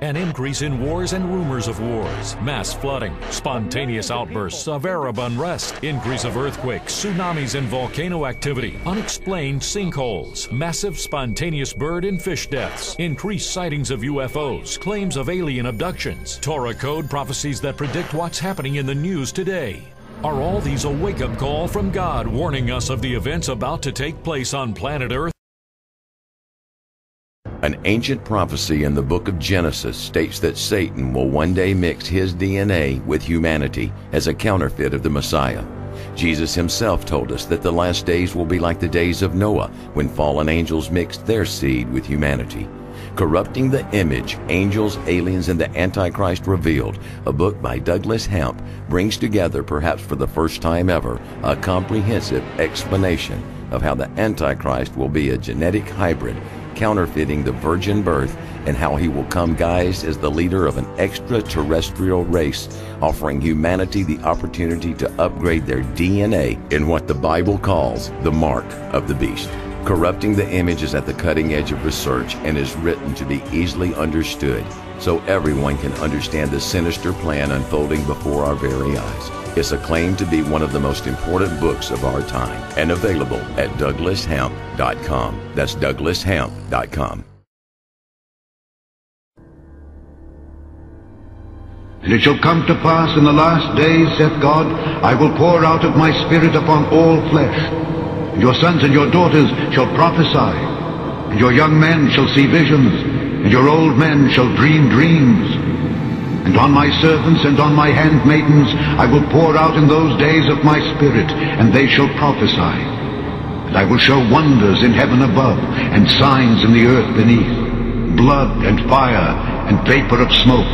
An increase in wars and rumors of wars, mass flooding, spontaneous outbursts of Arab unrest, increase of earthquakes, tsunamis and volcano activity, unexplained sinkholes, massive spontaneous bird and fish deaths, increased sightings of UFOs, claims of alien abductions, Torah code prophecies that predict what's happening in the news today. Are all these a wake-up call from God warning us of the events about to take place on planet Earth? An ancient prophecy in the book of Genesis states that Satan will one day mix his DNA with humanity as a counterfeit of the Messiah. Jesus himself told us that the last days will be like the days of Noah, when fallen angels mixed their seed with humanity. Corrupting the Image, Angels, Aliens, and the Antichrist Revealed, a book by Douglas Hamp, brings together, perhaps for the first time ever, a comprehensive explanation of how the Antichrist will be a genetic hybrid, counterfeiting the virgin birth, and how he will come guised as the leader of an extraterrestrial race, offering humanity the opportunity to upgrade their DNA in what the Bible calls the mark of the beast. Corrupting the Image is at the cutting edge of research and is written to be easily understood, so everyone can understand the sinister plan unfolding before our very eyes. It's acclaimed to be one of the most important books of our time, and available at DouglasHamp.com. That's DouglasHamp.com. And it shall come to pass in the last days, saith God, I will pour out of my Spirit upon all flesh. And your sons and your daughters shall prophesy, and your young men shall see visions, and your old men shall dream dreams. And on my servants and on my handmaidens I will pour out in those days of my Spirit, and they shall prophesy. And I will show wonders in heaven above, and signs in the earth beneath, blood and fire and vapor of smoke.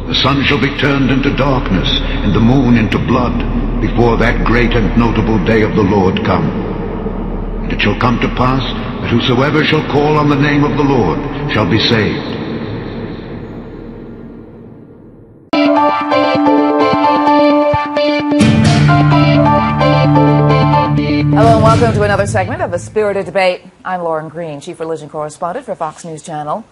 The sun shall be turned into darkness, and the moon into blood, before that great and notable day of the Lord come. And it shall come to pass that whosoever shall call on the name of the Lord shall be saved. Hello and welcome to another segment of A Spirited Debate. I'm Lauren Green, Chief Religion Correspondent for Fox News Channel.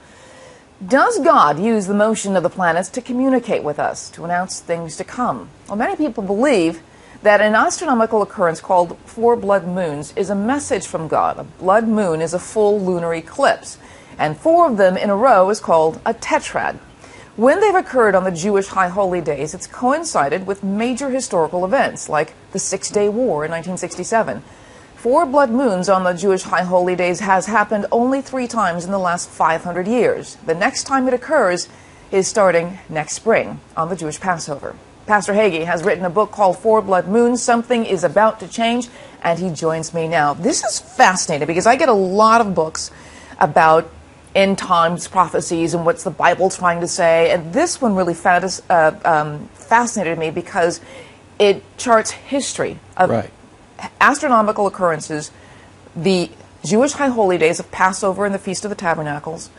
Does God use the motion of the planets to communicate with us, to announce things to come? Well, many people believe that an astronomical occurrence called 4 blood moons is a message from God. A blood moon is a full lunar eclipse, and 4 of them in a row is called a tetrad. When they've occurred on the Jewish High Holy Days, it's coincided with major historical events, like the Six-Day War in 1967. 4 blood moons on the Jewish High Holy Days has happened only 3 times in the last 500 years. The next time it occurs is starting next spring on the Jewish Passover. Pastor Hagee has written a book called 4 Blood Moons, Something is About to Change, and he joins me now. This is fascinating because I get a lot of books about end times prophecies and what's the Bible trying to say, and this one really fascinated me because it charts history of astronomical occurrences, the Jewish High Holy Days of Passover and the Feast of the Tabernacles,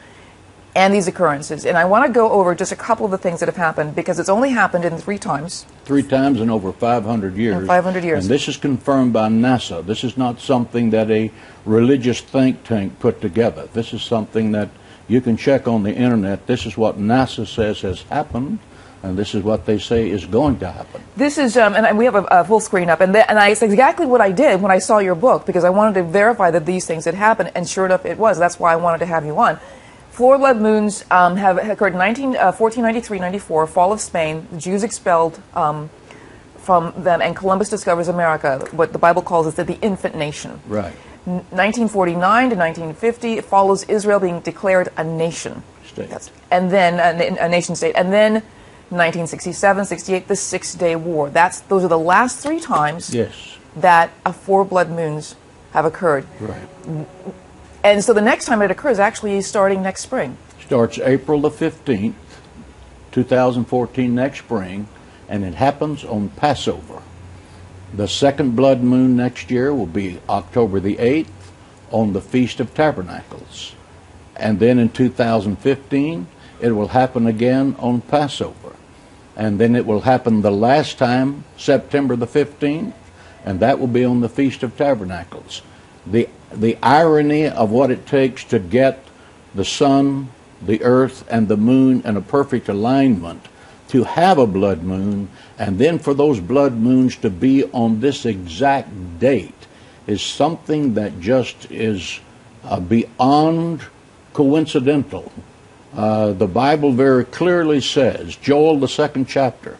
and these occurrences. And I want to go over just a couple of the things that have happened, because it's only happened in 3 times. 3 times in over 500 years. In 500 years. And this is confirmed by NASA. This is not something that a religious think tank put together. This is something that you can check on the internet. This is what NASA says has happened, and this is what they say is going to happen. This is, and we have a full screen up, and it's exactly what I did when I saw your book, because I wanted to verify that these things had happened, and sure enough it was. That's why I wanted to have you on. 4 blood moons have occurred in 1493-94, fall of Spain, the Jews expelled from them, and Columbus discovers America, what the Bible calls it the infant nation. Right. 1949 to 1950, it follows Israel being declared a nation. State. And then a nation state. And then 1967-68, the Six-Day War. Those are the last 3 times that 4 blood moons have occurred. Right. And so the next time it occurs actually is starting next spring. Starts April the 15th, 2014, next spring, and it happens on Passover. The second blood moon next year will be October the 8th on the Feast of Tabernacles. And then in 2015, it will happen again on Passover. And then it will happen the last time, September the 15th, and that will be on the Feast of Tabernacles. The irony of what it takes to get the sun the earth and the moon in a perfect alignment to have a blood moon, and then for those blood moons to be on this exact date is something that just is beyond coincidental. The Bible very clearly says, Joel, the 2nd chapter,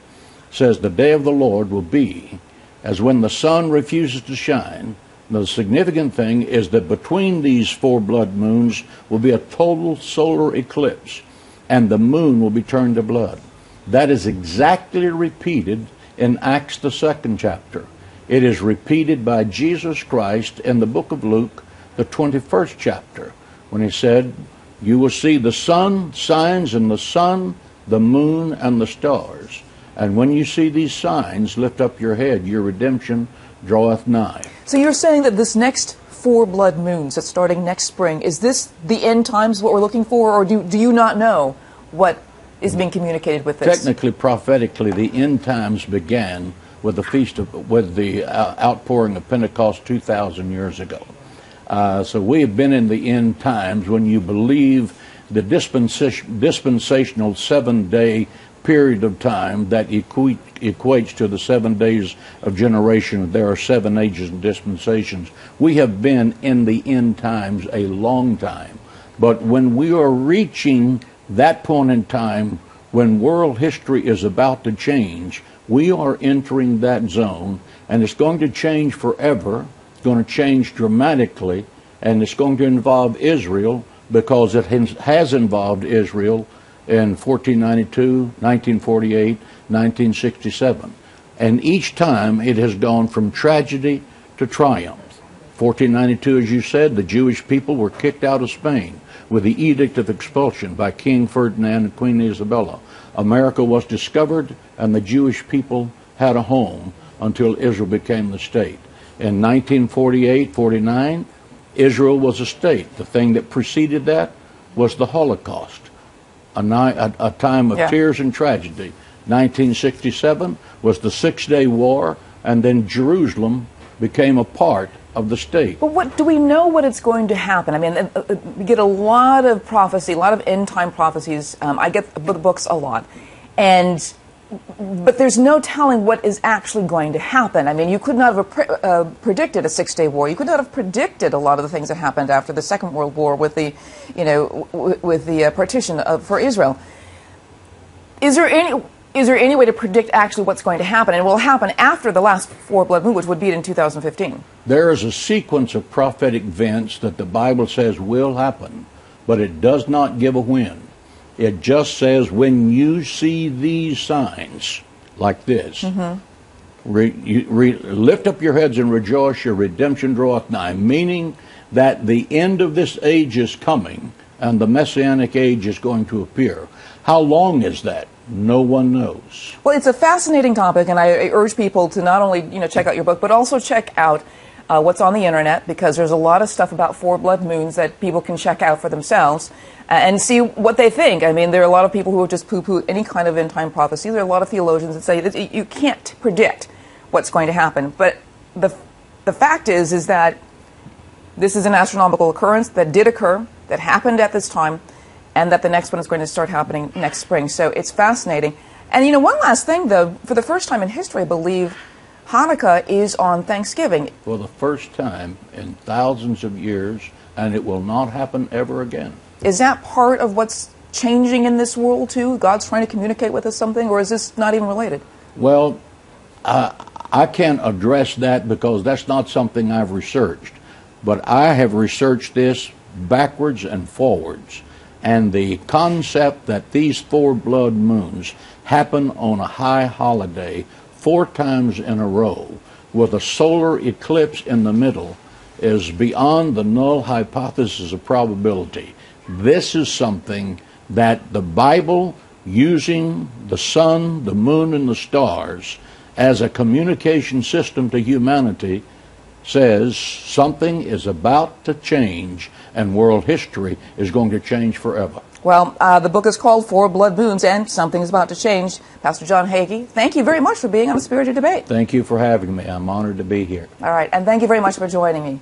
says the day of the Lord will be as when the sun refuses to shine. The significant thing is that between these 4 blood moons will be a total solar eclipse, and the moon will be turned to blood. That is exactly repeated in Acts, the 2nd chapter. It is repeated by Jesus Christ in the book of Luke, the 21st chapter, when he said, you will see the sun, signs in the sun, the moon, and the stars. And when you see these signs, lift up your head, your redemption draweth nigh. So you're saying that this next 4 blood moons that's starting next spring, is this the end times, what we're looking for, or do you not know what is being communicated with this? Technically, prophetically, the end times began with the outpouring of Pentecost 2,000 years ago. So we have been in the end times when you believe the dispensational 7-day period of time that equates to the 7 days of generation. There are 7 ages and dispensations. We have been in the end times a long time. But when we are reaching that point in time when world history is about to change, we are entering that zone, and it's going to change forever. It's going to change dramatically, and it's going to involve Israel, because it has involved Israel in 1492, 1948, 1967. And each time it has gone from tragedy to triumph. 1492, as you said, the Jewish people were kicked out of Spain with the Edict of Expulsion by King Ferdinand and Queen Isabella. America was discovered, and the Jewish people had a home until Israel became the state. In 1948-49, Israel was a state. The thing that preceded that was the Holocaust, a time of tears and tragedy. 1967 was the Six-Day War, and then Jerusalem became a part of the state. But what do we know what it's going to happen? I mean, we get a lot of prophecy, a lot of end-time prophecies. I get the books a lot, but there's no telling what is actually going to happen. I mean, you could not have predicted a Six-Day War. You could not have predicted a lot of the things that happened after the Second World War with the, with the partition for Israel. Is there any way to predict actually what's going to happen, and will happen after the last 4 blood moon, which would be in 2015? There is a sequence of prophetic events that the Bible says will happen, but it does not give a when. It just says, when you see these signs like this, lift up your heads and rejoice, your redemption draweth nigh, meaning that the end of this age is coming and the Messianic age is going to appear. How long is that? No one knows. Well, it's a fascinating topic, and I urge people to not only check out your book, but also check out what's on the internet, because there's a lot of stuff about 4 blood moons that people can check out for themselves and see what they think. I mean, there are a lot of people who just poo-poo any kind of end-time prophecy. There are a lot of theologians that say that you can't predict what's going to happen. But the fact is that this is an astronomical occurrence that did occur, that happened at this time, and that the next one is going to start happening next spring. So it's fascinating. And one last thing, though, for the first time in history, I believe, Hanukkah is on Thanksgiving. For the first time in thousands of years, and it will not happen ever again. Is that part of what's changing in this world, too? God's trying to communicate with us something, or is this not even related? Well, I can't address that because that's not something I've researched. But I have researched this backwards and forwards. And the concept that these 4 blood moons happen on a high holiday 4 times in a row with a solar eclipse in the middle is beyond the null hypothesis of probability. This is something that the Bible, using the sun, the moon, and the stars as a communication system to humanity, says something is about to change, and world history is going to change forever. Well, the book is called 4 Blood Moons, and something is about to change. Pastor John Hagee, thank you very much for being on A Spirited Debate. Thank you for having me. I'm honored to be here. All right, and thank you very much for joining me.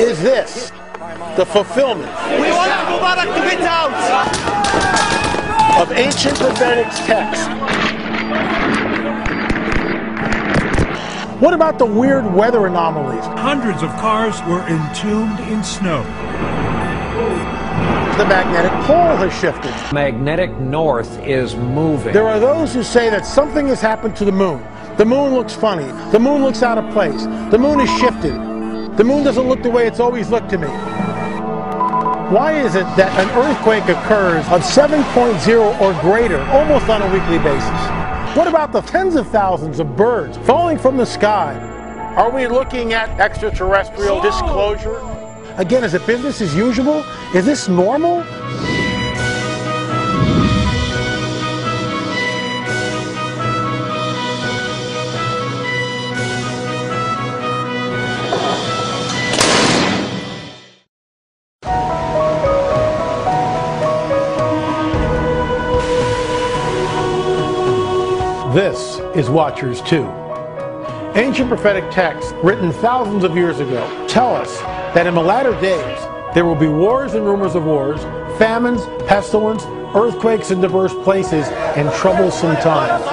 is this the fulfillment? We want Mubarak to get out! Of ancient rabbinic text. What about the weird weather anomalies? Hundreds of cars were entombed in snow. The magnetic pole has shifted. Magnetic north is moving. There are those who say that something has happened to the moon. The moon looks funny. The moon looks out of place. The moon is shifted. The moon doesn't look the way it's always looked to me. Why is it that an earthquake occurs of 7.0 or greater almost on a weekly basis? What about the tens of thousands of birds falling from the sky? Are we looking at extraterrestrial disclosure? Again, is it business as usual? Is this normal? This is Watchers 2. Ancient prophetic texts written thousands of years ago tell us that in the latter days there will be wars and rumors of wars, famines, pestilence, earthquakes in diverse places, and troublesome times.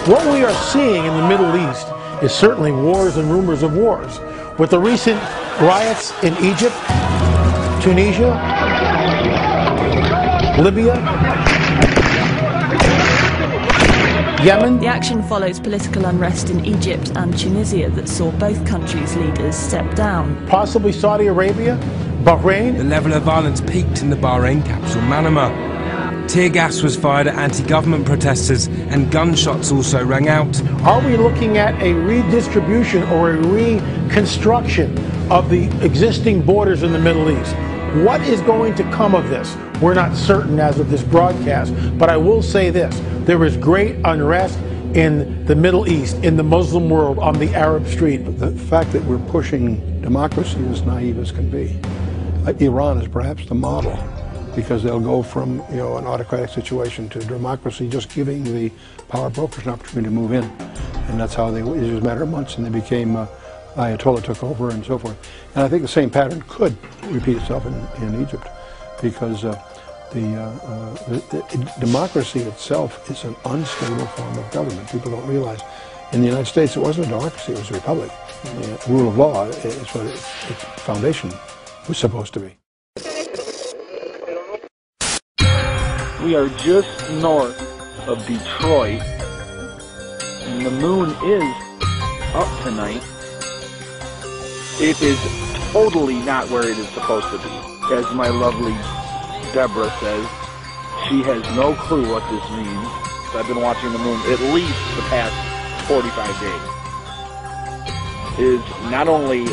What we are seeing in the Middle East is certainly wars and rumors of wars. With the recent riots in Egypt, Tunisia, Libya, Yemen. The action follows political unrest in Egypt and Tunisia that saw both countries' leaders step down. Possibly Saudi Arabia, Bahrain. The level of violence peaked in the Bahrain capital, Manama. Tear gas was fired at anti-government protesters and gunshots also rang out. Are we looking at a redistribution or a reconstruction of the existing borders in the Middle East? What is going to come of this? We're not certain as of this broadcast, but I will say this. There is great unrest in the Middle East, in the Muslim world, on the Arab street. The fact that we're pushing democracy is naive as can be. Iran is perhaps the model, because they'll go from an autocratic situation to democracy, just giving the power brokers an opportunity to move in. And that's how it was a matter of months, and they became Ayatollah took over and so forth. And I think the same pattern could repeat itself in Egypt, because the democracy itself is an unstable form of government. People don't realize. In the United States, it wasn't a democracy, it was a republic. The rule of law is what its foundation was supposed to be. We are just north of Detroit, and the moon is up tonight. It is totally not where it is supposed to be. As my lovely Deborah says, she has no clue what this means. So I've been watching the moon at least the past 45 days. It is not only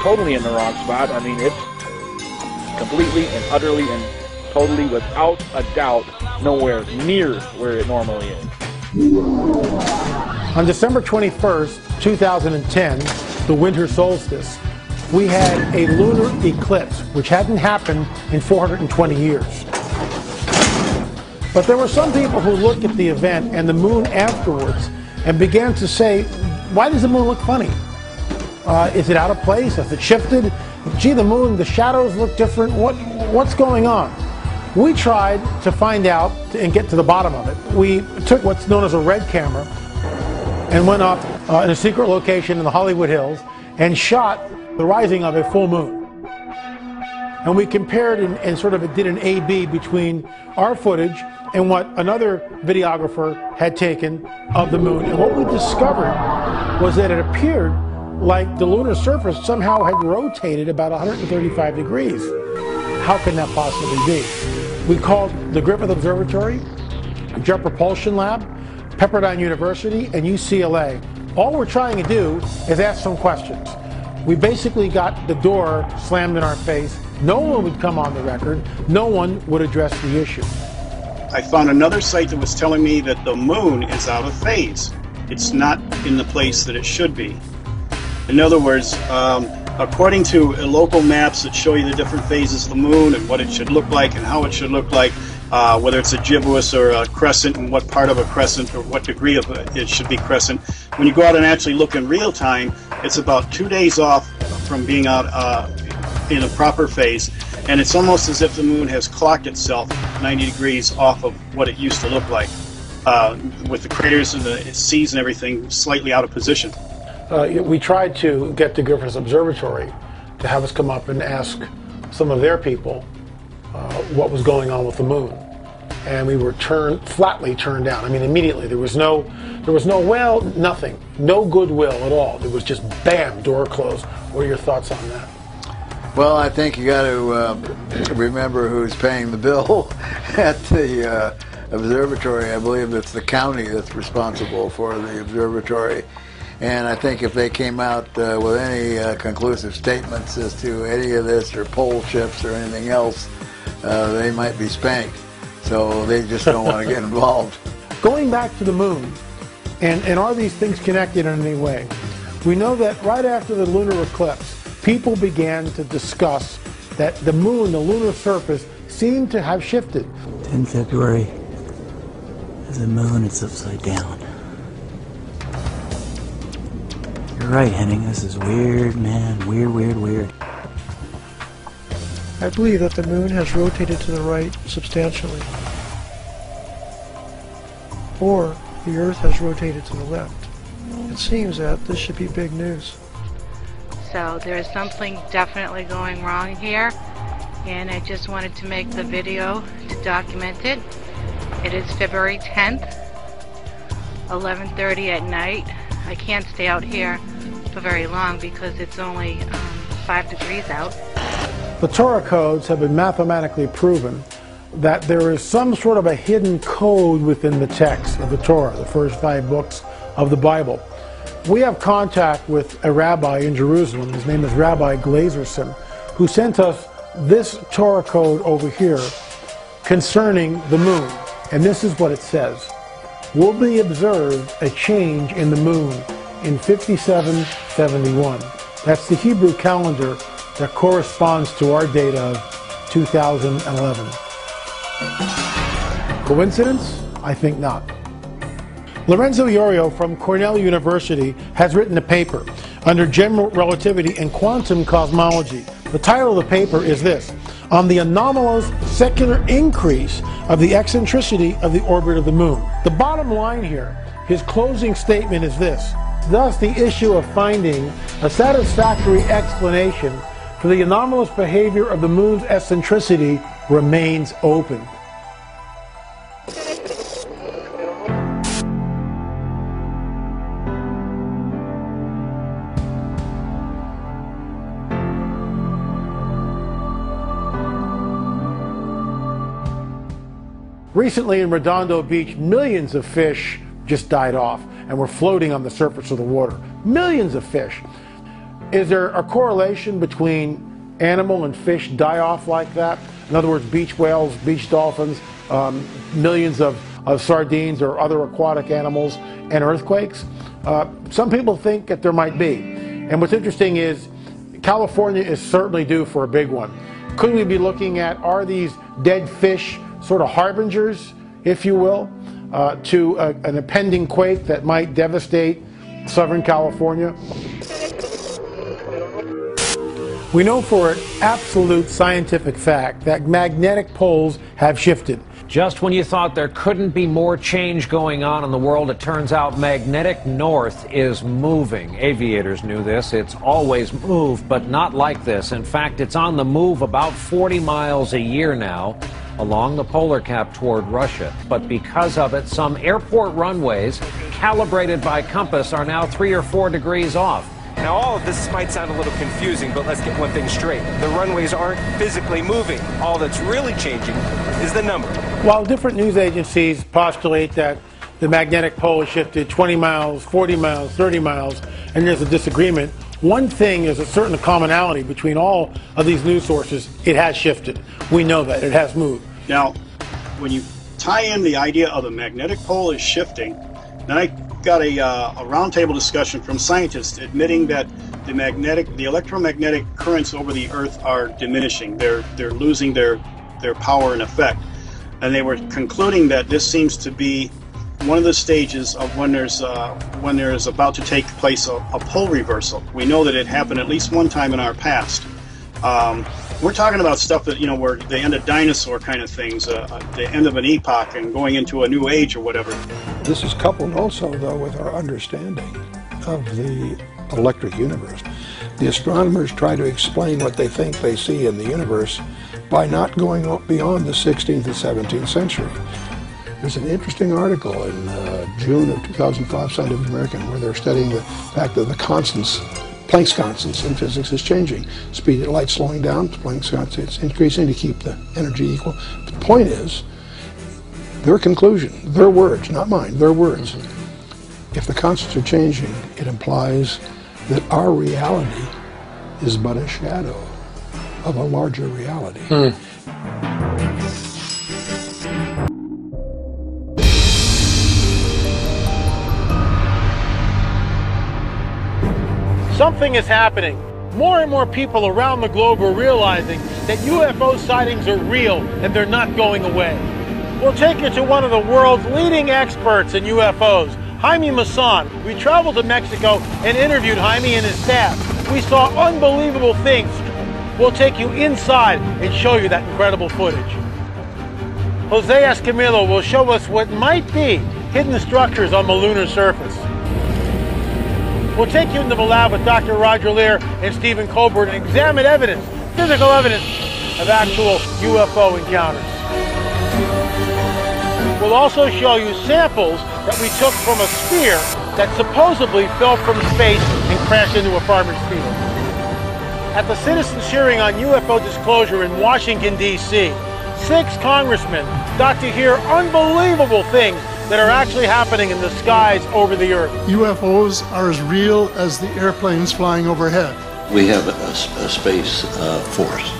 totally in the wrong spot, I mean, it's completely and utterly and totally, without a doubt, nowhere near where it normally is. On December 21st, 2010, the winter solstice, we had a lunar eclipse, which hadn't happened in 420 years. But there were some people who looked at the event and the moon afterwards and began to say, why does the moon look funny? Is it out of place? Has it shifted? Gee, the moon, the shadows look different. What's going on? We tried to find out and get to the bottom of it. We took what's known as a red camera and went up in a secret location in the Hollywood Hills and shot the rising of a full moon. And we compared and sort of did an A/B between our footage and what another videographer had taken of the moon. And what we discovered was that it appeared like the lunar surface somehow had rotated about 135 degrees. How can that possibly be? We called the Griffith Observatory, the Jet Propulsion Lab, Pepperdine University, and UCLA. All we're trying to do is ask some questions. We basically got the door slammed in our face. No one would come on the record. No one would address the issue. I found another site that was telling me that the moon is out of phase. It's not in the place that it should be. In other words, according to local maps that show you the different phases of the moon and what it should look like and how it should look like, whether it's a gibbous or a crescent, and what part of a crescent or what degree of it should be crescent. When you go out and actually look in real time, it's about 2 days off from being out in a proper phase, and it's almost as if the moon has clocked itself 90 degrees off of what it used to look like, with the craters and the seas and everything slightly out of position. We tried to get the Griffith Observatory to have us come up and ask some of their people what was going on with the moon, and we were flatly turned down. I mean, immediately. There was no well, nothing, no goodwill at all. It was just bam, door closed. What are your thoughts on that? Well, I think you got to remember who's paying the bill at the observatory. I believe it's the county that's responsible for the observatory. And I think if they came out with any conclusive statements as to any of this or pole shifts or anything else, they might be spanked. So they just don't want to get involved. Going back to the moon, and are these things connected in any way? We know that right after the lunar eclipse, people began to discuss that the moon, the lunar surface, seemed to have shifted. 10 February, as the moon is upside down. You're right, Henning. This is weird, man. Weird, weird, weird. I believe that the moon has rotated to the right substantially. Or the Earth has rotated to the left. It seems that this should be big news. So there is something definitely going wrong here, and I just wanted to make the video to document it. It is February 10th, 11:30 at night. I can't stay out here for very long because it's only 5 degrees out. The Torah codes have been mathematically proven that there is some sort of a hidden code within the text of the Torah, the first 5 books of the Bible. We have contact with a rabbi in Jerusalem, his name is Rabbi Glazerson, who sent us this Torah code over here concerning the moon. And this is what it says. Will be observed a change in the moon in 5771. That's the Hebrew calendar that corresponds to our date of 2011. Coincidence? I think not. Lorenzo Iorio from Cornell University has written a paper under General Relativity and Quantum Cosmology. The title of the paper is this: On the Anomalous Secular Increase of the Eccentricity of the Orbit of the Moon. The bottom line here, his closing statement is this: Thus, the issue of finding a satisfactory explanation for the anomalous behavior of the Moon's eccentricity remains open. Recently in Redondo Beach, millions of fish just died off and were floating on the surface of the water. Millions of fish. Is there a correlation between animal and fish die off like that? In other words, beach whales, beach dolphins, millions of sardines or other aquatic animals, and earthquakes? Some people think that there might be. And what's interesting is California is certainly due for a big one. Could we be looking at, are these dead fish sort of harbingers, if you will, to an impending quake that might devastate Southern California? We know for an absolute scientific fact that magnetic poles have shifted. Just when you thought there couldn't be more change going on in the world, it turns out magnetic north is moving. Aviators knew this. It's always moved, but not like this. In fact, it's on the move about 40 miles a year now along the polar cap toward Russia. But because of it, some airport runways calibrated by compass are now 3 or 4 degrees off. Now, all of this might sound a little confusing, but let's get one thing straight. The runways aren't physically moving. All that's really changing is the number. While different news agencies postulate that the magnetic pole has shifted 20 miles, 40 miles, 30 miles, and there's a disagreement, one thing is a certain commonality between all of these news sources: it has shifted. We know that. It has moved. Now, when you tie in the idea of the magnetic pole is shifting, then I got a roundtable discussion from scientists admitting that the electromagnetic currents over the Earth are diminishing. They're losing their power and effect. and they were concluding that this seems to be one of the stages of when there's about to take place a pole reversal. We know that it happened at least one time in our past. We're talking about stuff that, you know, where the end of dinosaur kind of things, the end of an epoch and going into a new age or whatever. This is coupled also, though, with our understanding of the electric universe. The astronomers try to explain what they think they see in the universe by not going beyond the 16th and 17th century. There's an interesting article in June of 2005, Scientific American, where they're studying the fact that the constants, Planck's constants in physics is changing. Speed of light slowing down, Planck's constants it's increasing to keep the energy equal. The point is, their conclusion, their words, not mine, their words. If the constants are changing, it implies that our reality is but a shadow of a larger reality. Something is happening. More and more people around the globe are realizing that UFO sightings are real and they're not going away. We'll take you to one of the world's leading experts in UFOs, Jaime Maussan. We traveled to Mexico and interviewed Jaime and his staff. We saw unbelievable things. We'll take you inside and show you that incredible footage. Jose Escamillo will show us what might be hidden structures on the lunar surface. We'll take you into the lab with Dr. Roger Lear and Stephen Colbert and examine evidence, physical evidence of actual UFO encounters. We'll also show you samples that we took from a sphere that supposedly fell from space and crashed into a farmer's field. At the citizens' hearing on UFO disclosure in Washington, D.C., 6 congressmen got to hear unbelievable things that are actually happening in the skies over the earth. UFOs are as real as the airplanes flying overhead. We have a space force.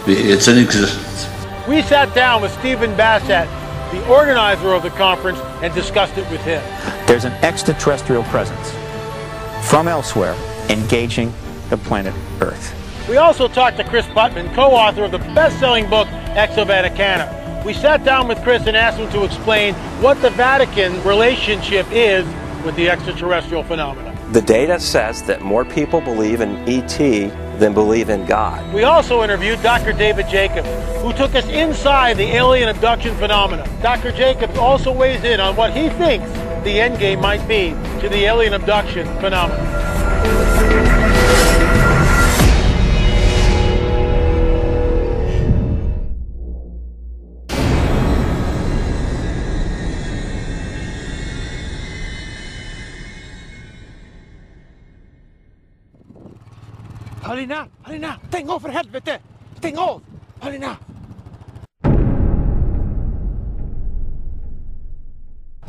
It's in existence. We sat down with Stephen Bassett, the organizer of the conference, and discussed it with him. There's an extraterrestrial presence from elsewhere engaging the planet Earth. We also talked to Chris Putman, co-author of the best-selling book Exo Vaticana. We sat down with Chris and asked him to explain what the Vatican relationship is with the extraterrestrial phenomena. The data says that more people believe in ET than believe in God. We also interviewed Dr. David Jacobs, who took us inside the alien abduction phenomena. Dr. Jacobs also weighs in on what he thinks the endgame might be to the alien abduction phenomenon. Halina, Halina, stäng av för helvete! Stäng av! Halina!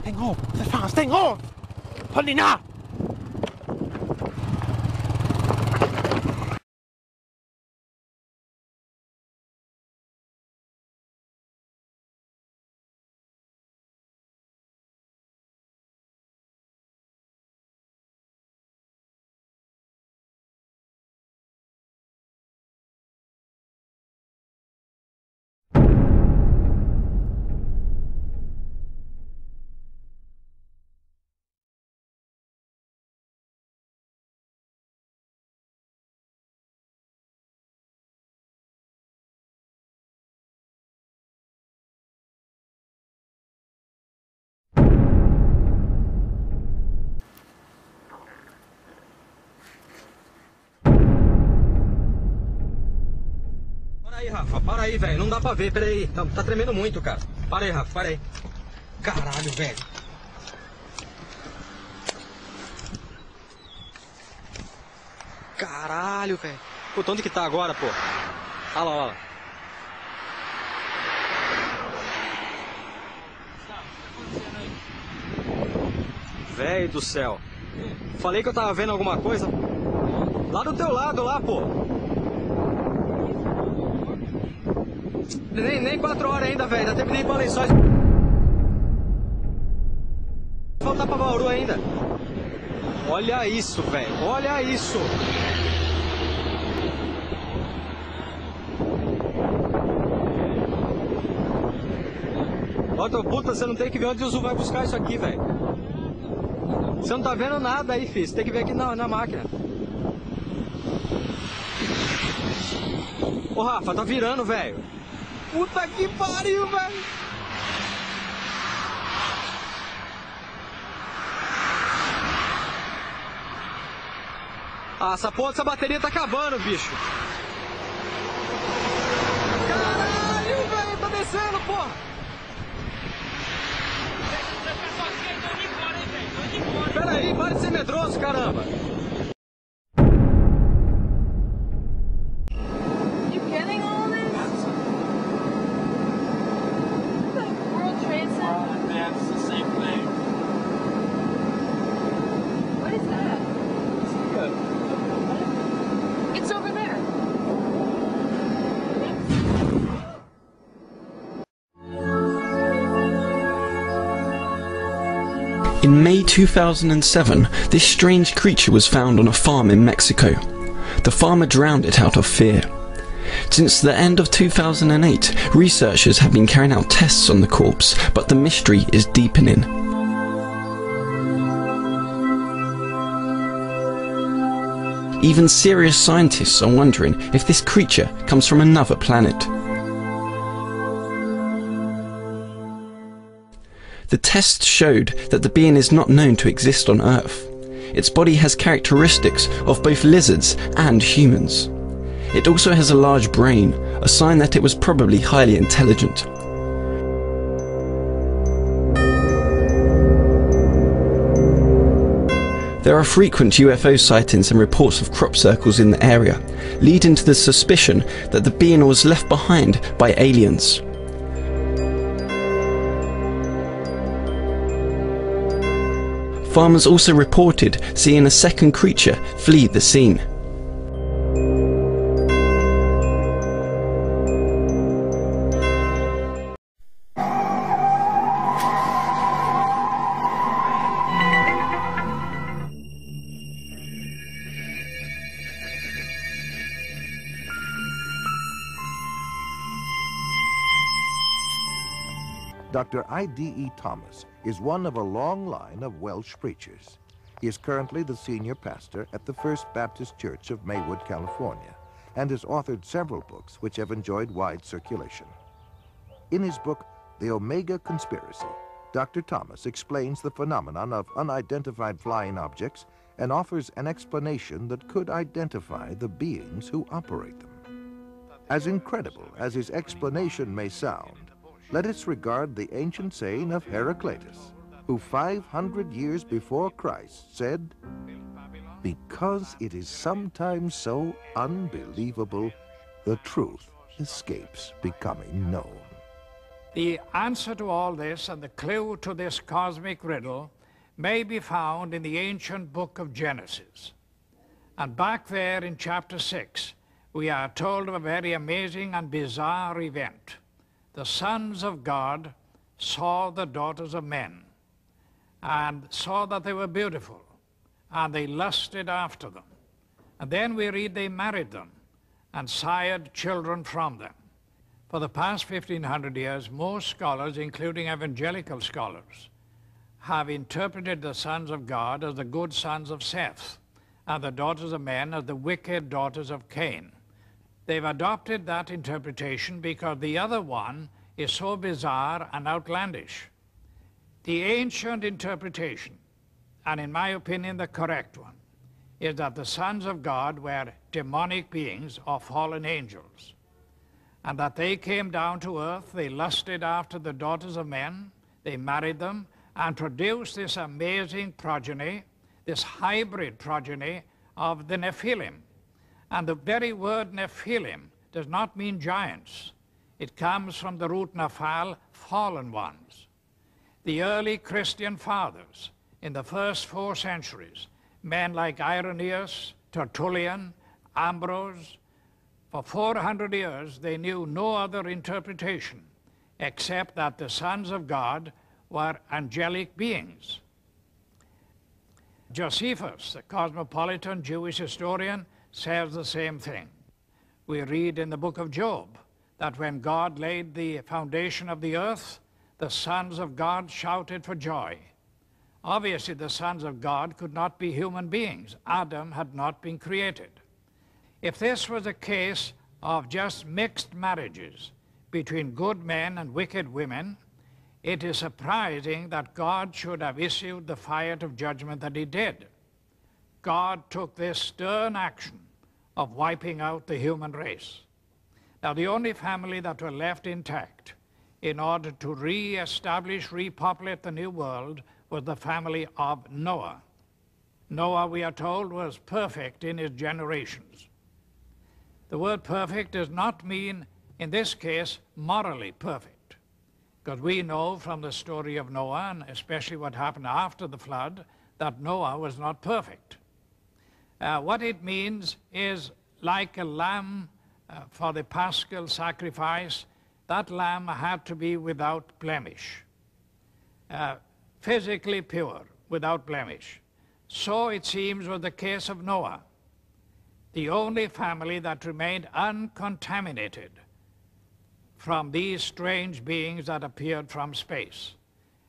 Stäng av! För fan, stäng av! Halina! Rafa, para aí, velho. Não dá pra ver, peraí. Não, tá tremendo muito, cara. Para aí, Rafa, para aí. Caralho, velho. Caralho, velho. Puta, onde que tá agora, pô? Olha lá, olha lá. Velho do céu. Falei que eu tava vendo alguma coisa. Lá do teu lado, lá, pô. Nem 4 horas ainda, velho. Dá tempo de ir pra Lençóis. Faltar pra Bauru ainda. Olha isso, velho. Olha isso. Outra puta, você não tem que ver onde o Zu vai buscar isso aqui, velho. Você não tá vendo nada aí, filho. Você tem que ver aqui na máquina. Ô, Rafa, tá virando, velho. Puta que pariu, velho. Ah, essa porra dessa bateria tá acabando, bicho. Caralho, velho, tá descendo, porra. Pera aí, para de ser medroso, caramba. You getting all this? The World Trade Center? Yeah, it's the same thing. What is that? It's over there. In May 2007, this strange creature was found on a farm in Mexico. The farmer drowned it out of fear. Since the end of 2008, researchers have been carrying out tests on the corpse, but the mystery is deepening. Even serious scientists are wondering if this creature comes from another planet. The tests showed that the being is not known to exist on Earth. Its body has characteristics of both lizards and humans. It also has a large brain, a sign that it was probably highly intelligent. There are frequent UFO sightings and reports of crop circles in the area, leading to the suspicion that the being was left behind by aliens. Farmers also reported seeing a second creature flee the scene. Dr. I.D.E. Thomas is one of a long line of Welsh preachers. He is currently the senior pastor at the First Baptist Church of Maywood, California, and has authored several books which have enjoyed wide circulation. In his book, The Omega Conspiracy, Dr. Thomas explains the phenomenon of unidentified flying objects and offers an explanation that could identify the beings who operate them. As incredible as his explanation may sound, let us regard the ancient saying of Heraclitus, who 500 years before Christ said, "Because it is sometimes so unbelievable, the truth escapes becoming known." The answer to all this and the clue to this cosmic riddle may be found in the ancient book of Genesis. And back there in chapter 6, we are told of a very amazing and bizarre event. The sons of God saw the daughters of men and saw that they were beautiful, and they lusted after them. And then we read they married them and sired children from them. For the past 1,500 years, most scholars, including evangelical scholars, have interpreted the sons of God as the good sons of Seth, and the daughters of men as the wicked daughters of Cain. They've adopted that interpretation because the other one is so bizarre and outlandish. The ancient interpretation, and in my opinion the correct one, is that the sons of God were demonic beings or fallen angels, and that they came down to earth, they lusted after the daughters of men, they married them, and produced this amazing progeny, this hybrid progeny of the Nephilim. And the very word Nephilim does not mean giants. It comes from the root Nephal, fallen ones. The early Christian fathers in the first 4 centuries, men like Irenaeus, Tertullian, Ambrose, for 400 years they knew no other interpretation except that the sons of God were angelic beings. Josephus, the cosmopolitan Jewish historian, says the same thing. We read in the book of Job that when God laid the foundation of the earth, the sons of God shouted for joy. Obviously, the sons of God could not be human beings. Adam had not been created. If this was a case of just mixed marriages between good men and wicked women, it is surprising that God should have issued the fire of judgment that he did. God took this stern action of wiping out the human race. Now, the only family that were left intact in order to re-establish, repopulate the new world was the family of Noah. Noah, we are told, was perfect in his generations. The word perfect does not mean, in this case, morally perfect, because we know from the story of Noah, and especially what happened after the flood, that Noah was not perfect. What it means is like a lamb for the paschal sacrifice, that lamb had to be without blemish, physically pure, without blemish. So it seems was the case of Noah, the only family that remained uncontaminated from these strange beings that appeared from space.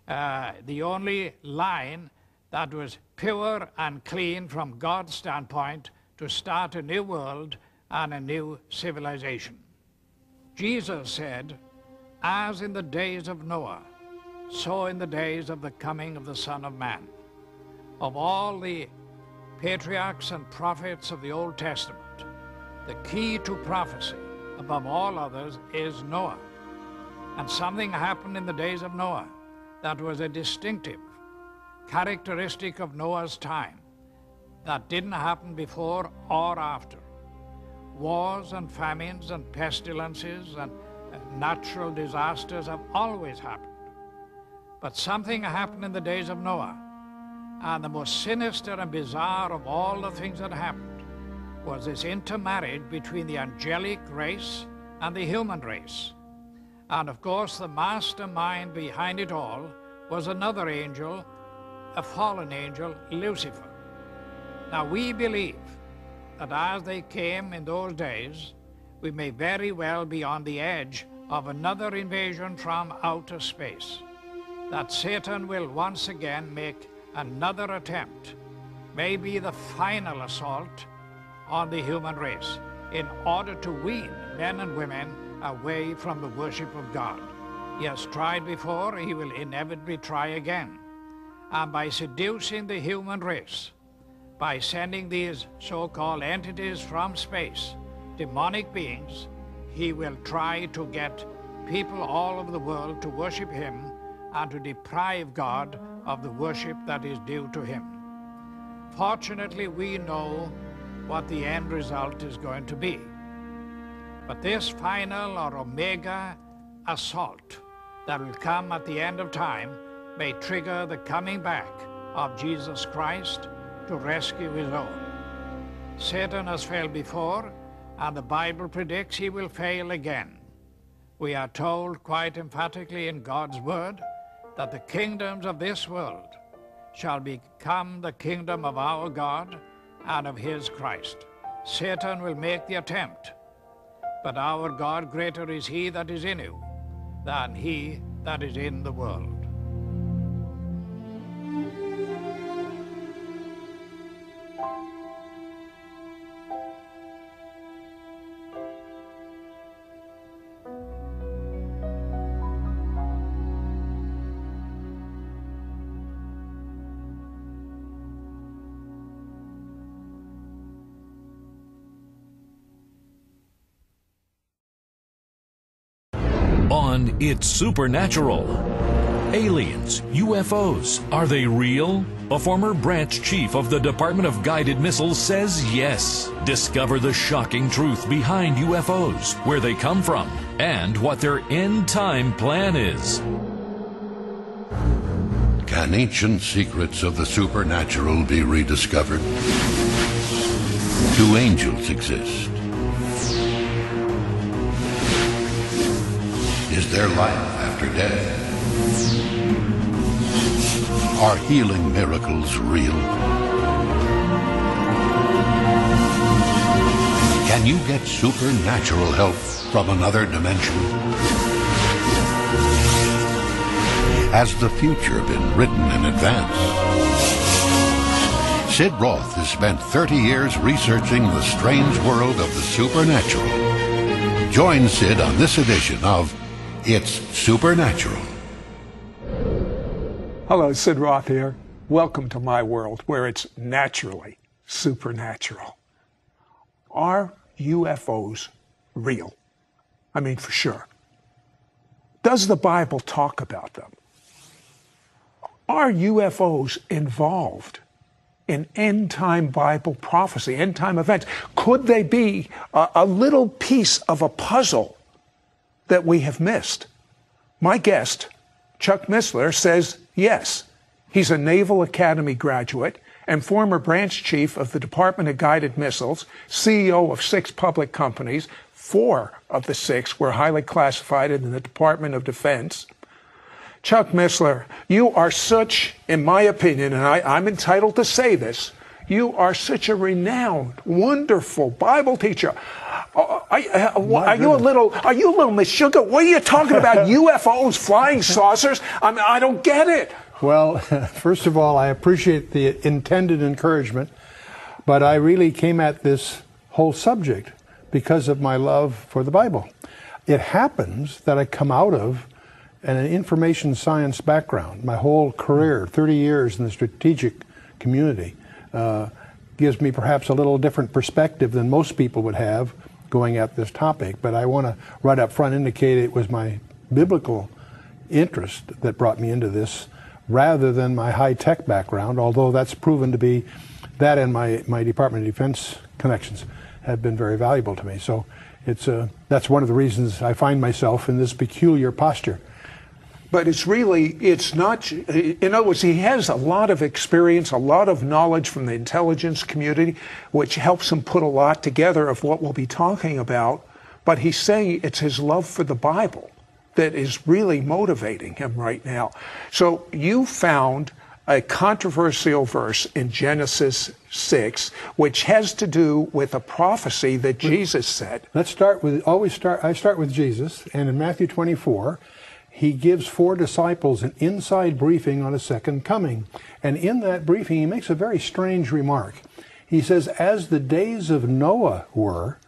The only line that was pure and clean from God's standpoint to start a new world and a new civilization. Jesus said, as in the days of Noah, so in the days of the coming of the Son of Man. Of all the patriarchs and prophets of the Old Testament, the key to prophecy above all others is Noah. And something happened in the days of Noah that was a distinctive characteristic of Noah's time that didn't happen before or after. Wars and famines and pestilences and natural disasters have always happened. But something happened in the days of Noah, and the most sinister and bizarre of all the things that happened was this intermarriage between the angelic race and the human race. And of course, the mastermind behind it all was another angel, a fallen angel, Lucifer. Now, we believe that as they came in those days, we may very well be on the edge of another invasion from outer space, that Satan will once again make another attempt, maybe the final assault on the human race, in order to wean men and women away from the worship of God. He has tried before, he will inevitably try again. And by seducing the human race, by sending these so-called entities from space, demonic beings, he will try to get people all over the world to worship him and to deprive God of the worship that is due to him. Fortunately, we know what the end result is going to be. But this final or omega assault that will come at the end of time may trigger the coming back of Jesus Christ to rescue his own. Satan has failed before, and the Bible predicts he will fail again. We are told quite emphatically in God's word that the kingdoms of this world shall become the kingdom of our God and of his Christ. Satan will make the attempt, but our God, greater is he that is in you than he that is in the world. On It's Supernatural. Aliens, UFOs, are they real? A former branch chief of the Department of Guided Missiles says yes. Discover the shocking truth behind UFOs, where they come from, and what their end-time plan is. Can ancient secrets of the supernatural be rediscovered? Do angels exist? Is there life after death? Are healing miracles real? Can you get supernatural help from another dimension? Has the future been written in advance? Sid Roth has spent 30 years researching the strange world of the supernatural. Join Sid on this edition of It's Supernatural. Hello, Sid Roth here. Welcome to my world, where it's naturally supernatural. Are UFOs real? I mean, for sure. Does the Bible talk about them? Are UFOs involved in end-time Bible prophecy, end-time events? Could they be a little piece of a puzzle that we have missed? My guest, Chuck Missler, says yes. He's a Naval Academy graduate and former branch chief of the Department of Guided Missiles, CEO of 6 public companies. 4 of the 6 were highly classified in the Department of Defense. Chuck Missler, you are such, in my opinion, and I'm entitled to say this, you are such a renowned, wonderful Bible teacher. Are you a little Miss Sugar? What are you talking about? UFOs, flying saucers? I mean, I don't get it. Well, first of all, I appreciate the intended encouragement, but I really came at this whole subject because of my love for the Bible. It happens that I come out of an information science background. My whole career, 30 years in the strategic community, gives me perhaps a little different perspective than most people would have going at this topic. But I want to right up front indicate it was my biblical interest that brought me into this rather than my high-tech background, although that's proven to be, that and my Department of Defense connections have been very valuable to me. So that's one of the reasons I find myself in this peculiar posture. But it's not, in other words, he has a lot of experience, a lot of knowledge from the intelligence community, which helps him put a lot together of what we'll be talking about. But he's saying it's his love for the Bible that is really motivating him right now. So you found a controversial verse in Genesis 6, which has to do with a prophecy that Jesus said. I start with Jesus, and in Matthew 24, he gives 4 disciples an inside briefing on a second coming. And in that briefing, he makes a very strange remark. He says, as the days of Noah were,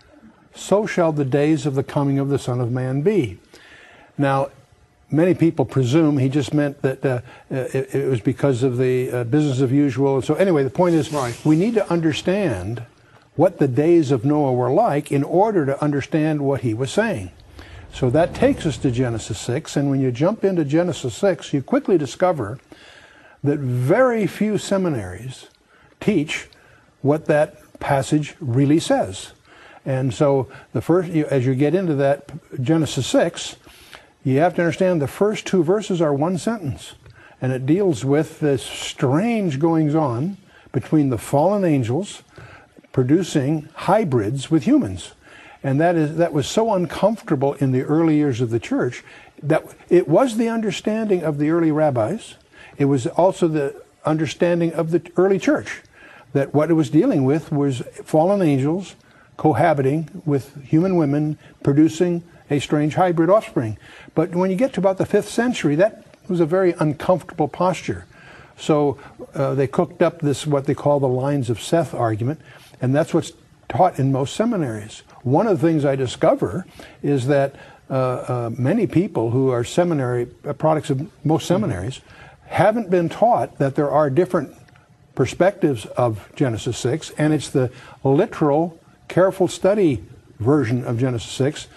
so shall the days of the coming of the Son of Man be. Now, many people presume he just meant that it was because of the business of usual. So anyway, the point is, we need to understand what the days of Noah were like in order to understand what he was saying. So that takes us to Genesis 6, and when you jump into Genesis 6, you quickly discover that very few seminaries teach what that passage really says. And so as you get into that Genesis 6, you have to understand the first 2 verses are 1 sentence, and it deals with this strange goings-on between the fallen angels producing hybrids with humans. And that was so uncomfortable in the early years of the church that it was the understanding of the early rabbis. It was also the understanding of the early church that what it was dealing with was fallen angels cohabiting with human women, producing a strange hybrid offspring. But when you get to about the 5th century, that was a very uncomfortable posture. So they cooked up this, what they call the lines of Seth argument, and that's what's taught in most seminaries. One of the things I discover is that many people who are seminary products of most seminaries haven't been taught that there are different perspectives of Genesis 6, and it's the literal, careful study version of Genesis 6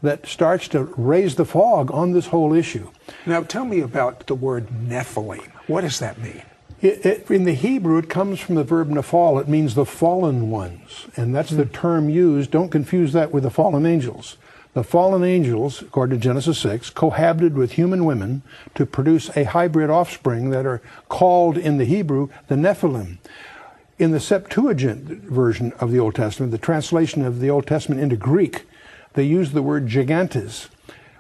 that starts to raise the fog on this whole issue. Now tell me about the word Nephilim. What does that mean? In the Hebrew, it comes from the verb nephal. It means the fallen ones, and that's the term used. Don't confuse that with the fallen angels. The fallen angels, according to Genesis 6, cohabited with human women to produce a hybrid offspring that are called in the Hebrew the Nephilim. In the Septuagint version of the Old Testament, the translation of the Old Testament into Greek, they use the word gigantes,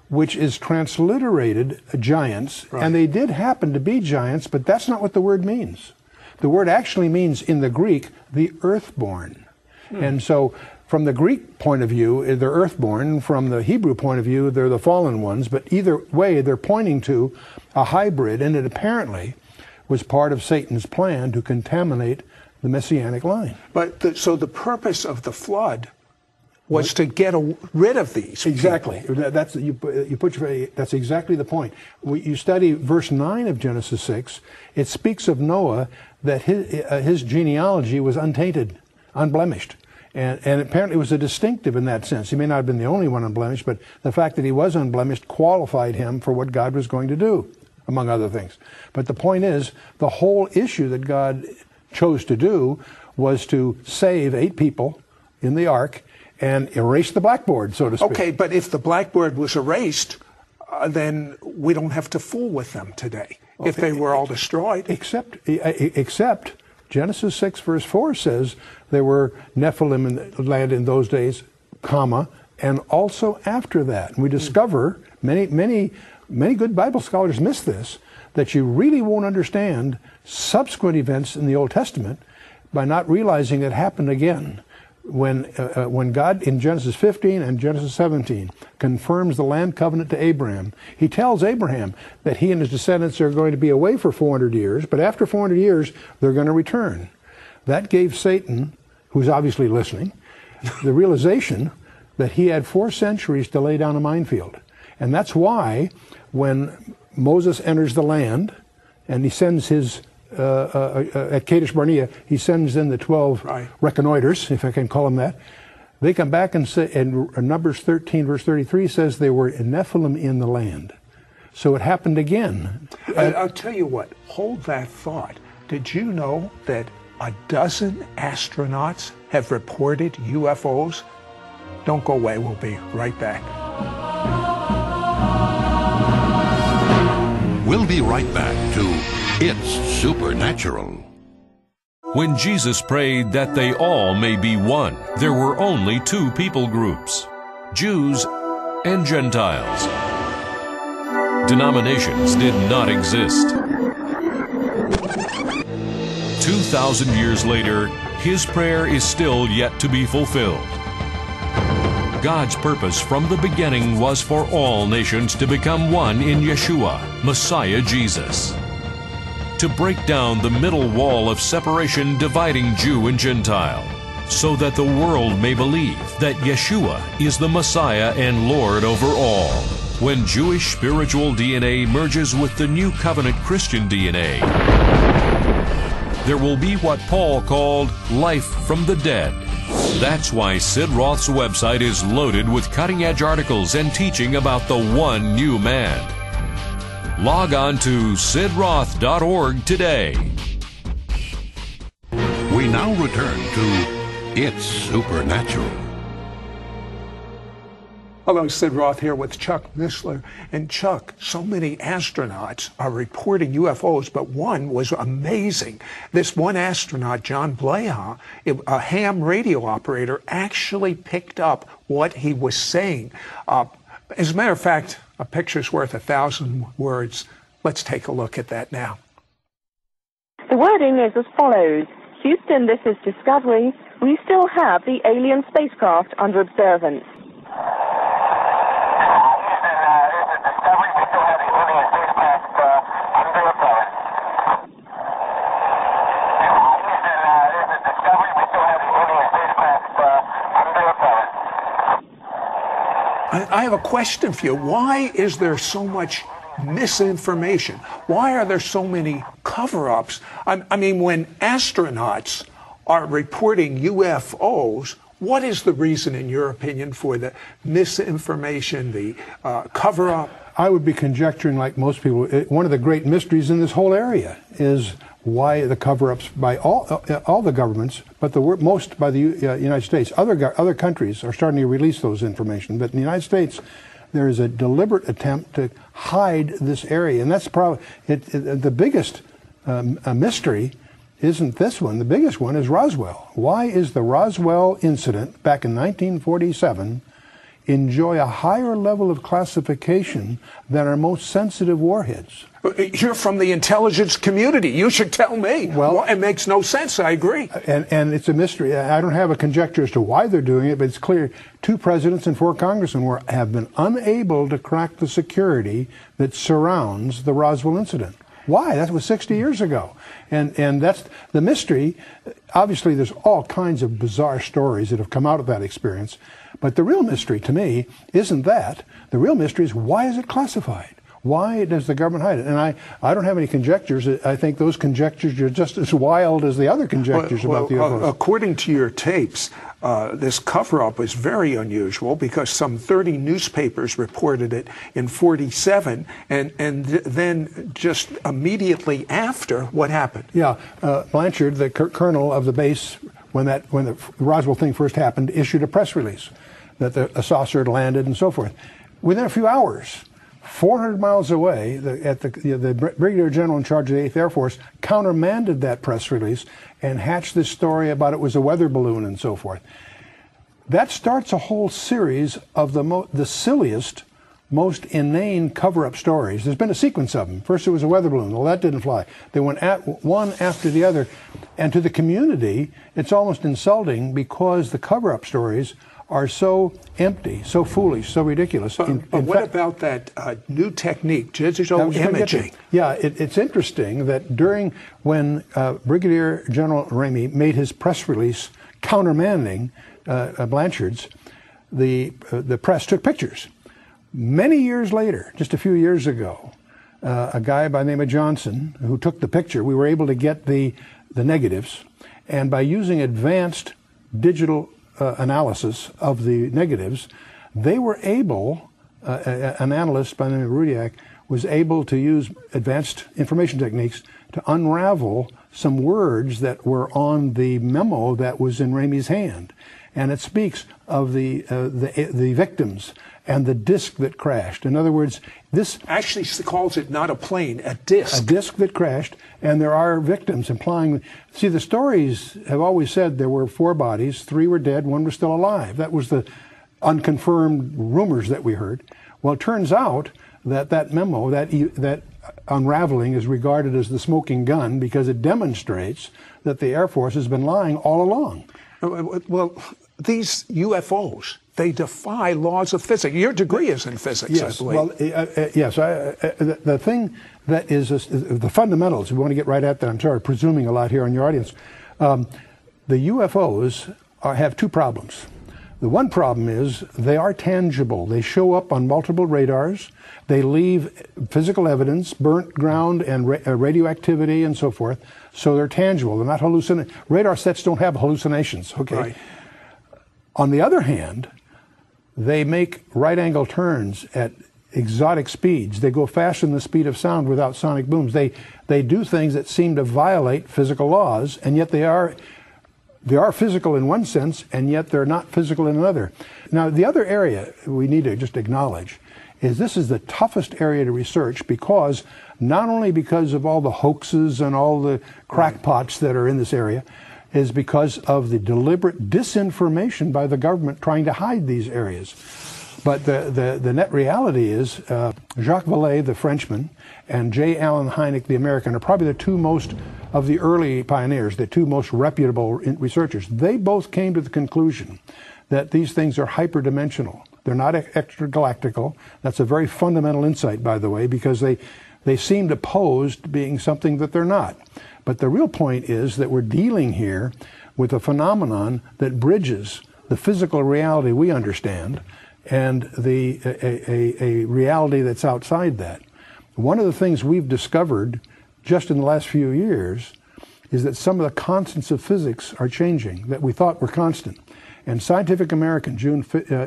which is transliterated giants, and they did happen to be giants, but that's not what the word means. The word actually means, in the Greek, the earthborn. And so, from the Greek point of view, they're earthborn. From the Hebrew point of view, they're the fallen ones. But either way, they're pointing to a hybrid, and it apparently was part of Satan's plan to contaminate the Messianic line. But so the purpose of the flood was to get rid of these. Exactly. People. That's that's exactly the point. You study verse 9 of Genesis 6. It speaks of Noah that his genealogy was untainted, unblemished. And apparently it was a distinctive in that sense. He may not have been the only one unblemished, but the fact that he was unblemished qualified him for what God was going to do, among other things. But the point is, the whole issue that God chose to do was to save 8 people in the ark and erase the blackboard, so to speak. Okay, but if the blackboard was erased, then we don't have to fool with them today, if they were all destroyed. Except Genesis 6 verse 4 says there were Nephilim in the land in those days, comma, and also after that. And we discover, many good Bible scholars miss this, that you really won't understand subsequent events in the Old Testament by not realizing it happened again. When God in Genesis 15 and Genesis 17 confirms the land covenant to Abraham, he tells Abraham that he and his descendants are going to be away for 400 years, but after 400 years, they're going to return. That gave Satan, who's obviously listening, the realization that he had 4 centuries to lay down a minefield. And that's why when Moses enters the land and he sends his at Kadesh Barnea, he sends in the 12 reconnoiters, if I can call them that. They come back and say, and Numbers 13, verse 33 says they were Nephilim in the land. So it happened again. I'll tell you what, hold that thought. Did you know that 12 astronauts have reported UFOs? Don't go away, we'll be right back. We'll be right back to It's Supernatural. When Jesus prayed that they all may be one, there were only 2 people groups, Jews and Gentiles. Denominations did not exist. 2,000 years later, his prayer is still yet to be fulfilled. God's purpose from the beginning was for all nations to become one in Yeshua, Messiah Jesus. To break down the middle wall of separation dividing Jew and Gentile, so that the world may believe that Yeshua is the Messiah and Lord over all. When Jewish spiritual DNA merges with the New Covenant Christian DNA, there will be what Paul called life from the dead. That's why Sid Roth's website is loaded with cutting-edge articles and teaching about the one new man. Log on to sidroth.org today. We now return to It's Supernatural. Hello, Sid Roth here with Chuck Missler. And Chuck, so many astronauts are reporting UFOs, but one was amazing. This one astronaut, John Blaha, a ham radio operator, actually picked up what he was saying. As a matter of fact, a picture's worth 1,000 words. Let's take a look at that now. The wording is as follows. Houston, this is Discovery. We still have the alien spacecraft under observance. I have a question for you. Why is there so much misinformation? Why are there so many cover-ups? I mean, when astronauts are reporting UFOs, what is the reason, in your opinion, for the misinformation, the cover-up? I would be conjecturing, like most people, one of the great mysteries in this whole area is why the cover-ups by all the governments, but most by the United States. Other countries are starting to release those information, but in the United States, there is a deliberate attempt to hide this area, and that's probably the biggest mystery. Isn't this one? The biggest one is Roswell. Why is the Roswell incident back in 1947 enjoy a higher level of classification than our most sensitive warheads. You're from the intelligence community. You should tell me. Well, it makes no sense. I agree. And it's a mystery. I don't have a conjecture as to why they're doing it, but it's clear 2 presidents and 4 congressmen have been unable to crack the security that surrounds the Roswell incident. Why? That was 60 years ago. And that's the mystery. Obviously, there's all kinds of bizarre stories that have come out of that experience. But the real mystery to me isn't that. The real mystery is, why is it classified? Why does the government hide it? And I don't have any conjectures. I think those conjectures are just as wild as the other conjectures about the UFOs. According to your tapes, this cover-up was very unusual because some 30 newspapers reported it in 47, and then just immediately after, what happened? Yeah, Blanchard, the colonel of the base, when the Roswell thing first happened, issued a press release that a saucer had landed and so forth. Within a few hours, 400 miles away, the Brigadier General in charge of the 8th Air Force countermanded that press release and hatched this story about it was a weather balloon and so forth. That starts a whole series of the silliest, most inane cover-up stories. There's been a sequence of them. First it was a weather balloon. Well, that didn't fly. They went one after the other. And to the community, it's almost insulting because the cover-up stories are so empty, so foolish, so ridiculous. But what about that new technique, digital imaging? Yeah, it's interesting that when Brigadier General Ramey made his press release countermanding Blanchard's, the press took pictures. Many years later, just a few years ago, a guy by the name of Johnson, who took the picture, we were able to get the negatives, and by using advanced digital analysis of the negatives, they were able, an analyst by the name of Rudiak was able to use advanced information techniques to unravel some words that were on the memo that was in Ramey's hand. And it speaks of the victims and the disc that crashed. In other words, this actually calls it not a plane, a disc. A disc that crashed, and there are victims, implying. See, the stories have always said there were 4 bodies, 3 were dead, 1 was still alive. That was the unconfirmed rumors that we heard. Well, it turns out that memo, that unraveling, is regarded as the smoking gun because it demonstrates that the Air Force has been lying all along. Well, these UFOs, they defy laws of physics. Your degree is in physics, yes, I believe. Well, yes. The thing that is the fundamentals, we want to get right at that. I'm sorry, presuming a lot here on your audience. The UFOs have 2 problems. The one problem is they are tangible. They show up on multiple radars. They leave physical evidence, burnt ground and radioactivity and so forth. So they're tangible. They're not hallucinations. Radar sets don't have hallucinations. Okay. Right. On the other hand, they make right-angle turns at exotic speeds. They go faster than the speed of sound without sonic booms. They do things that seem to violate physical laws, and yet they are physical in one sense, and yet they're not physical in another. Now, the other area we need to just acknowledge is this is the toughest area to research because not only because of all the hoaxes and all the crackpots that are in this area, is because of the deliberate disinformation by the government trying to hide these areas. But the net reality is Jacques Vallée, the Frenchman, and J. Allen Hynek, the American, are probably the 2 most of the early pioneers, the 2 most reputable researchers. They both came to the conclusion that these things are hyperdimensional. They're not extragalactical. That's a very fundamental insight, by the way, because they seem to pose to being something that they're not. But the real point is that we're dealing here with a phenomenon that bridges the physical reality we understand and a reality that's outside that. One of the things we've discovered just in the last few years is that some of the constants of physics are changing that we thought were constant. And Scientific American,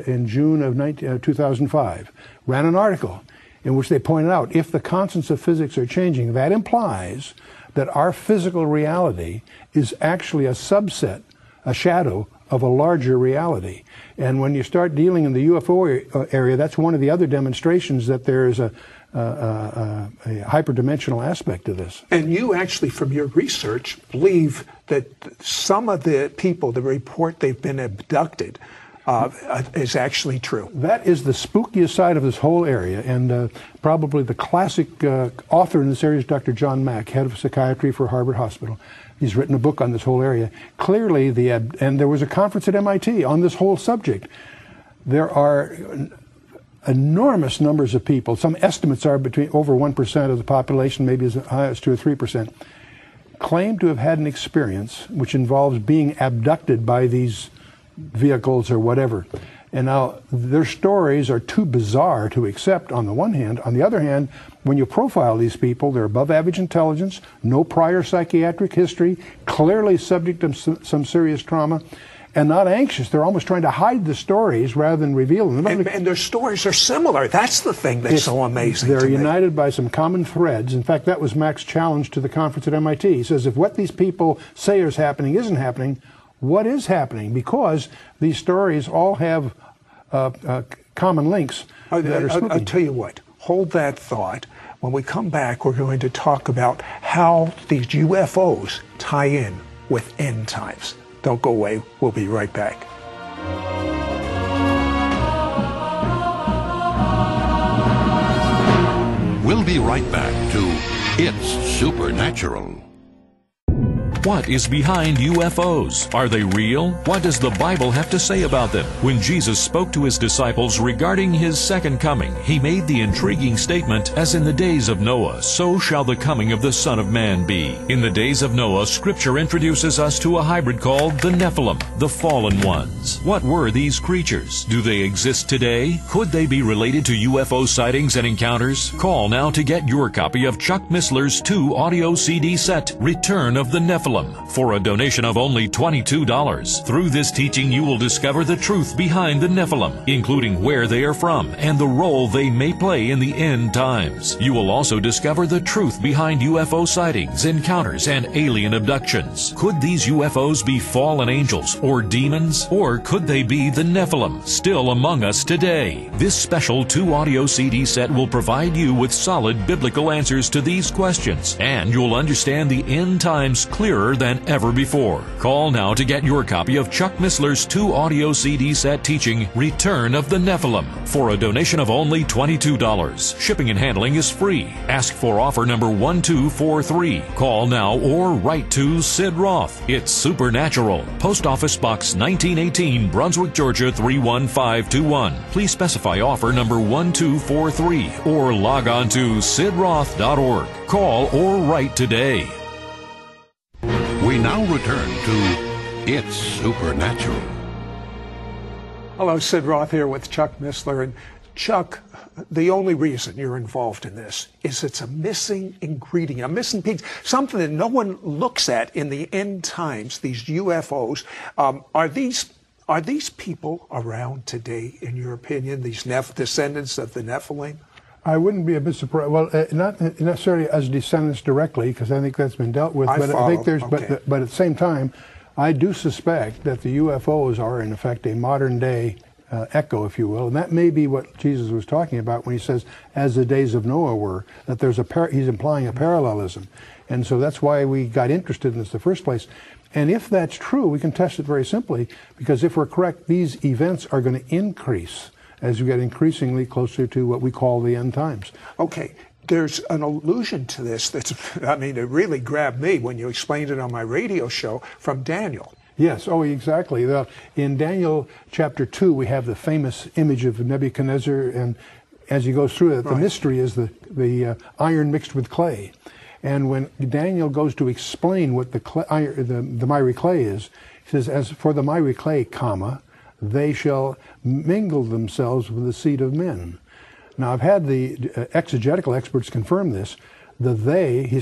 in June of 2005, ran an article in which they pointed out if the constants of physics are changing, that implies that our physical reality is actually a subset, a shadow of a larger reality. And when you start dealing in the UFO area, that's one of the other demonstrations that there is a hyperdimensional aspect to this. And you actually, from your research, believe that some of the people that report they've been abducted is actually true. That is the spookiest side of this whole area, and probably the classic author in this area is Dr. John Mack, head of psychiatry for Harvard Hospital. He's written a book on this whole area. Clearly, and there was a conference at MIT on this whole subject. There are enormous numbers of people. Some estimates are between over 1% of the population, maybe as high as 2 or 3%, claim to have had an experience which involves being abducted by these vehicles or whatever. And now their stories are too bizarre to accept on the one hand. On the other hand, when you profile these people, they're above average intelligence, no prior psychiatric history, clearly subject to some serious trauma, and not anxious. They're almost trying to hide the stories rather than reveal them. And their stories are similar. That's the thing that's so amazing. They're united by some common threads. In fact, that was Mack's challenge to the conference at MIT. He says, if what these people say is happening isn't happening, what is happening? Because these stories all have common links that are spooky. I'll tell you what, hold that thought. When we come back, we're going to talk about how these UFOs tie in with end times. Don't go away. We'll be right back. We'll be right back to It's Supernatural. What is behind UFOs? Are they real? What does the Bible have to say about them? When Jesus spoke to his disciples regarding his second coming, he made the intriguing statement, as in the days of Noah, so shall the coming of the Son of Man be. In the days of Noah, Scripture introduces us to a hybrid called the Nephilim, the fallen ones. What were these creatures? Do they exist today? Could they be related to UFO sightings and encounters? Call now to get your copy of Chuck Missler's 2-audio CD set, Return of the Nephilim, for a donation of only $22. Through this teaching, you will discover the truth behind the Nephilim, including where they are from and the role they may play in the end times. You will also discover the truth behind UFO sightings, encounters, and alien abductions. Could these UFOs be fallen angels or demons? Or could they be the Nephilim, still among us today? This special 2-audio CD set will provide you with solid biblical answers to these questions, and you'll understand the end times clearer than ever before. Call now to get your copy of Chuck Missler's 2-audio CD set teaching Return of the Nephilim for a donation of only $22. Shipping and handling is free. Ask for offer number 1243. Call now or write to Sid Roth. It's Supernatural. Post Office Box 1918, Brunswick, Georgia 31521. Please specify offer number 1243 or log on to sidroth.org. Call or write today. We now return to It's Supernatural. Hello, Sid Roth here with Chuck Missler. And Chuck, the only reason you're involved in this is it's a missing ingredient, a missing piece, something that no one looks at in the end times, these UFOs. Are these people around today, in your opinion, these descendants of the Nephilim? I wouldn't be a bit surprised. Well, not necessarily as descendants directly, because I think that's been dealt with. But I think there's, okay. But at the same time, I do suspect that the UFOs are in effect a modern day echo, if you will, and that may be what Jesus was talking about when he says, "As the days of Noah were." That there's he's implying a parallelism, and so that's why we got interested in this in the first place. And if that's true, we can test it very simply, because if we're correct, these events are going to increase as we get increasingly closer to what we call the end times. Okay, there's an allusion to this that's, I mean, it really grabbed me when you explained it on my radio show from Daniel. Yes, oh, exactly. In Daniel chapter 2, we have the famous image of Nebuchadnezzar, and as he goes through it, the mystery is the iron mixed with clay. And when Daniel goes to explain what the miry clay is, he says, "As for the miry clay, comma, they shall mingle themselves with the seed of men." Now, I've had the exegetical experts confirm this. The they, he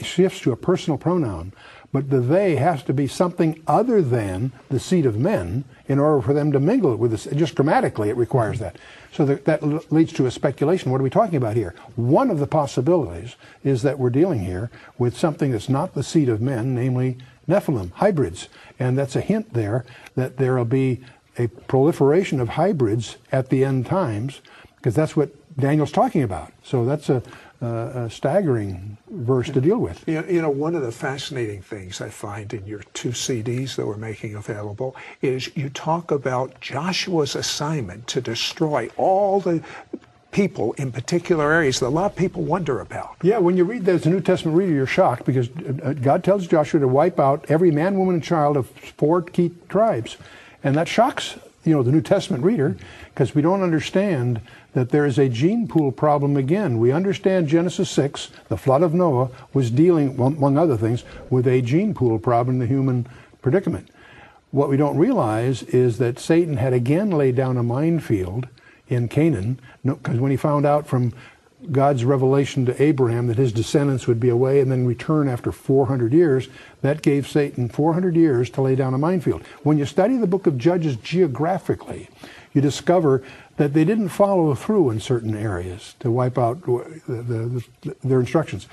shifts to a personal pronoun, but the they has to be something other than the seed of men in order for them to mingle with this. Just grammatically, it requires that. So that leads to a speculation. What are we talking about here? One of the possibilities is that we're dealing here with something that's not the seed of men, namely Nephilim, hybrids. And that's a hint there that there will be a proliferation of hybrids at the end times, because that's what Daniel's talking about. So that's staggering verse to deal with. You know, one of the fascinating things I find in your 2 CDs that we're making available is you talk about Joshua's assignment to destroy all the people in particular areas that a lot of people wonder about. Yeah, when you read that as a New Testament reader, you're shocked because God tells Joshua to wipe out every man, woman, and child of 4 key tribes. And that shocks, the New Testament reader, because we don't understand that there is a gene pool problem again. We understand Genesis 6, the flood of Noah, was dealing, among other things, with a gene pool problem in the human predicament. What we don't realize is that Satan had again laid down a minefield in Canaan, because when he found out from God's revelation to Abraham that his descendants would be away and then return after 400 years, that gave Satan 400 years to lay down a minefield. When you study the book of Judges geographically, you discover that they didn't follow through in certain areas to wipe out their instructions.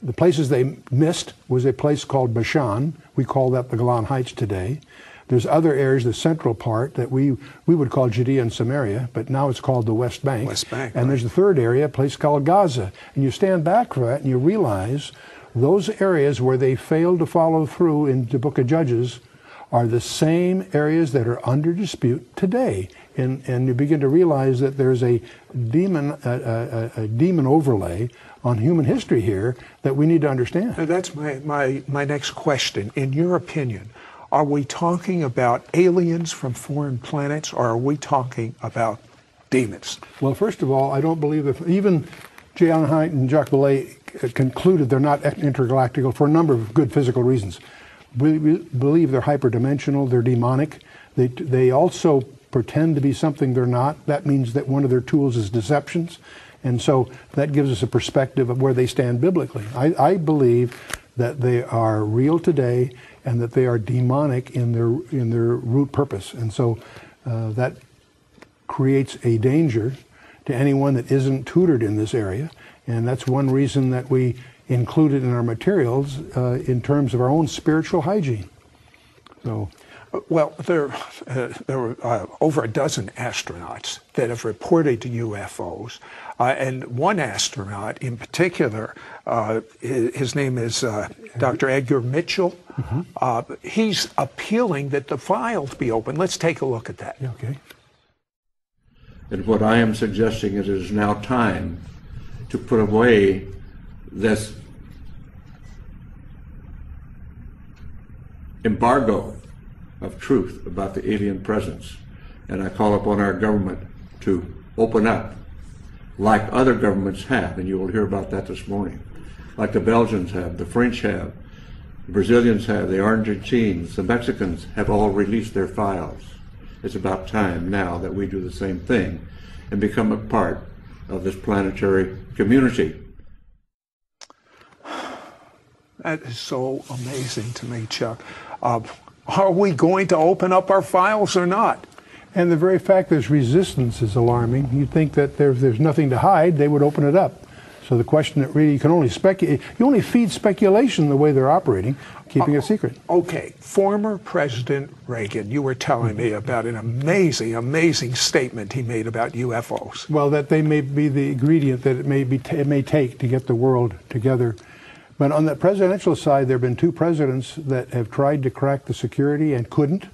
The places they missed was a place called Bashan. We call that the Golan Heights today. There's other areas, the central part, that we would call Judea and Samaria, but now it's called the West Bank. West Bank, and there's the third area, a place called Gaza. And you stand back from that and you realize those areas where they failed to follow through in the book of Judges are the same areas that are under dispute today. And you begin to realize that there's a demon overlay on human history here that we need to understand. Now that's my next question. In your opinion, are we talking about aliens from foreign planets, or are we talking about demons? Well, first of all, I don't believe that even J. Allen Hyde and Jacques Vallée concluded they're not intergalactical for a number of good physical reasons. We believe they're hyperdimensional, they're demonic. They also pretend to be something they're not. That means that one of their tools is deceptions. And so that gives us a perspective of where they stand biblically. I believe that they are real today and that they are demonic in their root purpose. And so that creates a danger to anyone that isn't tutored in this area. And that's one reason that we include it in our materials in terms of our own spiritual hygiene. So, well, there were over a dozen astronauts that have reported to UFOs, and one astronaut in particular, his name is Dr. Edgar Mitchell. Mm-hmm. He's appealing that the files be open. Let's take a look at that. Yeah, okay. And what I am suggesting is it is now time to put away this embargo of truth about the alien presence. And I call upon our government to open up like other governments have, and you will hear about that this morning, like the Belgians have, the French have, the Brazilians have, the Argentines, the Mexicans have all released their files. It's about time now that we do the same thing and become a part of this planetary community. That is so amazing to me, Chuck. Are we going to open up our files or not? And the very fact there's resistance is alarming. You'd think that there's nothing to hide, they would open it up. So the question that really, you can only speculate, you only feed speculation the way they're operating, keeping it secret. Okay, former President Reagan, you were telling me about an amazing statement he made about UFOs. Well, that they may be the ingredient that it may take to get the world together. But on the presidential side, there have been 2 presidents that have tried to crack the security and couldn't,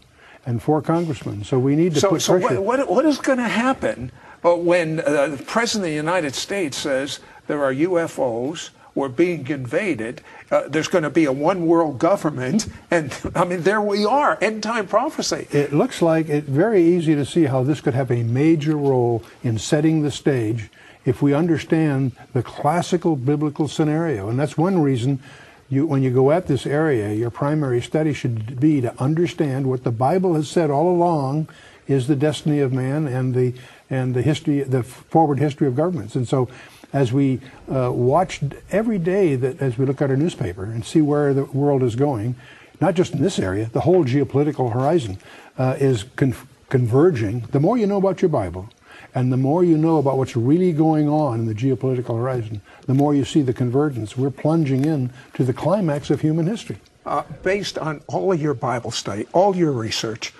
and 4 congressmen. So we need to put pressure. So what is going to happen when the President of the United States says there are UFOs, we're being invaded, there's going to be a one-world government, and I mean, there we are, end-time prophecy. It looks like it's very easy to see how this could have a major role in setting the stage if we understand the classical biblical scenario. And that's one reason when you go at this area, your primary study should be to understand what the Bible has said all along is the destiny of man and the history, the forward history of governments. And so as we watch every day, that as we look at our newspaper and see where the world is going, not just in this area, the whole geopolitical horizon is converging. The more you know about your Bible, and the more you know about what's really going on in the geopolitical horizon, the more you see the convergence. We're plunging in to the climax of human history. Based on all of your Bible study, all your research,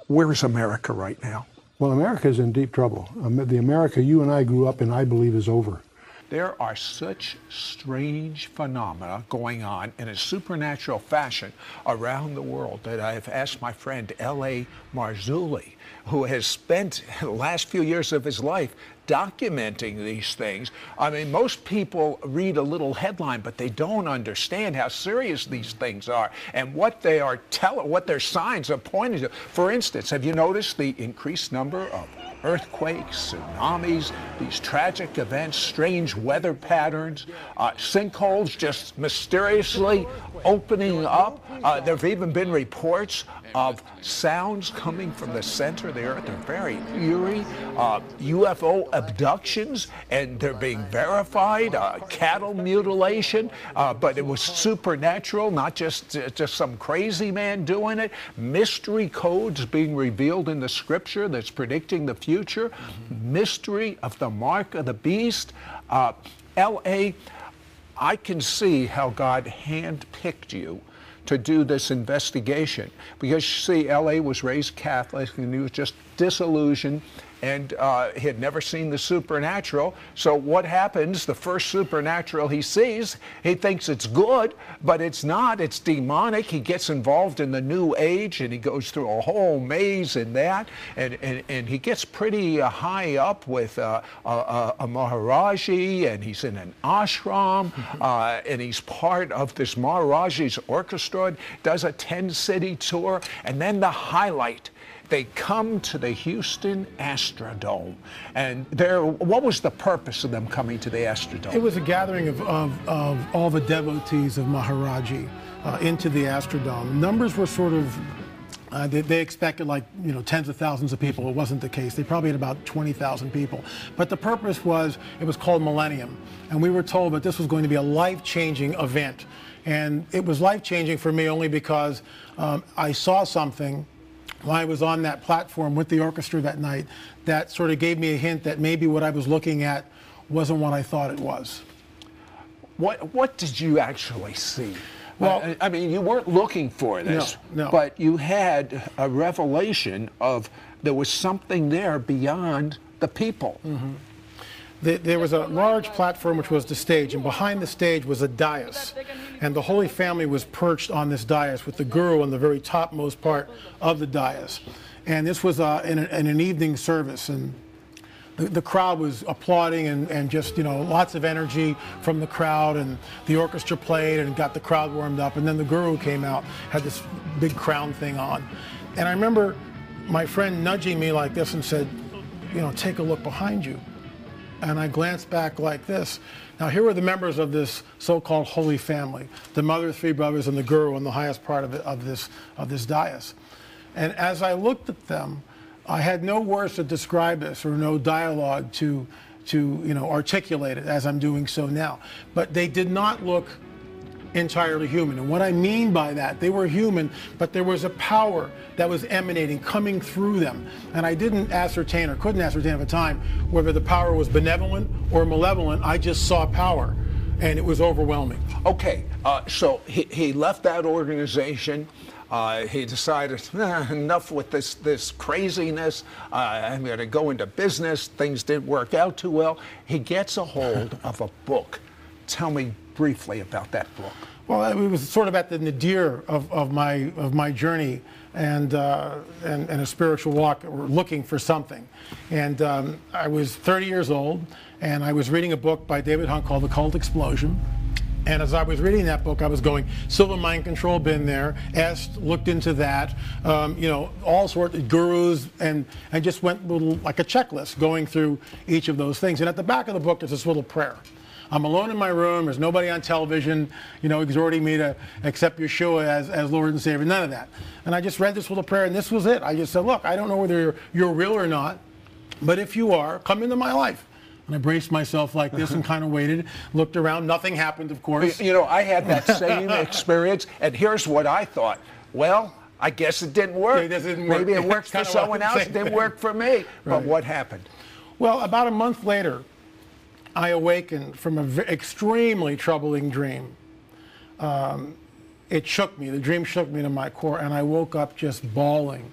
where is America right now? Well, America is in deep trouble. The America you and I grew up in, I believe, is over. There are such strange phenomena going on in a supernatural fashion around the world that I have asked my friend L.A. Marzulli, who has spent the last few years of his life documenting these things. I mean, most people read a little headline, but they don't understand how serious these things are and what they are what their signs are pointing to. For instance, have you noticed the increased number of earthquakes, tsunamis, these tragic events, strange weather patterns, sinkholes just mysteriously opening up? There have even been reports of sounds coming from the center of the earth. They're very eerie. UFO abductions, and they're being verified. Cattle mutilation, but it was supernatural, not just some crazy man doing it. Mystery codes being revealed in the scripture that's predicting the future. Mystery of the mark of the beast. L.A., I can see how God handpicked you to do this investigation, because you see, L.A. was raised Catholic and he was just disillusioned, and he had never seen the supernatural. So what happens? The first supernatural he sees, he thinks it's good, but it's not. It's demonic. He gets involved in the New Age, and he goes through a whole maze in that, and he gets pretty high up with a Maharaji, and he's in an ashram, and he's part of this Maharaji's orchestra, does a 10-city tour, and then the highlight, they come to the Houston Astrodome. And what was the purpose of them coming to the Astrodome? It was a gathering of all the devotees of Maharaji into the Astrodome. Numbers were sort of, they expected like, tens of thousands of people. It wasn't the case. They probably had about 20,000 people. But the purpose was, it was called Millennium. And we were told that this was going to be a life-changing event. And it was life-changing for me only because I saw something while I was on that platform with the orchestra that night that sort of gave me a hint that maybe what I was looking at wasn't what I thought it was. What did you actually see? Well, I mean, you weren't looking for this, no. But you had a revelation of there was something there beyond the people. Mm-hmm. There was a large platform which was the stage, and behind the stage was a dais. And the Holy Family was perched on this dais with the guru on the very topmost part of the dais. And this was in an evening service, and the crowd was applauding and just, lots of energy from the crowd, and the orchestra played and got the crowd warmed up, and then the guru came out, had this big crown thing on. And I remember my friend nudging me like this and said, take a look behind you. And I glanced back like this. Now, here were the members of this so-called Holy Family, the mother, three brothers, and the guru on the highest part of this dais. And as I looked at them, I had no words to describe this or no dialogue to articulate it as I'm doing so now. But they did not look entirely human. And what I mean by that, they were human, but there was a power that was emanating, coming through them. And I didn't ascertain, or couldn't ascertain at the time, whether the power was benevolent or malevolent. I just saw power, and it was overwhelming. Okay, so he left that organization. He decided, enough with this craziness. I'm going to go into business. Things didn't work out too well. He gets a hold of a book. Tell me briefly about that book. Well, it was sort of at the nadir of my journey and a spiritual walk, looking for something. And I was 30 years old, and I was reading a book by David Hunt called The Cult Explosion. And as I was reading that book, I was going, silver mind control, been there, looked into that, all sorts of gurus, and just went like a checklist going through each of those things. And at the back of the book, there's this little prayer. I'm alone in my room. There's nobody on television, exhorting me to accept Yeshua as Lord and Savior. None of that. And I just read this little prayer, and this was it. I just said, look, I don't know whether you're real or not, but if you are, come into my life. And I braced myself like this and kind of waited, looked around. Nothing happened, of course. I had that same experience, and here's what I thought. Well, I guess it didn't work. It didn't work. Maybe it worked for someone else. It didn't work for me. Right. But what happened? Well, about a month later, I awakened from an extremely troubling dream. It shook me. The dream shook me to my core, and I woke up just bawling.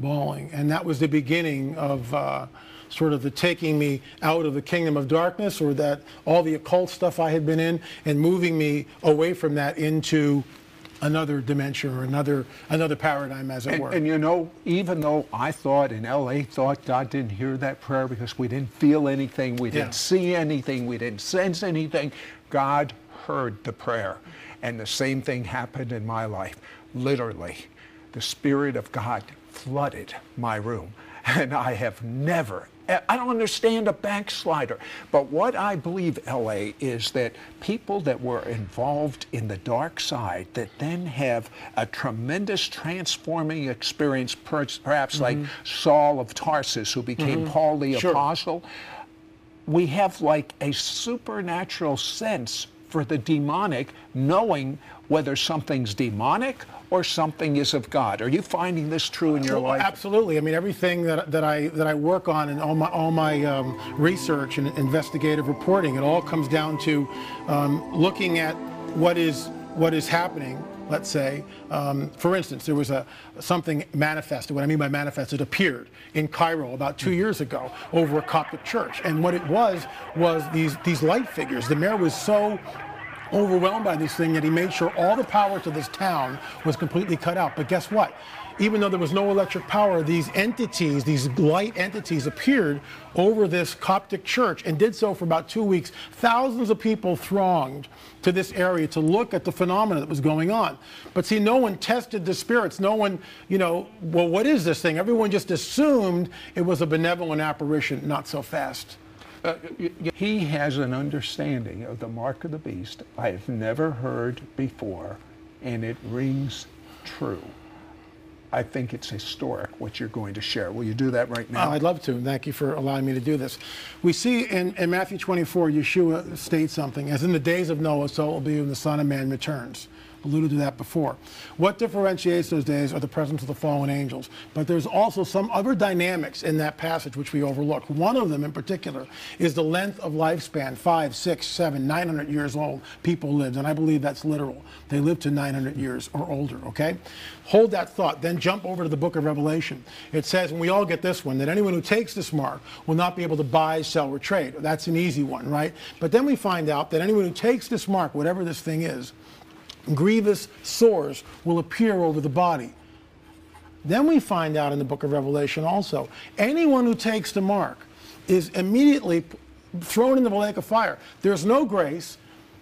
And that was the beginning of sort of the taking me out of the kingdom of darkness, or that all the occult stuff I had been in, and moving me away from that into another dimension or another paradigm, as it were. And you know, even though I thought and LA thought God didn't hear that prayer because we didn't feel anything, we didn't see anything, we didn't sense anything, God heard the prayer. And the same thing happened in my life. Literally, the Spirit of God flooded my room. And I have never, I don't understand a backslider, but what I believe, LA, is that people that were involved in the dark side that then have a tremendous transforming experience, perhaps like Saul of Tarsus, who became Paul the Apostle, we have like a supernatural sense for the demonic, knowing whether something's demonic or something is of God. Are you finding this true in your life? Absolutely. I mean, everything that I work on and all my research and investigative reporting, it all comes down to looking at what is happening. Let's say, for instance, there was something manifested. What I mean by manifested, appeared in Cairo about 2 years ago over a Coptic church, and what it was these light figures. The mayor was so overwhelmed by this thing that he made sure all the power to this town was completely cut out. But guess what? Even though there was no electric power, these entities, these light entities, appeared over this Coptic church and did so for about 2 weeks. Thousands of people thronged to this area to look at the phenomena that was going on. But see, no one tested the spirits. No one, well, what is this thing? Everyone just assumed it was a benevolent apparition. Not so fast. He has an understanding of the mark of the beast I've never heard before, and it rings true. I think it's historic what you're going to share. Will you do that right now? I'd love to. Thank you for allowing me to do this. We see in Matthew 24, Yeshua states something, as in the days of Noah, so it will be when the Son of Man returns. Alluded to that before. What differentiates those days are the presence of the fallen angels. But there's also some other dynamics in that passage which we overlook. One of them in particular is the length of lifespan. 5, 6, 7, 900 years old people lived, and I believe that's literal. They lived to 900 years or older, okay? Hold that thought, then jump over to the book of Revelation. It says, and we all get this one, that anyone who takes this mark will not be able to buy, sell, or trade. That's an easy one, right? But then we find out that anyone who takes this mark, whatever this thing is, grievous sores will appear over the body. Then we find out in the book of Revelation also, anyone who takes the mark is immediately thrown into the lake of fire. There's no grace,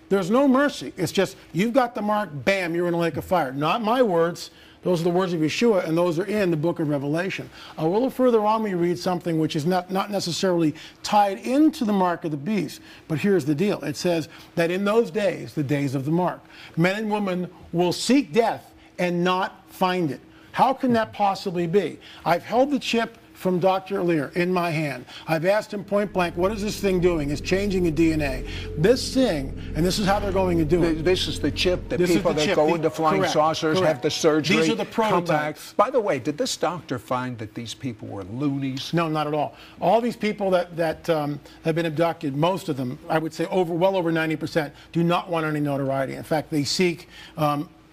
there's no mercy. It's just, you've got the mark, bam, you're in the lake of fire. Not my words. Those are the words of Yeshua, and those are in the book of Revelation. A little further on, we read something which is not necessarily tied into the mark of the beast, but here's the deal. It says that in those days, the days of the mark, men and women will seek death and not find it. How can that possibly be? I've held the chip from Dr. Lear in my hand. I've asked him point blank, what is this thing doing? It's changing the DNA. This thing, and this is how they're going to do it. This is the chip that people that go into flying saucers have the surgery. These are the prototypes. By the way, did this doctor find that these people were loonies? No, not at all. All these people that have been abducted, most of them, I would say well over 90%, do not want any notoriety. In fact, they seek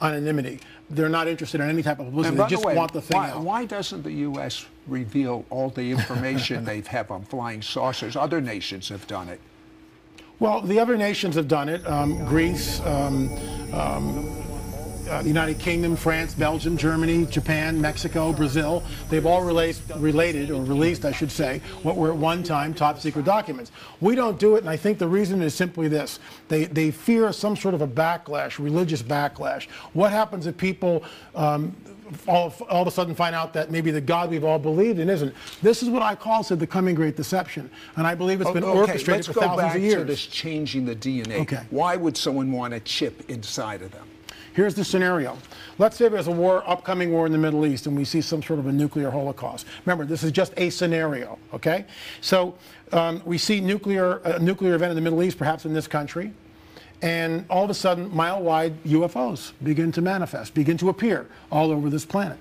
anonymity. They're not interested in any type of publicity. They just want the thing out. Why doesn't the U.S. reveal all the information they have on flying saucers? Other nations have done it. Well, the other nations have done it. Greece, the United Kingdom, France, Belgium, Germany, Japan, Mexico, Brazil. They've all released, I should say, what were at one time top secret documents. We don't do it, and I think the reason is simply this. They fear some sort of a backlash, religious backlash. What happens if people all of a sudden find out that maybe the God we've all believed in isn't? This is what I call, said, the coming great deception. And I believe it's been orchestrated for thousands of years. Let's go back to this changing the DNA. Okay. Why would someone want a chip inside of them? Here's the scenario. Let's say there's a upcoming war in the Middle East, and we see some sort of a nuclear holocaust. Remember, this is just a scenario, okay? So we see a nuclear event in the Middle East, perhaps in this country, and all of a sudden, mile-wide UFOs begin to manifest, begin to appear all over this planet.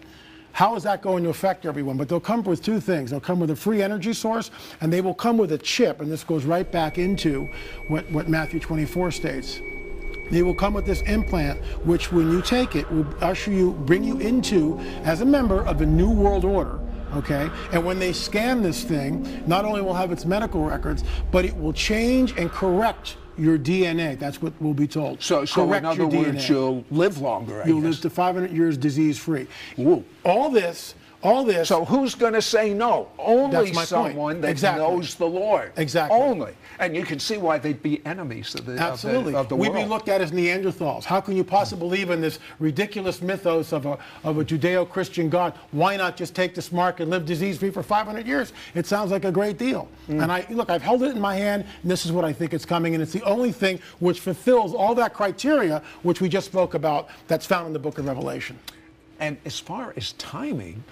How is that going to affect everyone? But they'll come with two things. They'll come with a free energy source, and they will come with a chip, and this goes right back into what Matthew 24 states. They will come with this implant, which when you take it, will bring you into, as a member of the New World Order, okay? And when they scan this thing, not only will have its medical records, but it will change and correct your DNA. That's what we'll be told. So in other words, you'll live longer, I You'll guess. live to 500 years disease-free. Woo. All this. So who's going to say no? Only someone that knows the Lord. Exactly. Only. And you can see why they'd be enemies of the, Absolutely. of the We'd world. be looked at as Neanderthals. How can you possibly believe in this ridiculous mythos of a Judeo-Christian God? Why not just take this mark and live disease-free for 500 years? It sounds like a great deal. And I've held it in my hand, and this is what I think it's coming, and it's the only thing which fulfills all that criteria which we just spoke about that's found in the book of Revelation. And as far as timing,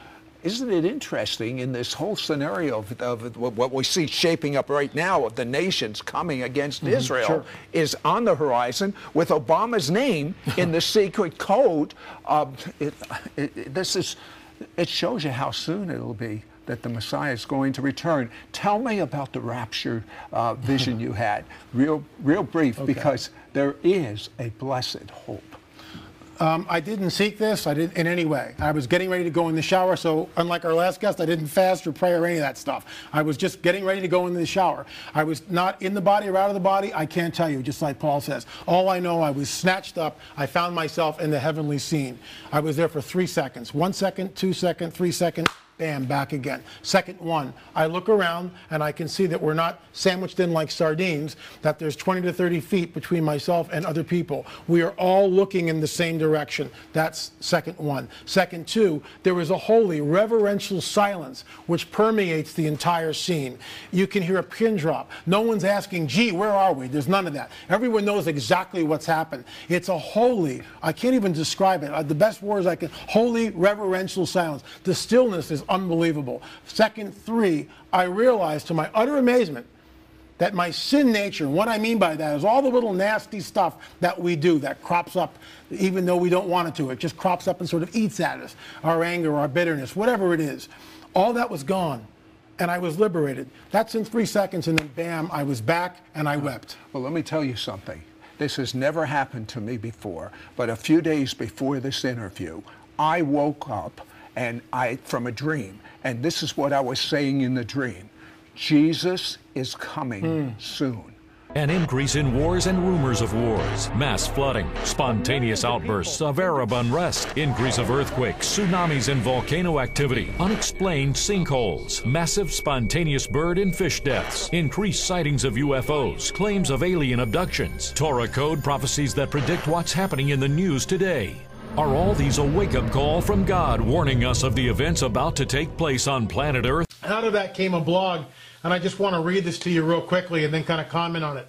isn't it interesting in this whole scenario of what we see shaping up right now of the nations coming against Israel is on the horizon with Obama's name in the secret code. It shows you how soon it'll be that the Messiah is going to return. Tell me about the rapture vision you had, real brief, because there is a blessed hope. I didn't seek this. I didn't in any way. I was getting ready to go in the shower, so unlike our last guest, I didn't fast or pray or any of that stuff. I was just getting ready to go into the shower. I was not in the body or out of the body. I can't tell you, just like Paul says. All I know, I was snatched up. I found myself in the heavenly scene. I was there for 3 seconds. 1 second, 2 seconds, 3 seconds. Bam, back again. Second one, I look around and I can see that we're not sandwiched in like sardines, that there's 20 to 30 feet between myself and other people. We are all looking in the same direction. That's second one. Second two, there is a holy, reverential silence which permeates the entire scene. You can hear a pin drop. No one's asking, gee, where are we? There's none of that. Everyone knows exactly what's happened. It's a holy, I can't even describe it. The best words I can, holy, reverential silence. The stillness is unbelievable. Second three, I realized to my utter amazement that my sin nature, and what I mean by that is all the little nasty stuff that we do that crops up even though we don't want it to. It just crops up and sort of eats at us. Our anger, our bitterness, whatever it is. All that was gone. And I was liberated. That's in 3 seconds, and then bam, I was back and I wept. Well, let me tell you something. This has never happened to me before, but a few days before this interview, I woke up from a dream, and this is what I was saying in the dream. Jesus is coming soon. An increase in wars and rumors of wars, mass flooding, spontaneous outbursts of Arab unrest, increase of earthquakes, tsunamis and volcano activity, unexplained sinkholes, massive spontaneous bird and fish deaths, increased sightings of UFOs, claims of alien abductions, Torah code prophecies that predict what's happening in the news today. Are all these a wake-up call from God warning us of the events about to take place on planet Earth? Out of that came a blog, and I just want to read this to you real quickly and then kind of comment on it.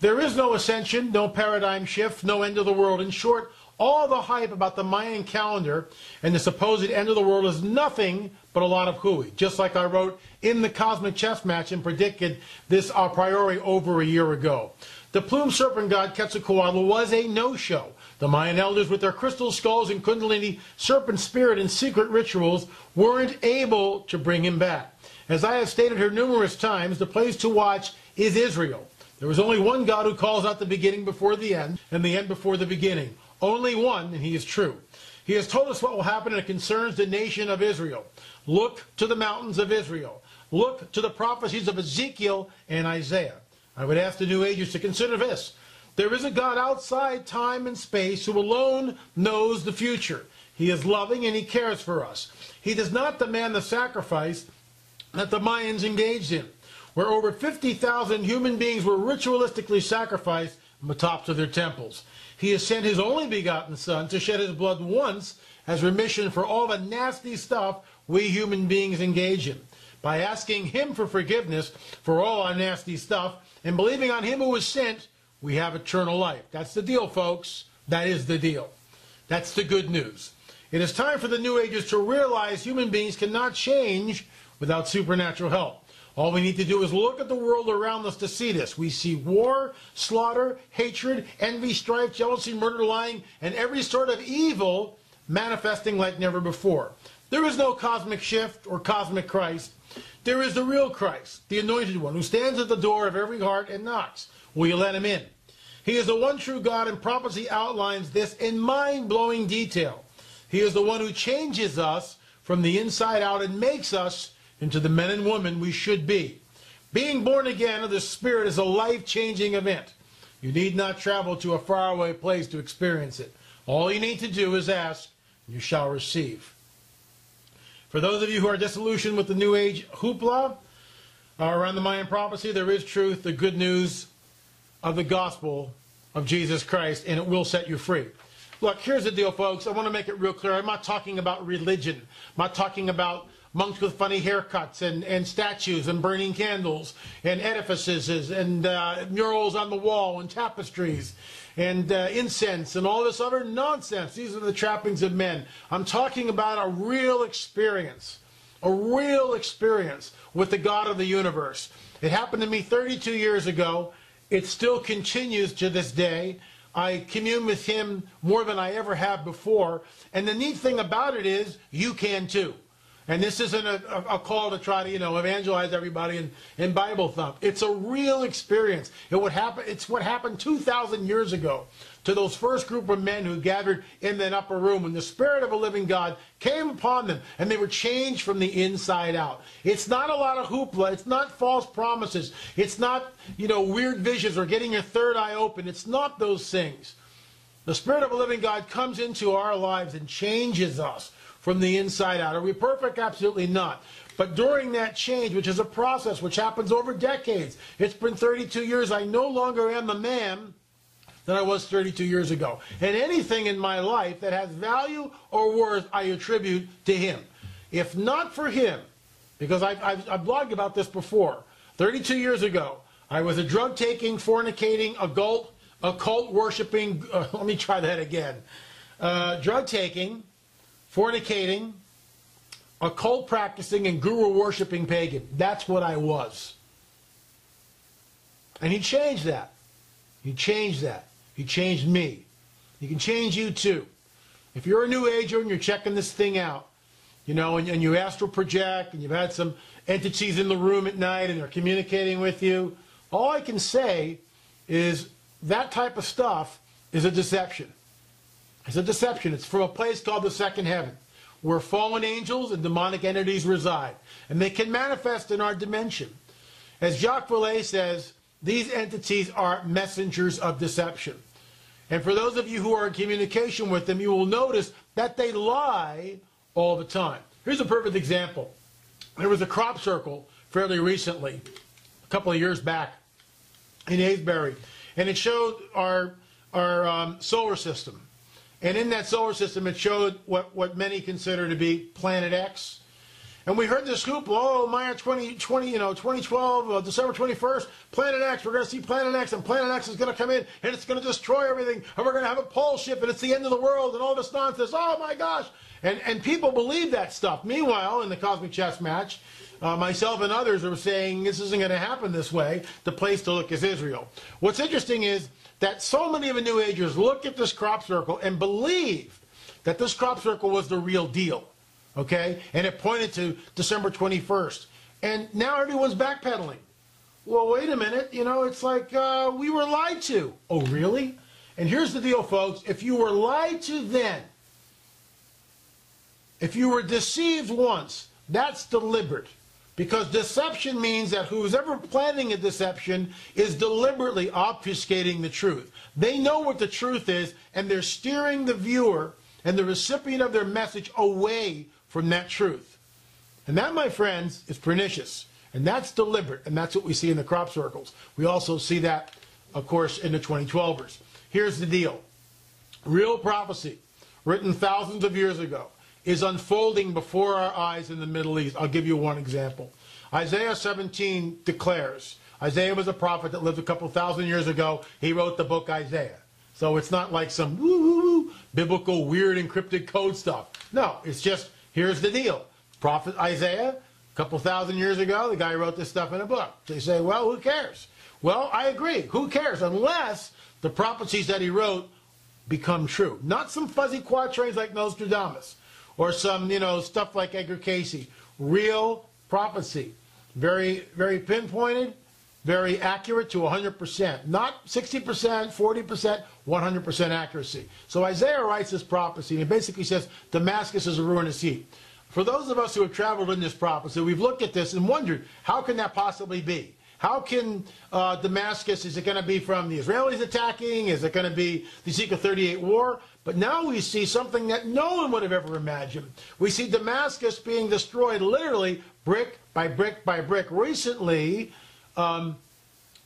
There is no ascension, no paradigm shift, no end of the world. In short, all the hype about the Mayan calendar and the supposed end of the world is nothing but a lot of hooey. Just like I wrote in the Cosmic Chess Match and predicted this a priori over a year ago. The plumed serpent god Quetzalcoatl was a no-show. The Mayan elders with their crystal skulls and Kundalini serpent spirit and secret rituals weren't able to bring him back. As I have stated here numerous times, the place to watch is Israel. There is only one God who calls out the beginning before the end and the end before the beginning. Only one, and he is true. He has told us what will happen and it concerns the nation of Israel. Look to the mountains of Israel. Look to the prophecies of Ezekiel and Isaiah. I would ask the New Agers to consider this. There is a God outside time and space who alone knows the future. He is loving and he cares for us. He does not demand the sacrifice that the Mayans engaged in, where over 50,000 human beings were ritualistically sacrificed on the tops of their temples. He has sent his only begotten Son to shed his blood once as remission for all the nasty stuff we human beings engage in. By asking him for forgiveness for all our nasty stuff and believing on him who was sent, we have eternal life. That's the deal, folks. That is the deal. That's the good news. It is time for the New Agers to realize human beings cannot change without supernatural help. All we need to do is look at the world around us to see this. We see war, slaughter, hatred, envy, strife, jealousy, murder, lying, and every sort of evil manifesting like never before. There is no cosmic shift or cosmic Christ. There is the real Christ, the anointed one, who stands at the door of every heart and knocks. Will you let him in? He is the one true God, and prophecy outlines this in mind-blowing detail. He is the one who changes us from the inside out and makes us into the men and women we should be. Being born again of the Spirit is a life-changing event. You need not travel to a faraway place to experience it. All you need to do is ask, and you shall receive. For those of you who are disillusioned with the New Age hoopla around the Mayan prophecy, there is truth, the good news of the gospel of Jesus Christ, and it will set you free. Look, here's the deal, folks. I want to make it real clear. I'm not talking about religion. I'm not talking about monks with funny haircuts and statues and burning candles and edifices and murals on the wall and tapestries and incense and all this other nonsense. These are the trappings of men. I'm talking about a real experience with the God of the universe. It happened to me 32 years ago. It still continues to this day. I commune with him more than I ever have before. And the neat thing about it is you can too. And this isn't a call to try to, evangelize everybody and Bible thump. It's a real experience. It's what happened 2,000 years ago to those first group of men who gathered in that upper room when the Spirit of a living God came upon them and they were changed from the inside out. It's not a lot of hoopla. It's not false promises. It's not, weird visions or getting your third eye open. It's not those things. The Spirit of a living God comes into our lives and changes us from the inside out. Are we perfect? Absolutely not. But during that change, which is a process which happens over decades, it's been 32 years, I no longer am the man that I was 32 years ago. And anything in my life that has value or worth, I attribute to him. If not for him, because I've blogged about this before, 32 years ago, I was a drug-taking, fornicating, occult-worshipping, let me try that again, drug-taking, fornicating, occult practicing, and guru worshipping pagan. That's what I was. And he changed that. He changed that. He changed me. He can change you too. If you're a new ager and you're checking this thing out, and you astral project and you've had some entities in the room at night and they're communicating with you, all I can say is that type of stuff is a deception. It's a deception. It's from a place called the second heaven, where fallen angels and demonic entities reside. And they can manifest in our dimension. As Jacques Vallée says, these entities are messengers of deception. And for those of you who are in communication with them, you will notice that they lie all the time. Here's a perfect example. There was a crop circle fairly recently, a couple of years back, in Avebury, and it showed our solar system. And in that solar system, it showed what many consider to be Planet X. And we heard this hoopla, Maya 2012, December 21st, Planet X, we're going to see Planet X, and Planet X is going to come in, and it's going to destroy everything, and we're going to have a pole shift, and it's the end of the world, and all this nonsense. Oh, my gosh. And people believe that stuff. Meanwhile, in the Cosmic Chess match, myself and others are saying this isn't going to happen this way. The place to look is Israel. What's interesting is that so many of the New Agers look at this crop circle and believe that this crop circle was the real deal, okay? And it pointed to December 21st. And now everyone's backpedaling. Well, wait a minute, it's like we were lied to. Oh, really? And here's the deal, folks. If you were lied to then, if you were deceived once, that's deliberate. Because deception means that who's ever planning a deception is deliberately obfuscating the truth. They know what the truth is, and they're steering the viewer and the recipient of their message away from that truth. And that, my friends, is pernicious. And that's deliberate, and that's what we see in the crop circles. We also see that, of course, in the 2012ers. Here's the deal. Real prophecy, written thousands of years ago, is unfolding before our eyes in the Middle East. I'll give you one example. Isaiah 17 declares, Isaiah was a prophet that lived a couple thousand years ago. He wrote the book Isaiah. So it's not like some woo-woo-woo, biblical, weird, encrypted code stuff. No, it's just, here's the deal. Prophet Isaiah, a couple thousand years ago, the guy wrote this stuff in a book. They say, well, who cares? Well, I agree. Who cares? Unless the prophecies that he wrote become true. Not some fuzzy quatrains like Nostradamus, or some, stuff like Edgar Casey. Real prophecy. Very, very pinpointed, very accurate to 100%. Not 60%, 40%, 100% accuracy. So Isaiah writes this prophecy, and it basically says Damascus is a ruinous heap. for those of us who have traveled in this prophecy, we've looked at this and wondered, how can that possibly be? How can Damascus, is it going to be from the Israelis attacking? Is it going to be the Ezekiel 38 war? But now we see something that no one would have ever imagined. We see Damascus being destroyed literally brick by brick by brick. Recently, Bashar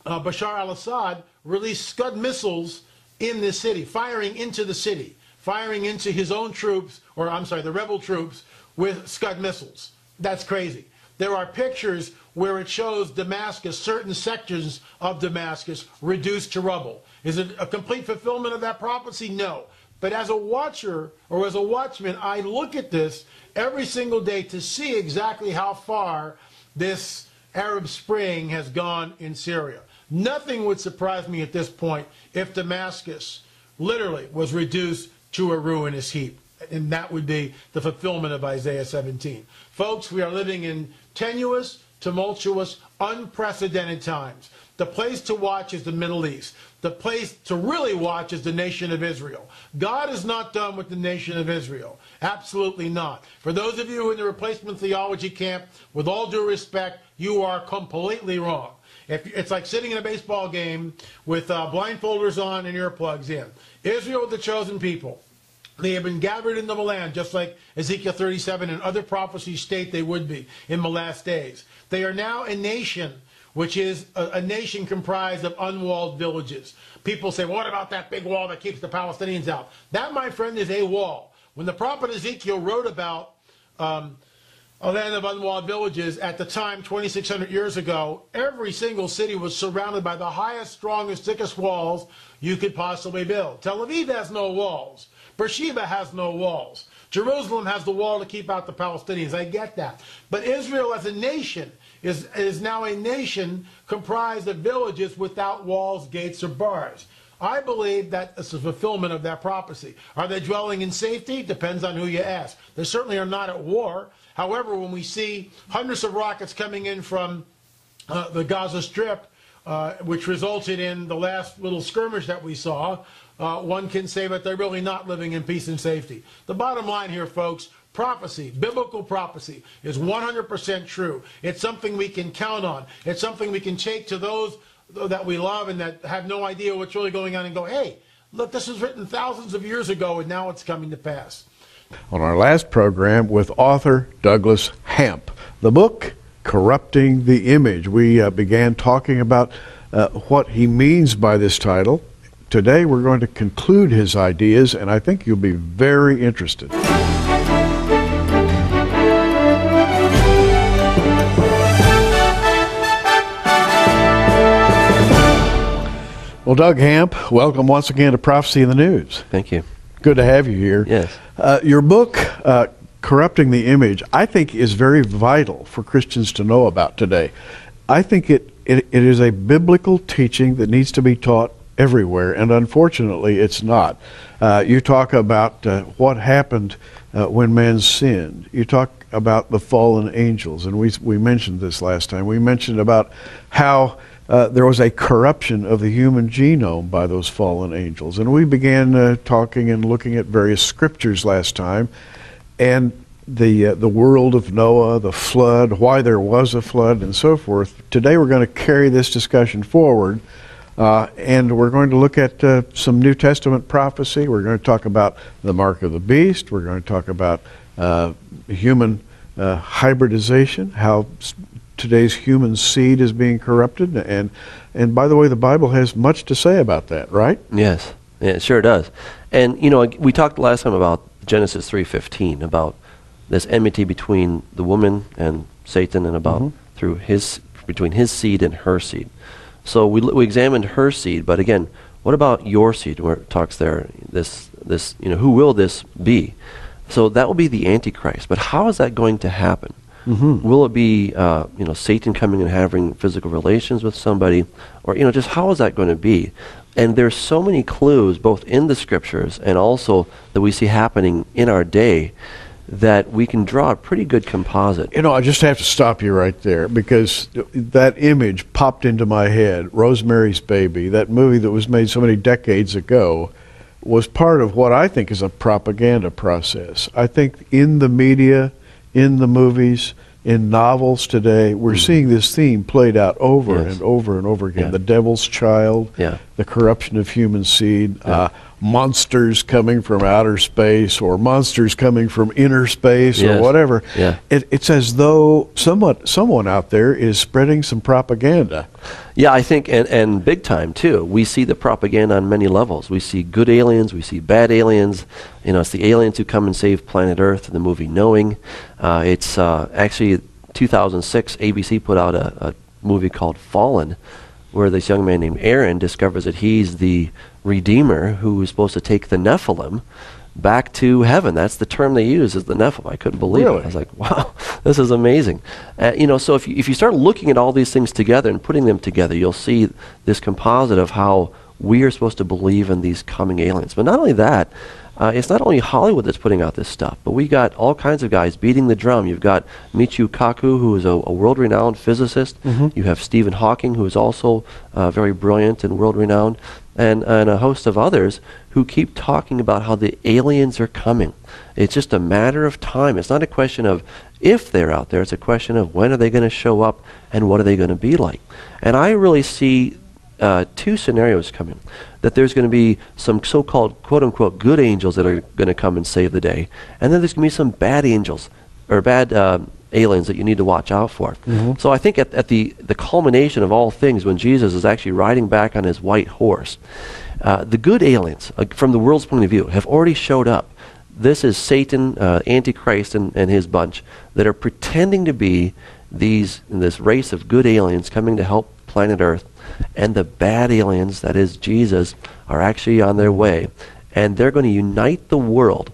al-Assad released Scud missiles in this city, firing into the city, firing into his own troops, or I'm sorry, the rebel troops, with Scud missiles. That's crazy. There are pictures where it shows Damascus, certain sections of Damascus, reduced to rubble. Is it a complete fulfillment of that prophecy? No. But as a watcher, or as a watchman, I look at this every single day to see exactly how far this Arab Spring has gone in Syria. Nothing would surprise me at this point if Damascus literally was reduced to a ruinous heap. And that would be the fulfillment of Isaiah 17. Folks, we are living in tenuous, tumultuous, unprecedented times. The place to watch is the Middle East. The place to really watch is the nation of Israel. God is not done with the nation of Israel. Absolutely not. For those of you who are in the replacement theology camp, with all due respect, you are completely wrong. It's like sitting in a baseball game with blindfolders on and earplugs in. Israel is the chosen people. They have been gathered into the land, just like Ezekiel 37 and other prophecies state they would be in the last days. They are now a nation, which is a nation comprised of unwalled villages. People say, well, what about that big wall that keeps the Palestinians out? That, my friend, is a wall. When the prophet Ezekiel wrote about a land of unwalled villages at the time, 2,600 years ago, every single city was surrounded by the highest, strongest, thickest walls you could possibly build. Tel Aviv has no walls. Beersheba has no walls. Jerusalem has the wall to keep out the Palestinians. I get that. But Israel as a nation is now a nation comprised of villages without walls, gates, or bars. I believe that it's a fulfillment of that prophecy. Are they dwelling in safety? Depends on who you ask. They certainly are not at war. However, when we see hundreds of rockets coming in from the Gaza Strip, which resulted in the last little skirmish that we saw, one can say that they're really not living in peace and safety. The bottom line here, folks, prophecy, biblical prophecy, is 100% true. It's something we can count on. It's something we can take to those that we love and that have no idea what's really going on and go, hey, look, this was written thousands of years ago and now it's coming to pass. On our last program with author Douglas Hamp, the book, Corrupting the Image. We began talking about what he means by this title. Today we're going to conclude his ideas, and I think you'll be very interested. Well, Doug Hamp, welcome once again to Prophecy in the News. Thank you. Good to have you here. Yes. Your book, Corrupting the Image, I think is very vital for Christians to know about today. I think it is a biblical teaching that needs to be taught everywhere, and unfortunately it's not. You talk about what happened when man sinned. You talk about the fallen angels, and we mentioned this last time. We mentioned about how there was a corruption of the human genome by those fallen angels, and we began talking and looking at various scriptures last time, and the world of Noah, the flood, why there was a flood, and so forth. Today we're going to carry this discussion forward, and we're going to look at some New Testament prophecy. We're going to talk about the mark of the beast. We're going to talk about human hybridization, how today's human seed is being corrupted, and by the way, the Bible has much to say about that, right? Yes, yeah, it sure does. And you know, we talked last time about Genesis 3:15, about this enmity between the woman and Satan, and about between his seed and her seed. So we examined her seed, but again, what about your seed? Where it talks there, this who will this be? So that will be the Antichrist. But how is that going to happen? Will it be Satan coming and having physical relations with somebody, or just how is that going to be? And there's so many clues, both in the scriptures and also that we see happening in our day, that we can draw a pretty good composite. I just have to stop you right there, because that image popped into my head, Rosemary's Baby, that movie that was made so many decades ago, was part of what I think is a propaganda process. I think in the media, in the movies, in novels today. We're seeing this theme played out over and over and over again. Yeah. The devil's child, the corruption of human seed, monsters coming from outer space, or monsters coming from inner space, or whatever. It's as though someone out there is spreading some propaganda. Yeah, I think, and big time too. We see the propaganda on many levels. We see good aliens, we see bad aliens. You know, it's the aliens who come and save planet Earth in the movie Knowing. It's actually 2006, ABC put out a movie called Fallen, where this young man named Aaron discovers that he's the Redeemer who is supposed to take the Nephilim back to heaven. That's the term they use, is the Nephilim. I couldn't believe it. I was like, wow, this is amazing. You know, so if you start looking at all these things together and putting them together, you'll see this composite of how we are supposed to believe in these coming aliens. But not only that, it's not only Hollywood that's putting out this stuff, but we got all kinds of guys beating the drum. You've got Michio Kaku, who is a world-renowned physicist. You have Stephen Hawking, who is also very brilliant and world-renowned, and a host of others who keep talking about how the aliens are coming. It's just a matter of time. It's not a question of if they're out there. It's a question of when are they going to show up and what are they going to be like. And I really see two scenarios coming. That there's going to be some so-called quote-unquote good angels that are going to come and save the day, and then there's going to be some bad angels or bad aliens that you need to watch out for. So I think at the culmination of all things, when Jesus is actually riding back on his white horse, the good aliens, from the world's point of view, have already showed up. This is Satan, Antichrist, and his bunch that are pretending to be this race of good aliens coming to help planet Earth. And the bad aliens, that is Jesus, are actually on their way. And they're going to unite the world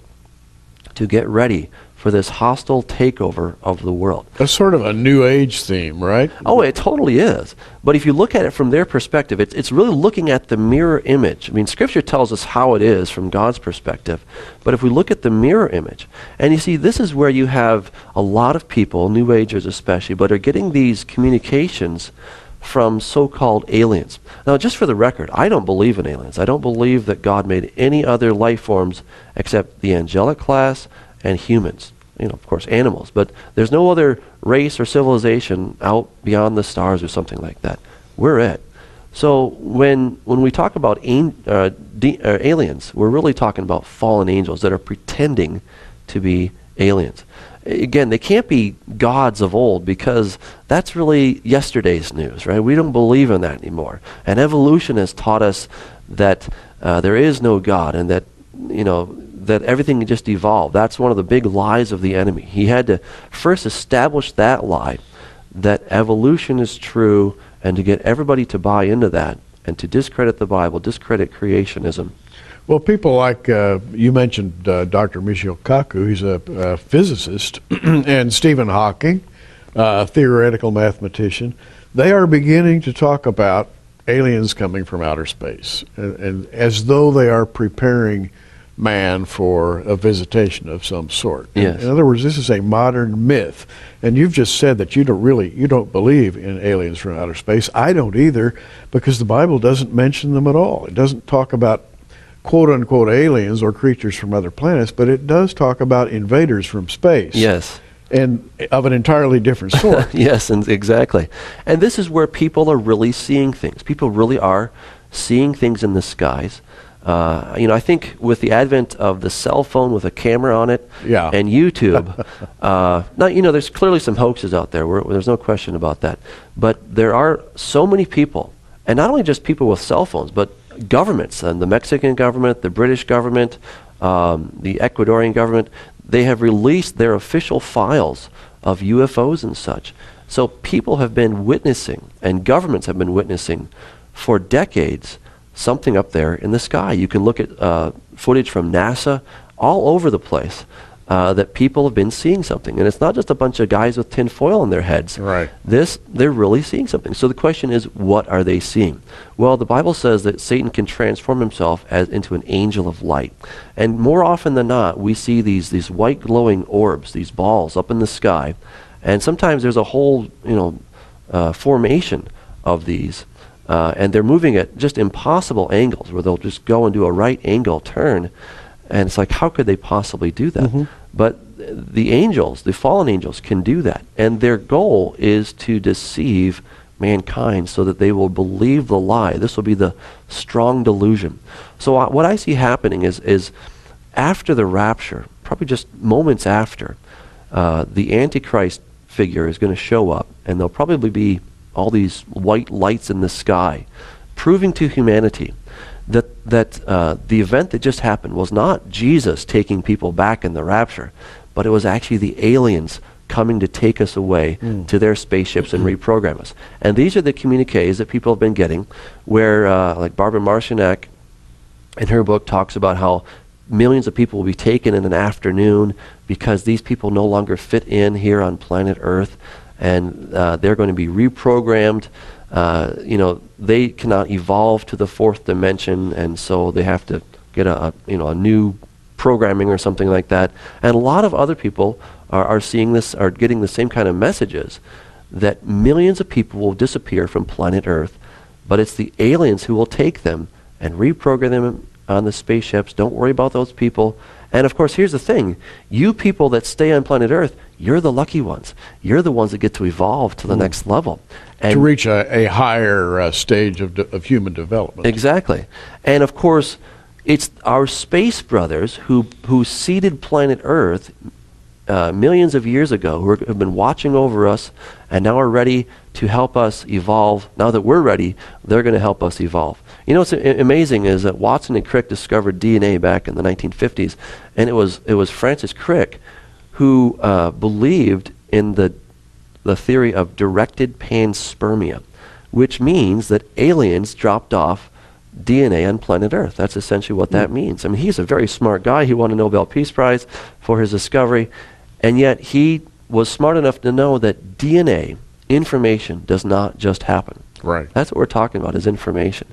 to get ready for this hostile takeover of the world. That's sort of a New Age theme, right? Oh, it totally is. But if you look at it from their perspective, it's really looking at the mirror image. I mean, Scripture tells us how it is from God's perspective. But if we look at the mirror image, and you see, this is where you have a lot of people, New Agers especially, but are getting these communications from so-called aliens. Now, just for the record, I don't believe in aliens. I don't believe that God made any other life forms except the angelic class and humans. You know, of course, animals. But there's no other race or civilization out beyond the stars or something like that. We're it. So when we talk about aliens, we're really talking about fallen angels that are pretending to be aliens. Again, they can't be gods of old, because that's really yesterday's news, right? We don't believe in that anymore. And evolution has taught us that there is no God, and that, you know, that everything just evolved. That's one of the big lies of the enemy. He had to first establish that lie, that evolution is true, and to get everybody to buy into that, and to discredit the Bible, discredit creationism. Well, people like, you mentioned Dr. Michio Kaku, he's a physicist, and Stephen Hawking, theoretical mathematician. They are beginning to talk about aliens coming from outer space, and as though they are preparing man for a visitation of some sort. Yes. In other words, this is a modern myth. And you've just said that you don't believe in aliens from outer space. I don't either, because the Bible doesn't mention them at all. It doesn't talk about quote-unquote aliens or creatures from other planets, but it does talk about invaders from space. Yes. And of an entirely different sort. Yes, and exactly. And this is where people are really seeing things. People really are seeing things in the skies. You know, I think with the advent of the cell phone with a camera on it and YouTube, now, you know, there's clearly some hoaxes out there. There's no question about that. But there are so many people, and not only just people with cell phones, but governments, and the Mexican government, the British government, the Ecuadorian government, they have released their official files of UFOs and such. So people have been witnessing, and governments have been witnessing for decades, something up there in the sky. You can look at footage from NASA all over the place that people have been seeing something. And it's not just a bunch of guys with tin foil on their heads. Right. They're really seeing something. So the question is, what are they seeing? Well, the Bible says that Satan can transform himself into an angel of light. And more often than not, we see these white glowing orbs, these balls up in the sky. And sometimes there's a whole, you know, formation of these. And they're moving at just impossible angles, where they'll just go and do a right angle turn. And it's like, how could they possibly do that? But the angels, the fallen angels, can do that. And their goal is to deceive mankind so that they will believe the lie. This will be the strong delusion. So what I see happening is after the rapture, probably just moments after, the Antichrist figure is going to show up, and there'll probably be all these white lights in the sky, proving to humanity that the event that just happened was not Jesus taking people back in the rapture, but it was actually the aliens coming to take us away to their spaceships and reprogram us. And these are the communiques that people have been getting, where like Barbara Marcinek in her book talks about how millions of people will be taken in an afternoon because these people no longer fit in here on planet Earth, and they're going to be reprogrammed. They cannot evolve to the fourth dimension, and so they have to get a new programming or something like that. And a lot of other people are seeing this, are getting the same kind of messages, that millions of people will disappear from planet Earth, but it's the aliens who will take them and reprogram them on the spaceships. Don't worry about those people. And of course, here's the thing. You people that stay on planet Earth, you're the lucky ones. You're the ones that get to evolve to the next level. And to reach a higher stage of human development. Exactly. And of course, it's our space brothers who seeded planet Earth millions of years ago, who have been watching over us and now are ready to help us evolve. Now that we're ready, they're going to help us evolve. You know what's amazing is that Watson and Crick discovered DNA back in the 1950s, and it was Francis Crick who believed in the theory of directed panspermia, which means that aliens dropped off DNA on planet Earth. That's essentially what that means. I mean, he's a very smart guy. He won a Nobel Peace Prize for his discovery, and yet he was smart enough to know that DNA information does not just happen. Right. That's what we're talking about, is information.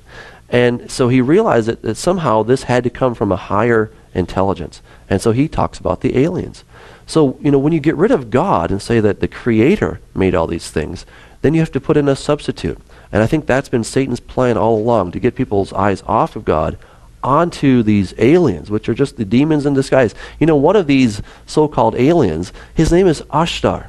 And so he realized that somehow this had to come from a higher intelligence. And so he talks about the aliens. So, when you get rid of God and say that the Creator made all these things, then you have to put in a substitute. And I think that's been Satan's plan all along, to get people's eyes off of God onto these aliens, which are just the demons in disguise. One of these so-called aliens, his name is Ashtar.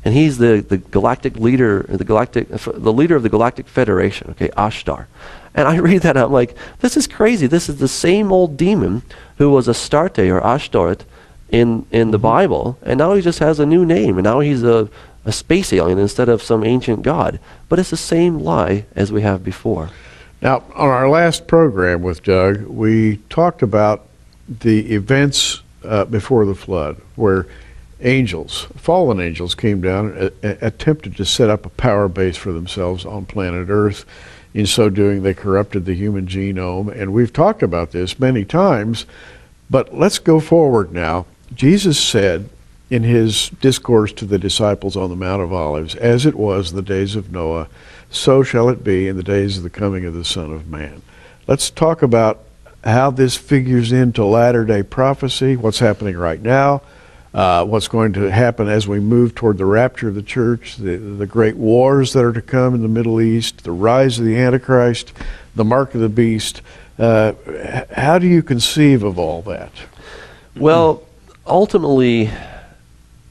And he's the galactic leader, the leader of the Galactic Federation, okay, Ashtar. And I read that, and I'm like, this is crazy. This is the same old demon who was Astarte or Ashtaroth in the Bible, and now he just has a new name, and now he's a space alien instead of some ancient god. But it's the same lie as we have before. Now, on our last program with Doug, we talked about the events before the flood, where fallen angels came down and attempted to set up a power base for themselves on planet Earth. In so doing, they corrupted the human genome. And we've talked about this many times, but let's go forward now. Jesus said in his discourse to the disciples on the Mount of Olives, "As it was in the days of Noah, so shall it be in the days of the coming of the Son of Man." Let's talk about how this figures into latter-day prophecy, what's happening right now, what's going to happen as we move toward the rapture of the church, the great wars that are to come in the Middle East, the rise of the Antichrist, the mark of the beast. How do you conceive of all that? Well, ultimately,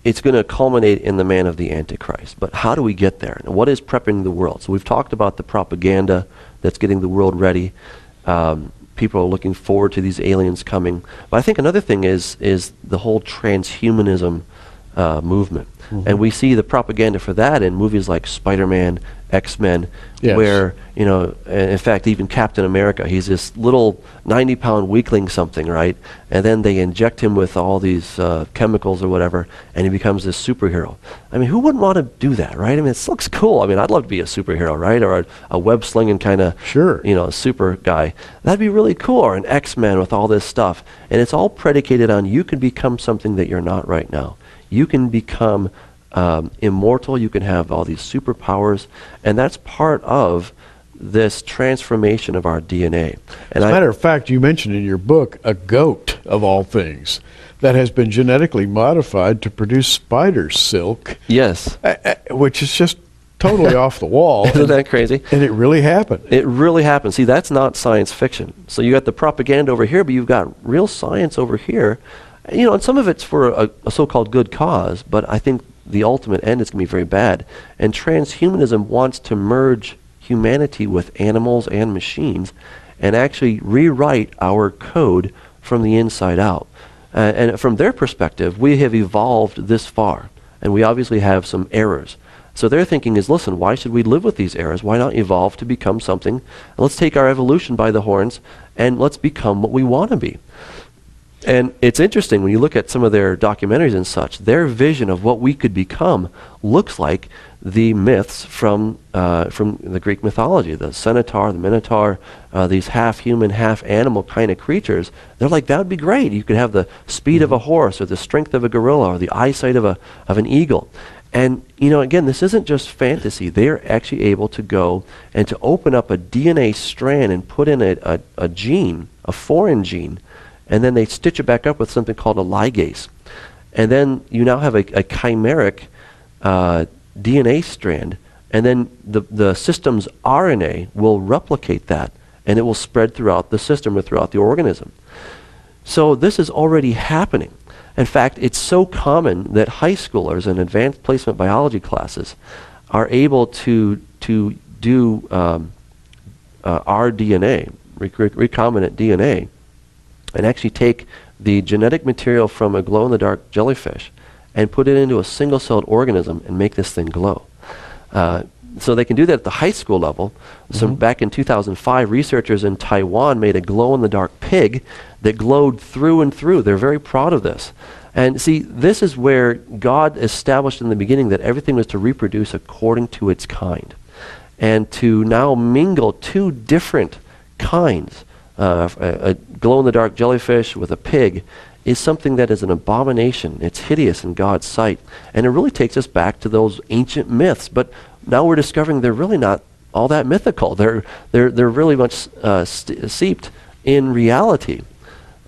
it's going to culminate in the man of the Antichrist. But how do we get there? And what is prepping the world? So we've talked about the propaganda that's getting the world ready. People are looking forward to these aliens coming. But I think another thing is the whole transhumanism movement. Mm-hmm. And we see the propaganda for that in movies like Spider-Man, X-Men, yes, where, in fact, even Captain America, he's this little 90-pound weakling something, right? And then they inject him with all these chemicals or whatever, and he becomes this superhero. I mean, who wouldn't want to do that, right? I mean, it looks cool. I mean, I'd love to be a superhero, right? Or a web-slinging kind of, super guy. That'd be really cool. Or an X-Men with all this stuff. And it's all predicated on you can become something that you're not right now. You can become immortal. You can have all these superpowers, and that's part of this transformation of our DNA. And as a matter of fact, you mentioned in your book a goat, of all things, that has been genetically modified to produce spider silk. Yes. Which is just totally off the wall. Isn't that crazy? And it really happened. It really happened. See, that's not science fiction. So you got the propaganda over here, but you've got real science over here. You know, and some of it's for a so-called good cause, but I think the ultimate end is going to be very bad. And transhumanism wants to merge humanity with animals and machines and actually rewrite our code from the inside out. And from their perspective, we have evolved this far, and we obviously have some errors. So their thinking is, listen, why should we live with these errors? Why not evolve to become something? Let's take our evolution by the horns, and let's become what we want to be. And it's interesting, when you look at some of their documentaries and such, their vision of what we could become looks like the myths from the Greek mythology, the centaur, the minotaur, these half-human, half-animal kind of creatures. They're like, that would be great. You could have the speed of a horse, or the strength of a gorilla, or the eyesight of an eagle. And, you know, again, this isn't just fantasy. They're actually able to go and to open up a DNA strand and put in a gene, a foreign gene, and then they stitch it back up with something called a ligase. And then you now have a chimeric DNA strand, and then the system's RNA will replicate that, and it will spread throughout the system or throughout the organism. So this is already happening. In fact, it's so common that high schoolers in advanced placement biology classes are able to do rDNA, recombinant DNA, and actually take the genetic material from a glow-in-the-dark jellyfish and put it into a single-celled organism and make this thing glow. So they can do that at the high school level. So back in 2005, researchers in Taiwan made a glow-in-the-dark pig that glowed through and through. They're very proud of this. And see, this is where God established in the beginning that everything was to reproduce according to its kind. And to now mingle two different kinds, a glow-in-the-dark jellyfish with a pig, is something that is an abomination. It's hideous in God's sight. And it really takes us back to those ancient myths. But now we're discovering they're really not all that mythical. They're really much steeped in reality.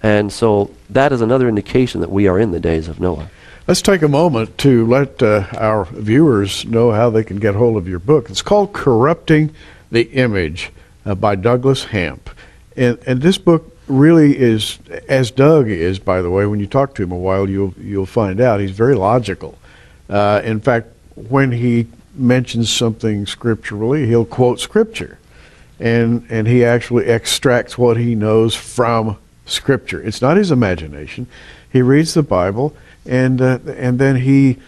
And so that is another indication that we are in the days of Noah. Let's take a moment to let our viewers know how they can get hold of your book. It's called Corrupting the Image by Douglas Hamp. And this book really is, as Doug is, by the way, when you talk to him a while, you'll find out he's very logical. In fact, when he mentions something scripturally, he'll quote scripture, and he actually extracts what he knows from scripture. It's not his imagination. He reads the Bible, and then he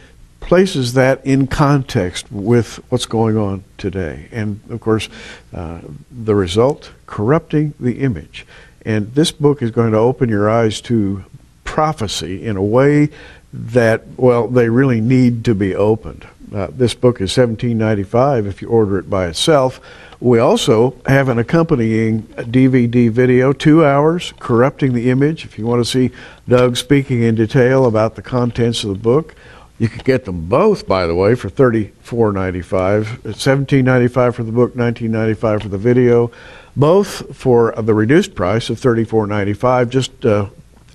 places that in context with what's going on today. And of course, the result, corrupting the image. And this book is going to open your eyes to prophecy in a way that, well, they really need to be opened. This book is $17.95 if you order it by itself. We also have an accompanying DVD video, 2 hours, Corrupting the Image. If you want to see Doug speaking in detail about the contents of the book, you can get them both, by the way, for $34.95. It's $17.95 for the book, $19.95 for the video. Both for the reduced price of $34.95. Just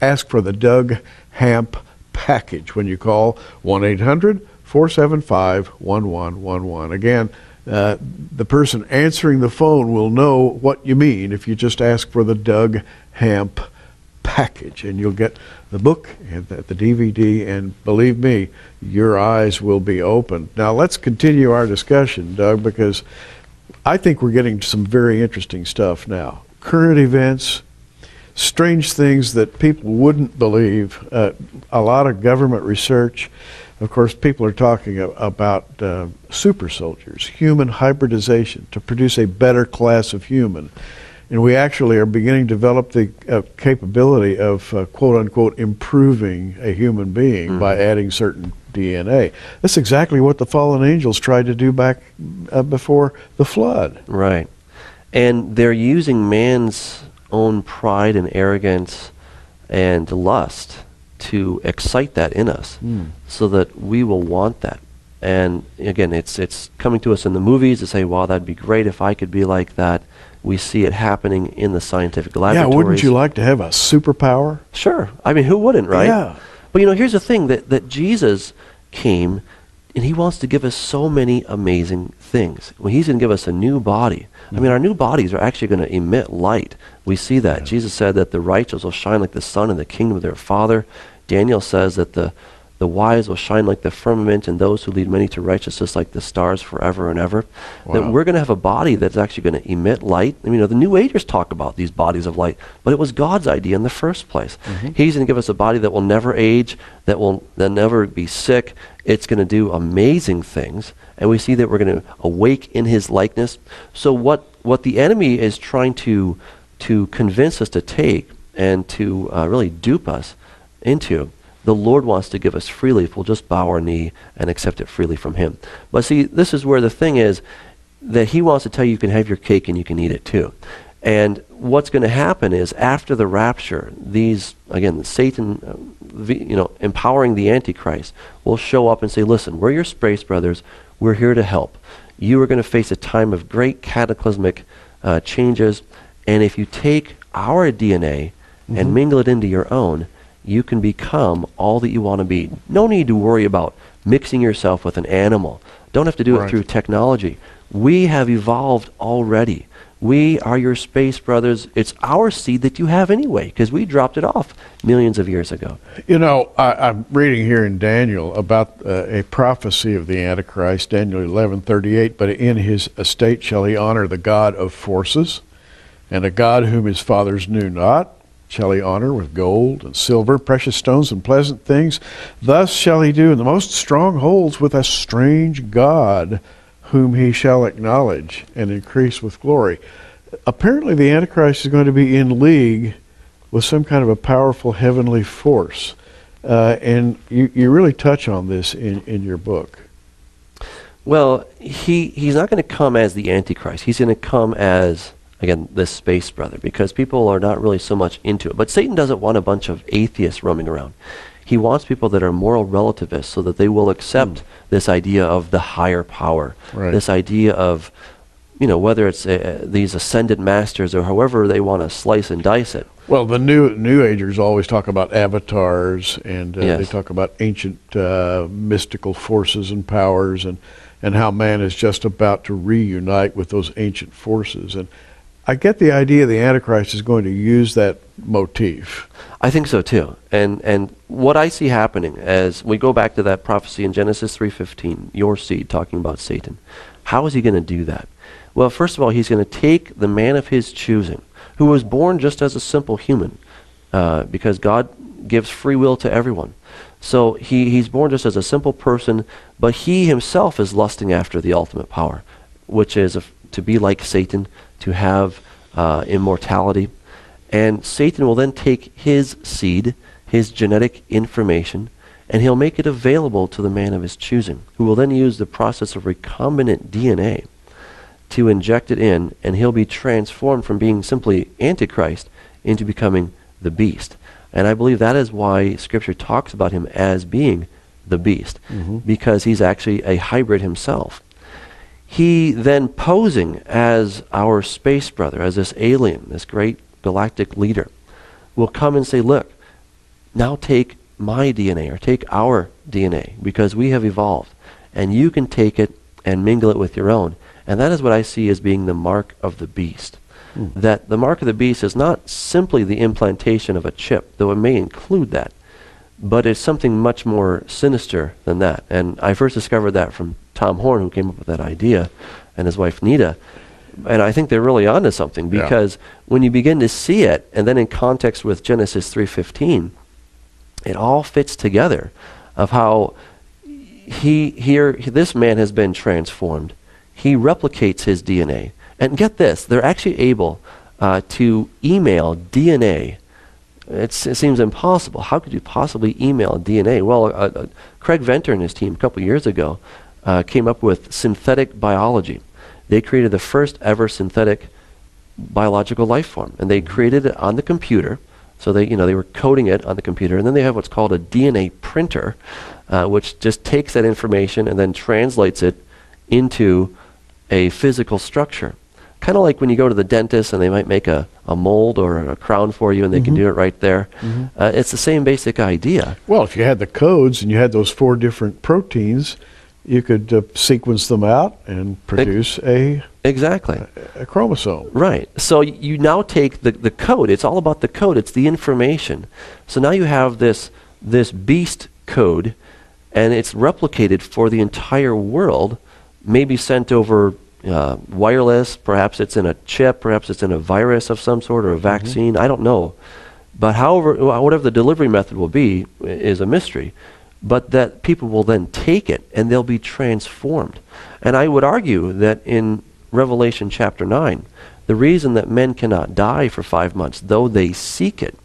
ask for the Doug Hamp package when you call 1-800-475-1111. Again, the person answering the phone will know what you mean if you just ask for the Doug Hamp package, and you'll get the book and the DVD, and believe me, your eyes will be opened. Now let's continue our discussion, Doug, because I think we're getting some very interesting stuff now. Current events, strange things that people wouldn't believe, a lot of government research. Of course, people are talking about super soldiers, human hybridization to produce a better class of human. And we actually are beginning to develop the capability of, quote-unquote, improving a human being by adding certain DNA. That's exactly what the fallen angels tried to do back before the flood. Right. And they're using man's own pride and arrogance and lust to excite that in us so that we will want that. And again, it's coming to us in the movies to say, wow, that'd be great if I could be like that. We see it happening in the scientific laboratories. Yeah, wouldn't you like to have a superpower? Sure. I mean, who wouldn't, right? Yeah. But you know, here's the thing, that Jesus came and he wants to give us so many amazing things. Well, he's going to give us a new body. I mean, our new bodies are actually going to emit light. We see that. Jesus said that the righteous will shine like the sun in the kingdom of their Father. Daniel says that the wise will shine like the firmament, and those who lead many to righteousness like the stars forever and ever. Wow. That we're going to have a body that's actually going to emit light. I mean, the New Agers talk about these bodies of light, but it was God's idea in the first place. He's going to give us a body that will never age, that will never be sick. It's going to do amazing things, and we see that we're going to awake in his likeness. So what the enemy is trying to convince us to take and to really dupe us into, the Lord wants to give us freely if we'll just bow our knee and accept it freely from him. But see, this is where the thing is that he wants to tell you can have your cake and you can eat it too. And what's going to happen is after the rapture, Satan, empowering the Antichrist, will show up and say, listen, we're your space brothers. We're here to help. You are going to face a time of great cataclysmic changes. And if you take our DNA and mingle it into your own, you can become all that you want to be. No need to worry about mixing yourself with an animal. Don't have to do it through technology. We have evolved already. We are your space brothers. It's our seed that you have anyway, because we dropped it off millions of years ago. I'm reading here in Daniel about a prophecy of the Antichrist, Daniel 11:38, but in his estate shall he honor the God of forces, and a God whom his fathers knew not shall he honor with gold and silver, precious stones and pleasant things. Thus shall he do in the most strongholds with a strange God, whom he shall acknowledge and increase with glory. Apparently the Antichrist is going to be in league with some kind of a powerful heavenly force. And you really touch on this in your book. Well, he's not going to come as the Antichrist. He's going to come as, again, this space brother, because people are not really so much into it. But Satan doesn't want a bunch of atheists roaming around. He wants people that are moral relativists so that they will accept this idea of the higher power, this idea of, whether it's these ascended masters or however they want to slice and dice it. Well, the New Agers always talk about avatars, and they talk about ancient mystical forces and powers, and how man is just about to reunite with those ancient forces. And I get the idea the Antichrist is going to use that motif. I think so too. And what I see happening as we go back to that prophecy in Genesis 3:15, your seed, talking about Satan, how is he going to do that? Well, first of all, he's going to take the man of his choosing, who was born just as a simple human, because God gives free will to everyone. So he's born just as a simple person, but he himself is lusting after the ultimate power, which is to be like Satan, to have immortality. And Satan will then take his seed, his genetic information, and he'll make it available to the man of his choosing, who will then use the process of recombinant DNA to inject it in, and he'll be transformed from being simply Antichrist into becoming the beast. And I believe that is why Scripture talks about him as being the beast, because he's actually a hybrid himself. He then, posing as our space brother, as this alien, this great galactic leader, will come and say, look, now take my DNA, or take our DNA, because we have evolved, and you can take it and mingle it with your own. And that is what I see as being the mark of the beast. That the mark of the beast is not simply the implantation of a chip, though it may include that, but it's something much more sinister than that. And I first discovered that from Tom Horn, who came up with that idea, and his wife Nita. And I think they're really onto something, because when you begin to see it, and then in context with Genesis 3:15, it all fits together of how this man has been transformed. He replicates his DNA. And get this, they're actually able to email DNA. It seems impossible. How could you possibly email DNA? Well, Craig Venter and his team a couple years ago came up with synthetic biology. They created the first ever synthetic biological life form, and they created it on the computer. So they were coding it on the computer, and then they have what's called a DNA printer, which just takes that information and then translates it into a physical structure. Kind of like when you go to the dentist and they might make a mold or a crown for you, and they can do it right there. It's the same basic idea. Well, if you had the codes and you had those 4 different proteins, you could sequence them out and produce a chromosome. Right. So you now take the code. It's all about the code. It's the information. So now you have this this beast code, and it's replicated for the entire world, maybe sent over wireless, perhaps it's in a chip, perhaps it's in a virus of some sort or a vaccine, I don't know. But whatever the delivery method will be is a mystery. But that people will then take it and they'll be transformed. And I would argue that in Revelation chapter 9, the reason that men cannot die for 5 months, though they seek it,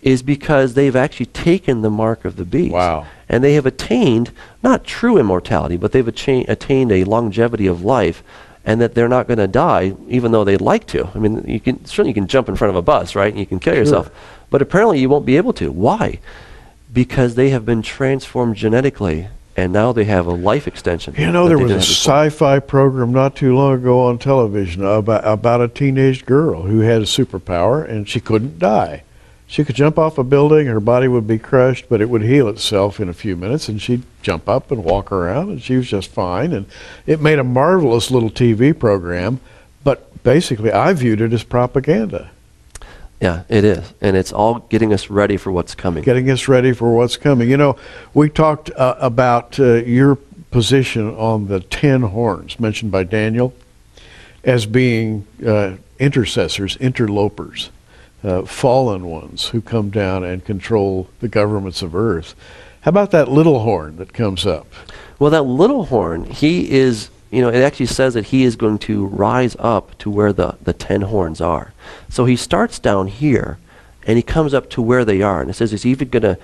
is because they've actually taken the mark of the beast. Wow. And they have attained, not true immortality, but they've attained a longevity of life, and that they're not going to die, even though they'd like to. I mean, certainly you can jump in front of a bus, right, and you can kill yourself. But apparently you won't be able to. Why? Because they have been transformed genetically, and now they have a life extension. You know, there was a sci-fi program not too long ago on television about a teenage girl who had a superpower, and she couldn't die. She could jump off a building, her body would be crushed, but it would heal itself in a few minutes, and she'd jump up and walk around, and she was just fine. And it made a marvelous little TV program, but basically I viewed it as propaganda. Yeah, it is. And it's all getting us ready for what's coming. Getting us ready for what's coming. You know, we talked about your position on the 10 horns mentioned by Daniel as being intercessors, interlopers. Fallen ones who come down and control the governments of earth. How about that little horn that comes up? Well, that little horn, he is, you know, it actually says that he is going to rise up to where the 10 horns are. So he starts down here, and he comes up to where they are. And it says he's going to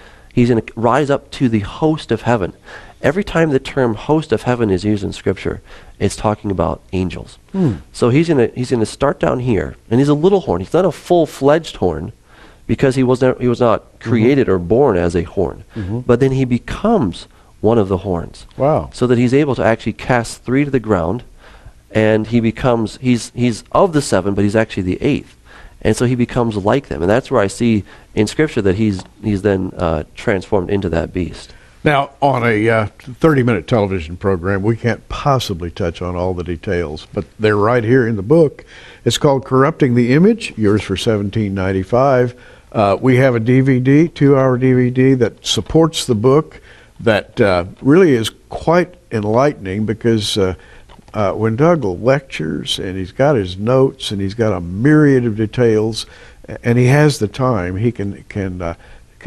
rise up to the host of heaven. Every time the term host of heaven is used in Scripture, it's talking about angels. So he's gonna start down here, and he's a little horn. He's not a full-fledged horn, because he was not created or born as a horn. But then he becomes one of the horns. Wow! So that he's able to actually cast 3 to the ground, and he's of the 7, but he's actually the 8th, and so he becomes like them. And that's where I see in Scripture that he's then transformed into that beast. Now, on a 30-minute television program, we can't possibly touch on all the details, but they're right here in the book. It's called Corrupting the Image, yours for $17.95. We have a DVD, 2-hour DVD that supports the book that really is quite enlightening, because when Doug lectures and he's got his notes and he's got a myriad of details and he has the time, he can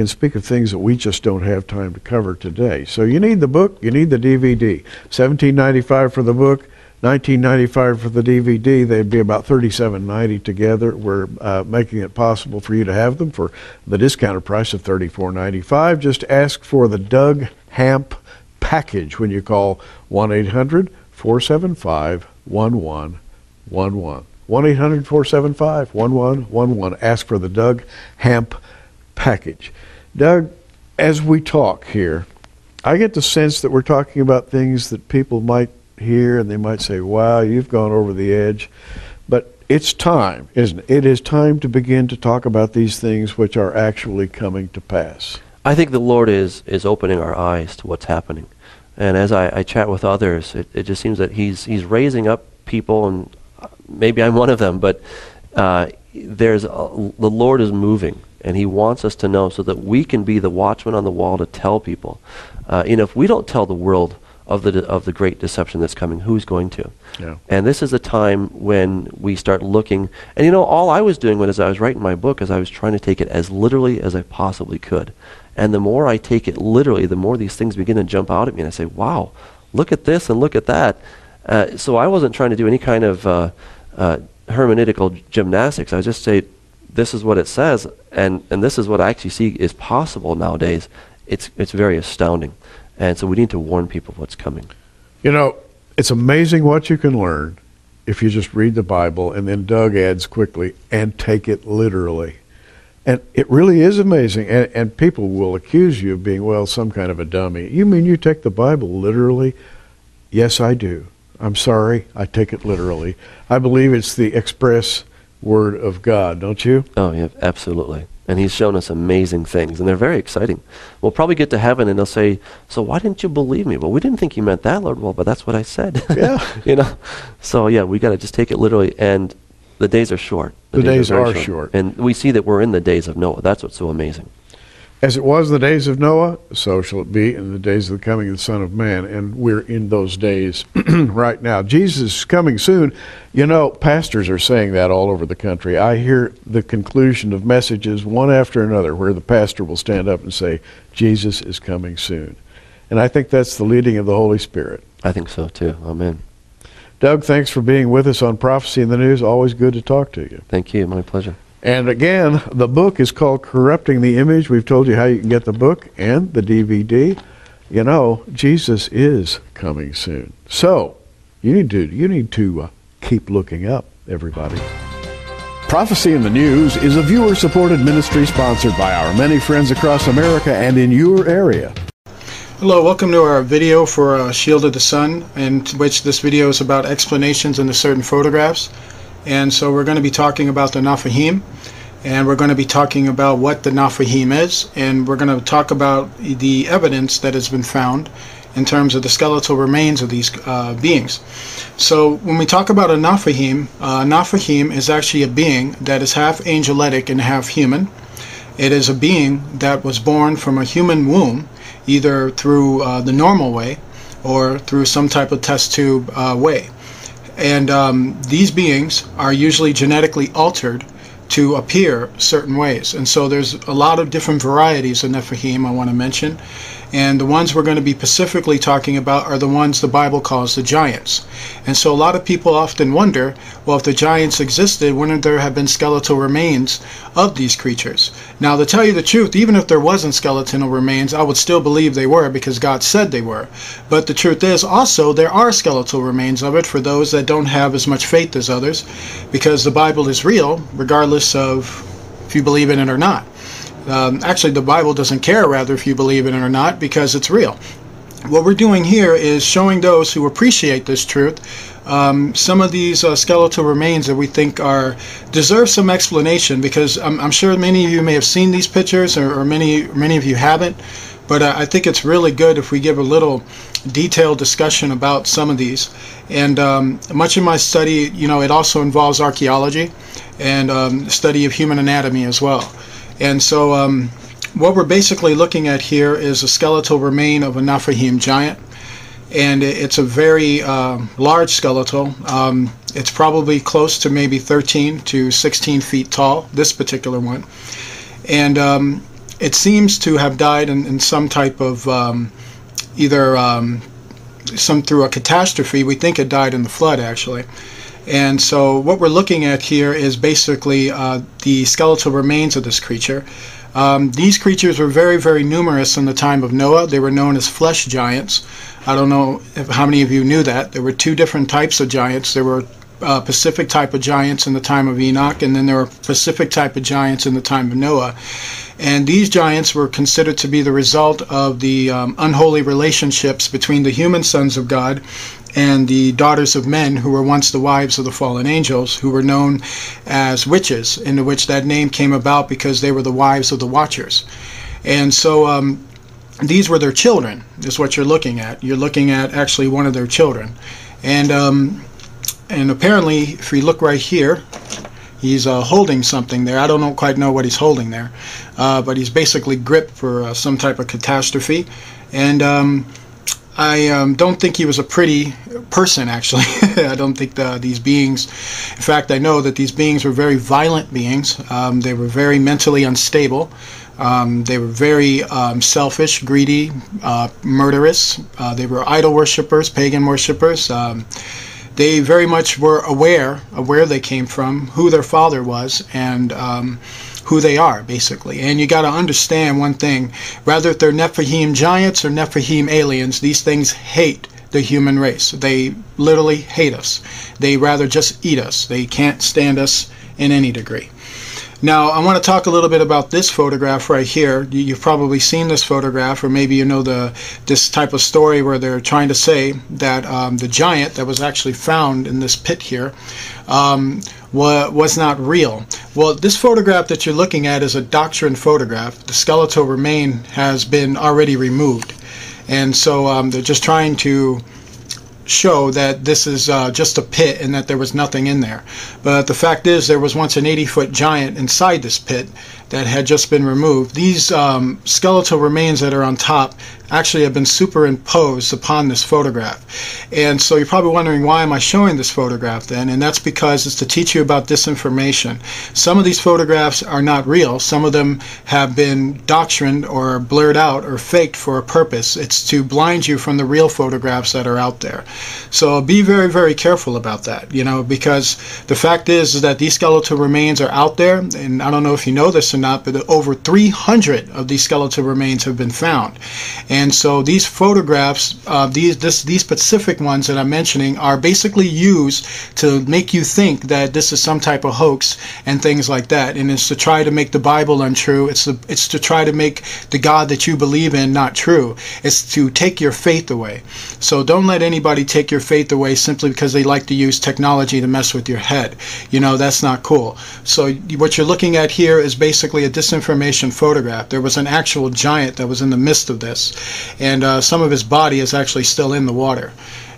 speak of things that we just don't have time to cover today. So you need the book, you need the DVD. $17.95 for the book, $19.95 for the DVD. They'd be about $37.90 together. We're making it possible for you to have them for the discounted price of $34.95. Just ask for the Doug Hamp package when you call 1-800-475-1111. 1-800-475-1111. Ask for the Doug Hamp package. Doug, as we talk here, I get the sense that we're talking about things that people might hear and they might say, wow, you've gone over the edge. But it's time, isn't it? It is time to begin to talk about these things which are actually coming to pass. I think the Lord is opening our eyes to what's happening. And as I chat with others, it just seems that he's raising up people, and maybe I'm one of them, but the Lord is moving. And he wants us to know so that we can be the watchman on the wall to tell people. If we don't tell the world of the great deception that's coming, who's going to? Yeah. And this is the time when we start looking. And all I was doing as I was writing my book is I was trying to take it as literally as I possibly could. And the more I take it literally, the more these things begin to jump out at me. And I say, wow, look at this and look at that. So I wasn't trying to do any kind of hermeneutical gymnastics. I was just saying, this is what it says, and this is what I actually see is possible nowadays. It's very astounding. And so we need to warn people of what's coming. You know, it's amazing what you can learn if you just read the Bible, and then Doug adds quickly, and take it literally. And it really is amazing. And people will accuse you of being, well, some kind of a dummy. You mean you take the Bible literally? Yes, I do. I'm sorry, I take it literally. I believe it's the express Word of God, don't you? Oh, yeah, absolutely. And he's shown us amazing things, and they're very exciting. We'll probably get to heaven, and they'll say, so why didn't you believe me? Well, we didn't think you meant that, Lord. Well, but that's what I said. Yeah. So, yeah, we got to just take it literally, and the days are short. The days are short. And we see that we're in the days of Noah. That's what's so amazing. As it was in the days of Noah, so shall it be in the days of the coming of the Son of Man. And we're in those days right now. Jesus is coming soon. You know, pastors are saying that all over the country. I hear the conclusion of messages one after another where the pastor will stand up and say, Jesus is coming soon. And I think that's the leading of the Holy Spirit. I think so too. Amen. Doug, thanks for being with us on Prophecy in the News. Always good to talk to you. Thank you. My pleasure. And again, the book is called Corrupting the Image. We've told you how you can get the book and the DVD. You know, Jesus is coming soon. So, you need to keep looking up, everybody. Prophecy in the News is a viewer-supported ministry sponsored by our many friends across America and in your area. Hello, welcome to our video for Shield of the Sun, in which this video is about explanations into certain photographs. And so we're going to be talking about the Nephilim, and we're going to be talking about what the Nephilim is, and we're going to talk about the evidence that has been found in terms of the skeletal remains of these beings. So when we talk about a Nephilim is actually a being that is half angelic and half human. It is a being that was born from a human womb, either through the normal way or through some type of test tube way. And these beings are usually genetically altered to appear certain ways. And so there's a lot of different varieties of Nephilim I want to mention. And the ones we're going to be specifically talking about are the ones the Bible calls the giants. And so a lot of people often wonder, well, if the giants existed, wouldn't there have been skeletal remains of these creatures? Now, to tell you the truth, even if there wasn't skeletal remains, I would still believe they were because God said they were. But the truth is also there are skeletal remains of it for those that don't have as much faith as others, because the Bible is real regardless of if you believe in it or not. Actually, the Bible doesn't care rather if you believe in it or not, because it's real. What we're doing here is showing those who appreciate this truth some of these skeletal remains that we think deserve some explanation, because I'm sure many of you may have seen these pictures, or many of you haven't. But I think it's really good if we give a little detailed discussion about some of these. And much of my study, it also involves archaeology and study of human anatomy as well. And so what we're basically looking at here is a skeletal remain of a Nephilim giant. And it's a very large skeletal. It's probably close to maybe 13 to 16 feet tall, this particular one. And it seems to have died in some type of either through a catastrophe. We think it died in the flood, actually. And so what we're looking at here is basically the skeletal remains of this creature. These creatures were very, very numerous in the time of Noah. They were known as flesh giants. I don't know how many of you knew that. There were two different types of giants. There were Pacific type of giants in the time of Enoch, and then there were Pacific type of giants in the time of Noah. And these giants were considered to be the result of the unholy relationships between the human sons of God and the daughters of men, who were once the wives of the fallen angels, who were known as witches, in which that name came about because they were the wives of the watchers. And so these were their children, is what you're looking at. You're looking at actually one of their children. And apparently, if we look right here, he's holding something there. I don't quite know what he's holding there, but he's basically gripped for some type of catastrophe. And I don't think he was a pretty person, actually. I don't think these beings, in fact, I know that these beings were very violent beings. They were very mentally unstable. They were very selfish, greedy, murderous. They were idol worshippers, pagan worshippers. They very much were aware of where they came from, who their father was, and who they are, basically. And you got to understand one thing: whether they're Nephilim giants or Nephilim aliens, these things hate the human race. They literally hate us. They rather just eat us. They can't stand us in any degree. Now, I want to talk a little bit about this photograph right here. You've probably seen this photograph, or maybe you know this type of story where they're trying to say that the giant that was actually found in this pit here was not real. Well, this photograph that you're looking at is a doctrine photograph. The skeletal remain has been already removed. And so they're just trying to show that this is just a pit and that there was nothing in there. But the fact is, there was once an 80-foot giant inside this pit that had just been removed. These skeletal remains that are on top actually have been superimposed upon this photograph. And so you're probably wondering, why am I showing this photograph then? And that's because it's to teach you about disinformation. Some of these photographs are not real. Some of them have been doctrined or blurred out or faked for a purpose. It's to blind you from the real photographs that are out there. So be very, very careful about that, you know, because the fact is that these skeletal remains are out there, and I don't know if you know this or not, but over 300 of these skeletal remains have been found. And so these photographs, these specific ones that I'm mentioning, are basically used to make you think that this is some type of hoax and things like that. And it's to try to make the Bible untrue. It's to try to make the God that you believe in not true. It's to take your faith away. So don't let anybody take your faith away simply because they like to use technology to mess with your head. You know, that's not cool. So what you're looking at here is basically a disinformation photograph. There was an actual giant that was in the midst of this, and some of his body is actually still in the water.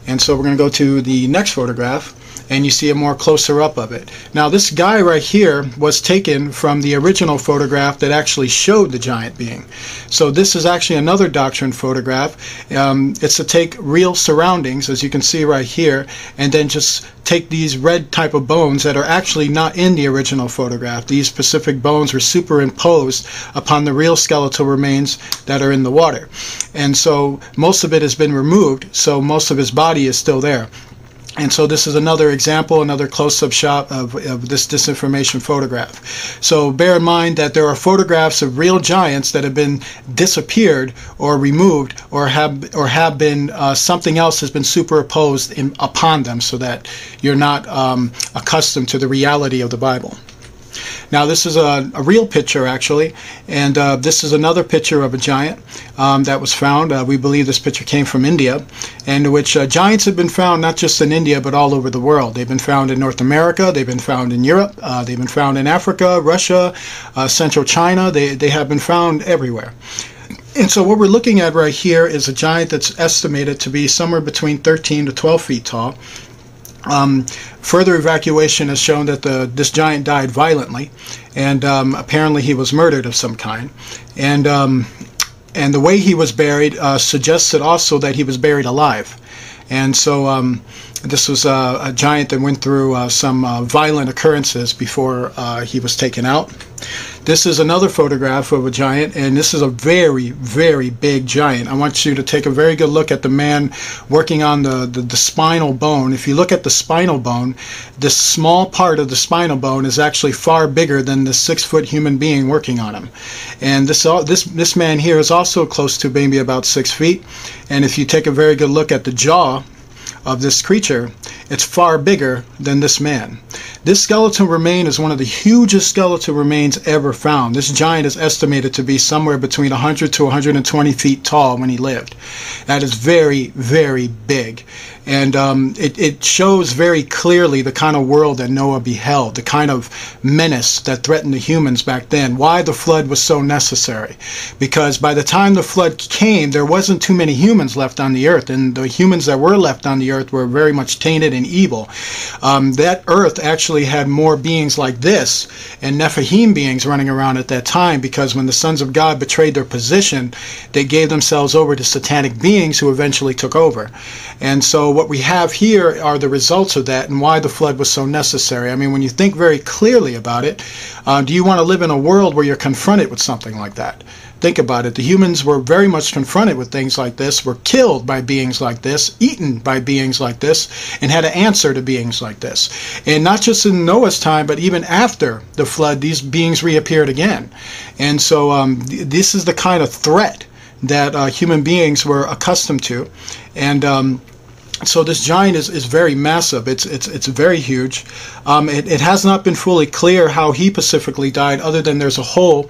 And so we're going to go to the next photograph, and you see a more closer up of it. Now this guy right here was taken from the original photograph that actually showed the giant being. So this is actually another doctrine photograph. It's to take real surroundings, as you can see right here, and then just take these red type of bones that are actually not in the original photograph. These specific bones were superimposed upon the real skeletal remains that are in the water. And so most of it has been removed, so most of his body is still there. And so this is another example, another close-up shot of this disinformation photograph. So bear in mind that there are photographs of real giants that have been disappeared or removed, or have been something else has been superimposed upon them, so that you're not accustomed to the reality of the Bible. Now this is a real picture actually, and this is another picture of a giant that was found. We believe this picture came from India, and which giants have been found not just in India but all over the world. They've been found in North America, they've been found in Europe, they've been found in Africa, Russia, Central China. They have been found everywhere. And so what we're looking at right here is a giant that's estimated to be somewhere between 13 to 12 feet tall. Further evacuation has shown that this giant died violently, and apparently he was murdered of some kind. And the way he was buried suggested also that he was buried alive. And so this was a giant that went through some violent occurrences before he was taken out. This is another photograph of a giant, and this is a very, very big giant. I want you to take a very good look at the man working on the spinal bone. If you look at the spinal bone, this small part of the spinal bone is actually far bigger than the 6-foot human being working on him. And this man here is also close to maybe about 6 feet. And if you take a very good look at the jaw of this creature, it's far bigger than this man. This skeletal remain is one of the hugest skeletal remains ever found. This giant is estimated to be somewhere between 100 to 120 feet tall when he lived. That is very, very big. And it shows very clearly the kind of world that Noah beheld, the kind of menace that threatened the humans back then, why the flood was so necessary. Because by the time the flood came, there wasn't too many humans left on the earth, and the humans that were left on the earth were very much tainted and evil. That earth actually had more beings like this, and Nephilim beings running around at that time, because when the sons of God betrayed their position, they gave themselves over to satanic beings who eventually took over. And so what we have here are the results of that, and why the flood was so necessary. I mean, when you think very clearly about it, do you want to live in a world where you're confronted with something like that? Think about it. The humans were very much confronted with things like this, were killed by beings like this, eaten by beings like this, and had to answer to beings like this. And not just in Noah's time, but even after the flood, these beings reappeared again. And so this is the kind of threat that human beings were accustomed to. And so this giant is very massive. It's very huge. It has not been fully clear how he specifically died, other than there's a hole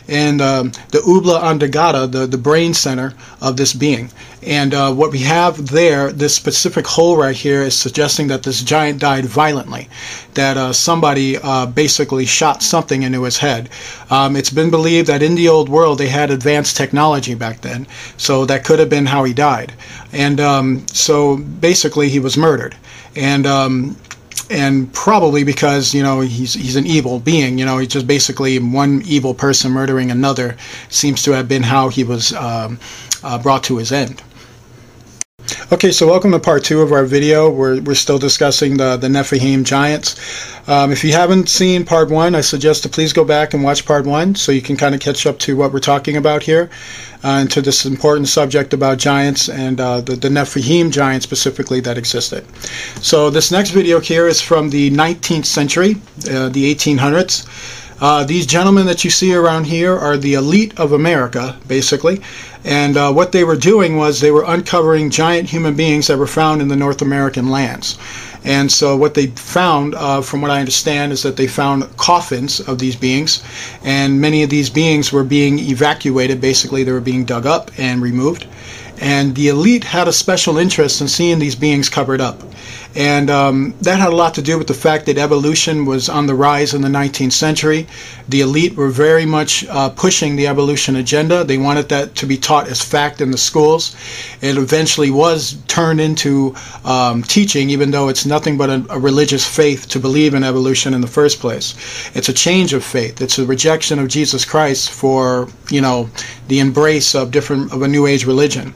in the Ubla Andagata, the brain center of this being. And what we have there, this specific hole right here, is suggesting that this giant died violently, that somebody basically shot something into his head. It's been believed that in the old world they had advanced technology back then, so that could have been how he died. And so basically he was murdered. And probably because, you know, he's an evil being, you know, he's just basically one evil person murdering another seems to have been how he was brought to his end. Okay, so welcome to part 2 of our video. We're still discussing the Nephilim giants. If you haven't seen part 1, I suggest to please go back and watch part 1 so you can kind of catch up to what we're talking about here and to this important subject about giants and the Nephilim giants specifically that existed. So this next video here is from the 19th century, the 1800s. These gentlemen that you see around here are the elite of America, basically. And what they were doing was they were uncovering giant human beings that were found in the North American lands. And so what they found, from what I understand, is that they found coffins of these beings. And many of these beings were being evacuated. Basically, they were being dug up and removed. And the elite had a special interest in seeing these beings covered up. And that had a lot to do with the fact that evolution was on the rise in the 19th century. The elite were very much pushing the evolution agenda. They wanted that to be taught as fact in the schools. It eventually was turned into teaching, even though it's nothing but a religious faith to believe in evolution in the first place. It's a change of faith. It's a rejection of Jesus Christ for, you know, the embrace of a New Age religion.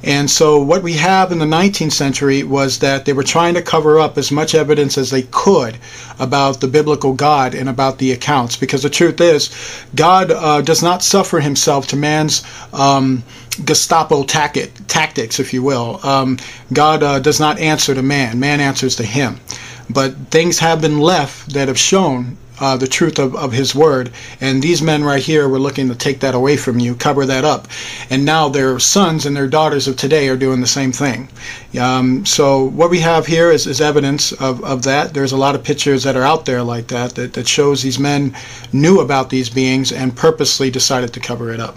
And so what we have in the 19th century was that they were trying to cover up as much evidence as they could about the biblical God and about the accounts, because the truth is, God does not suffer himself to man's Gestapo tactics, if you will. God does not answer to man. Man answers to him. But things have been left that have shown the truth of his word, and these men right here were looking to take that away from you, cover that up, and now their sons and their daughters of today are doing the same thing. So what we have here is evidence of that. There's a lot of pictures that are out there like that shows these men knew about these beings and purposely decided to cover it up.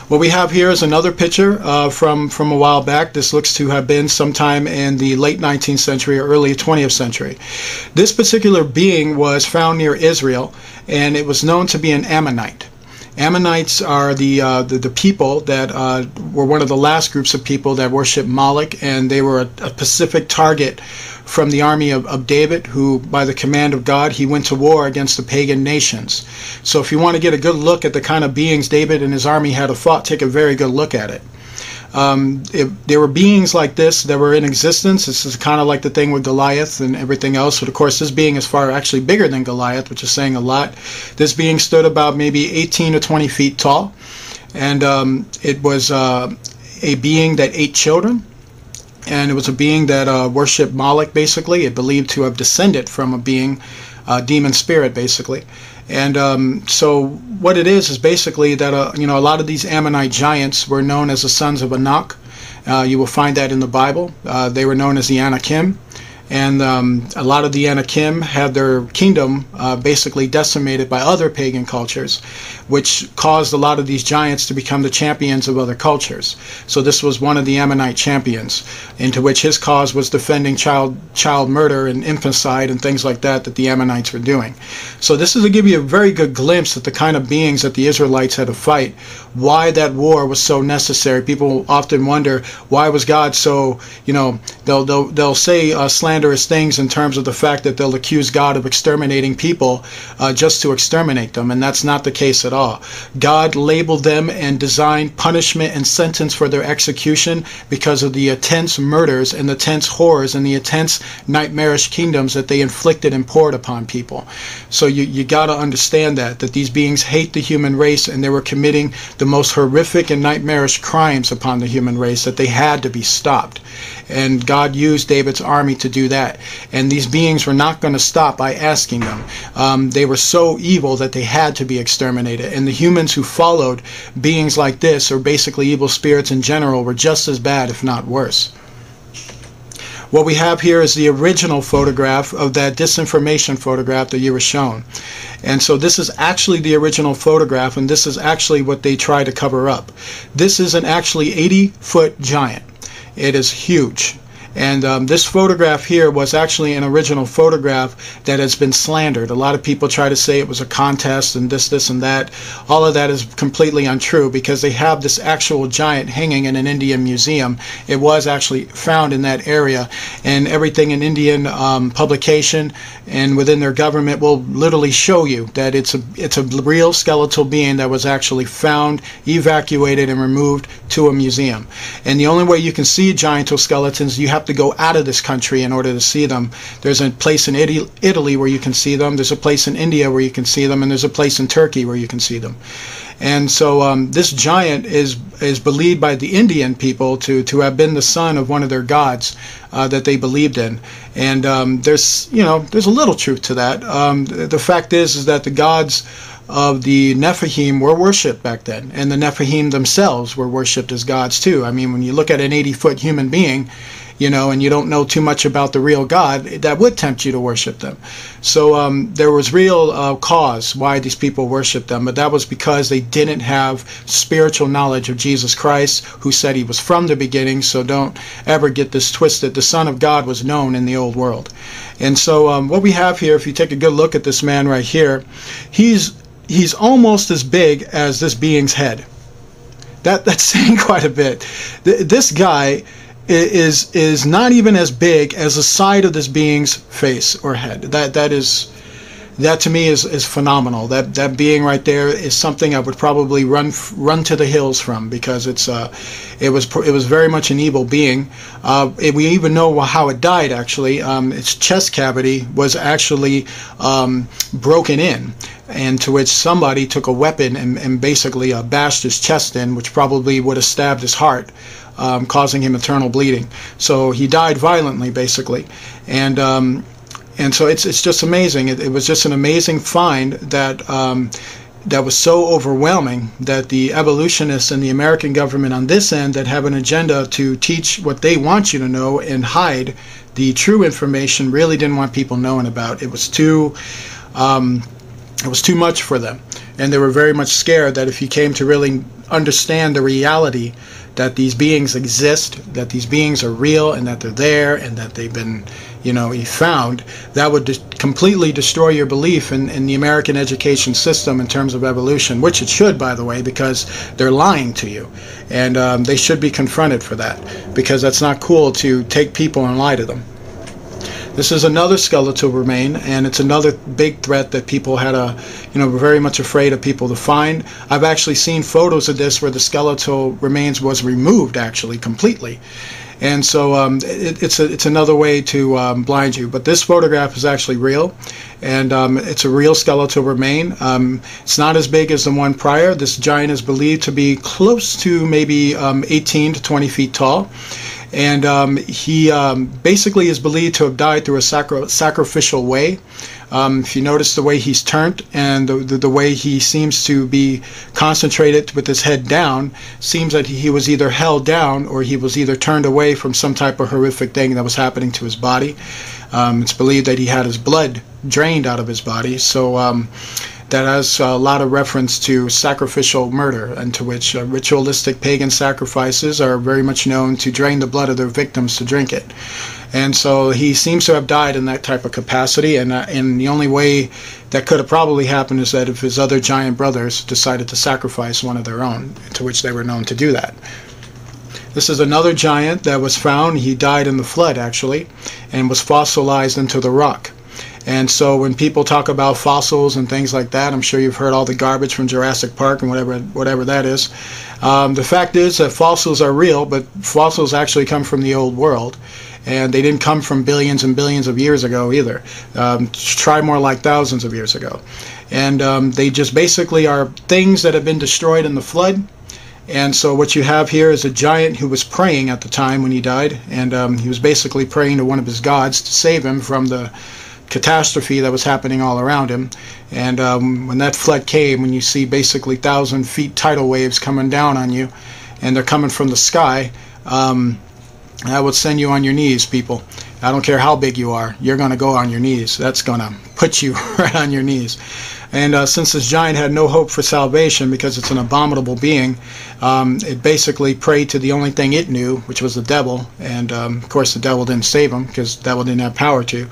What we have here is another picture from a while back. This looks to have been sometime in the late 19th century or early 20th century. This particular being was found near Israel, and it was known to be an Ammonite. Ammonites are the people that were one of the last groups of people that worshiped Moloch, and they were a specific target from the army of David, who, by the command of God, he went to war against the pagan nations. So if you want to get a good look at the kind of beings David and his army had to fought, take a very good look at it. There were beings like this that were in existence. This is kind of like the thing with Goliath and everything else. But of course, this being is actually bigger than Goliath, which is saying a lot. This being stood about maybe 18 to 20 feet tall. And it was a being that ate children. And it was a being that worshipped Moloch, basically. It believed to have descended from a being, demon spirit, basically. And so what it is basically that, you know, a lot of these Ammonite giants were known as the sons of Anak. You will find that in the Bible. They were known as the Anakim. And a lot of the Anakim had their kingdom basically decimated by other pagan cultures, which caused a lot of these giants to become the champions of other cultures. So this was one of the Ammonite champions, into which his cause was defending child murder and infanticide and things like that the Ammonites were doing. So this is to give you a very good glimpse at the kind of beings that the Israelites had to fight, why that war was so necessary. People often wonder, why was God so, you know, they'll say slanderous things in terms of the fact that they'll accuse God of exterminating people just to exterminate them, and that's not the case at all. God labeled them and designed punishment and sentence for their execution because of the intense murders and the intense horrors and the intense nightmarish kingdoms that they inflicted and poured upon people. So you got to understand that these beings hate the human race, and they were committing the most horrific and nightmarish crimes upon the human race that they had to be stopped. And God used David's army to do that. And these beings were not going to stop by asking them. They were so evil that they had to be exterminated. And the humans who followed beings like this, or basically evil spirits in general, were just as bad, if not worse. What we have here is the original photograph of that disinformation photograph that you were shown. And so this is actually the original photograph, and this is actually what they try to cover up. This is an actually 80-foot giant. It is huge. And this photograph here was actually an original photograph that has been slandered. A lot of people try to say it was a contest and this and that. All of that is completely untrue, because they have this actual giant hanging in an Indian museum. It was actually found in that area, and everything in Indian publication and within their government will literally show you that it's a real skeletal being that was actually found, evacuated, and removed to a museum. And the only way you can see giant skeletons, you have to go out of this country in order to see them. There's a place in Italy where you can see them, there's a place in India where you can see them, and there's a place in Turkey where you can see them. And so this giant is believed by the Indian people to have been the son of one of their gods that they believed in. And there's a little truth to that. The fact is that the gods of the Nephilim were worshipped back then, and the Nephilim themselves were worshipped as gods too. I mean, when you look at an 80-foot human being, and you don't know too much about the real God, that would tempt you to worship them. So there was real cause why these people worshiped them, but that was because they didn't have spiritual knowledge of Jesus Christ, who said he was from the beginning. So don't ever get this twisted. The Son of God was known in the old world. And so what we have here, if you take a good look at this man right here, he's almost as big as this being's head. That's saying quite a bit. This guy is not even as big as the side of this being's face or head. That to me is phenomenal. That being right there is something I would probably run to the hills from, because it was very much an evil being. We even know how it died. Actually, its chest cavity was actually broken in, and to which somebody took a weapon and basically bashed his chest in, which probably would have stabbed his heart, causing him eternal bleeding. So he died violently, basically. And so it's just amazing. It was just an amazing find that was so overwhelming that the evolutionists and the American government on this end, that have an agenda to teach what they want you to know and hide the true information, really didn't want people knowing about. It was too much for them, and they were very much scared that if you came to really understand the reality that these beings exist, that these beings are real, and that they're there, and that they've been found, that would completely destroy your belief in the American education system in terms of evolution, which it should, by the way, because they're lying to you, and they should be confronted for that, because that's not cool to take people and lie to them. This is another skeletal remain, and it's another big threat that people had were very much afraid of people to find. I've actually seen photos of this where the skeletal remains was removed actually completely. And so it's another way to blind you. But this photograph is actually real, and it's a real skeletal remain. It's not as big as the one prior. This giant is believed to be close to maybe 18 to 20 feet tall. And he basically is believed to have died through a sacrificial way. If you notice the way he's turned and the way he seems to be concentrated with his head down, seems that he was either held down or he was either turned away from some type of horrific thing that was happening to his body. It's believed that he had his blood drained out of his body. So that has a lot of reference to sacrificial murder, and to which ritualistic pagan sacrifices are very much known to drain the blood of their victims to drink it. And so he seems to have died in that type of capacity, and the only way that could have probably happened is that if his other giant brothers decided to sacrifice one of their own, to which they were known to do that. This is another giant that was found. He died in the flood, actually, and was fossilized into the rock. And so when people talk about fossils and things like that, I'm sure you've heard all the garbage from Jurassic Park and whatever that is. The fact is that fossils are real, but fossils actually come from the old world. And they didn't come from billions and billions of years ago either. Try more like thousands of years ago. And they just basically are things that have been destroyed in the flood. And so what you have here is a giant who was praying at the time when he died. And he was basically praying to one of his gods to save him from the catastrophe that was happening all around him. And when that flood came, when you see basically 1,000 feet tidal waves coming down on you, and they're coming from the sky, I would send you on your knees, people. I don't care how big you are. You're going to go on your knees. That's going to put you right on your knees. And since this giant had no hope for salvation because it's an abominable being, it basically prayed to the only thing it knew, which was the devil. And of course the devil didn't save him because the devil didn't have power to.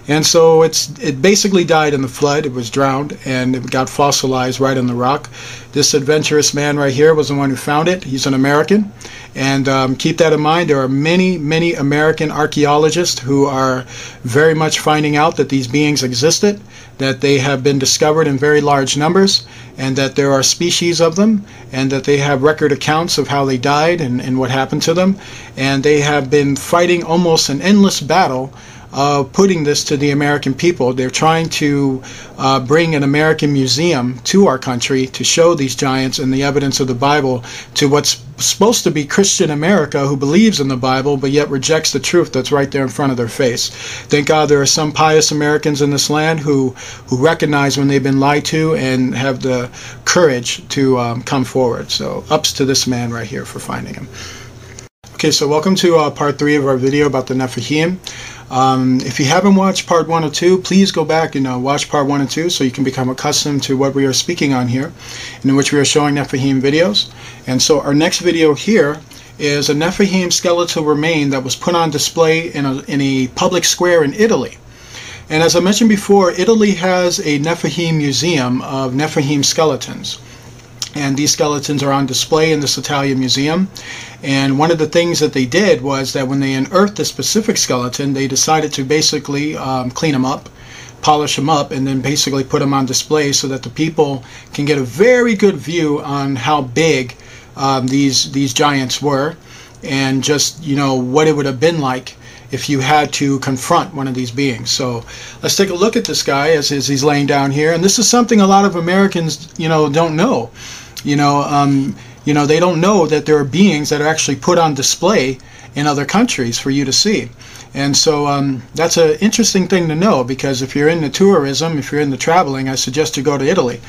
And so it basically died in the flood. It was drowned, and it got fossilized right in the rock. This adventurous man right here was the one who found it. He's an American. And keep that in mind. There are many, many American archaeologists who are very much finding out that these beings existed, that they have been discovered in very large numbers, and that there are species of them, and that they have record accounts of how they died and what happened to them. And they have been fighting almost an endless battle putting this to the American people. They're trying to bring an American museum to our country to show these giants and the evidence of the Bible to what's supposed to be Christian America, who believes in the Bible but yet rejects the truth that's right there in front of their face. Thank God there are some pious Americans in this land who recognize when they've been lied to and have the courage to come forward. So ups to this man right here for finding him. Okay, so welcome to part 3 of our video about the Nephilim. If you haven't watched part 1 or 2, please go back and watch part 1 and 2 so you can become accustomed to what we are speaking on here, in which we are showing Nephilim videos. And so our next video here is a Nephilim skeletal remain that was put on display in a public square in Italy. And as I mentioned before, Italy has a Nephilim museum of Nephilim skeletons. And these skeletons are on display in this Italian museum. And one of the things that they did was that when they unearthed a specific skeleton, they decided to basically clean them up, polish them up, and then basically put them on display so that the people can get a very good view on how big these giants were, and just, you know, what it would have been like if you had to confront one of these beings. So let's take a look at this guy as he's laying down here. And this is something a lot of Americans, you know, don't know. You know, they don't know that there are beings that are actually put on display in other countries for you to see. And so that's an interesting thing to know, because if you're into tourism, if you're into traveling, I suggest you go to Italy,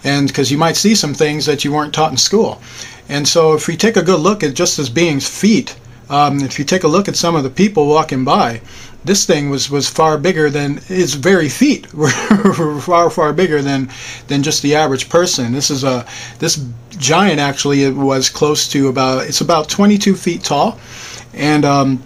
and because you might see some things that you weren't taught in school. And so if we take a good look at just this being's feet, if you take a look at some of the people walking by, this thing was far bigger than its very feet were far bigger than just the average person. This giant actually, it was close to about 22 feet tall, and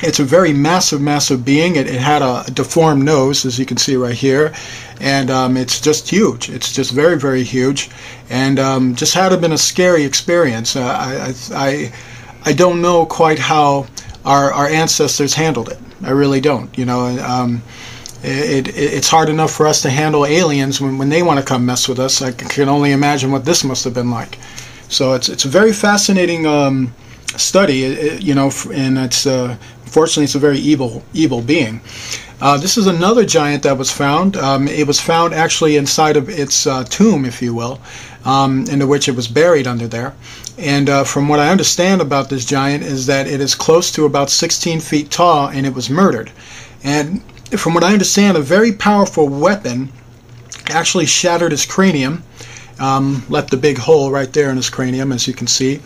it's a very massive being. It had a deformed nose, as you can see right here, and it's just huge. It's just very huge, and just had been a scary experience. I don't know quite how our ancestors handled it. I really don't. You know, it's hard enough for us to handle aliens when they want to come mess with us. I can only imagine what this must have been like. So it's a very fascinating study, you know, and it's unfortunately it's a very evil being. This is another giant that was found. It was found actually inside of its tomb, if you will, into which it was buried under there. And from what I understand about this giant is that it is close to about 16 feet tall, and it was murdered. And from what I understand, a very powerful weapon actually shattered his cranium, left a big hole right there in his cranium, as you can see.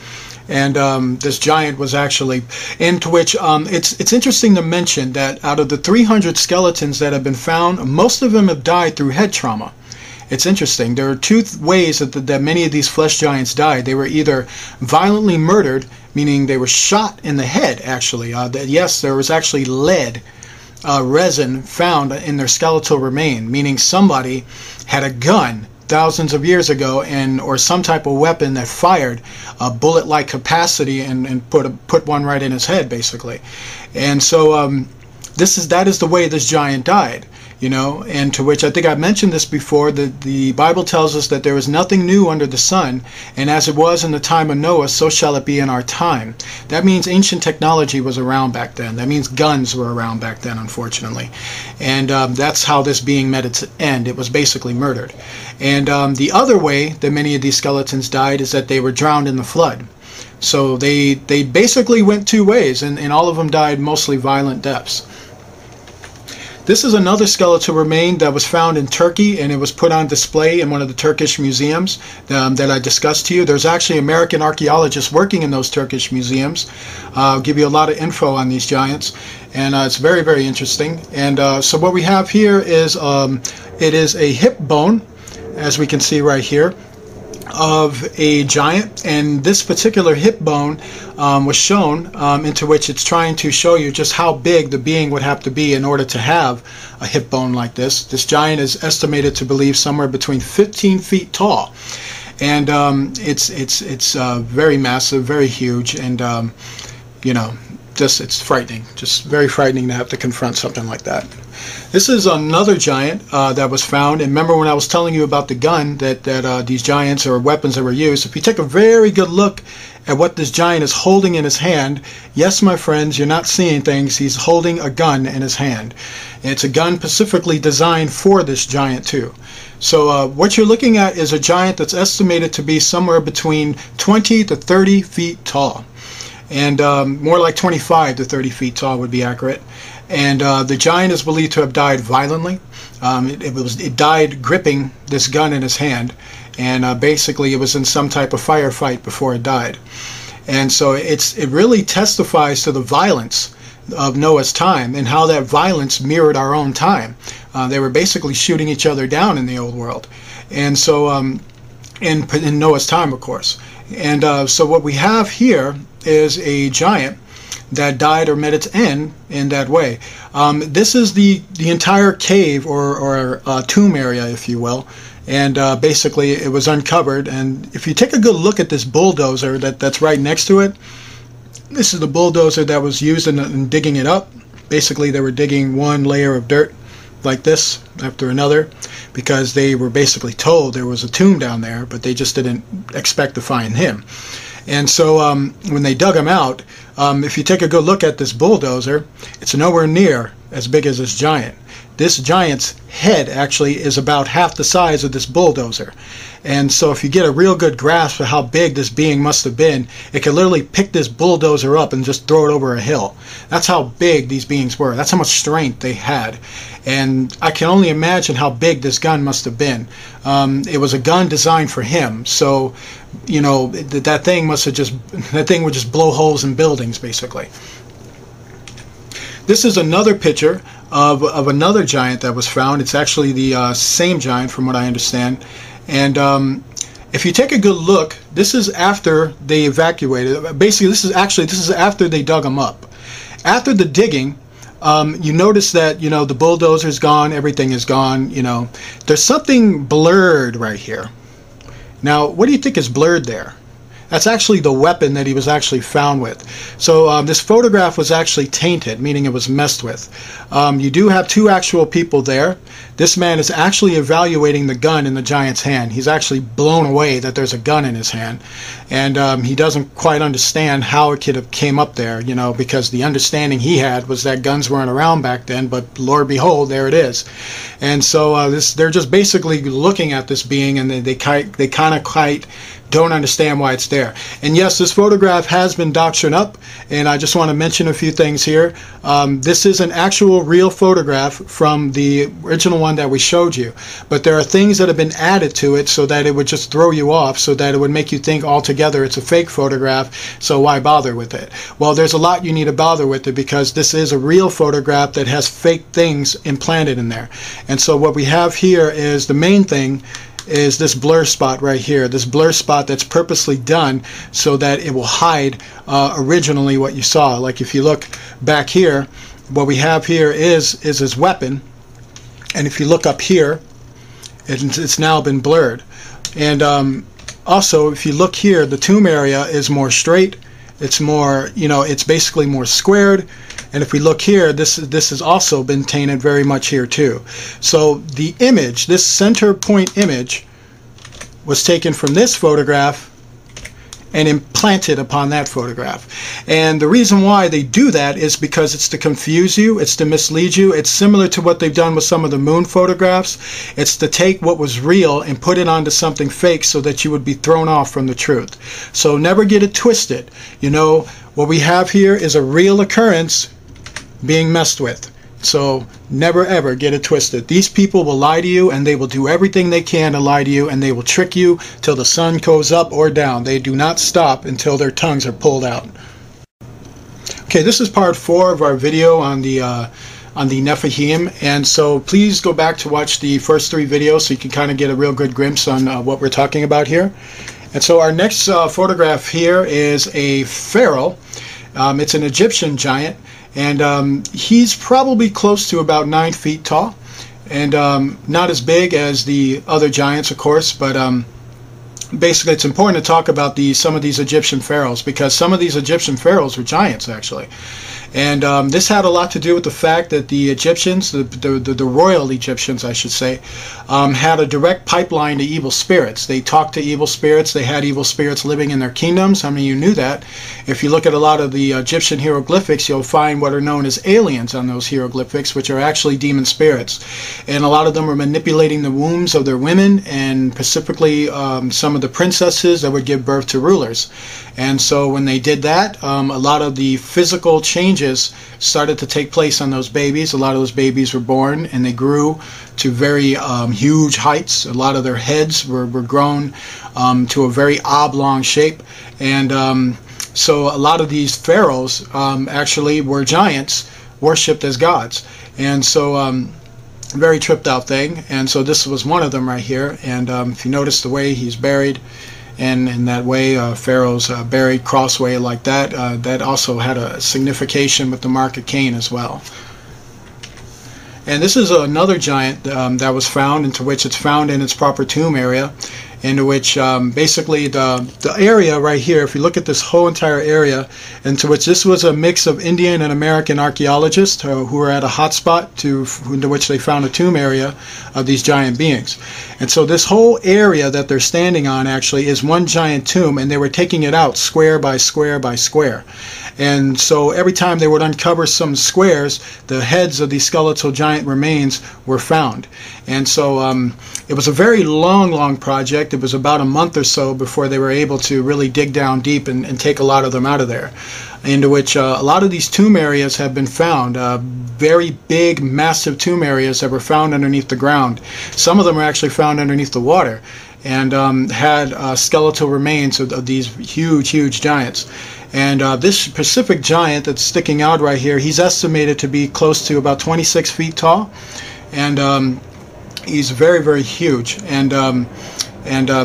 And this giant was actually, into which it's interesting to mention that out of the 300 skeletons that have been found, most of them have died through head trauma. It's interesting. There are two ways that many of these flesh giants died. They were either violently murdered, meaning they were shot in the head, actually. Yes, there was actually lead resin found in their skeletal remain, meaning somebody had a gun thousands of years ago, or some type of weapon that fired a bullet-like capacity and put one right in his head, basically. And so that is the way this giant died. You know, and to which I think I've mentioned this before, that the Bible tells us that there is nothing new under the sun, and as it was in the time of Noah, so shall it be in our time. That means ancient technology was around back then. That means guns were around back then, unfortunately. And that's how this being met its end. It was basically murdered. And the other way that many of these skeletons died is that they were drowned in the flood. So they basically went two ways, and all of them died mostly violent deaths. This is another skeletal remain that was found in Turkey, and it was put on display in one of the Turkish museums that I discussed to you. There's actually American archaeologists working in those Turkish museums. I'll give you a lot of info on these giants, and it's very, very interesting. And so what we have here is it is a hip bone, as we can see right here, of a giant, and this particular hip bone was shown, into which it's trying to show you just how big the being would have to be in order to have a hip bone like this. This giant is estimated to believe somewhere between 15 feet tall, and it's very massive, very huge, and you know, just it's frightening, just very frightening to have to confront something like that. This is another giant that was found, and remember when I was telling you about the gun that these giants or weapons that were used. If you take a very good look at what this giant is holding in his hand, yes, my friends, you're not seeing things. He's holding a gun in his hand. It's a gun specifically designed for this giant too. So what you're looking at is a giant that's estimated to be somewhere between 20 to 30 feet tall, and more like 25 to 30 feet tall would be accurate. And the giant is believed to have died violently. It died gripping this gun in his hand, and basically it was in some type of firefight before it died. And so it really testifies to the violence of Noah's time and how that violence mirrored our own time. They were basically shooting each other down in the old world, and so in Noah's time, of course. And so what we have here is a giant that died or met its end in that way. This is the entire cave or tomb area, if you will, and basically it was uncovered. And if you take a good look at this bulldozer that's right next to it, this is the bulldozer that was used in digging it up. Basically they were digging one layer of dirt like this after another, because they were basically told there was a tomb down there, but they just didn't expect to find him. And so when they dug him out, if you take a good look at this bulldozer, it's nowhere near as big as this giant. This giant's head actually is about half the size of this bulldozer. And so if you get a real good grasp of how big this being must have been, it could literally pick this bulldozer up and just throw it over a hill. That's how big these beings were. That's how much strength they had. And I can only imagine how big this gun must have been. It was a gun designed for him. So, you know, that thing would just blow holes in buildings, basically. This is another picture of another giant that was found. It's actually the same giant from what I understand. And if you take a good look, this is after they evacuated. Basically, this is after they dug them up. After the digging, you notice that, you know, the bulldozer's gone, everything is gone, you know. There's something blurred right here. Now, what do you think is blurred there? That's actually the weapon that he was actually found with. So this photograph was actually tainted, meaning it was messed with. You do have two actual people there. This man is actually evaluating the gun in the giant's hand. He's actually blown away that there's a gun in his hand. And he doesn't quite understand how it could have came up there, you know, because the understanding he had was that guns weren't around back then, but Lord behold, there it is. And so they're just basically looking at this being, and they kind of quite don't understand why it's there. And yes, this photograph has been doctored up, and I just want to mention a few things here. This is an actual real photograph from the original one that we showed you, but there are things that have been added to it so that it would just throw you off, so that it would make you think altogether it's a fake photograph, so why bother with it? Well, there's a lot you need to bother with it, because this is a real photograph that has fake things implanted in there. And so what we have here is the main thing is this blur spot right here, this blur spot that's purposely done so that it will hide originally what you saw. Like if you look back here, what we have here is his weapon, and if you look up here, it's now been blurred. And also if you look here, the tomb area is more straight, it's more, you know, it's basically more squared. And if we look here, this has also been tainted very much here too. So the image, this center point image, was taken from this photograph and implanted upon that photograph. And the reason why they do that is because it's to confuse you, it's to mislead you. It's similar to what they've done with some of the moon photographs. It's to take what was real and put it onto something fake so that you would be thrown off from the truth. So never get it twisted. You know, what we have here is a real occurrence being messed with. So never ever get it twisted. These people will lie to you, and they will do everything they can to lie to you, and they will trick you till the sun goes up or down. They do not stop until their tongues are pulled out. Okay, this is part 4 of our video on the Nephilim, and so please go back to watch the first 3 videos so you can kind of get a real good glimpse on what we're talking about here. And so our next photograph here is a pharaoh. It's an Egyptian giant, and he's probably close to about 9 feet tall, and not as big as the other giants, of course, but basically it's important to talk about some of these Egyptian pharaohs, because some of these Egyptian pharaohs were giants actually. And this had a lot to do with the fact that the Egyptians, the royal Egyptians I should say, had a direct pipeline to evil spirits. They talked to evil spirits. They had evil spirits living in their kingdoms. How many of you knew that? If you look at a lot of the Egyptian hieroglyphics, you'll find what are known as aliens on those hieroglyphics, which are actually demon spirits. And a lot of them were manipulating the wombs of their women, and specifically some of the princesses that would give birth to rulers. And so when they did that, a lot of the physical changes started to take place on those babies. A lot of those babies were born, and they grew to very huge heights. A lot of their heads were grown to a very oblong shape. And so a lot of these pharaohs actually were giants worshipped as gods. And so very tripped out thing. And so this was one of them right here. And if you notice the way he's buried, and in that way Pharaoh's buried crossway like that, that also had a signification with the mark of Cain as well. And this is another giant that was found, into which it's found in its proper tomb area, into which basically the area right here, if you look at this whole entire area, into which this was a mix of Indian and American archaeologists who were at a hot spot into which they found a tomb area of these giant beings. And so this whole area that they're standing on actually is one giant tomb, and they were taking it out square by square by square. And so every time they would uncover some squares, the heads of these skeletal giant remains were found. And so it was a very long project. It was about a month or so before they were able to really dig down deep and take a lot of them out of there, into which a lot of these tomb areas have been found, very big, massive tomb areas that were found underneath the ground. Some of them were actually found underneath the water, and had skeletal remains of these huge giants. And this specific giant that's sticking out right here, he's estimated to be close to about 26 feet tall, and he's very huge. And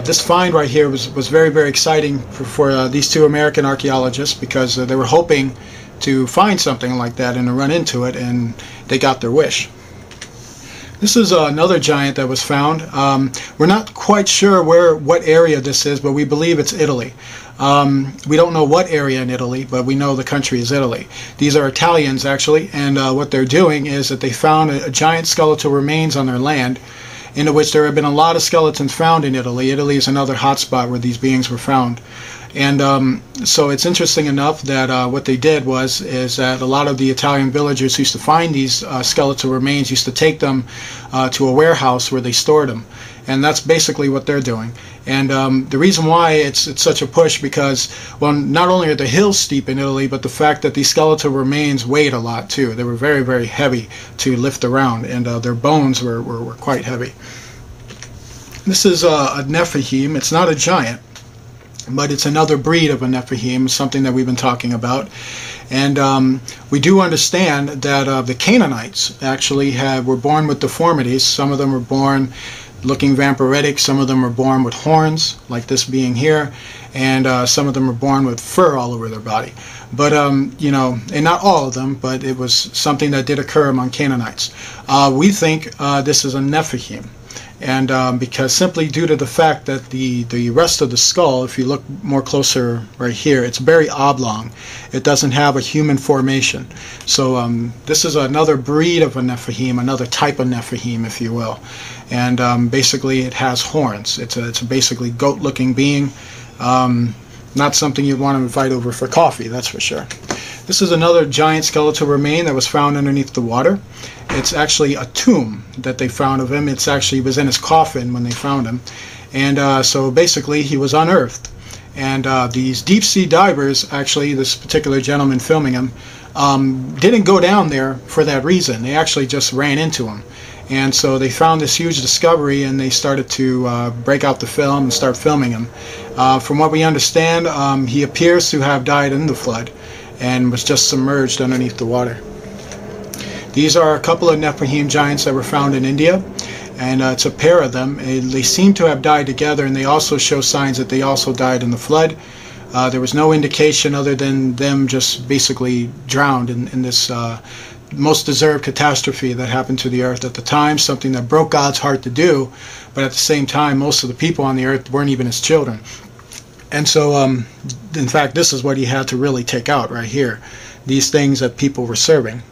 this find right here was very exciting for these 2 American archaeologists, because they were hoping to find something like that and to run into it, and they got their wish. This is another giant that was found. We're not quite sure what area this is, but we believe it's Italy. We don't know what area in Italy, but we know the country is Italy. These are Italians actually, and what they're doing is that they found a giant skeletal remains on their land, into which there have been a lot of skeletons found in Italy. Italy is another hotspot where these beings were found. And so it's interesting enough that what they did is that a lot of the Italian villagers used to find these skeletal remains, used to take them to a warehouse where they stored them. And that's basically what they're doing. And the reason why it's such a push, because, well, not only are the hills steep in Italy, but the fact that these skeletal remains weighed a lot too. They were very heavy to lift around, and their bones were quite heavy. This is a Nephilim. It's not a giant, but it's another breed of a Nephilim, something that we've been talking about. And we do understand that the Canaanites actually were born with deformities. Some of them were born looking vampiric, some of them were born with horns, like this being here, and some of them were born with fur all over their body. But, you know, and not all of them, but it was something that did occur among Canaanites. We think this is a Nephilim. And because simply due to the fact that the rest of the skull, if you look more closer right here, it's very oblong. It doesn't have a human formation. So this is another breed of a Nephilim, another type of Nephilim, if you will. And basically it has horns. It's a basically goat-looking being. Not something you'd want to invite over for coffee, that's for sure. This is another giant skeletal remain that was found underneath the water. It's actually a tomb that they found of him. It was in his coffin when they found him. And so basically he was unearthed. And these deep sea divers, actually this particular gentleman filming them, didn't go down there for that reason. They actually just ran into them. And so they found this huge discovery, and they started to break out the film and start filming him. From what we understand, he appears to have died in the flood and was just submerged underneath the water. These are a couple of Nephilim giants that were found in India, and it's a pair of them. They seem to have died together, and they also show signs that they also died in the flood. There was no indication other than them just basically drowned in this most deserved catastrophe that happened to the earth at the time, something that broke God's heart to do, but at the same time most of the people on the earth weren't even his children. And so in fact, this is what he had to really take out right here, these things that people were serving.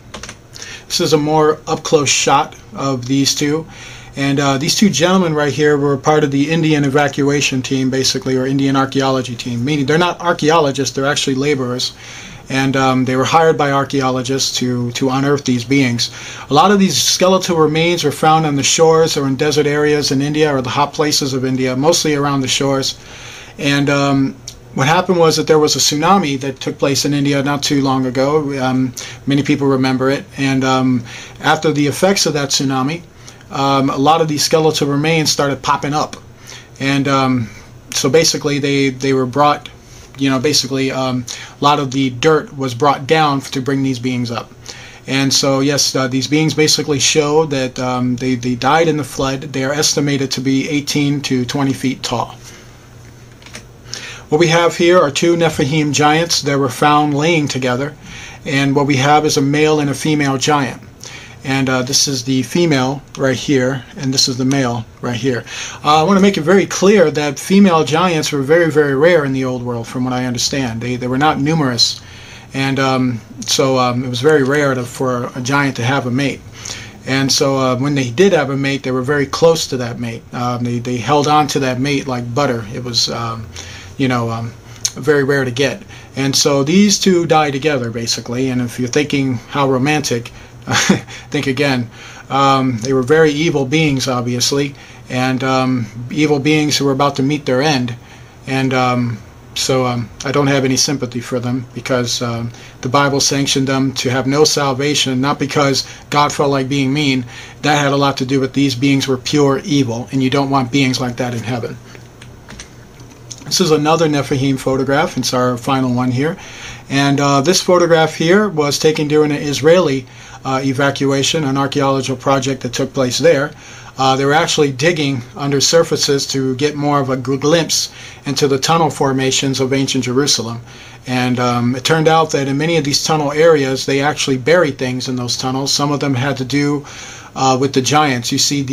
This is a more up-close shot of these two, and these two gentlemen right here were part of the Indian evacuation team, basically, or Indian archaeology team, meaning they're not archaeologists, they're actually laborers. And they were hired by archaeologists to unearth these beings. A lot of these skeletal remains were found on the shores or in desert areas in India, or the hot places of India, mostly around the shores. And what happened was that there was a tsunami that took place in India not too long ago. Many people remember it. And after the effects of that tsunami, a lot of these skeletal remains started popping up. And so basically they were brought, you know, basically a lot of the dirt was brought down to bring these beings up. And so yes, these beings basically show that they died in the flood. They are estimated to be 18 to 20 feet tall. What we have here are two Nephilim giants that were found laying together, and what we have is a male and a female giant. And this is the female right here, and this is the male right here. I want to make it very clear that female giants were very, very rare in the old world, from what I understand. They were not numerous, and so it was very rare for a giant to have a mate. And so when they did have a mate, they were very close to that mate. They held on to that mate like butter. It was, you know, very rare to get. And so these two die together, basically. And if you're thinking how romantic, think again. They were very evil beings, obviously, and evil beings who were about to meet their end. And so I don't have any sympathy for them, because the Bible sanctioned them to have no salvation, not because God felt like being mean. That had a lot to do with these beings were pure evil, and you don't want beings like that in heaven. This is another Nephilim photograph. It's our final one here. And this photograph here was taken during an Israeli evacuation, an archaeological project that took place there. They were actually digging under surfaces to get more of a glimpse into the tunnel formations of ancient Jerusalem. And it turned out that in many of these tunnel areas, they actually buried things in those tunnels. Some of them had to do with the giants. You see,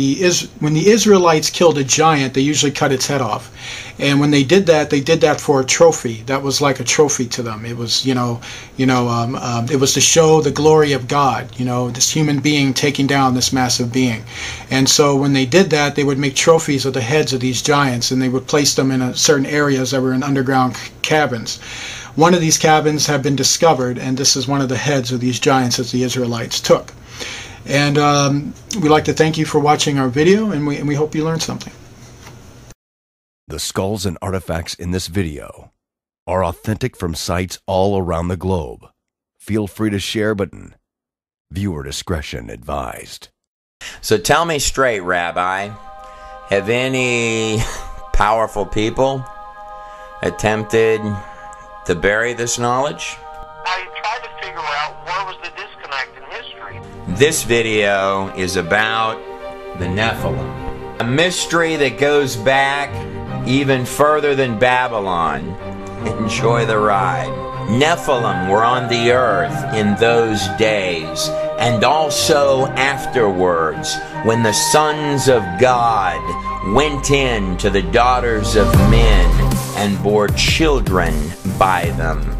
when the Israelites killed a giant, they usually cut its head off. And when they did that for a trophy. That was like a trophy to them. It was, it was to show the glory of God, this human being taking down this massive being. And so when they did that, they would make trophies of the heads of these giants, and they would place them in certain areas that were in underground cabins. One of these cabins had been discovered, and this is one of the heads of these giants that the Israelites took. And we'd like to thank you for watching our video, and we hope you learned something. The skulls and artifacts in this video are authentic from sites all around the globe. Feel free to share, but viewer discretion advised. So tell me straight, Rabbi, have any powerful people attempted to bury this knowledge? I tried to figure out where was the disconnect in history. This video is about the Nephilim, a mystery that goes back even further than Babylon. Enjoy the ride. Nephilim were on the earth in those days, and also afterwards, when the sons of God went in to the daughters of men and bore children by them.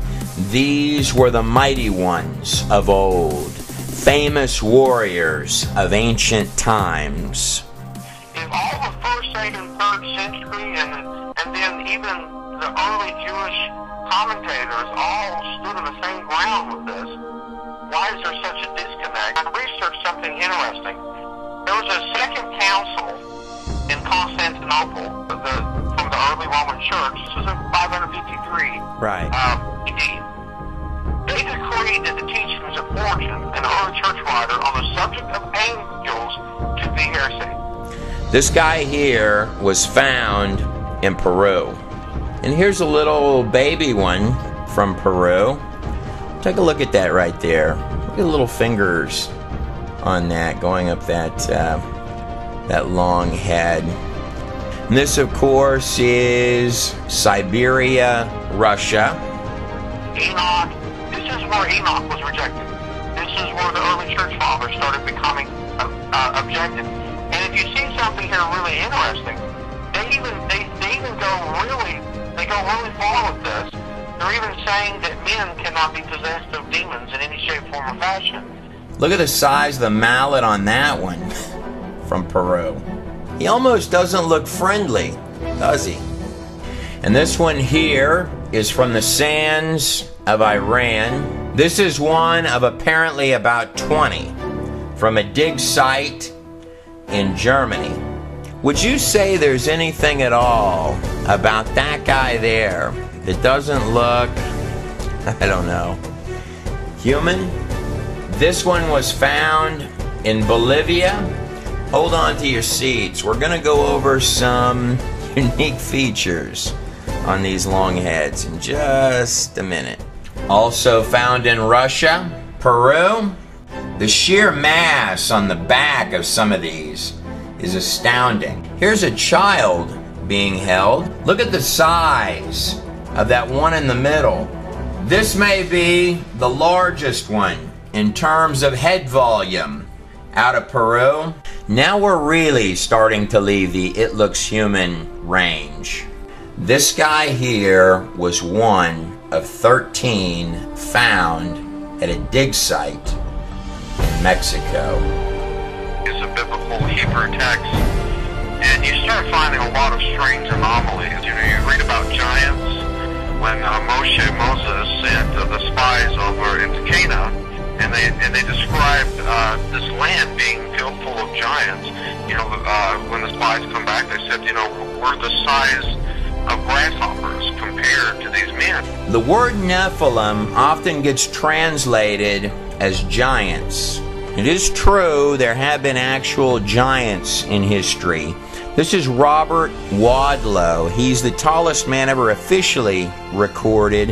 These were the mighty ones of old, famous warriors of ancient times. If all the 1st, 2nd, 3rd century and then even the early Jewish commentators all stood on the same ground with this, why is there such a disconnect? I researched something interesting. There was a second council in Constantinople from the early Roman church. This was in 553 Right. AD. They decreed that the teachings of Origen, an early church writer on the subject of angels, to be heresy. This guy here was found in Peru. And here's a little baby one from Peru. Take a look at that right there. Look at the little fingers on that going up that long head. And this, of course, is Siberia, Russia. Enoch, this is where Enoch was rejected. This is where the early church fathers started becoming objective. And if you see something here really interesting, they go really far with this. They're even saying that men cannot be possessed of demons in any shape, form, or fashion. Look at the size of the mallet on that one from Peru. He almost doesn't look friendly, does he? And this one here is from the sands of Iran. This is one of apparently about 20 from a dig site in Germany. Would you say there's anything at all about that guy there that doesn't look, I don't know, human? This one was found in Bolivia. Hold on to your seats. We're going to go over some unique features on these long heads in just a minute. Also found in Russia, Peru. The sheer mass on the back of some of these is astounding. Here's a child being held. Look at the size of that one in the middle. This may be the largest one in terms of head volume out of Peru. Now we're really starting to leave the it looks human range. This guy here was one of 13 found at a dig site in Mexico. It's a biblical Hebrew text, and you start finding a lot of strange anomalies. You know, you read about giants when Moses sent the spies over into Canaan, and they described this land being filled full of giants. You know, when the spies come back, they said, you know, we're the size of grasshoppers compared to these men. The word Nephilim often gets translated as giants. It is true there have been actual giants in history. This is Robert Wadlow. He's the tallest man ever officially recorded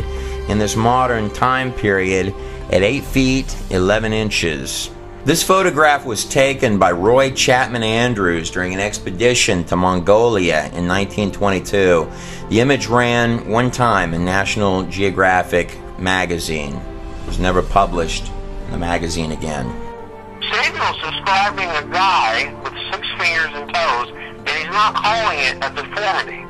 in this modern time period at 8 feet 11 inches. This photograph was taken by Roy Chapman Andrews during an expedition to Mongolia in 1922. The image ran one time in National Geographic magazine. It was never published in the magazine again. Samuel's describing a guy with 6 fingers and toes, and he's not calling it a deformity.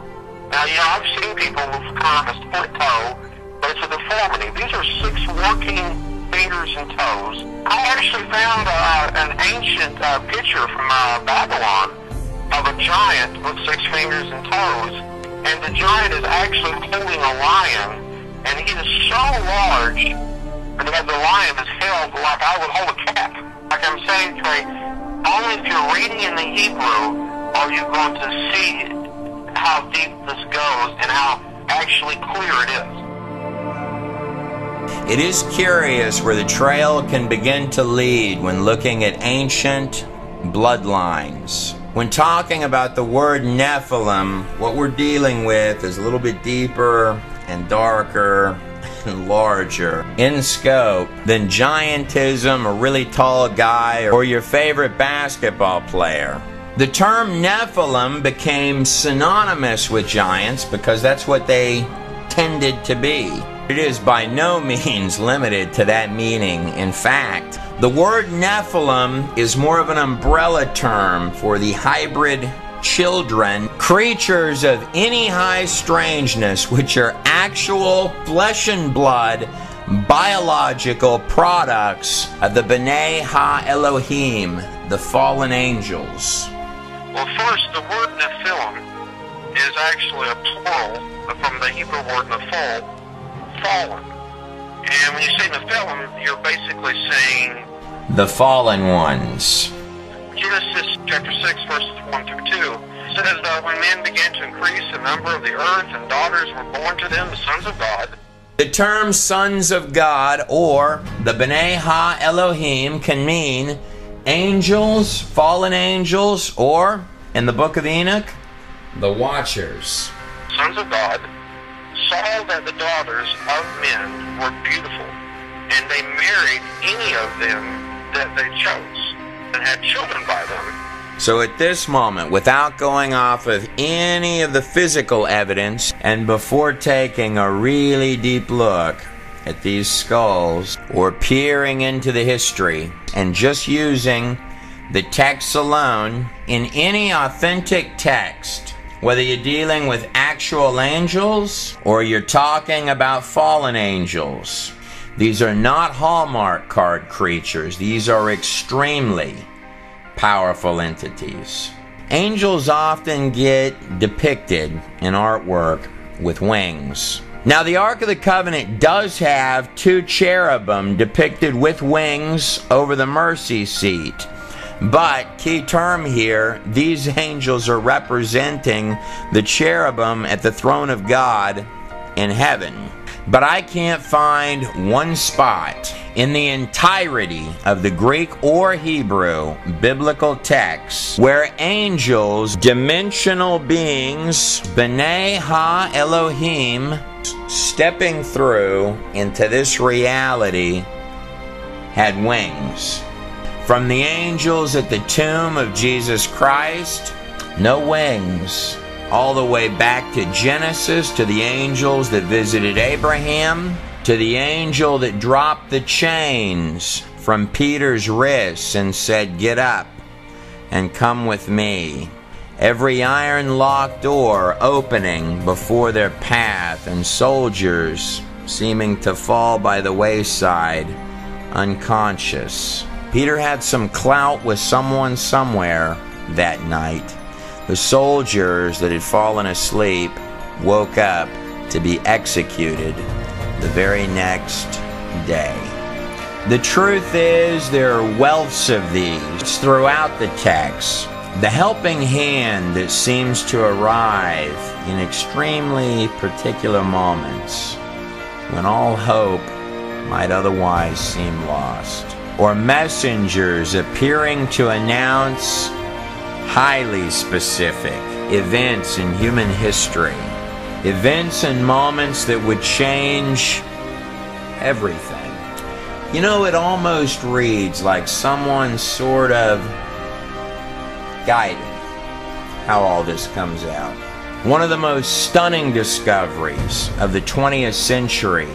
Now, you know, I've seen people with kind of a split toe, but it's a deformity. These are 6 working fingers and toes. I actually found an ancient picture from Babylon of a giant with 6 fingers and toes, and the giant is actually holding a lion, and he is so large that the lion is held like I would hold a cat. Like I'm saying, Trey, only if you're reading in the Hebrew are you going to see how deep this goes and how actually clear it is. It is curious where the trail can begin to lead when looking at ancient bloodlines. When talking about the word Nephilim, what we're dealing with is a little bit deeper and darker and larger in scope than giantism, a really tall guy, or your favorite basketball player. The term Nephilim became synonymous with giants because that's what they tended to be. It is by no means limited to that meaning. In fact, the word Nephilim is more of an umbrella term for the hybrid children, creatures of any high strangeness, which are actual flesh and blood, biological products of the B'nai Ha-Elohim, the fallen angels. Well, first, the word Nephilim is actually a plural from the Hebrew word nephal, fallen. And when you say Nephilim, you're basically saying the fallen ones. Genesis chapter 6, verses 1 through 2 says, when men began to increase the number of the earth and daughters were born to them, the sons of God. The term sons of God, or the B'nai Ha Elohim, can mean angels, fallen angels, or, in the book of Enoch, the watchers. Sons of God saw that the daughters of men were beautiful, and they married any of them that they chose, and had children by them. So at this moment, without going off of any of the physical evidence, and before taking a really deep look at these skulls, or peering into the history, and just using the text alone, in any authentic text, whether you're dealing with actual angels, or you're talking about fallen angels, these are not Hallmark card creatures. These are extremely powerful entities. Angels often get depicted in artwork with wings. Now, the Ark of the Covenant does have 2 cherubim depicted with wings over the mercy seat. But, key term here, these angels are representing the cherubim at the throne of God in heaven. But I can't find one spot in the entirety of the Greek or Hebrew biblical texts where angels, dimensional beings, B'nai Ha Elohim, stepping through into this reality, had wings. From the angels at the tomb of Jesus Christ, no wings. All the way back to Genesis, to the angels that visited Abraham, to the angel that dropped the chains from Peter's wrists and said, "Get up and come with me." Every iron-locked door opening before their path, and soldiers seeming to fall by the wayside, unconscious. Peter had some clout with someone somewhere that night. The soldiers that had fallen asleep woke up to be executed the very next day. The truth is, there are wealths of these throughout the text. The helping hand that seems to arrive in extremely particular moments when all hope might otherwise seem lost. Or messengers appearing to announce highly specific events in human history. Events and moments that would change everything. You know, it almost reads like someone sort of guiding how all this comes out. One of the most stunning discoveries of the 20th century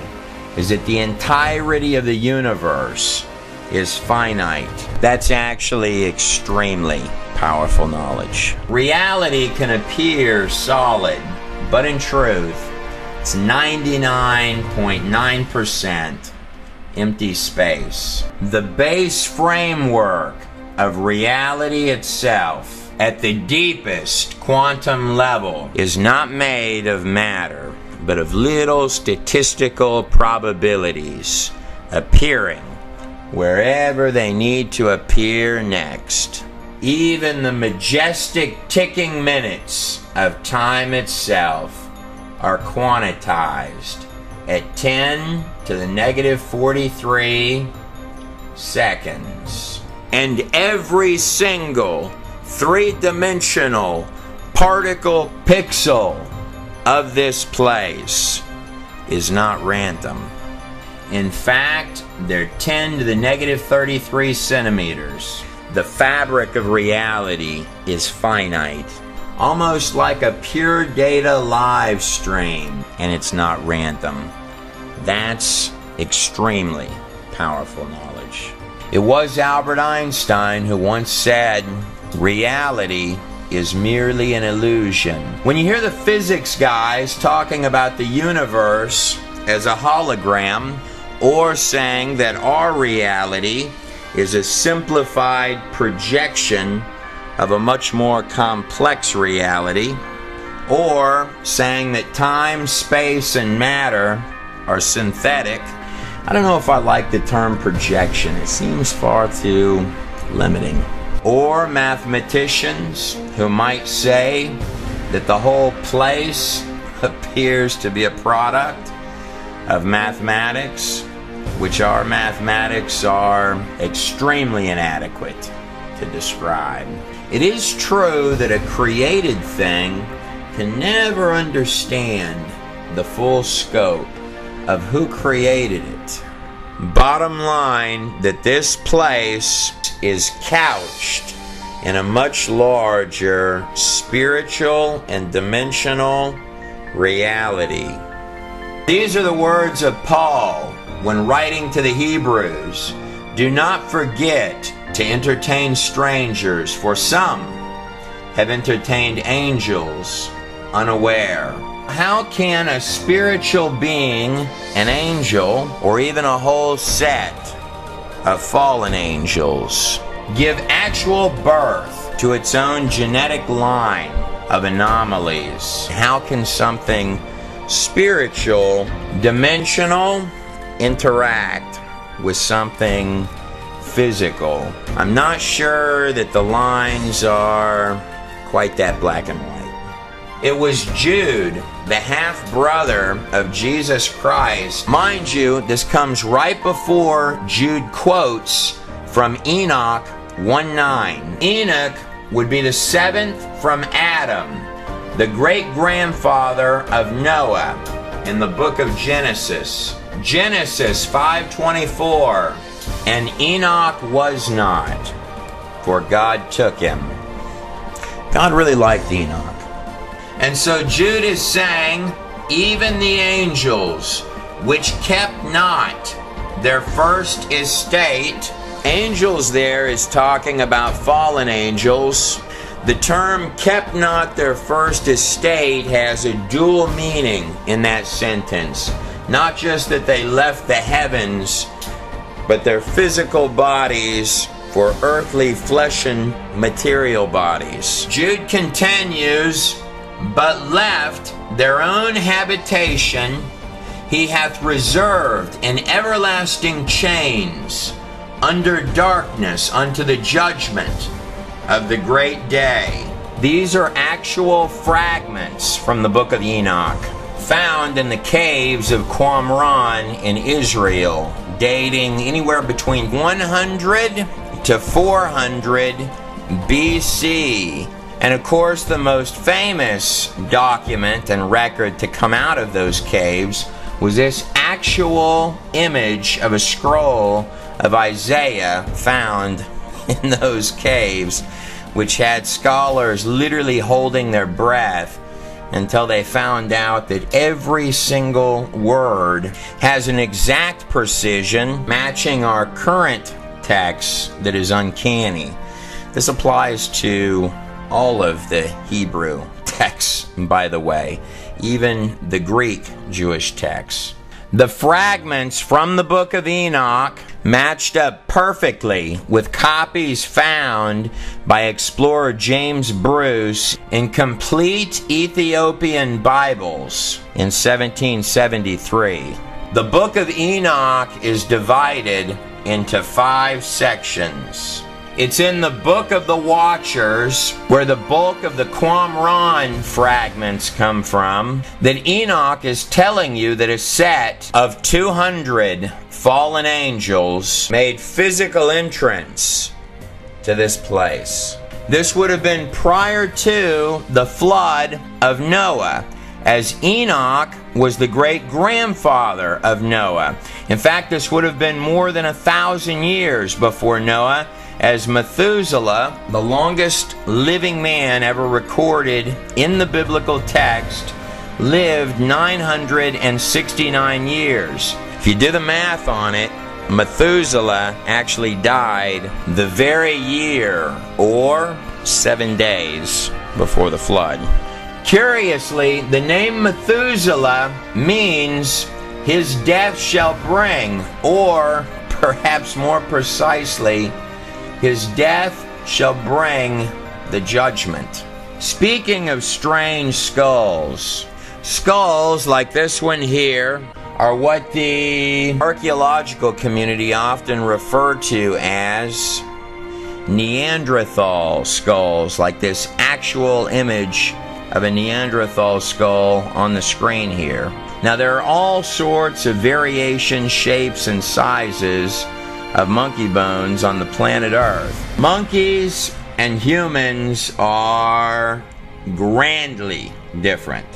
is that the entirety of the universe is finite. That's actually extremely powerful knowledge. Reality can appear solid, but in truth, it's 99.9% empty space. The base framework of reality itself, at the deepest quantum level, is not made of matter, but of little statistical probabilities appearing wherever they need to appear next. Even the majestic ticking minutes of time itself are quantized at 10 to the negative 43 seconds. And every single three-dimensional particle pixel of this place is not random. In fact, they're 10 to the negative 33 centimeters. The fabric of reality is finite, almost like a pure data live stream, and it's not random. That's extremely powerful knowledge. It was Albert Einstein who once said, reality is merely an illusion. When you hear the physics guys talking about the universe as a hologram, or saying that our reality is a simplified projection of a much more complex reality, or saying that time, space, and matter are synthetic, I don't know if I like the term projection. It seems far too limiting. or mathematicians who might say that the whole place appears to be a product of mathematics, which our mathematics are extremely inadequate to describe. It is true that a created thing can never understand the full scope of who created it. Bottom line, that this place is couched in a much larger spiritual and dimensional reality. These are the words of Paul when writing to the Hebrews. Do not forget to entertain strangers, for some have entertained angels unaware. How can a spiritual being, an angel, or even a whole set of fallen angels, give actual birth to its own genetic line of anomalies? How can something spiritual, dimensional, interact with something physical? I'm not sure that the lines are quite that black and white. It was Jude, the half-brother of Jesus Christ. Mind you, this comes right before Jude quotes from Enoch 1:9. Enoch would be the seventh from Adam, the great-grandfather of Noah in the book of Genesis. Genesis 5:24. And Enoch was not, for God took him. God really liked Enoch. And so Jude is saying, even the angels, which kept not their first estate. Angels there is talking about fallen angels. The term kept not their first estate has a dual meaning in that sentence. Not just that they left the heavens, but their physical bodies for earthly flesh and material bodies. Jude continues, but left their own habitation he hath reserved in everlasting chains under darkness unto the judgment of the great day. These are actual fragments from the book of Enoch, found in the caves of Qumran in Israel, dating anywhere between 100 to 400 BC. And of course, the most famous document and record to come out of those caves was this actual image of a scroll of Isaiah found in those caves, which had scholars literally holding their breath until they found out that every single word has an exact precision matching our current text that is uncanny. This applies to all of the Hebrew texts, by the way, even the Greek Jewish texts. The fragments from the book of Enoch matched up perfectly with copies found by explorer James Bruce in complete Ethiopian Bibles in 1773. The book of Enoch is divided into 5 sections. It's in the Book of the Watchers, where the bulk of the Qumran fragments come from, that Enoch is telling you that a set of 200 fallen angels made physical entrance to this place. This would have been prior to the flood of Noah, as Enoch was the great-grandfather of Noah. In fact, this would have been more than 1,000 years before Noah, as Methuselah, the longest living man ever recorded in the biblical text, lived 969 years. If you do the math on it, Methuselah actually died the very year, or 7 days, before the flood. Curiously, the name Methuselah means his death shall bring, or perhaps more precisely, his death shall bring the judgment. Speaking of strange skulls, skulls like this one here are what the archaeological community often refer to as Neanderthal skulls, like this actual image of a Neanderthal skull on the screen here. Now, there are all sorts of variations, shapes, and sizes of monkey bones on the planet Earth. Monkeys and humans are grandly different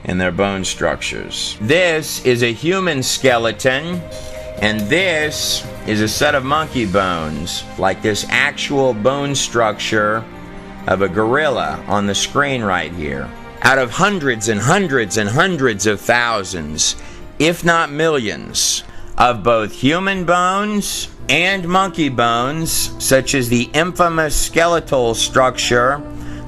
in their bone structures. This is a human skeleton, and this is a set of monkey bones, like this actual bone structure of a gorilla on the screen right here. Out of hundreds and hundreds and hundreds of thousands, if not millions, of both human bones and monkey bones, such as the infamous skeletal structure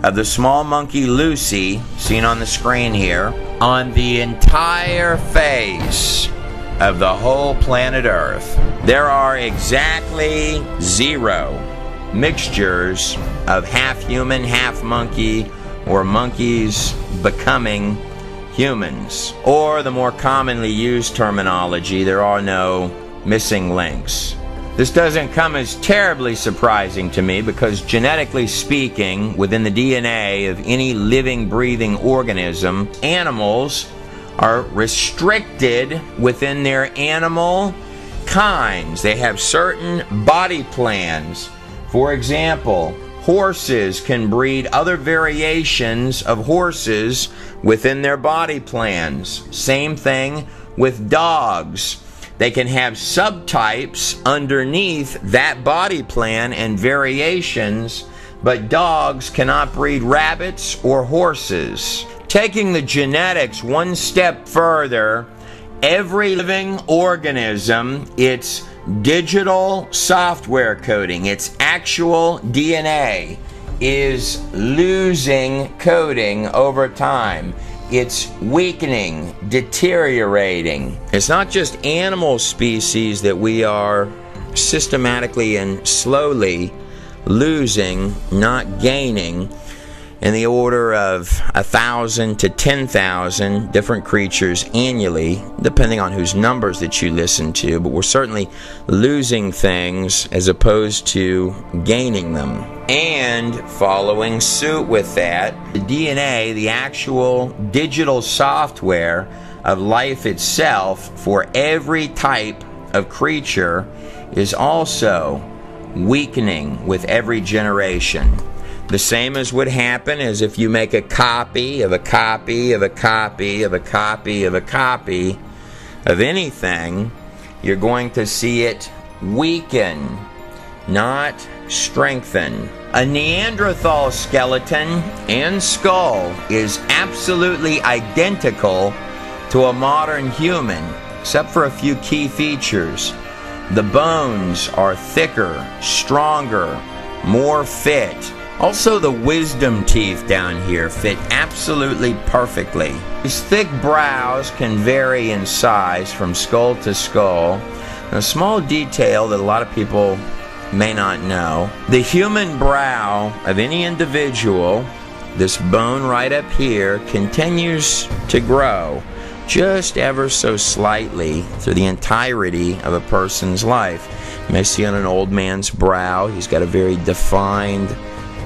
of the small monkey Lucy, seen on the screen here, on the entire face of the whole planet Earth, there are exactly 0 mixtures of half human, half monkey, or monkeys becoming humans. Or the more commonly used terminology, there are no missing links. This doesn't come as terribly surprising to me, because genetically speaking, within the DNA of any living, breathing organism, animals are restricted within their animal kinds. They have certain body plans. For example, horses can breed other variations of horses within their body plans. Same thing with dogs. They can have subtypes underneath that body plan and variations, but dogs cannot breed rabbits or horses. Taking the genetics one step further, every living organism, its digital software coding, its actual DNA, is losing coding over time. It's weakening, deteriorating. It's not just animal species that we are systematically and slowly losing, not gaining, in the order of 1,000 to 10,000 different creatures annually, depending on whose numbers that you listen to, but we're certainly losing things as opposed to gaining them. And following suit with that, the DNA, the actual digital software of life itself for every type of creature, is also weakening with every generation. The same as would happen as if you make a copy of a copy of a copy of a copy of a copy of anything, you're going to see it weaken, not strengthen. A Neanderthal skeleton and skull is absolutely identical to a modern human, except for a few key features. The bones are thicker, stronger, more fit. Also, the wisdom teeth down here fit absolutely perfectly. These thick brows can vary in size from skull to skull. And a small detail that a lot of people may not know: the human brow of any individual, this bone right up here, continues to grow just ever so slightly through the entirety of a person's life. You may see on an old man's brow, he's got a very defined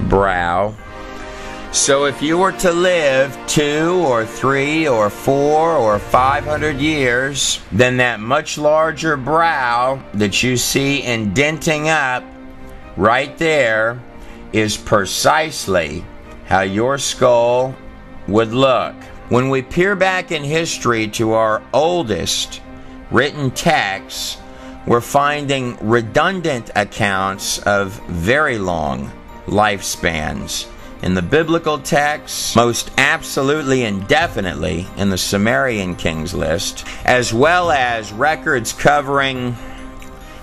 brow. So if you were to live 2 or 3 or 4 or 500 years, then that much larger brow that you see indenting up right there is precisely how your skull would look. When we peer back in history to our oldest written texts, we're finding redundant accounts of very long lifespans. In the biblical texts, most absolutely and definitely in the Sumerian Kings list, as well as records covering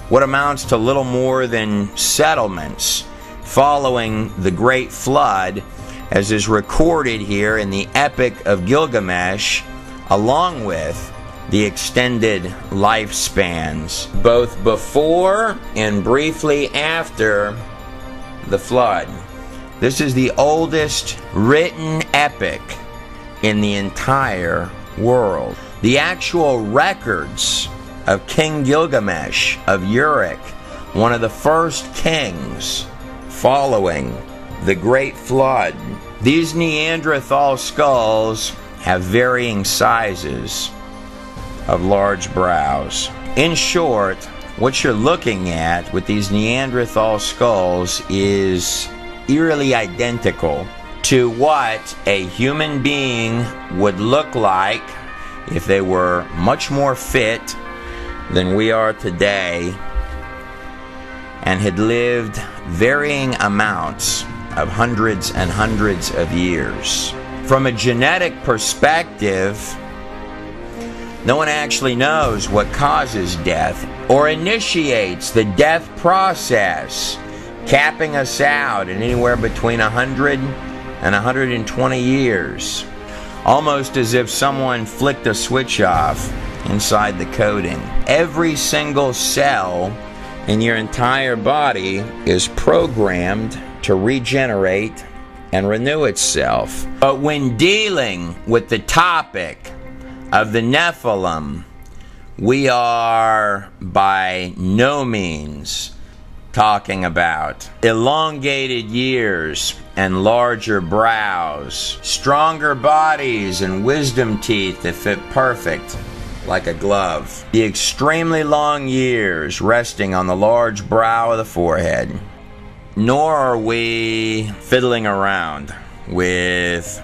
what amounts to little more than settlements following the Great Flood, as is recorded here in the Epic of Gilgamesh, along with the extended lifespans, both before and briefly after the flood. This is the oldest written epic in the entire world. The actual records of King Gilgamesh of Uruk, one of the first kings following the Great Flood. These Neanderthal skulls have varying sizes of large brows. In short, what you're looking at with these Neanderthal skulls is eerily identical to what a human being would look like if they were much more fit than we are today and had lived varying amounts of hundreds and hundreds of years. From a genetic perspective, no one actually knows what causes death or initiates the death process, capping us out at anywhere between 100 and 120 years, almost as if someone flicked a switch off inside the coding. Every single cell in your entire body is programmed to regenerate and renew itself. But when dealing with the topic of the Nephilim, we are by no means talking about elongated years and larger brows, stronger bodies and wisdom teeth that fit perfect like a glove, the extremely long years resting on the large brow of the forehead. Nor are we fiddling around with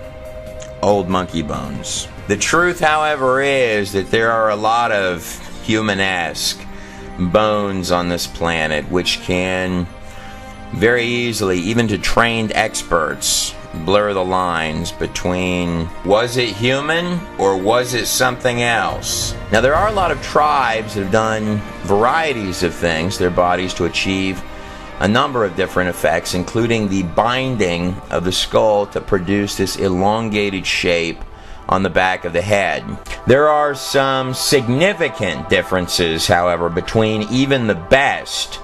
old monkey bones. The truth, however, is that there are a lot of human-esque bones on this planet which can very easily, even to trained experts, blur the lines between was it human or was it something else. Now, there are a lot of tribes that have done varieties of things to their bodies to achieve a number of different effects, including the binding of the skull to produce this elongated shape on the back of the head. There are some significant differences, however, between even the best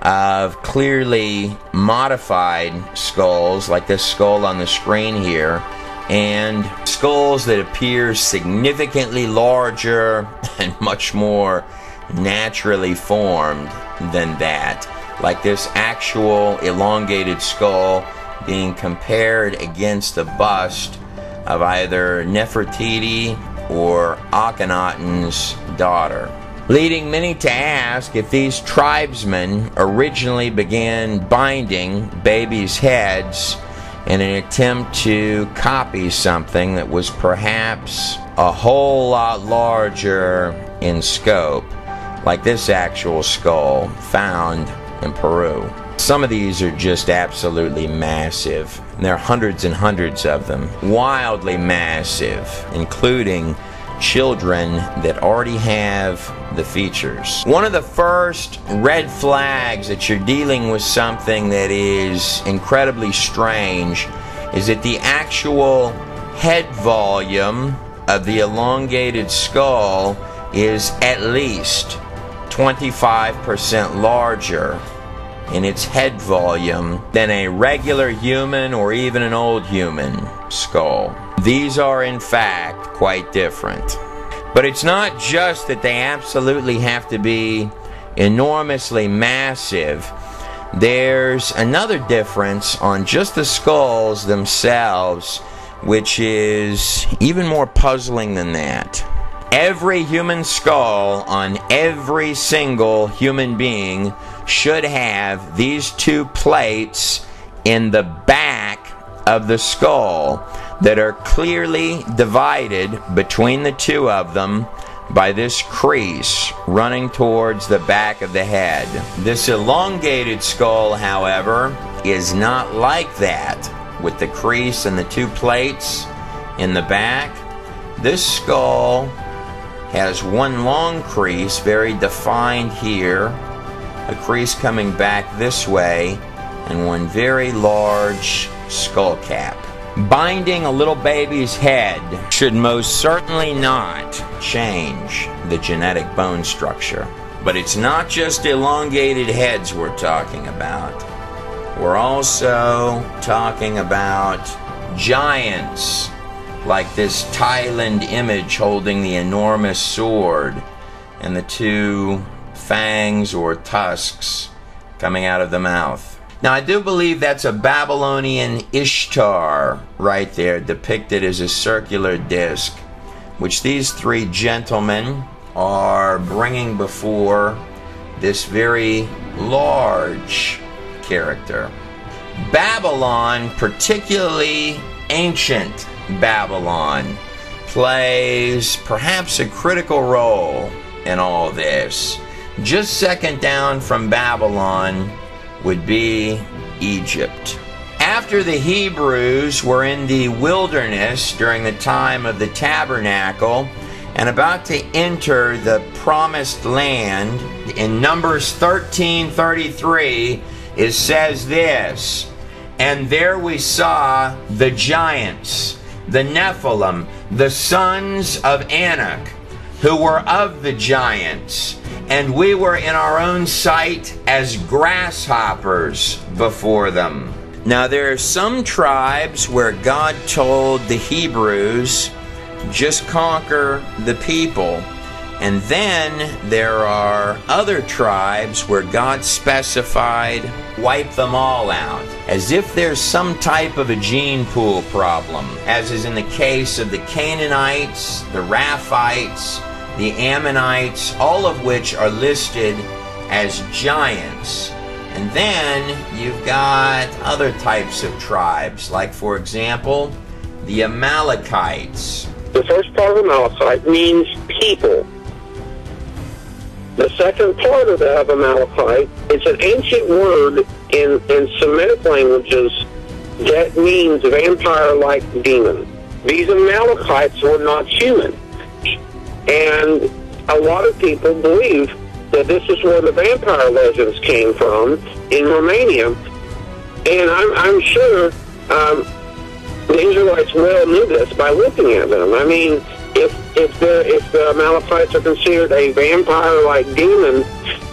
of clearly modified skulls, like this skull on the screen here, and skulls that appear significantly larger and much more naturally formed than that, like this actual elongated skull being compared against the bust of either Nefertiti or Akhenaten's daughter, leading many to ask if these tribesmen originally began binding babies' heads in an attempt to copy something that was perhaps a whole lot larger in scope, like this actual skull found in Peru. Some of these are just absolutely massive. There are hundreds and hundreds of them, wildly massive, including children that already have the features. One of the first red flags that you're dealing with something that is incredibly strange is that the actual head volume of the elongated skull is at least 25% larger in its head volume than a regular human or even an old human skull. These are in fact quite different. But it's not just that they absolutely have to be enormously massive. There's another difference on just the skulls themselves, which is even more puzzling than that. Every human skull on every single human being should have these two plates in the back of the skull that are clearly divided between the two of them by this crease running towards the back of the head. This elongated skull, however, is not like that, with the crease and the two plates in the back. This skull has one long crease, very defined here, a crease coming back this way, and one very large skull cap. Binding a little baby's head should most certainly not change the genetic bone structure. But it's not just elongated heads we're talking about. We're also talking about giants, like this Thailand image holding the enormous sword and the two fangs or tusks coming out of the mouth. Now, I do believe that's a Babylonian Ishtar right there, depicted as a circular disc, which these three gentlemen are bringing before this very large character. Babylon, particularly ancient Babylon, plays perhaps a critical role in all this. Just second down from Babylon would be Egypt. After the Hebrews were in the wilderness during the time of the tabernacle and about to enter the promised land, in Numbers 13:33 it says this, "And there we saw the giants, the Nephilim, the sons of Anak, who were of the giants, and we were in our own sight as grasshoppers before them." Now there are some tribes where God told the Hebrews, just conquer the people. And then there are other tribes where God specified, wipe them all out, as if there's some type of a gene pool problem, as is in the case of the Canaanites, the Raphites, the Ammonites, all of which are listed as giants. And then you've got other types of tribes, like, for example, the Amalekites. The first part of Amalekite means people. The second part of Amalekite is an ancient word in Semitic languages that means vampire-like demon. These Amalekites were not human. And a lot of people believe that this is where the vampire legends came from in Romania. And I'm sure the Israelites well knew this by looking at them. I mean, if the Amalekites are considered a vampire-like demon,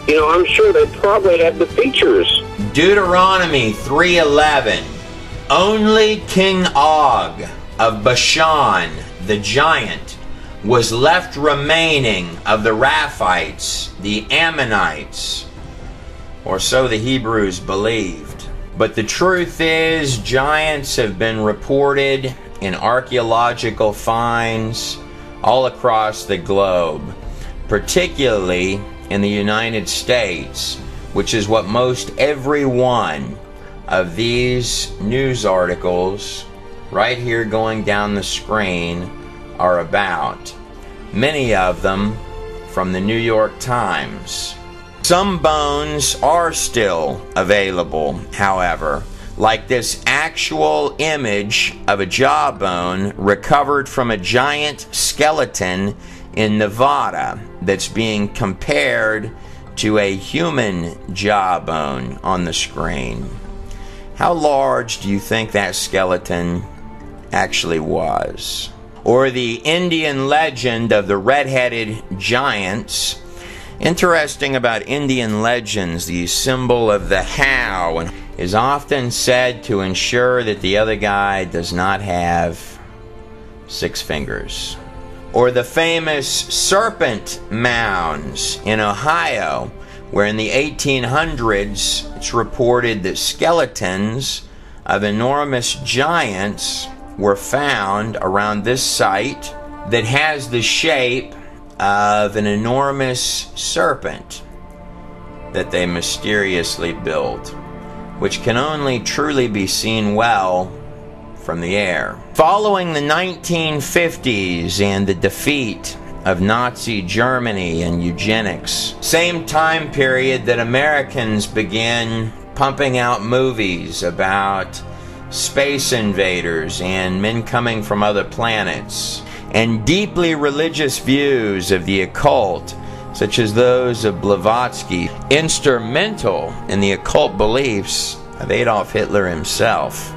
you know, I'm sure they probably had the features. Deuteronomy 3:11. Only King Og of Bashan, the giant, was left remaining of the Raphites, the Ammonites, or so the Hebrews believed. But the truth is, giants have been reported in archaeological finds all across the globe, particularly in the United States, which is what most every one of these news articles right here going down the screen are about. Many of them from the New York Times. Some bones are still available, however, like this actual image of a jawbone recovered from a giant skeleton in Nevada that's being compared to a human jawbone on the screen. How large do you think that skeleton actually was? Or the Indian legend of the red-headed giants. Interesting about Indian legends, the symbol of the how is often said to ensure that the other guy does not have 6 fingers. Or the famous serpent mounds in Ohio, where in the 1800s it's reported that skeletons of enormous giants were found around this site that has the shape of an enormous serpent that they mysteriously built, which can only truly be seen well from the air. Following the 1950s and the defeat of Nazi Germany and eugenics, same time period that Americans began pumping out movies about space invaders and men coming from other planets, and deeply religious views of the occult, such as those of Blavatsky, instrumental in the occult beliefs of Adolf Hitler himself,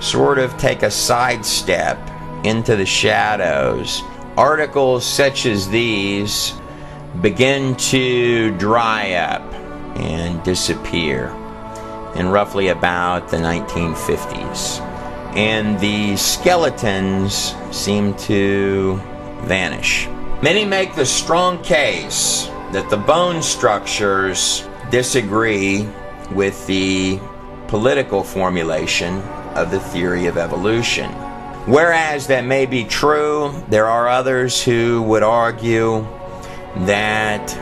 sort of take a sidestep into the shadows. Articles such as these begin to dry up and disappear in roughly about the 1950s. And the skeletons seem to vanish. Many make the strong case that the bone structures disagree with the political formulation of the theory of evolution. Whereas that may be true, there are others who would argue that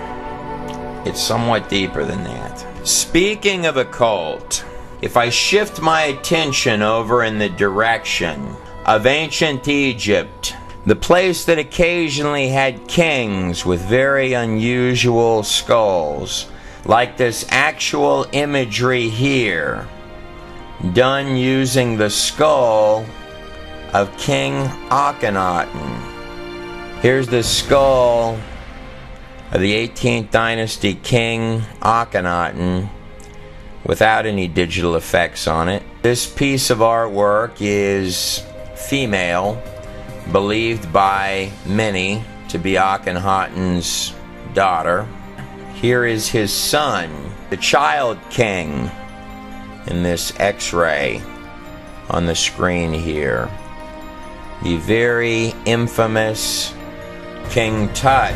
it's somewhat deeper than that. Speaking of occult, if I shift my attention over in the direction of ancient Egypt, the place that occasionally had kings with very unusual skulls, like this actual imagery here, done using the skull of King Akhenaten. Here's the skull of the 18th dynasty King Akhenaten without any digital effects on it. This piece of artwork is female, believed by many to be Akhenaten's daughter. Here is his son, the child king, in this X-ray on the screen here. The very infamous King Tut,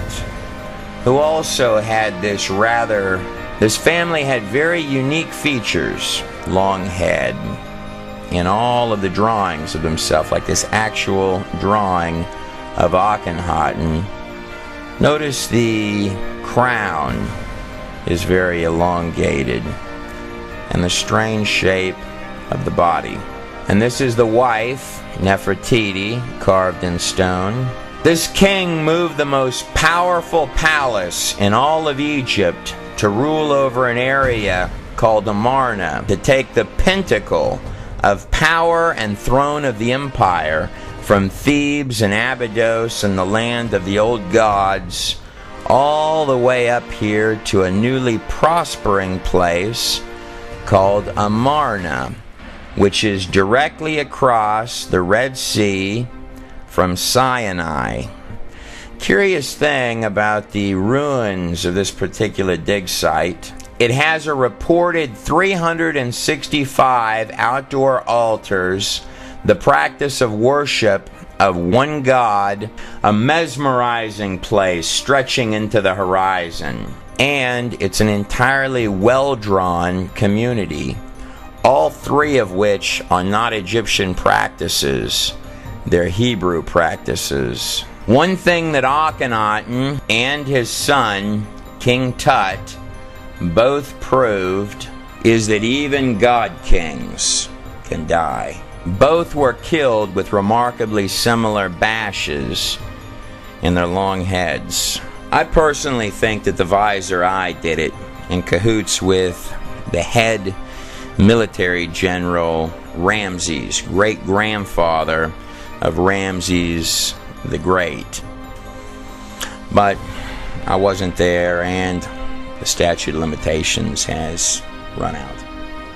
who also had this family had very unique features. Long head in all of the drawings of himself, like this actual drawing of Akhenaten. Notice the crown is very elongated and the strange shape of the body. And this is the wife, Nefertiti, carved in stone. This king moved the most powerful palace in all of Egypt to rule over an area called Amarna, to take the pinnacle of power and throne of the empire from Thebes and Abydos and the land of the old gods all the way up here to a newly prospering place called Amarna, which is directly across the Red Sea from Sinai. Curious thing about the ruins of this particular dig site, it has a reported 365 outdoor altars, the practice of worship of one god, a mesmerizing place stretching into the horizon. And it's an entirely well-drawn community, all three of which are not Egyptian practices, they're Hebrew practices. One thing that Akhenaten and his son, King Tut, both proved is that even god kings can die. Both were killed with remarkably similar bashes in their long heads. I personally think that the visor eye did it, in cahoots with the head military general Ramses, great-grandfather of Ramses the Great. But I wasn't there, and the statute of limitations has run out.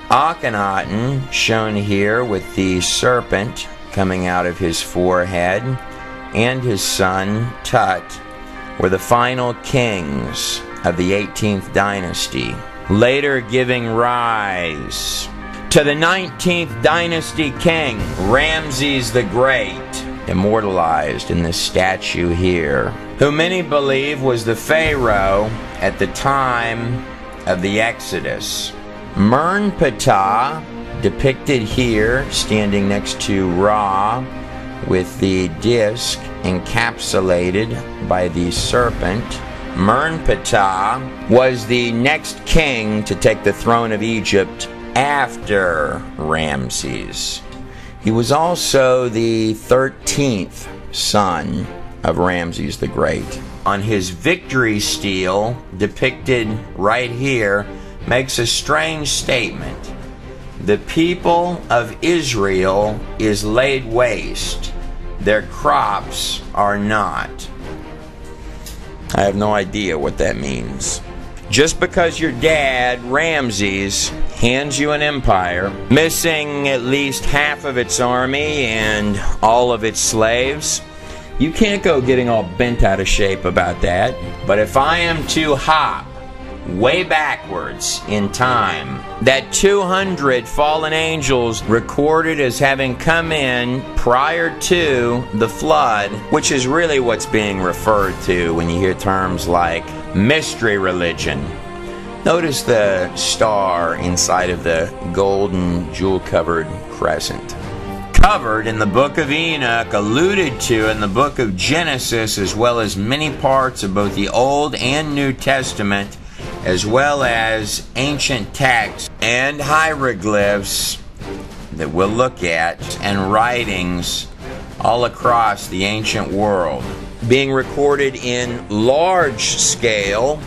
Akhenaten, shown here with the serpent coming out of his forehead, and his son Tut, were the final kings of the 18th dynasty, later giving rise to the 19th dynasty king, Ramses the Great, immortalized in this statue here, who many believe was the pharaoh at the time of the Exodus. Mernptah, depicted here, standing next to Ra, with the disc encapsulated by the serpent. Mernptah was the next king to take the throne of Egypt after Ramses. He was also the 13th son of Ramses the Great. On his victory stele, depicted right here, makes a strange statement. The people of Israel is laid waste. Their crops are not. I have no idea what that means. Just because your dad, Ramses, hands you an empire, missing at least half of its army and all of its slaves, you can't go getting all bent out of shape about that. But if I am to hop way backwards in time, that 200 fallen angels recorded as having come in prior to the flood, which is really what's being referred to when you hear terms like mystery religion, Notice the star inside of the golden jewel-covered crescent. Covered in the book of Enoch, alluded to in the book of Genesis, as well as many parts of both the Old and New Testament, as well as ancient texts and hieroglyphs that we'll look at, and writings all across the ancient world, being recorded in large scale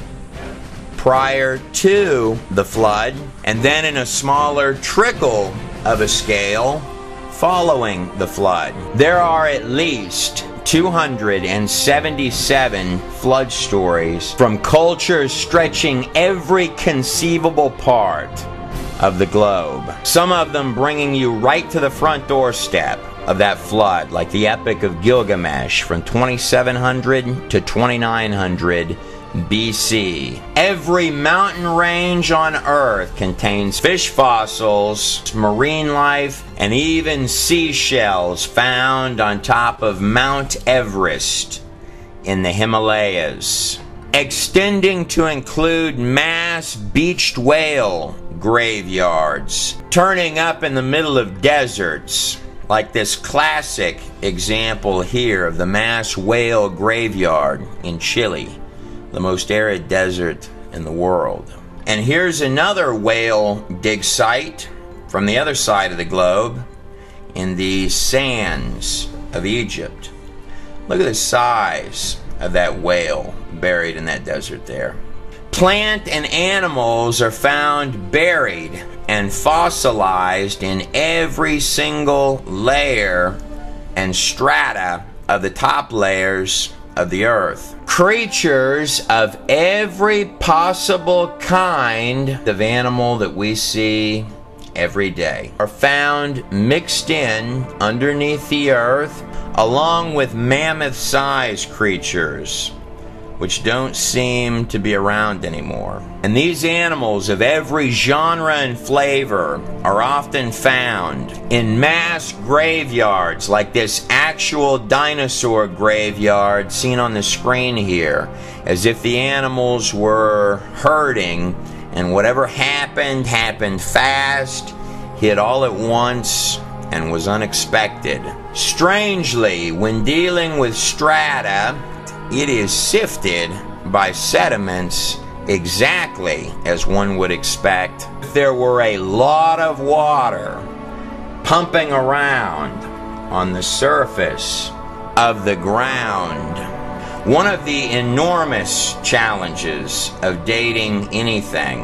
prior to the flood, and then in a smaller trickle of a scale following the flood. There are at least 277 flood stories from cultures stretching every conceivable part of the globe. Some of them bringing you right to the front doorstep of that flood, like the Epic of Gilgamesh from 2700 to 2900 BC. Every mountain range on Earth contains fish fossils, marine life, and even seashells found on top of Mount Everest in the Himalayas, extending to include mass beached whale graveyards, turning up in the middle of deserts, like this classic example here of the mass whale graveyard in Chile, the most arid desert in the world. And here's another whale dig site from the other side of the globe in the sands of Egypt. Look at the size of that whale buried in that desert there. Plant and animals are found buried and fossilized in every single layer and strata of the top layers of the earth. Creatures of every possible kind of animal that we see every day are found mixed in underneath the earth, along with mammoth-sized creatures which don't seem to be around anymore. And these animals of every genre and flavor are often found in mass graveyards, like this actual dinosaur graveyard seen on the screen here, as if the animals were herding, and whatever happened fast, hit all at once, and was unexpected. Strangely, when dealing with strata, it is sifted by sediments exactly as one would expect. If there were a lot of water pumping around on the surface of the ground. One of the enormous challenges of dating anything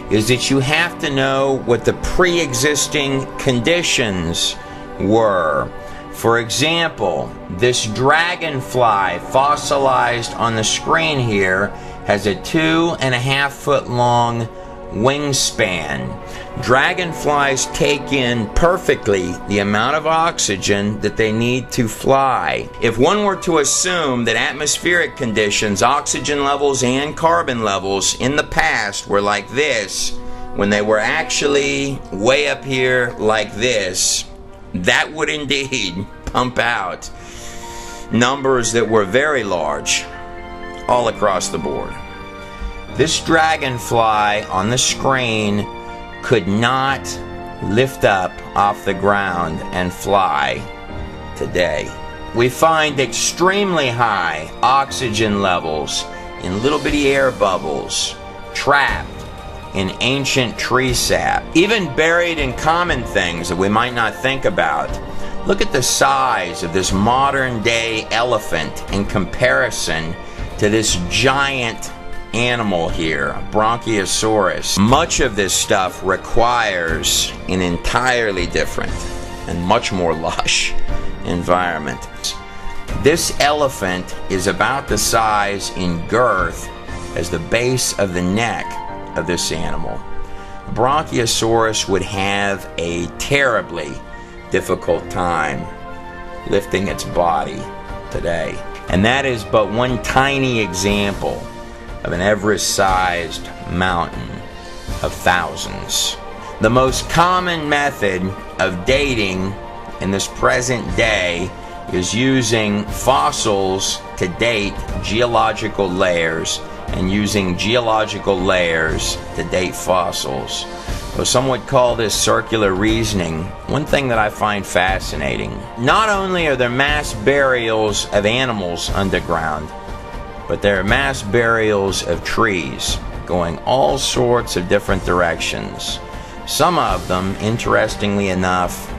is that you have to know what the pre-existing conditions were. For example, this dragonfly fossilized on the screen here has a 2.5 foot long wingspan. Dragonflies take in perfectly the amount of oxygen that they need to fly. If one were to assume that atmospheric conditions, oxygen levels and carbon levels in the past were like this, when they were actually way up here like this, that would indeed pump out numbers that were very large all across the board. This dragonfly on the screen could not lift up off the ground and fly today. We find extremely high oxygen levels in little bitty air bubbles trapped in ancient tree sap, even buried in common things that we might not think about. Look at the size of this modern day elephant in comparison to this giant animal here, Bronchiosaurus. Much of this stuff requires an entirely different and much more lush environment. This elephant is about the size in girth as the base of the neck of this animal. Bronchiosaurus would have a terribly difficult time lifting its body today. And that is but one tiny example of an Everest-sized mountain of thousands. The most common method of dating in this present day is using fossils to date geological layers and using geological layers to date fossils. Though some would call this circular reasoning, one thing that I find fascinating, not only are there mass burials of animals underground, but there are mass burials of trees going all sorts of different directions. Some of them, interestingly enough,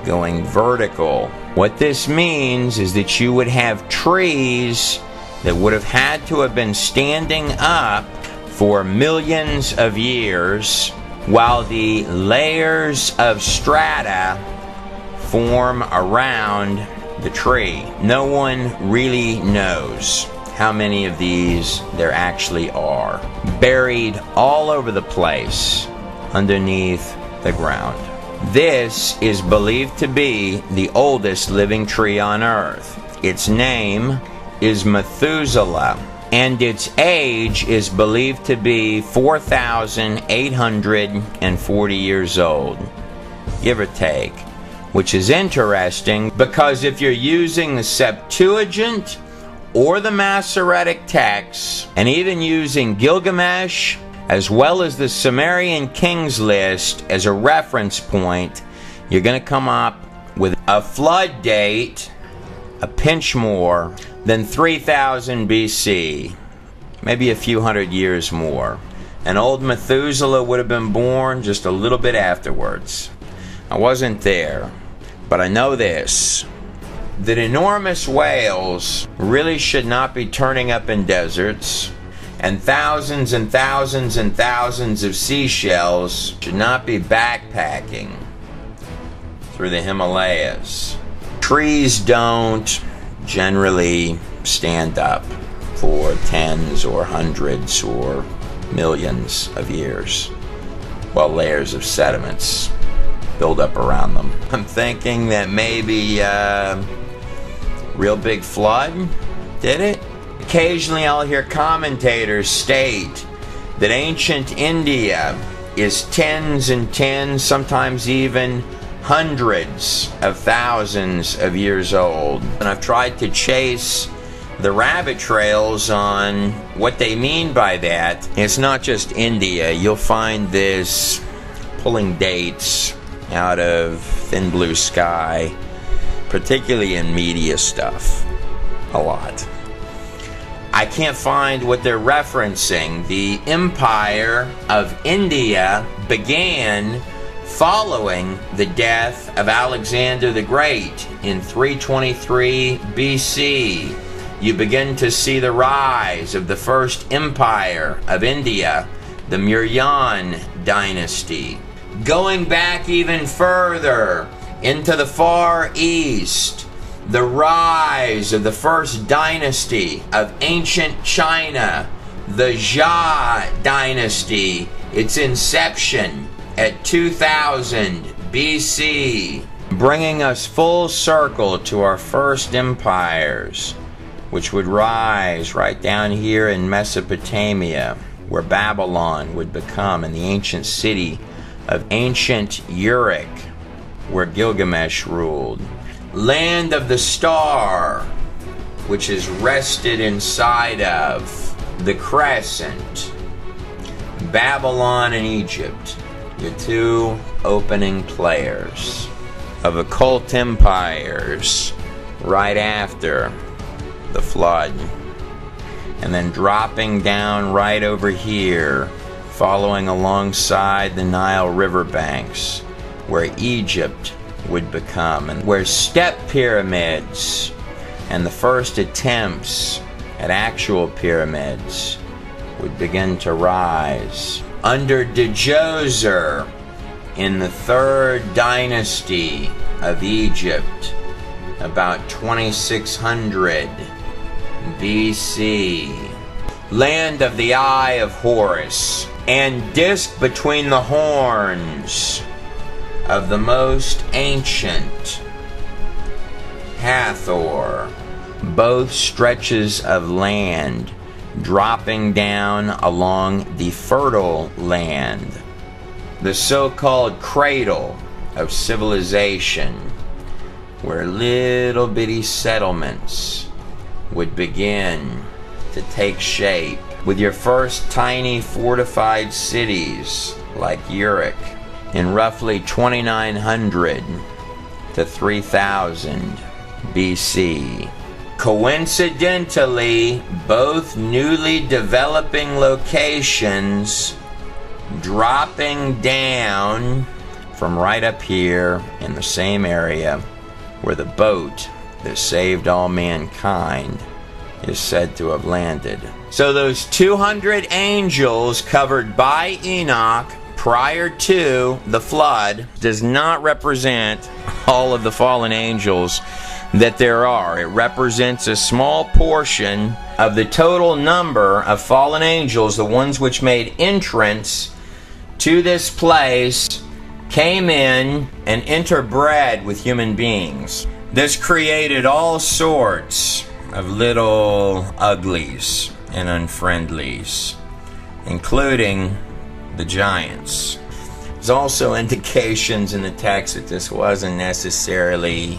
going vertical. What this means is that you would have trees that would have had to have been standing up for millions of years while the layers of strata form around the tree. No one really knows how many of these there actually are, buried all over the place underneath the ground. This is believed to be the oldest living tree on Earth. Its name is Methuselah, and its age is believed to be 4,840 years old, give or take, which is interesting because if you're using the Septuagint or the Masoretic texts, and even using Gilgamesh as well as the Sumerian Kings list as a reference point, you're going to come up with a flood date a pinch more than 3000 BC, maybe a few hundred years more. And old Methuselah would have been born just a little bit afterwards. I wasn't there, but I know this, that enormous whales really should not be turning up in deserts, and thousands and thousands and thousands of seashells should not be backpacking through the Himalayas. Trees don't generally stand up for tens or hundreds or millions of years while layers of sediments build up around them. I'm thinking that maybe real big flood did it. Occasionally I'll hear commentators state that ancient India is tens and tens, sometimes even hundreds of thousands of years old. And I've tried to chase the rabbit trails on what they mean by that. It's not just India. You'll find this pulling dates out of thin blue sky, particularly in media stuff, a lot. I can't find what they're referencing. The Empire of India began following the death of Alexander the Great in 323 BC. You begin to see the rise of the first empire of India, the Mauryan dynasty. Going back even further into the Far East, the rise of the first dynasty of ancient China, the Jia dynasty, its inception at 2000 BC, bringing us full circle to our first empires, which would rise right down here in Mesopotamia, where Babylon would become, in the ancient city of ancient Uruk, where Gilgamesh ruled. Land of the Star, which is rested inside of the Crescent. Babylon and Egypt, your two opening players of occult empires right after the flood. And then dropping down right over here, following alongside the Nile riverbanks, where Egypt would become, and where step pyramids and the first attempts at actual pyramids would begin to rise. Under Djoser in the 3rd dynasty of Egypt, about 2600 BC. Land of the Eye of Horus, and disk between the horns of the most ancient Hathor. Both stretches of land dropping down along the fertile land, the so-called cradle of civilization, where little bitty settlements would begin to take shape with your first tiny fortified cities like Uruk in roughly 2900 to 3000 BC. Coincidentally, both newly developing locations dropping down from right up here in the same area where the boat that saved all mankind is said to have landed. So those 200 angels covered by Enoch prior to the flood does not represent all of the fallen angels that there are. It represents a small portion of the total number of fallen angels, the ones which made entrance to this place, came in and interbred with human beings. This created all sorts of little uglies and unfriendlies, including the giants. There's also indications in the text that this wasn't necessarily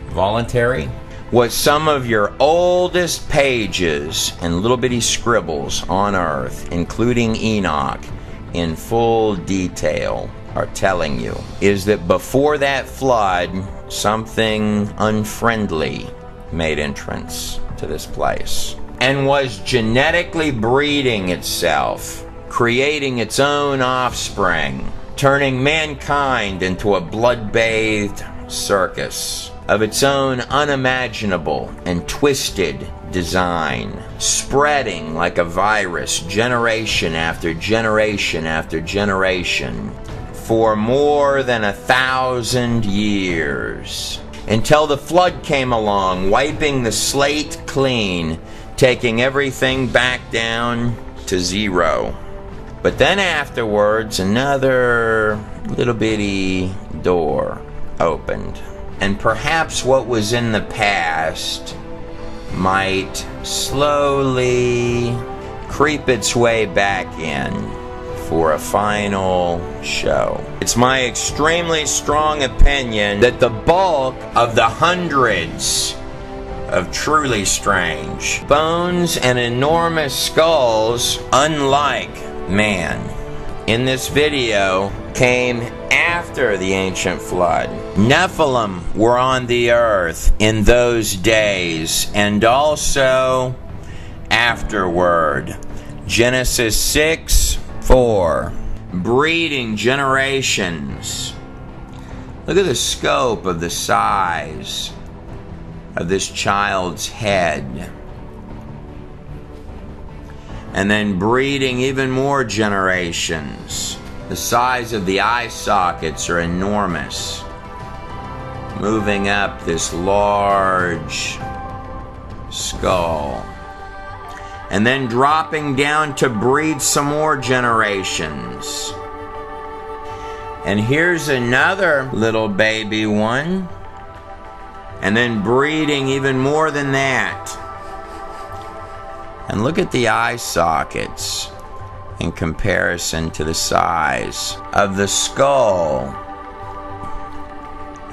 voluntary. What some of your oldest pages and little bitty scribbles on earth, including Enoch, in full detail are telling you is that before that flood, something unfriendly made entrance to this place and was genetically breeding itself, creating its own offspring, turning mankind into a blood-bathed circus of its own unimaginable and twisted design, spreading like a virus generation after generation after generation for more than 1,000 years, until the flood came along, wiping the slate clean, taking everything back down to zero. But then afterwards, another little bitty door opened, and perhaps what was in the past might slowly creep its way back in for a final show. It's my extremely strong opinion that the bulk of the hundreds of truly strange bones and enormous skulls, unlike man, in this video came after the ancient flood. Nephilim were on the earth in those days and also afterward. Genesis 6:4. Breeding generations. Look at the scope of the size of this child's head. And then breeding even more generations. The size of the eye sockets are enormous. Moving up this large skull. And then dropping down to breed some more generations. And here's another little baby one. And then breeding even more than that. And look at the eye sockets in comparison to the size of the skull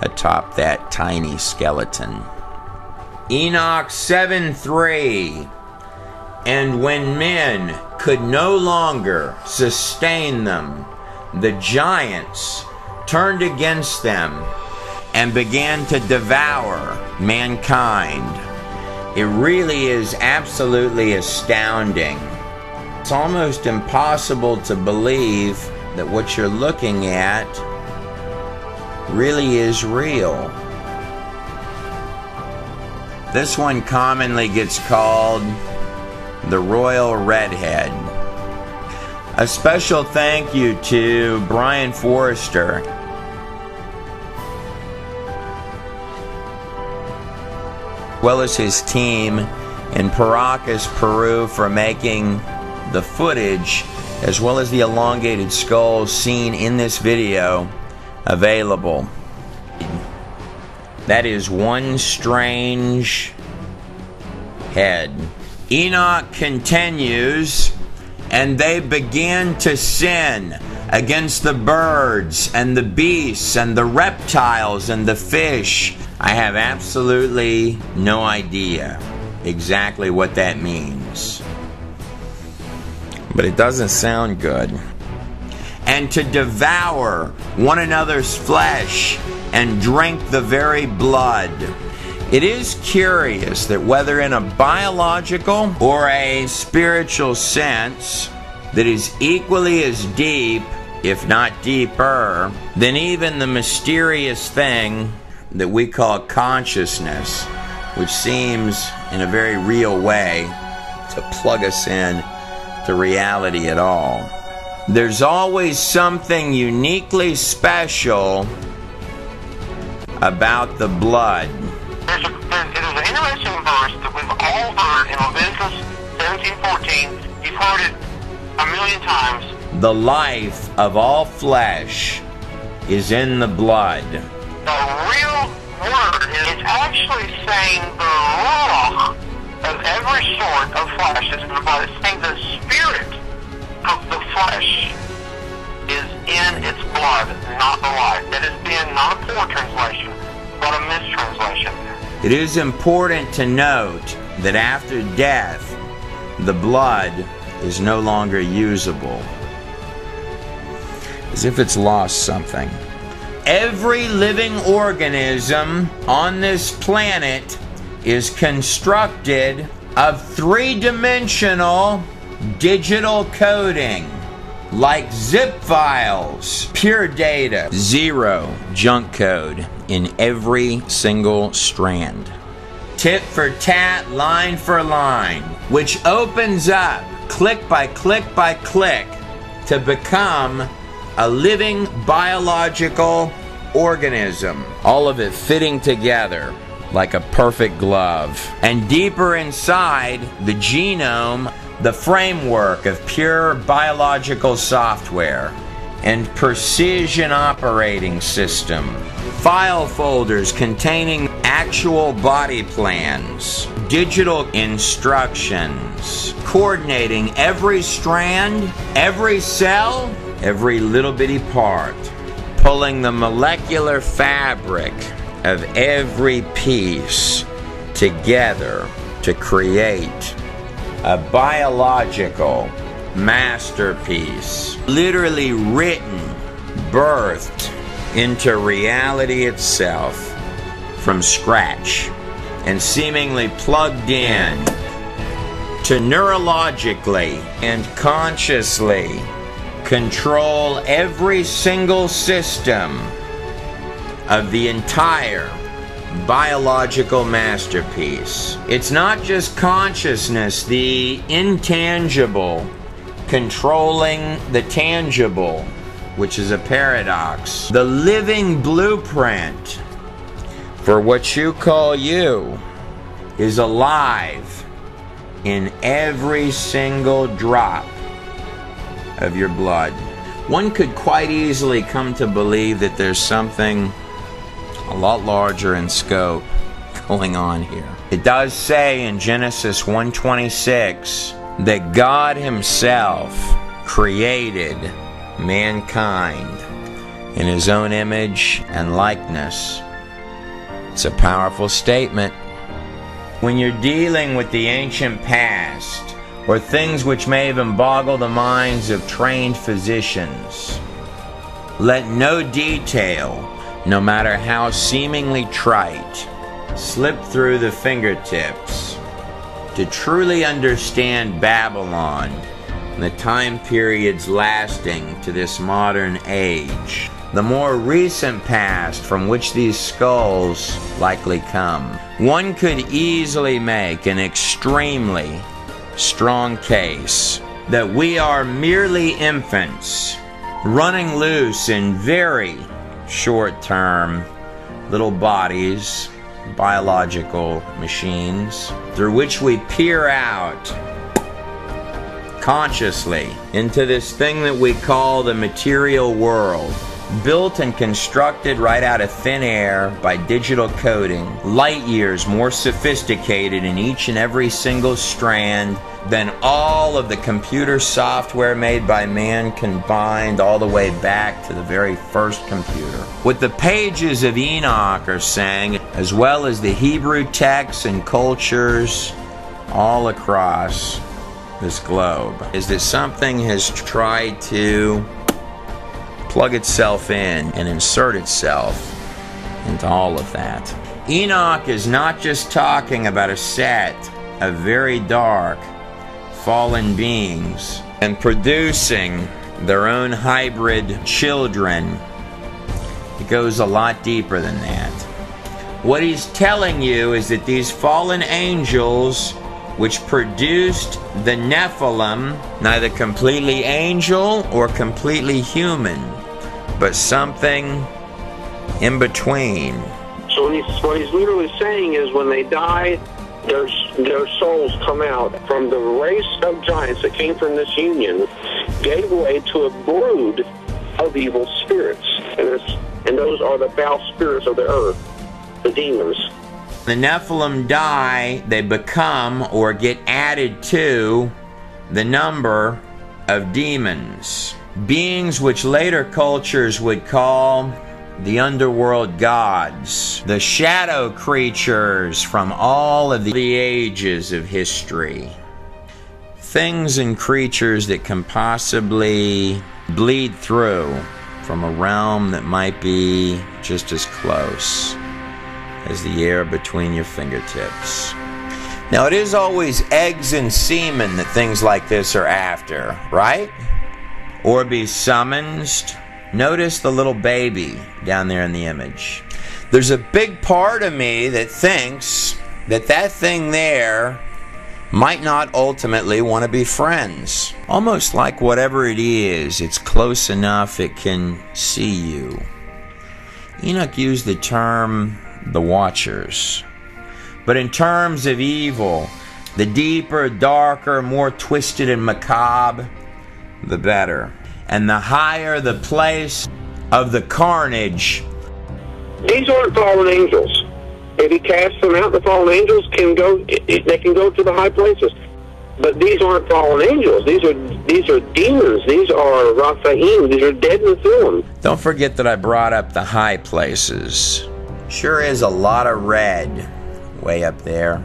atop that tiny skeleton. Enoch 7:3. And when men could no longer sustain them, the giants turned against them and began to devour mankind. It really is absolutely astounding. It's almost impossible to believe that what you're looking at really is real. This one commonly gets called the Royal Redhead. A special thank you to Brian Forrester, as well as his team in Paracas, Peru, for making the footage as well as the elongated skulls seen in this video available. That is one strange head. Enoch continues, and they began to sin against the birds and the beasts and the reptiles and the fish. I have absolutely no idea exactly what that means. but it doesn't sound good. And to devour one another's flesh and drink the very blood. It is curious that whether in a biological or a spiritual sense that is equally as deep, if not deeper, than even the mysterious thing that we call consciousness, which seems in a very real way to plug us in to reality at all. There's always something uniquely special about the blood. It is an interesting verse that we've all heard in Leviticus 17:14. You've heard it a million times. The life of all flesh is in the blood. The real word is actually saying the ruach of every sort of flesh is in the blood. It's saying the spirit of the flesh is in its blood, not the life. That has been not a poor translation, but a mistranslation. It is important to note that after death, the blood is no longer usable, as if it's lost something. Every living organism on this planet is constructed of three-dimensional digital coding, like zip files, pure data, zero junk code in every single strand. Tit for tat, line for line, which opens up click by click by click to become a living biological organism. All of it fitting together like a perfect glove. And deeper inside the genome, the framework of pure biological software and precision operating system, file folders containing actual body plans, digital instructions, coordinating every strand, every cell, every little bitty part, pulling the molecular fabric of every piece together to create a biological masterpiece, literally written, birthed into reality itself from scratch, and seemingly plugged in to neurologically and consciously control every single system of the entire biological masterpiece. It's not just consciousness, the intangible controlling the tangible, which is a paradox. The living blueprint for what you call you is alive in every single drop of your blood. One could quite easily come to believe that there's something a lot larger in scope going on here. It does say in Genesis 1:26 that God Himself created mankind in His own image and likeness. It's a powerful statement. When you're dealing with the ancient past, or things which may even boggle the minds of trained physicians, let no detail, no matter how seemingly trite, slip through the fingertips. To truly understand Babylon and the time periods lasting to this modern age, the more recent past from which these skulls likely come, one could easily make an extremely strong case that we are merely infants running loose in very short-term little bodies, biological machines, through which we peer out consciously into this thing that we call the material world, built and constructed right out of thin air by digital coding, light years more sophisticated in each and every single strand than all of the computer software made by man combined all the way back to the very first computer. What the pages of Enoch are saying, as well as the Hebrew texts and cultures all across this globe is that something has tried to plug itself in and insert itself into all of that. Enoch is not just talking about a set of very dark, fallen beings and producing their own hybrid children. It goes a lot deeper than that. What he's telling you is that these fallen angels, which produced the Nephilim, neither completely angel or completely human, but something in between. So what he's literally saying is when they die, their souls come out from the race of giants that came from this union, gave way to a brood of evil spirits. And those are the foul spirits of the earth, the demons. The Nephilim die, they become or get added to the number of demons. Beings which later cultures would call the underworld gods, the shadow creatures from all of the ages of history. Things and creatures that can possibly bleed through from a realm that might be just as close as the air between your fingertips. Now, it is always eggs and semen that things like this are after, right? Or be summoned. Notice the little baby down there in the image. There's a big part of me that thinks that that thing there might not ultimately want to be friends. Almost like whatever it is, it's close enough it can see you. Enoch used the term the Watchers. But in terms of evil, the deeper, darker, more twisted and macabre, the better. And the higher the place of the carnage. These aren't fallen angels. If he casts them out, the fallen angels can go. They can go to the high places. But these aren't fallen angels. These are demons. These are Raphaim. These are dead Nephilim. Don't forget that I brought up the high places. Sure is a lot of red way up there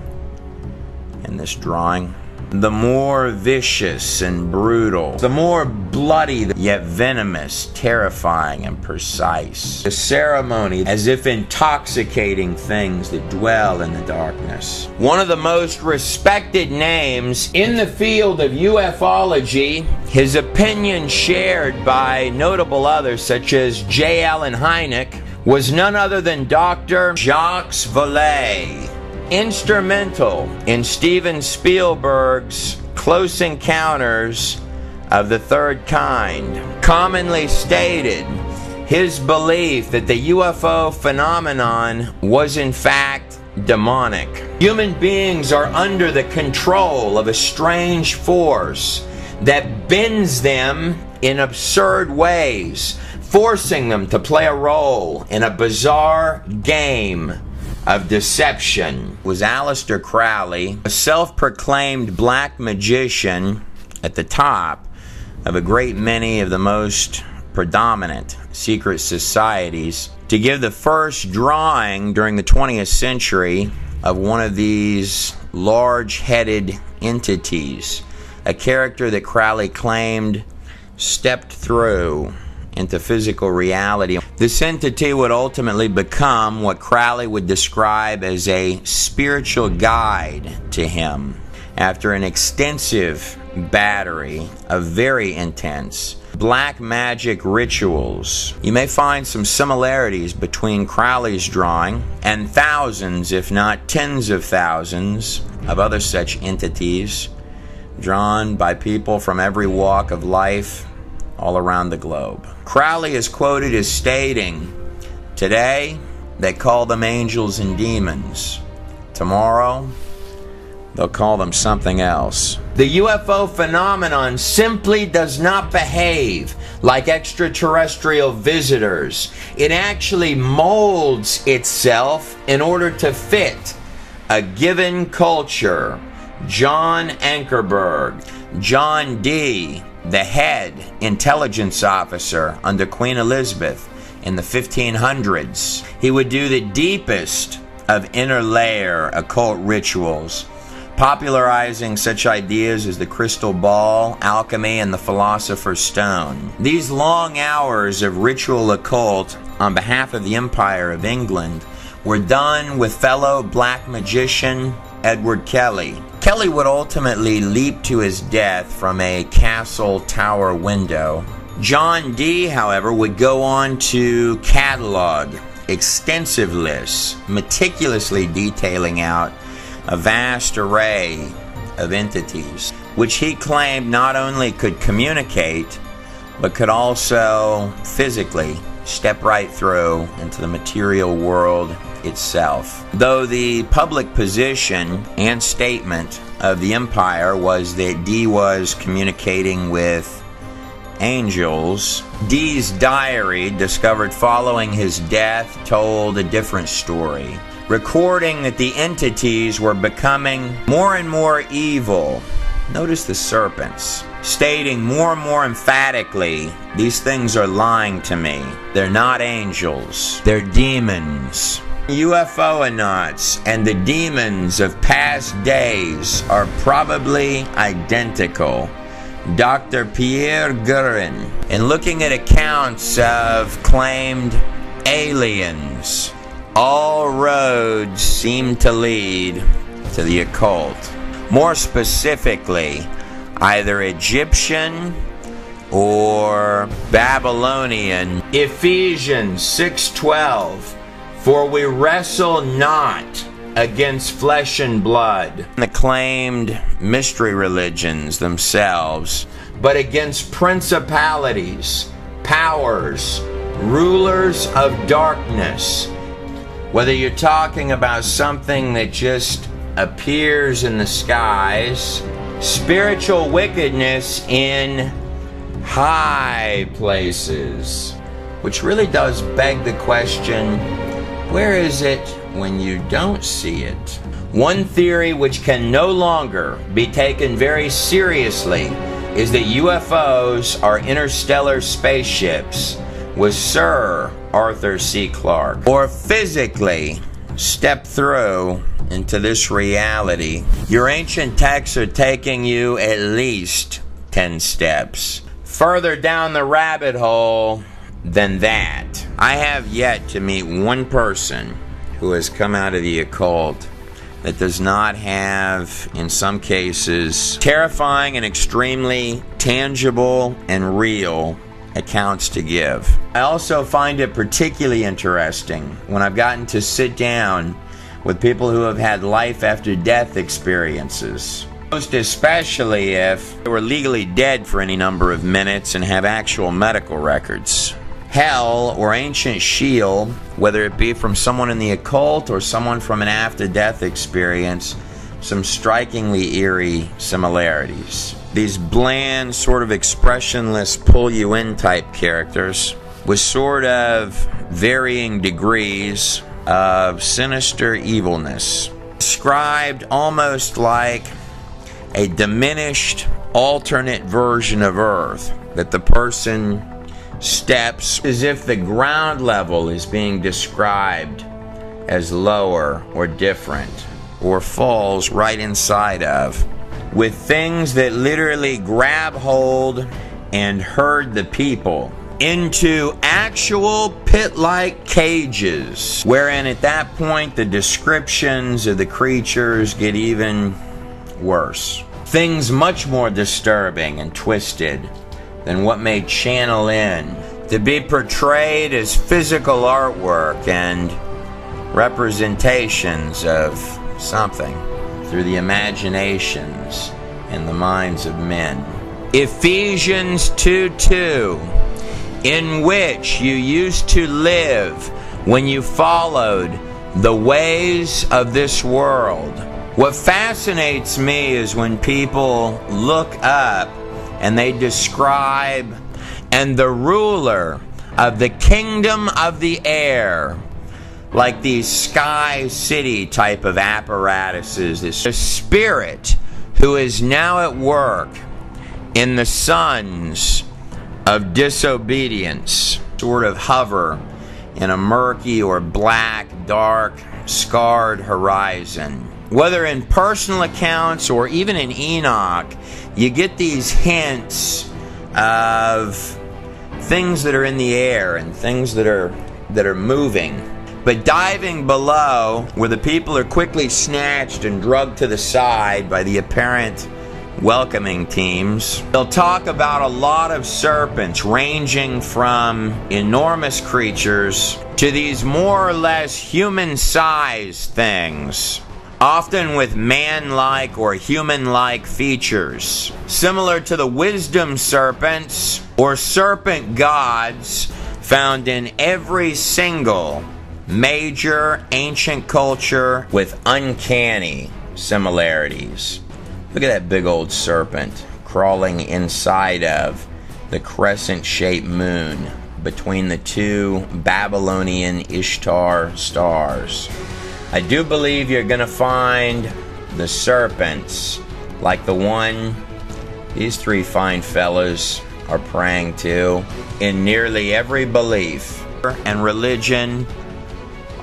in this drawing. The more vicious and brutal, the more bloody, yet venomous, terrifying, and precise. The ceremony, as if intoxicating things that dwell in the darkness. One of the most respected names in the field of ufology, his opinion shared by notable others such as J. Allen Hynek, was none other than Dr. Jacques Vallée. Instrumental in Steven Spielberg's Close Encounters of the Third Kind. Commonly stated his belief that the UFO phenomenon was in fact demonic. Human beings are under the control of a strange force that bends them in absurd ways, forcing them to play a role in a bizarre game of deception. Was Aleister Crowley, a self-proclaimed black magician at the top of a great many of the most predominant secret societies, to give the first drawing during the 20th century of one of these large-headed entities, a character that Crowley claimed stepped through into physical reality. This entity would ultimately become what Crowley would describe as a spiritual guide to him after an extensive battery of very intense black magic rituals. You may find some similarities between Crowley's drawing and thousands, if not tens of thousands, of other such entities drawn by people from every walk of life all around the globe. Crowley is quoted as stating, "Today, they call them angels and demons. Tomorrow, they'll call them something else." The UFO phenomenon simply does not behave like extraterrestrial visitors. It actually molds itself in order to fit a given culture. John Ankerberg, John D., the head intelligence officer under Queen Elizabeth in the 1500s. He would do the deepest of inner layer occult rituals, popularizing such ideas as the crystal ball, alchemy, and the philosopher's stone. These long hours of ritual occult on behalf of the Empire of England were done with fellow black magician Edward Kelly. Kelly would ultimately leap to his death from a castle tower window. John Dee, however, would go on to catalog extensive lists, meticulously detailing out a vast array of entities, which he claimed not only could communicate, but could also physically step right through into the material world itself. Though the public position and statement of the Empire was that Dee was communicating with angels, Dee's diary, discovered following his death, told a different story, recording that the entities were becoming more and more evil. Notice the serpents, stating more and more emphatically, these things are lying to me. They're not angels, they're demons. UFO-nauts and the demons of past days are probably identical. Dr. Pierre Guerin, in looking at accounts of claimed aliens, all roads seem to lead to the occult. More specifically, either Egyptian or Babylonian. Ephesians 6:12, for we wrestle not against flesh and blood, the claimed mystery religions themselves, but against principalities, powers, rulers of darkness. Whether you're talking about something that just appears in the skies, spiritual wickedness in high places, which really does beg the question, where is it when you don't see it? One theory which can no longer be taken very seriously is that UFOs are interstellar spaceships with Sir Arthur C. Clarke, or physically step through into this reality. Your ancient texts are taking you at least 10 steps further down the rabbit hole than that. I have yet to meet one person who has come out of the occult that does not have, in some cases, terrifying and extremely tangible and real accounts to give. I also find it particularly interesting when I've gotten to sit down with people who have had life after death experiences, most especially if they were legally dead for any number of minutes and have actual medical records. Hell or ancient shield, whether it be from someone in the occult or someone from an after-death experience, some strikingly eerie similarities. These bland, sort of expressionless, pull-you-in type characters with sort of varying degrees of sinister evilness, described almost like a diminished, alternate version of Earth, that the person steps as if the ground level is being described as lower or different, or falls right inside of, with things that literally grab hold and herd the people into actual pit-like cages, wherein at that point the descriptions of the creatures get even worse. Things much more disturbing and twisted than what may channel in to be portrayed as physical artwork and representations of something through the imaginations and the minds of men. Ephesians 2:2, in which you used to live when you followed the ways of this world. What fascinates me is when people look up and they describe, and the ruler of the kingdom of the air, like these sky city type of apparatuses, this spirit who is now at work in the sons of disobedience, sort of hover in a murky or black, dark, scarred horizon. Whether in personal accounts or even in Enoch, you get these hints of things that are in the air and things that are moving. But diving below, where the people are quickly snatched and drugged to the side by the apparent welcoming teams, they'll talk about a lot of serpents ranging from enormous creatures to these more or less human-sized things, often with man-like or human-like features, similar to the wisdom serpents or serpent gods found in every single major ancient culture with uncanny similarities. Look at that big old serpent crawling inside of the crescent-shaped moon between the two Babylonian Ishtar stars. I do believe you're going to find the serpents like the one these three fine fellas are praying to in nearly every belief and religion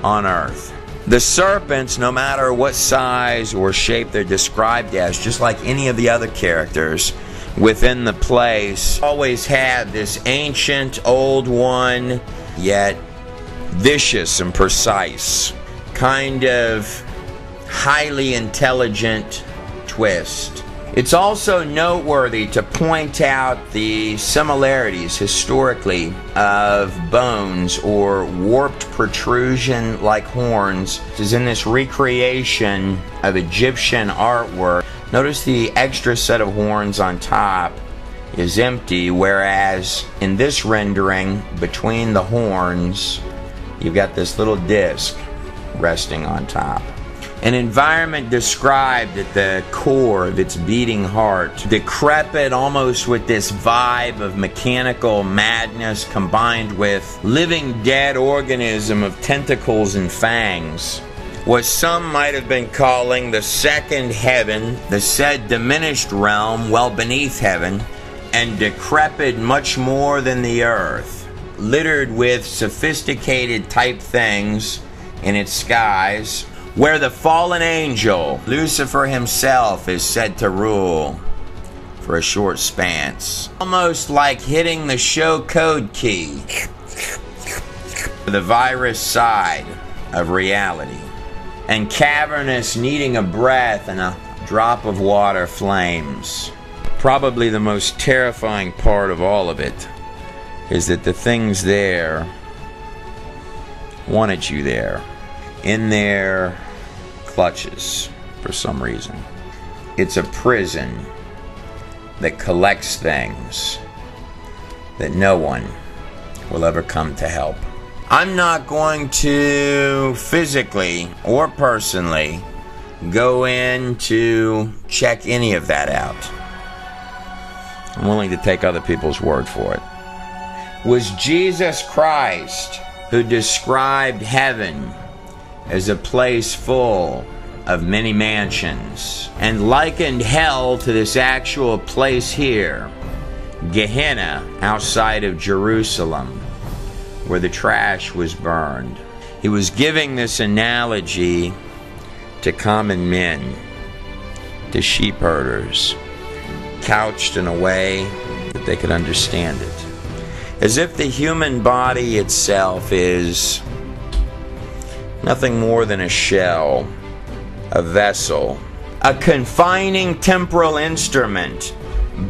on earth. The serpents, no matter what size or shape they're described as, just like any of the other characters within the place, always have this ancient, old one, yet vicious and precise, kind of highly intelligent twist. It's also noteworthy to point out the similarities historically of bones or warped protrusion like horns, as in this recreation of Egyptian artwork. Notice the extra set of horns on top is empty, whereas in this rendering, between the horns, you've got this little disc resting on top. An environment described at the core of its beating heart, decrepit almost with this vibe of mechanical madness combined with living dead organism of tentacles and fangs. What some might have been calling the second heaven, the said diminished realm well beneath heaven, and decrepit much more than the earth, littered with sophisticated type things in its skies, where the fallen angel, Lucifer himself, is said to rule for a short span. Almost like hitting the show code key, the virus side of reality, and cavernous needing a breath and a drop of water flames. Probably the most terrifying part of all of it is that the things there wanted you there, in their clutches for some reason. It's a prison that collects things that no one will ever come to help. I'm not going to physically or personally go in to check any of that out. I'm willing to take other people's word for it. Was Jesus Christ who described heaven as a place full of many mansions and likened hell to this actual place here, Gehenna, outside of Jerusalem, where the trash was burned. He was giving this analogy to common men, to sheep herders, couched in a way that they could understand it. As if the human body itself is nothing more than a shell, a vessel, a confining temporal instrument,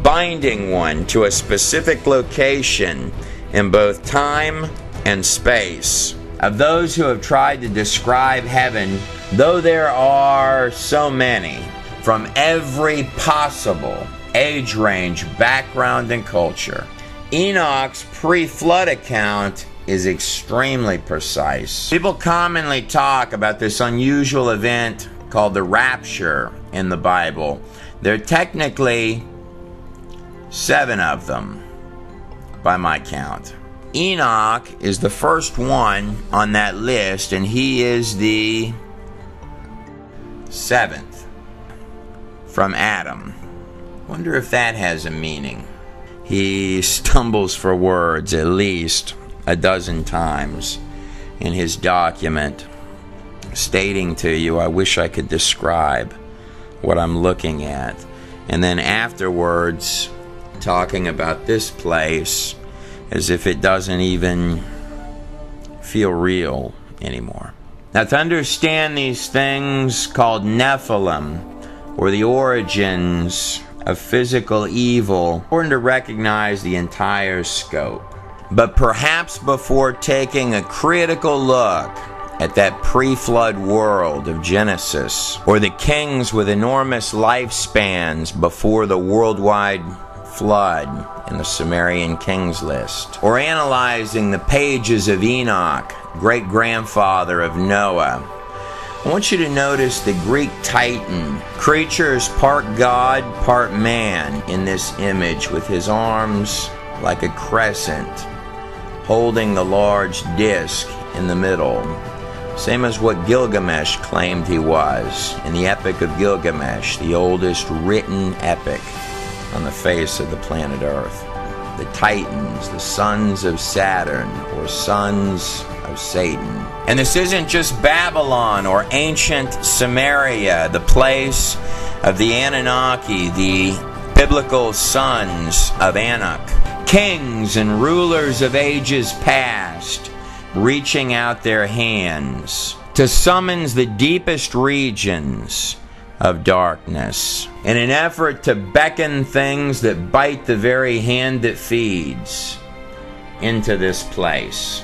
binding one to a specific location in both time and space. Of those who have tried to describe heaven, though there are so many, from every possible age range, background, and culture, Enoch's pre-flood account is extremely precise. People commonly talk about this unusual event called the rapture in the Bible. There are technically 7 of them, by my count. Enoch is the first one on that list, and he is the 7th from Adam. Wonder if that has a meaning. He stumbles for words at least a dozen times in his document stating to you, I wish I could describe what I'm looking at. And then afterwards, talking about this place as if it doesn't even feel real anymore. Now, to understand these things called Nephilim, or the origins of physical evil, important to recognize the entire scope. But perhaps before taking a critical look at that pre-flood world of Genesis, or the kings with enormous lifespans before the worldwide flood in the Sumerian kings list, or analyzing the pages of Enoch, great-grandfather of Noah, I want you to notice the Greek Titan. Creature is part God, part man in this image, with his arms like a crescent, holding the large disc in the middle. Same as what Gilgamesh claimed he was in the Epic of Gilgamesh, the oldest written epic on the face of the planet Earth. The Titans, the sons of Saturn, or sons of Satan. And this isn't just Babylon or ancient Samaria, the place of the Anunnaki, the biblical sons of Anak, kings and rulers of ages past, reaching out their hands to summons the deepest regions of darkness in an effort to beckon things that bite the very hand that feeds into this place.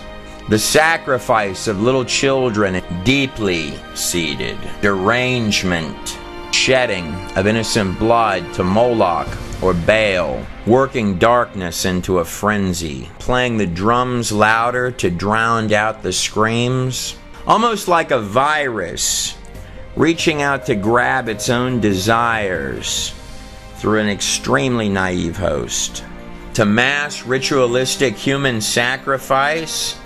The sacrifice of little children, deeply seated, derangement, shedding of innocent blood to Moloch or Baal, working darkness into a frenzy, playing the drums louder to drown out the screams, almost like a virus reaching out to grab its own desires through an extremely naive host. To mass ritualistic human sacrifice,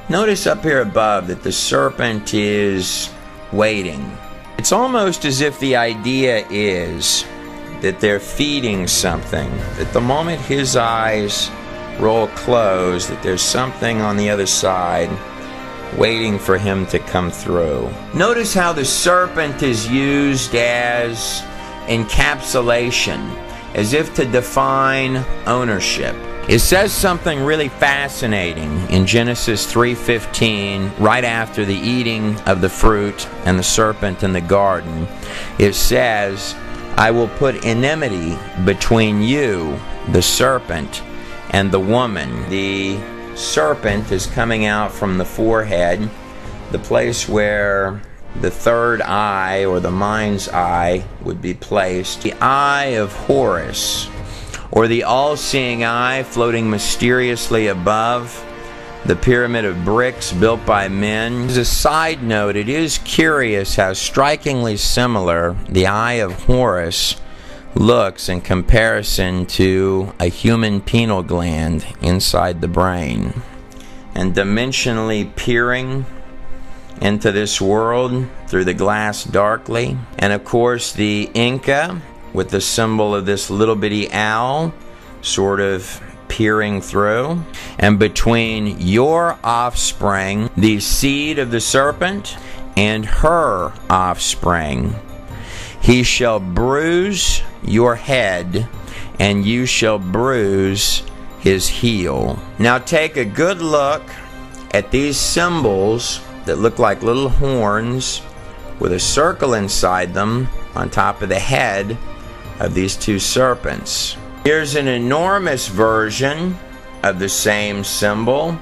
notice up here above that the serpent is waiting. It's almost as if the idea is that they're feeding something, that the moment his eyes roll closed, that there's something on the other side waiting for him to come through. Notice how the serpent is used as encapsulation, as if to define ownership. It says something really fascinating in Genesis 3:15, right after the eating of the fruit and the serpent in the garden. It says, I will put enmity between you, the serpent, and the woman. The serpent is coming out from the forehead, the place where the third eye, or the mind's eye, would be placed. The eye of Horus, or the all-seeing eye, floating mysteriously above the pyramid of bricks built by men. As a side note, it is curious how strikingly similar the eye of Horus looks in comparison to a human pineal gland inside the brain. And dimensionally peering into this world through the glass darkly. And of course the Inca with the symbol of this little bitty owl sort of peering through. And between your offspring, the seed of the serpent, and her offspring, he shall bruise your head, and you shall bruise his heel. Now take a good look at these symbols that look like little horns with a circle inside them on top of the head of these two serpents. Here's an enormous version of the same symbol.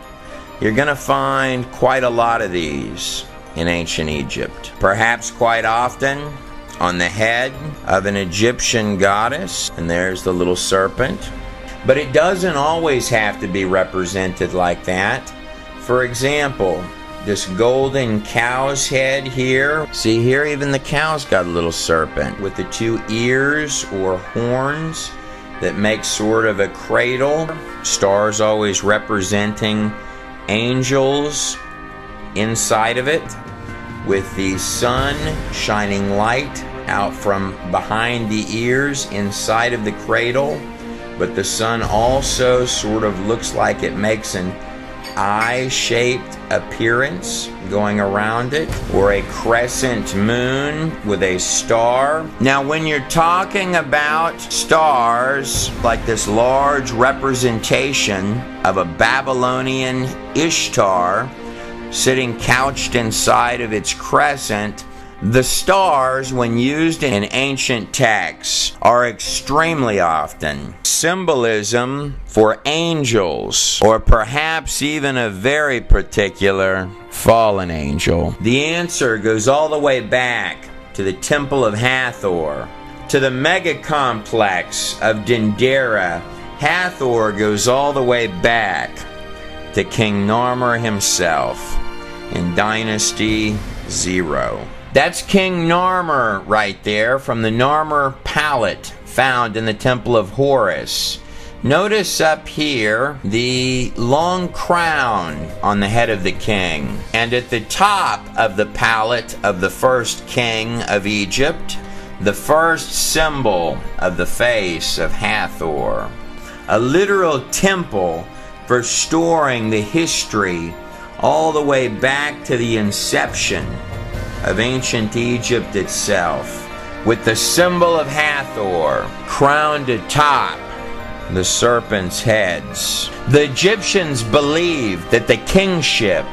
You're going to find quite a lot of these in ancient Egypt. Perhaps quite often on the head of an Egyptian goddess, and there's the little serpent. But it doesn't always have to be represented like that. For example, this golden cow's head here. See here, even the cow's got a little serpent with the two ears or horns that make sort of a cradle. Stars always representing angels inside of it, with the sun shining light out from behind the ears inside of the cradle. But the sun also sort of looks like it makes an eye-shaped appearance going around it, or a crescent moon with a star. Now, when you're talking about stars, like this large representation of a Babylonian Ishtar sitting couched inside of its crescent, the stars, when used in ancient texts, are extremely often symbolism for angels, or perhaps even a very particular fallen angel. The answer goes all the way back to the Temple of Hathor, to the mega complex of Dendera. Hathor goes all the way back to King Narmer himself in Dynasty 0. That's King Narmer right there from the Narmer palette found in the Temple of Horus. Notice up here the long crown on the head of the king. And at the top of the palette of the first king of Egypt, the first symbol of the face of Hathor. A literal temple for storing the history all the way back to the inception of ancient Egypt itself, with the symbol of Hathor crowned atop the serpent's heads. The Egyptians believed that the kingship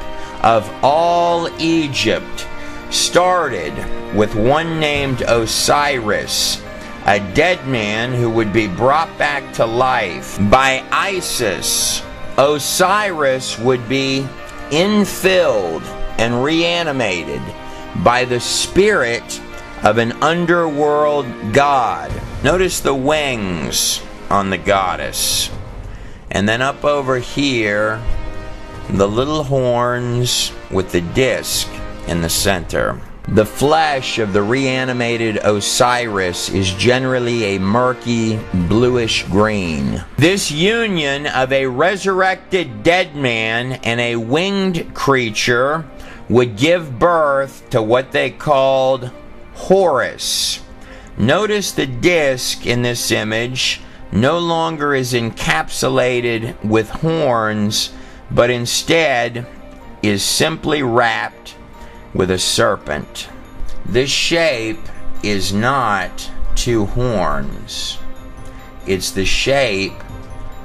of all Egypt started with one named Osiris, a dead man who would be brought back to life by Isis. Osiris would be infilled and reanimated by the spirit of an underworld god. Notice the wings on the goddess. And then up over here, the little horns with the disc in the center. The flesh of the reanimated Osiris is generally a murky bluish green. This union of a resurrected dead man and a winged creature would give birth to what they called Horus. Notice the disc in this image no longer is encapsulated with horns, but instead is simply wrapped with a serpent. This shape is not two horns. It's the shape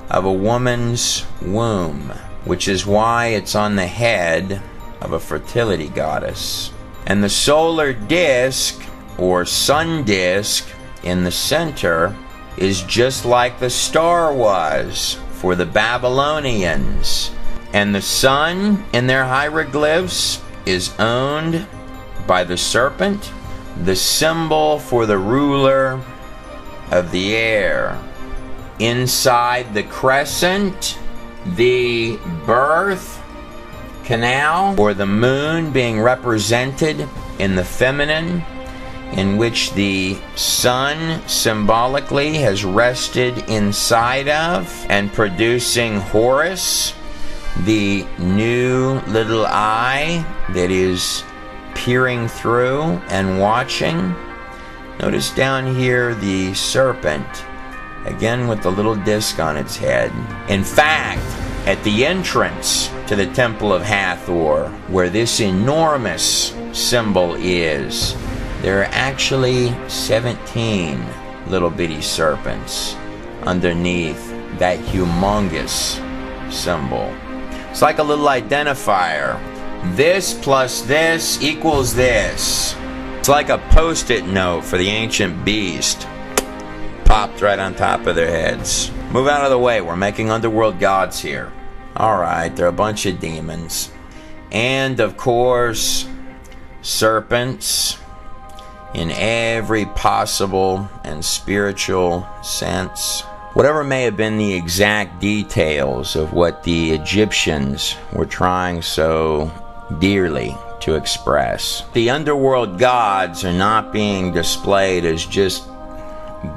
of a woman's womb, which is why it's on the head of a fertility goddess. And the solar disk, or sun disk, in the center is just like the star was for the Babylonians. And the sun in their hieroglyphs is owned by the serpent, the symbol for the ruler of the air. Inside the crescent, the birth canal, or the moon being represented in the feminine, in which the sun symbolically has rested inside of, and producing Horus, the new little eye that is peering through and watching. Notice down here the serpent, again with the little disc on its head. In fact, at the entrance to the Temple of Hathor, where this enormous symbol is, there are actually 17 little bitty serpents underneath that humongous symbol. It's like a little identifier. This plus this equals this. It's like a post-it note for the ancient beast. Popped right on top of their heads. Move out of the way, we're making underworld gods here. Alright, they're a bunch of demons. And of course, serpents in every possible and spiritual sense. Whatever may have been the exact details of what the Egyptians were trying so dearly to express, the underworld gods are not being displayed as just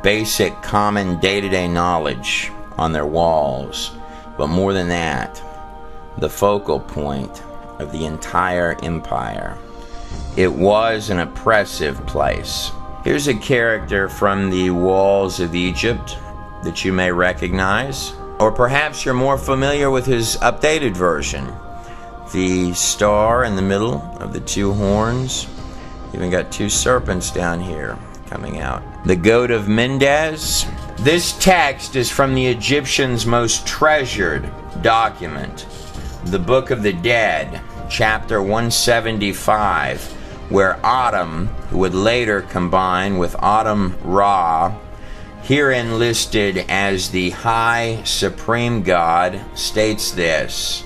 basic common day-to-day knowledge on their walls, but more than that, the focal point of the entire empire. It was an oppressive place. Here's a character from the walls of Egypt that you may recognize. Or perhaps you're more familiar with his updated version. The star in the middle of the two horns. Even got two serpents down here coming out. The goat of Mendes. This text is from the Egyptians' most treasured document, the Book of the Dead, chapter 175, where Atum, who would later combine with Atum-Ra, herein listed as the High Supreme God, states this: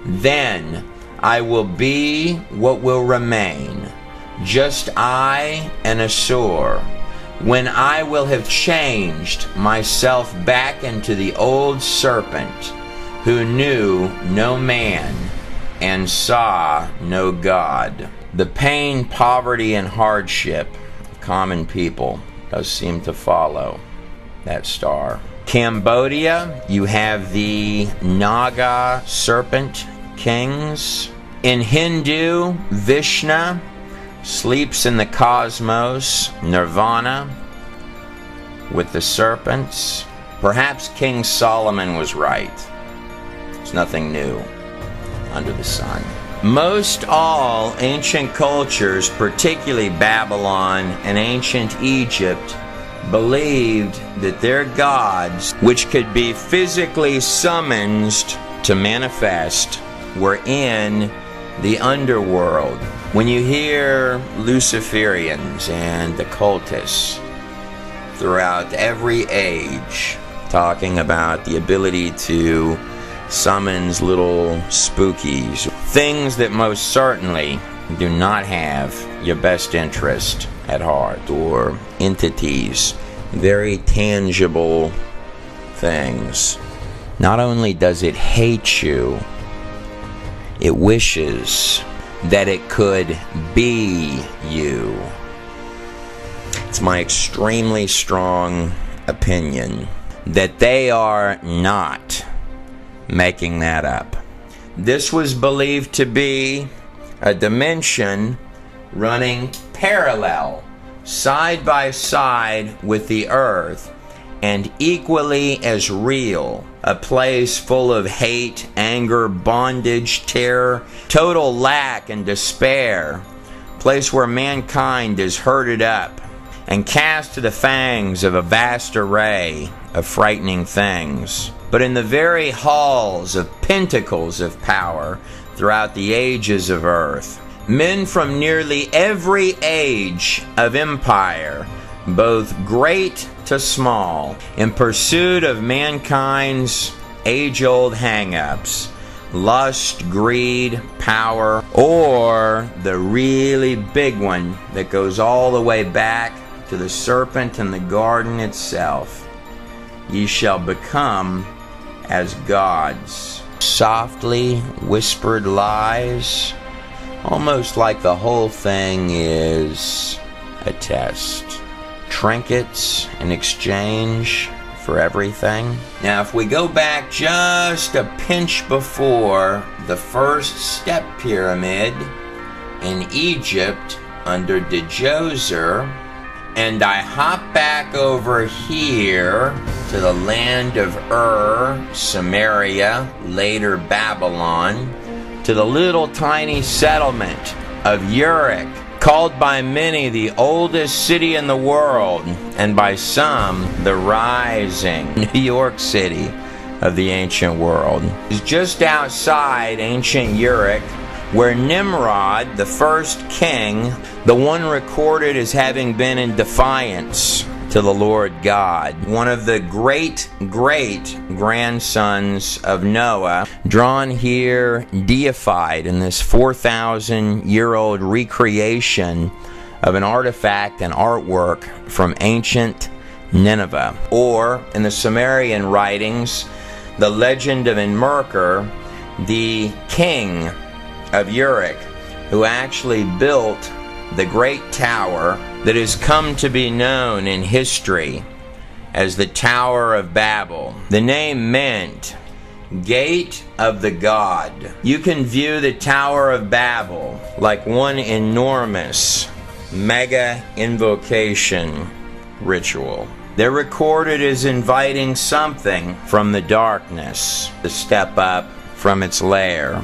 "Then I will be what will remain, just I and Assur, when I will have changed myself back into the old serpent, who knew no man and saw no God." The pain, poverty, and hardship of common people does seem to follow that star. Cambodia, you have the Naga serpent kings. In Hindu, Vishnu sleeps in the cosmos, nirvana, with the serpents. Perhaps King Solomon was right. There's nothing new under the sun. Most all ancient cultures, particularly Babylon and ancient Egypt, believed that their gods, which could be physically summoned to manifest, were in the underworld. When you hear Luciferians and the cultists throughout every age talking about the ability to summon little spookies, things that most certainly do not have your best interest at heart, or entities, very tangible things. Not only does it hate you, it wishes that it could be you. It's my extremely strong opinion that they are not making that up. This was believed to be a dimension running parallel, side by side with the earth, and equally as real. A place full of hate, anger, bondage, terror, total lack and despair. A place where mankind is herded up and cast to the fangs of a vast array of frightening things. But in the very halls of pentacles of power throughout the ages of earth, men from nearly every age of empire, both great to small, in pursuit of mankind's age-old hang-ups, lust, greed, power, or the really big one that goes all the way back to the serpent in the garden itself. Ye shall become as gods. Softly whispered lies, almost like the whole thing is a test. Trinkets in exchange for everything. Now, if we go back just a pinch before the first step pyramid in Egypt under Djoser, and I hop back over here to the land of Samaria, later Babylon, to the little tiny settlement of Uruk, called by many the oldest city in the world, and by some the rising New York City of the ancient world. It's just outside ancient Uruk, where Nimrod, the first king, the one recorded as having been in defiance to the Lord God, one of the great grandsons of Noah, drawn here, deified in this 4,000-year-old recreation of an artifact and artwork from ancient Nineveh. Or, in the Sumerian writings, the legend of Enmerkar, the king of Uruk, who actually built the great tower that has come to be known in history as the Tower of Babel. The name meant Gate of the God. You can view the Tower of Babel like one enormous mega invocation ritual. They're recorded as inviting something from the darkness to step up from its lair.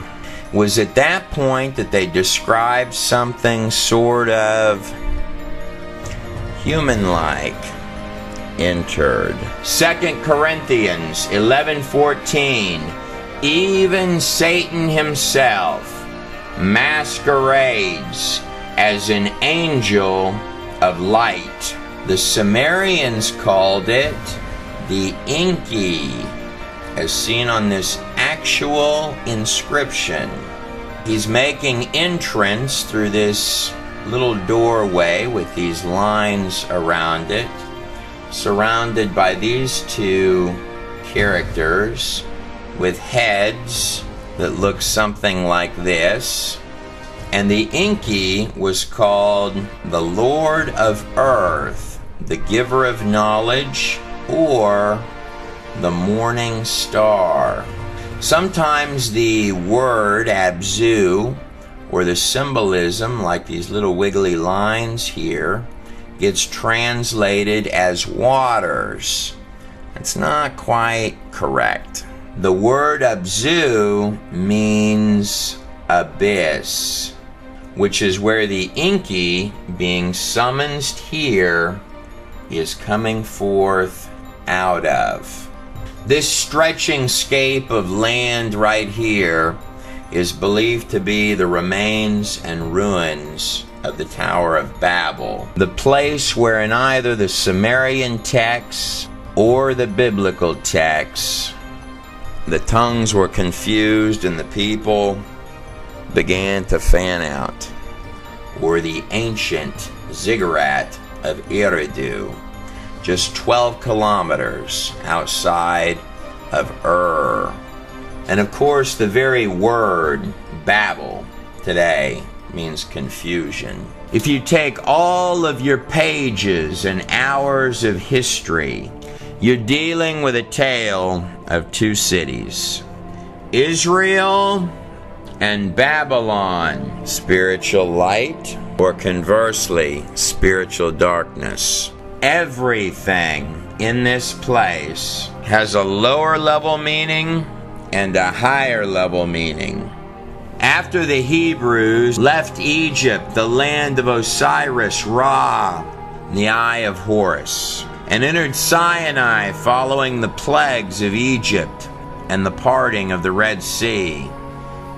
It was at that point that they described something sort of human-like entered. 2 Corinthians 11:14. Even Satan himself masquerades as an angel of light. The Sumerians called it the Enki, as seen on this actual inscription. He's making entrance through this little doorway with these lines around it, surrounded by these two characters with heads that look something like this. And the Enki was called the Lord of Earth, the giver of knowledge, or the morning star. Sometimes the word Abzu, or the symbolism, like these little wiggly lines here, gets translated as waters. It's not quite correct. The word Abzu means abyss, which is where the Enki, being summoned here, is coming forth out of. This stretching scape of land right here is believed to be the remains and ruins of the Tower of Babel, the place where in either the Sumerian texts or the biblical texts the tongues were confused and the people began to fan out, or the ancient ziggurat of Eridu, just 12 kilometers outside of Ur. And of course, the very word Babel today means confusion. If you take all of your pages and hours of history, you're dealing with a tale of two cities, Israel and Babylon, spiritual light, or conversely, spiritual darkness. Everything in this place has a lower level meaning and a higher level meaning. After the Hebrews left Egypt, the land of Osiris, Ra, and the Eye of Horus, and entered Sinai following the plagues of Egypt and the parting of the Red Sea,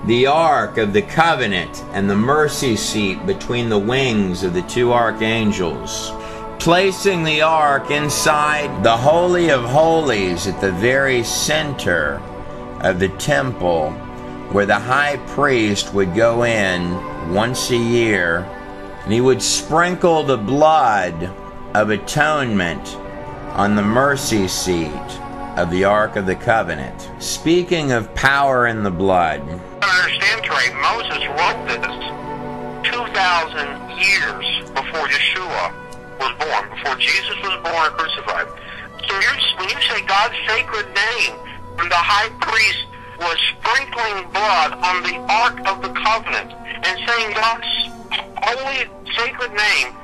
the Ark of the Covenant and the mercy seat between the wings of the two archangels, placing the Ark inside the Holy of Holies at the very center of the temple, where the high priest would go in once a year, and he would sprinkle the blood of atonement on the mercy seat of the Ark of the Covenant. Speaking of power in the blood, I understand, Trey, Moses wrote this 2,000 years before Yeshua was born, before Jesus was born and crucified. So when you say God's sacred name, and the high priest was sprinkling blood on the Ark of the Covenant, and saying God's holy sacred name,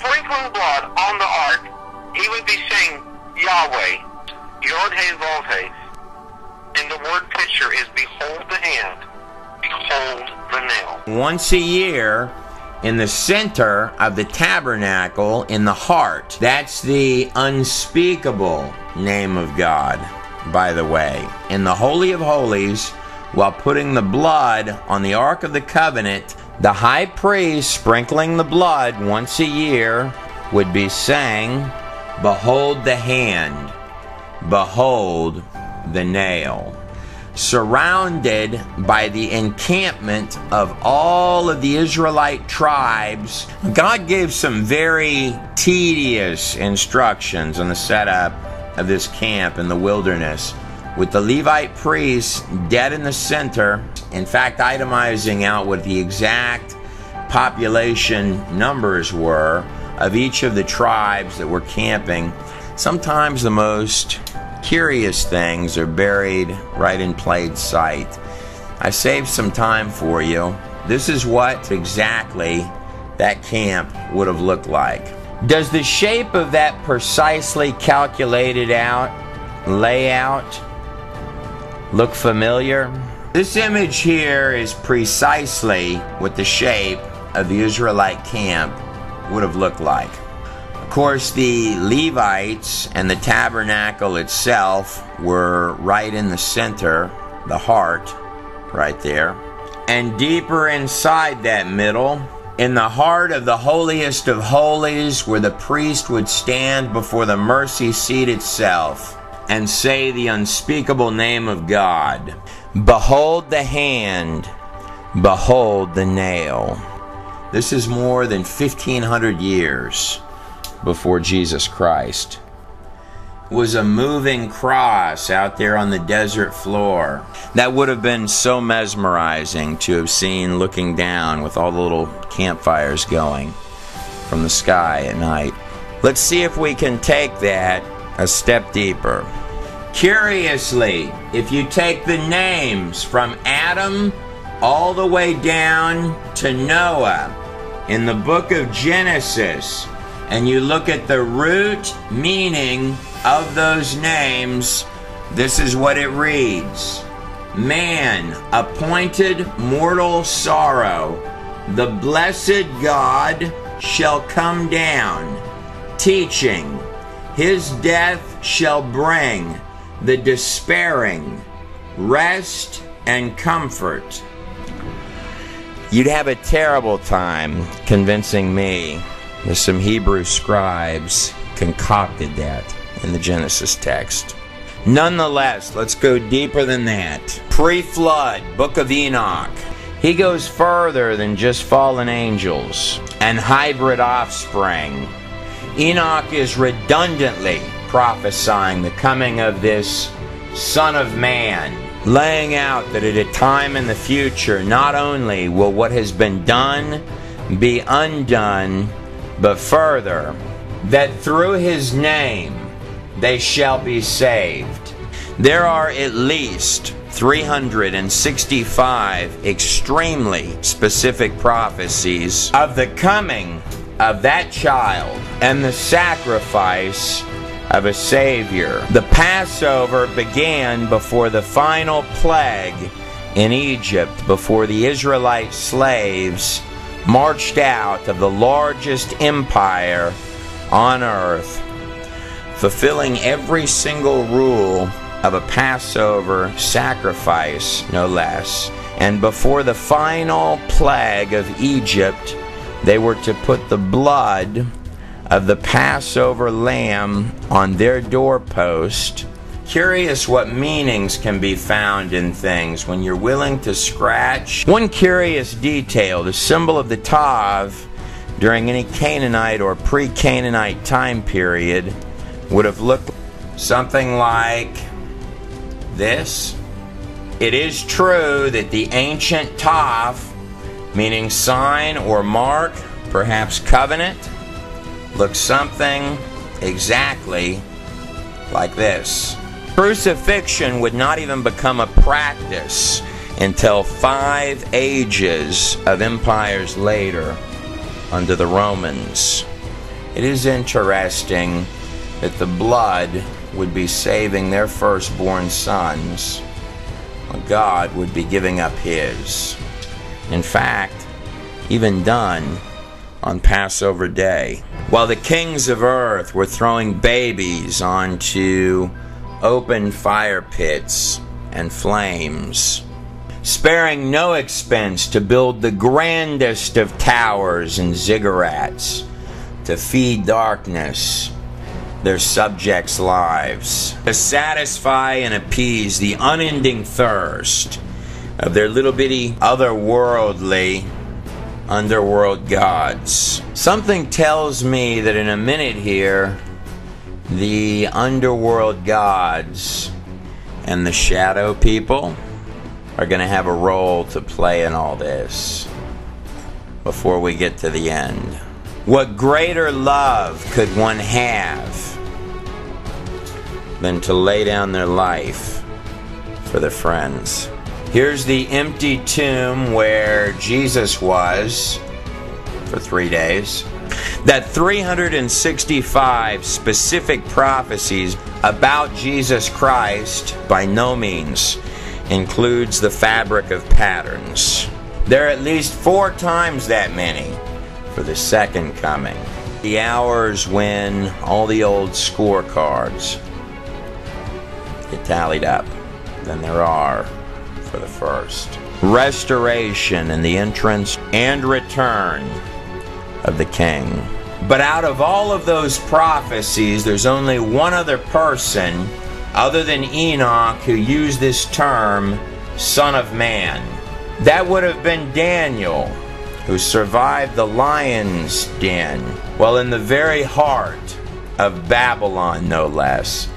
sprinkling blood on the Ark, he would be saying Yahweh, Yod-Heh-Vav-Heh, and the word picture is behold the hand, behold the nail. Once a year, in the center of the tabernacle, in the heart, that's the unspeakable name of God, by the way. In the Holy of Holies, while putting the blood on the Ark of the Covenant, the high priest, sprinkling the blood once a year, would be saying, behold the hand, behold the nail. Surrounded by the encampment of all of the Israelite tribes, God gave some very tedious instructions on the setup of this camp in the wilderness, with the Levite priests dead in the center, in fact itemizing out what the exact population numbers were of each of the tribes that were camping. Sometimes the most curious things are buried right in plain sight. I saved some time for you. This is what exactly that camp would have looked like. Does the shape of that precisely calculated out layout look familiar? This image here is precisely what the shape of the Israelite camp would have looked like. Of course, the Levites and the tabernacle itself were right in the center, the heart, right there. And deeper inside that middle, in the heart of the holiest of holies, where the priest would stand before the mercy seat itself and say the unspeakable name of God, behold the hand, behold the nail. This is more than 1,500 years before Jesus Christ. It was a moving cross out there on the desert floor. That would have been so mesmerizing to have seen looking down with all the little campfires going from the sky at night. Let's see if we can take that a step deeper. Curiously, if you take the names from Adam all the way down to Noah in the book of Genesis, and you look at the root meaning of those names, this is what it reads. Man, appointed mortal sorrow, the blessed God shall come down, teaching, his death shall bring the despairing rest and comfort. You'd have a terrible time convincing me that some Hebrew scribes concocted that in the Genesis text. Nonetheless, let's go deeper than that. Pre-flood, Book of Enoch. He goes further than just fallen angels and hybrid offspring. Enoch is redundantly prophesying the coming of this Son of Man, laying out that at a time in the future, not only will what has been done be undone, but further, that through his name they shall be saved. There are at least 365 extremely specific prophecies of the coming of that child and the sacrifice of a Savior. The Passover began before the final plague in Egypt, before the Israelite slaves marched out of the largest empire on earth, fulfilling every single rule of a Passover sacrifice, no less. And before the final plague of Egypt, they were to put the blood of the Passover lamb on their doorpost. Curious what meanings can be found in things when you're willing to scratch. One curious detail, the symbol of the Tav during any Canaanite or pre-Canaanite time period would have looked something like this. It is true that the ancient Tav, meaning sign or mark, perhaps covenant, looks something exactly like this. Crucifixion would not even become a practice until 5 ages of empires later under the Romans. It is interesting that the blood would be saving their firstborn sons, while God would be giving up his. In fact, even done on Passover Day. While the kings of earth were throwing babies onto open fire pits and flames, sparing no expense to build the grandest of towers and ziggurats to feed darkness their subjects' lives, to satisfy and appease the unending thirst of their little bitty otherworldly underworld gods. Something tells me that in a minute here, the underworld gods and the shadow people are going to have a role to play in all this before we get to the end. What greater love could one have than to lay down their life for their friends? Here's the empty tomb where Jesus was for 3 days. that 365 specific prophecies about Jesus Christ by no means includes the fabric of patterns. There are at least 4 times that many for the second coming. The hours when all the old scorecards get tallied up than there are for the first. Restoration and the entrance and return of the King. But out of all of those prophecies, there's only one other person other than Enoch who used this term, Son of Man. That would have been Daniel, who survived the lion's den, well, in the very heart of Babylon, no less.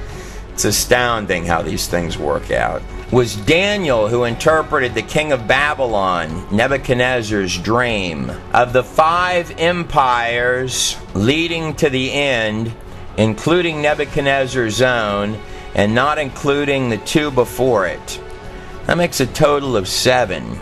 It's astounding how these things work out. It was Daniel who interpreted the king of Babylon, Nebuchadnezzar's dream of the 5 empires leading to the end, including Nebuchadnezzar's own, and not including the 2 before it. That makes a total of 7.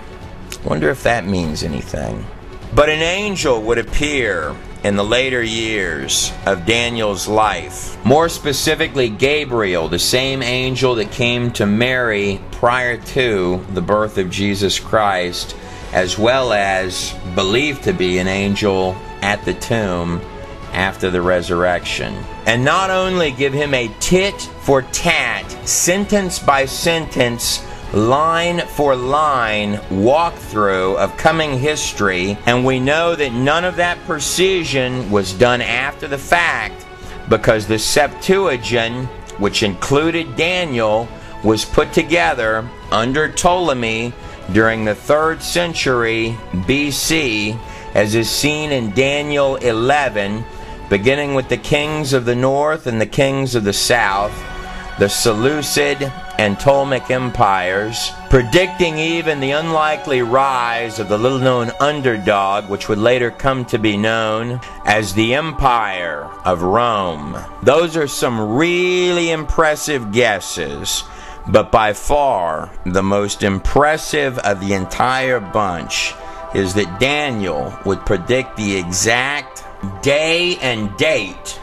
Wonder if that means anything. But an angel would appear in the later years of Daniel's life. More specifically, Gabriel, the same angel that came to Mary prior to the birth of Jesus Christ, as well as believed to be an angel at the tomb after the resurrection. And not only give him a tit for tat, sentence by sentence, line for line walkthrough of coming history, and we know that none of that precision was done after the fact, because the Septuagint, which included Daniel, was put together under Ptolemy during the 3rd century BC, as is seen in Daniel 11, beginning with the kings of the north and the kings of the south, the Seleucid and Ptolemaic empires, predicting even the unlikely rise of the little-known underdog, which would later come to be known as the Empire of Rome. Those are some really impressive guesses, but by far the most impressive of the entire bunch is that Daniel would predict the exact day and date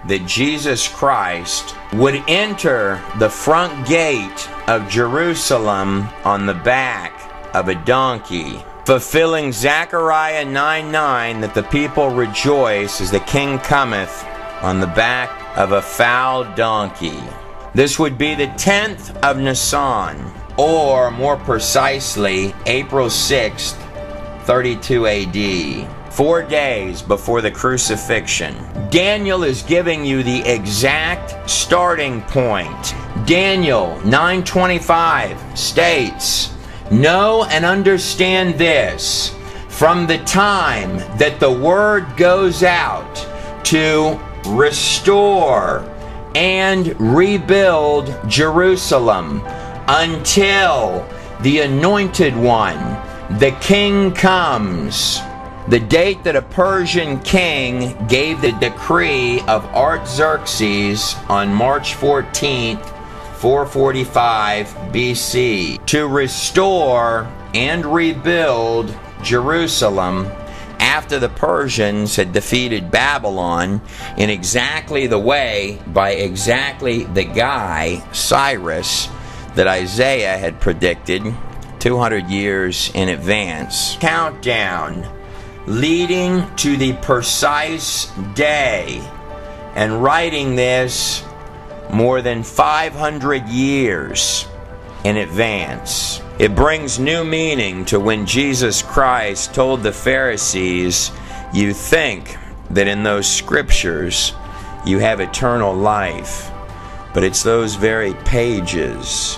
that Jesus Christ would enter the front gate of Jerusalem on the back of a donkey, fulfilling Zechariah 9:9, that the people rejoice as the king cometh on the back of a foal donkey. This would be the 10th of Nisan, or more precisely, April 6th, 32 AD. 4 days before the crucifixion. Daniel is giving you the exact starting point. Daniel 9:25 states, "Know and understand this, from the time that the word goes out to restore and rebuild Jerusalem until the Anointed One, the King, comes." The date that a Persian king gave the decree of Artaxerxes on March 14th, 445 BC, to restore and rebuild Jerusalem after the Persians had defeated Babylon in exactly the way, by exactly the guy, Cyrus, that Isaiah had predicted 200 years in advance. Countdown leading to the precise day, and writing this more than 500 years in advance. It brings new meaning to when Jesus Christ told the Pharisees, "You think that in those scriptures you have eternal life, but it's those very pages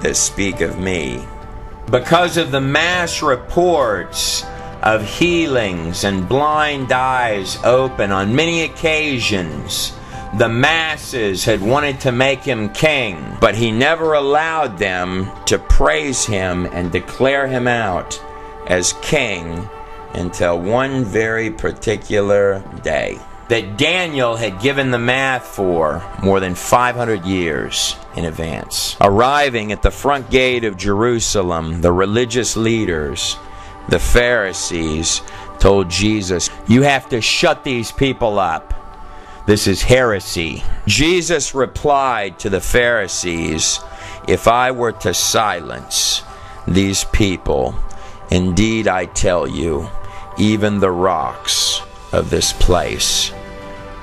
that speak of me." Because of the mass reports of healings and blind eyes open on many occasions, the masses had wanted to make him king, but he never allowed them to praise him and declare him out as king until one very particular day that Daniel had given the math for more than 500 years in advance. Arriving at the front gate of Jerusalem, the religious leaders The Pharisees told Jesus, "You have to shut these people up. This is heresy." Jesus replied to the Pharisees, "If I were to silence these people, indeed I tell you, even the rocks of this place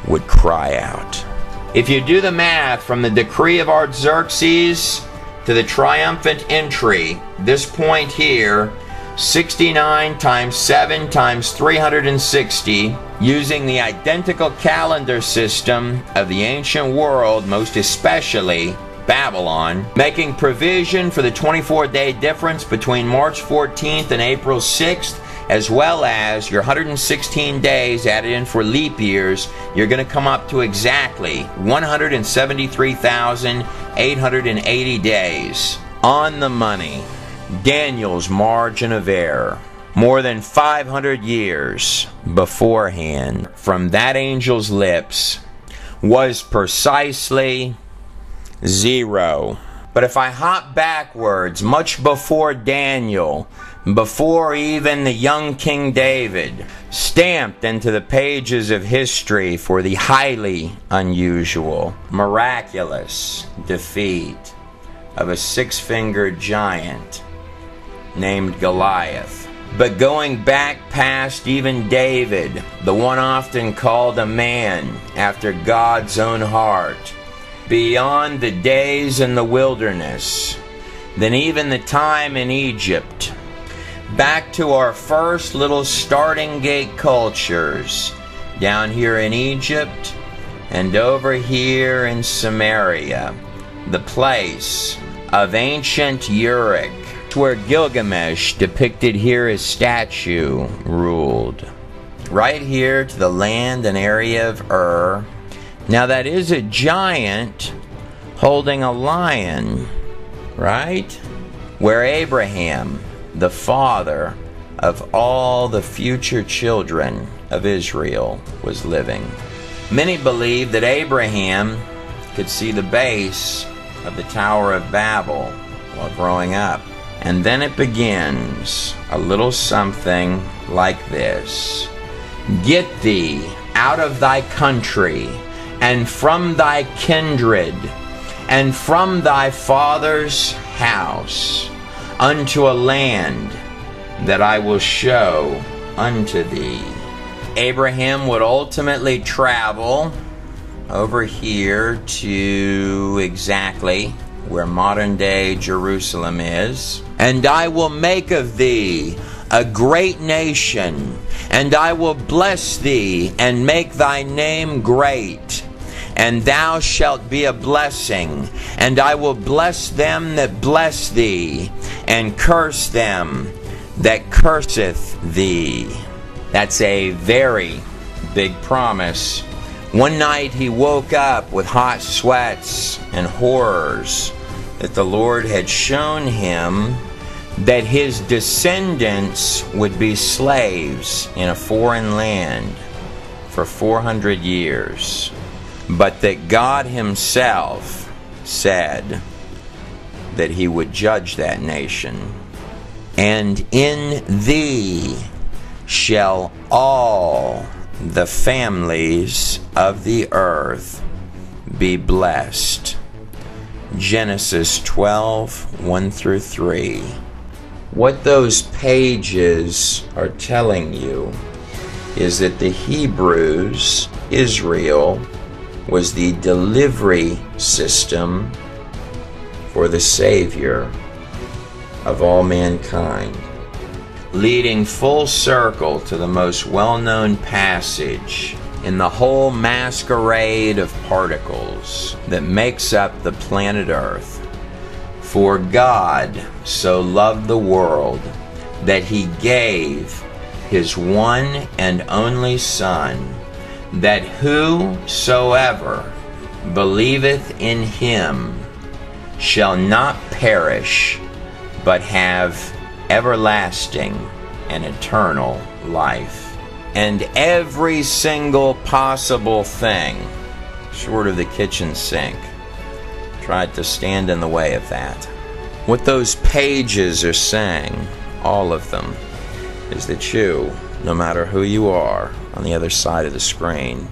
would cry out." If you do the math from the decree of Artaxerxes to the triumphant entry, this point here, 69 times 7 times 360, using the identical calendar system of the ancient world, most especially Babylon, making provision for the 24-day difference between March 14th and April 6th, as well as your 116 days added in for leap years, you're going to come up to exactly 173,880 days. On the money. Daniel's margin of error, more than 500 years beforehand, from that angel's lips, was precisely 0. But if I hop backwards, much before Daniel, before even the young King David, stamped into the pages of history for the highly unusual, miraculous defeat of a six-fingered giant named Goliath. But going back past even David, the one often called a man after God's own heart, beyond the days in the wilderness, then even the time in Egypt, back to our first little starting gate cultures, down here in Egypt and over here in Samaria, the place of ancient Uruk, where Gilgamesh, depicted here as statue, ruled. Right here to the land and area of Ur. Now that is a giant holding a lion, right? Where Abraham, the father of all the future children of Israel, was living. Many believe that Abraham could see the base of the Tower of Babel while growing up. And then it begins a little something like this. "Get thee out of thy country, and from thy kindred, and from thy father's house, unto a land that I will show unto thee." Abraham would ultimately travel over here to exactly where modern-day Jerusalem is. "And I will make of thee a great nation, and I will bless thee, and make thy name great. And thou shalt be a blessing, and I will bless them that bless thee, and curse them that curseth thee." That's a very big promise. One night he woke up with hot sweats and horrors that the Lord had shown him that his descendants would be slaves in a foreign land for 400 years, but that God himself said that he would judge that nation. "And in thee shall all the families of the earth be blessed." Genesis 12, 1 through 3. What those pages are telling you is that the Hebrews, Israel, was the delivery system for the Savior of all mankind, leading full circle to the most well-known passage in the whole masquerade of particles that makes up the planet Earth. "For God so loved the world that he gave his one and only Son, that whosoever believeth in him shall not perish, but have everlasting and eternal life." And every single possible thing, short of the kitchen sink, tried to stand in the way of that. What those pages are saying, all of them, is that you, no matter who you are on the other side of the screen,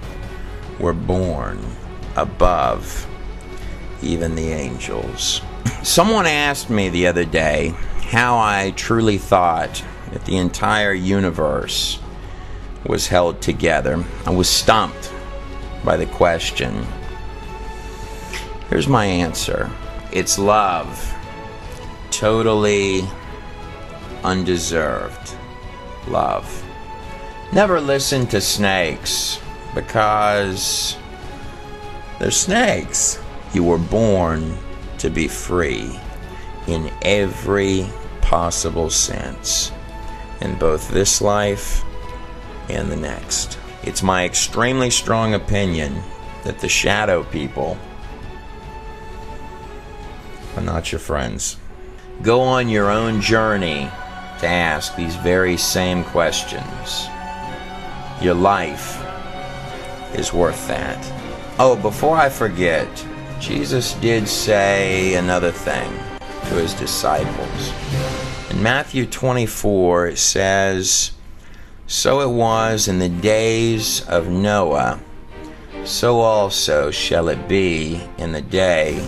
were born above even the angels. Someone asked me the other day how I truly thought that the entire universe was held together. I was stumped by the question. Here's my answer. It's love. Totally undeserved love. Never listen to snakes because they're snakes. You were born to be free in every possible sense, in both this life and the next. It's my extremely strong opinion that the shadow people are not your friends. Go on your own journey to ask these very same questions. Your life is worth that. Oh, before I forget, Jesus did say another thing to his disciples. In Matthew 24, it says, "So it was in the days of Noah, so also shall it be in the day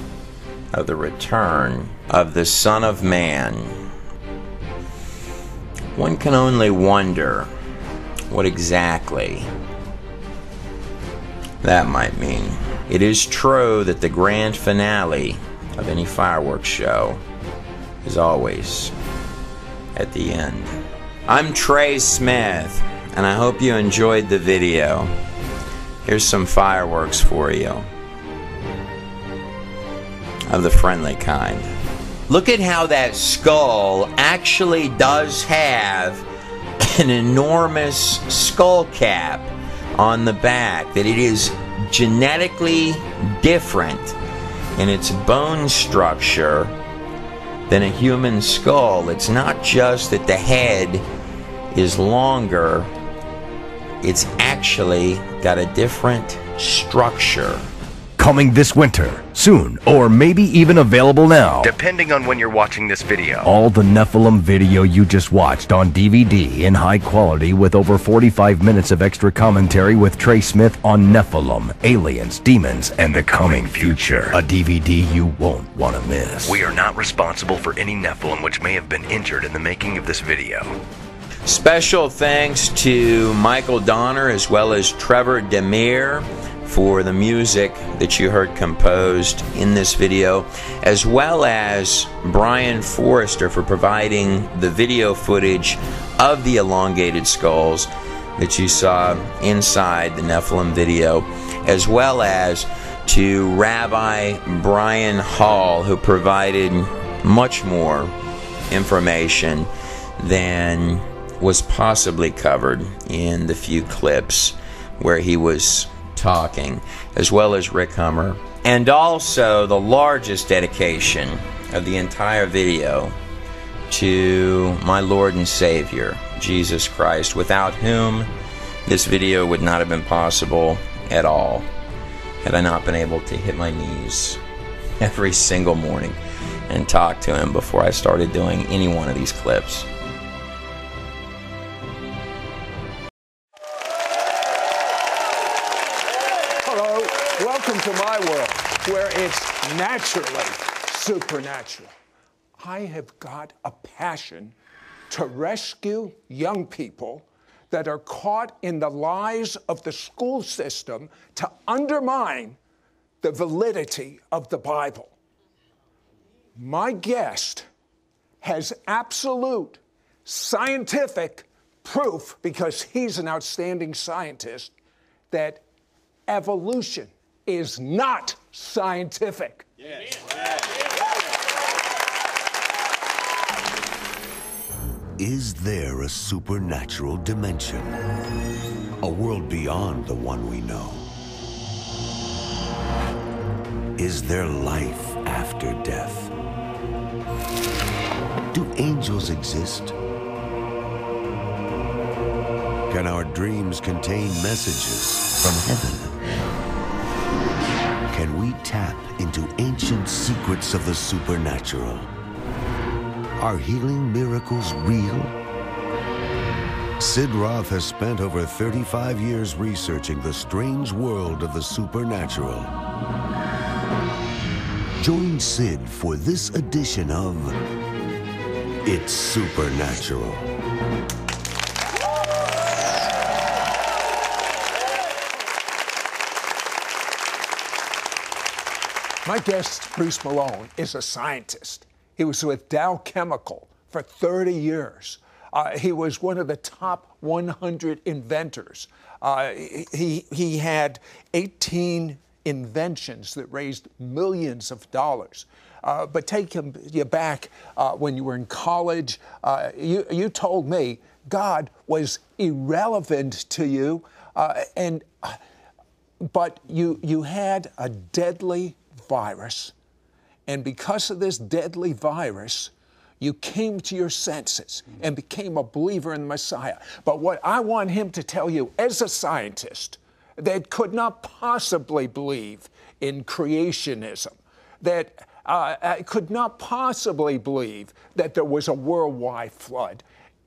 of the return of the Son of Man." One can only wonder what exactly that might mean. It is true that the grand finale of any fireworks show is always at the end. I'm Trey Smith, and I hope you enjoyed the video. Here's some fireworks for you, of the friendly kind. Look at how that skull actually does have an enormous skull cap on the back, that it is genetically different in its bone structure than a human skull. It's not just that the head is longer, it's actually got a different structure. Coming this winter, soon, or maybe even available now, depending on when you're watching this video. All the Nephilim video you just watched on DVD in high quality with over 45 minutes of extra commentary with Trey Smith on Nephilim, aliens, demons, and the coming future. A DVD you won't want to miss. We are not responsible for any Nephilim which may have been injured in the making of this video. Special thanks to Michael Donner as well as Trevor Demir for the music that you heard composed in this video, as well as Brian Forrester for providing the video footage of the elongated skulls that you saw inside the Nephilim video, as well as to Rabbi Brian Hall, who provided much more information than was possibly covered in the few clips where he was talking, as well as Rick Hummer, and also the largest dedication of the entire video to my Lord and Savior, Jesus Christ, without whom this video would not have been possible at all, had I not been able to hit my knees every single morning and talk to him before I started doing any one of these clips. Welcome to my world, where it's naturally supernatural. I have got a passion to rescue young people that are caught in the lies of the school system to undermine the validity of the Bible. My guest has absolute scientific proof, because he's an outstanding scientist, that evolution is not scientific. Yes. Is there a supernatural dimension? A world beyond the one we know? Is there life after death? Do angels exist? Can our dreams contain messages from heaven? Can we tap into ancient secrets of the supernatural? Are healing miracles real? Sid Roth has spent over 35 years researching the strange world of the supernatural. Join Sid for this edition of It's Supernatural. My guest, Bruce Malone, is a scientist. He was with Dow Chemical for 30 years. He was one of the top 100 inventors. He had 18 inventions that raised millions of dollars. But take you back when you were in college. You told me God was irrelevant to you, but you had a deadly virus, and because of this deadly virus, you came to your senses and became a believer in the Messiah. But what I want him to tell you as a scientist that could not possibly believe in creationism, that could not possibly believe that there was a worldwide flood,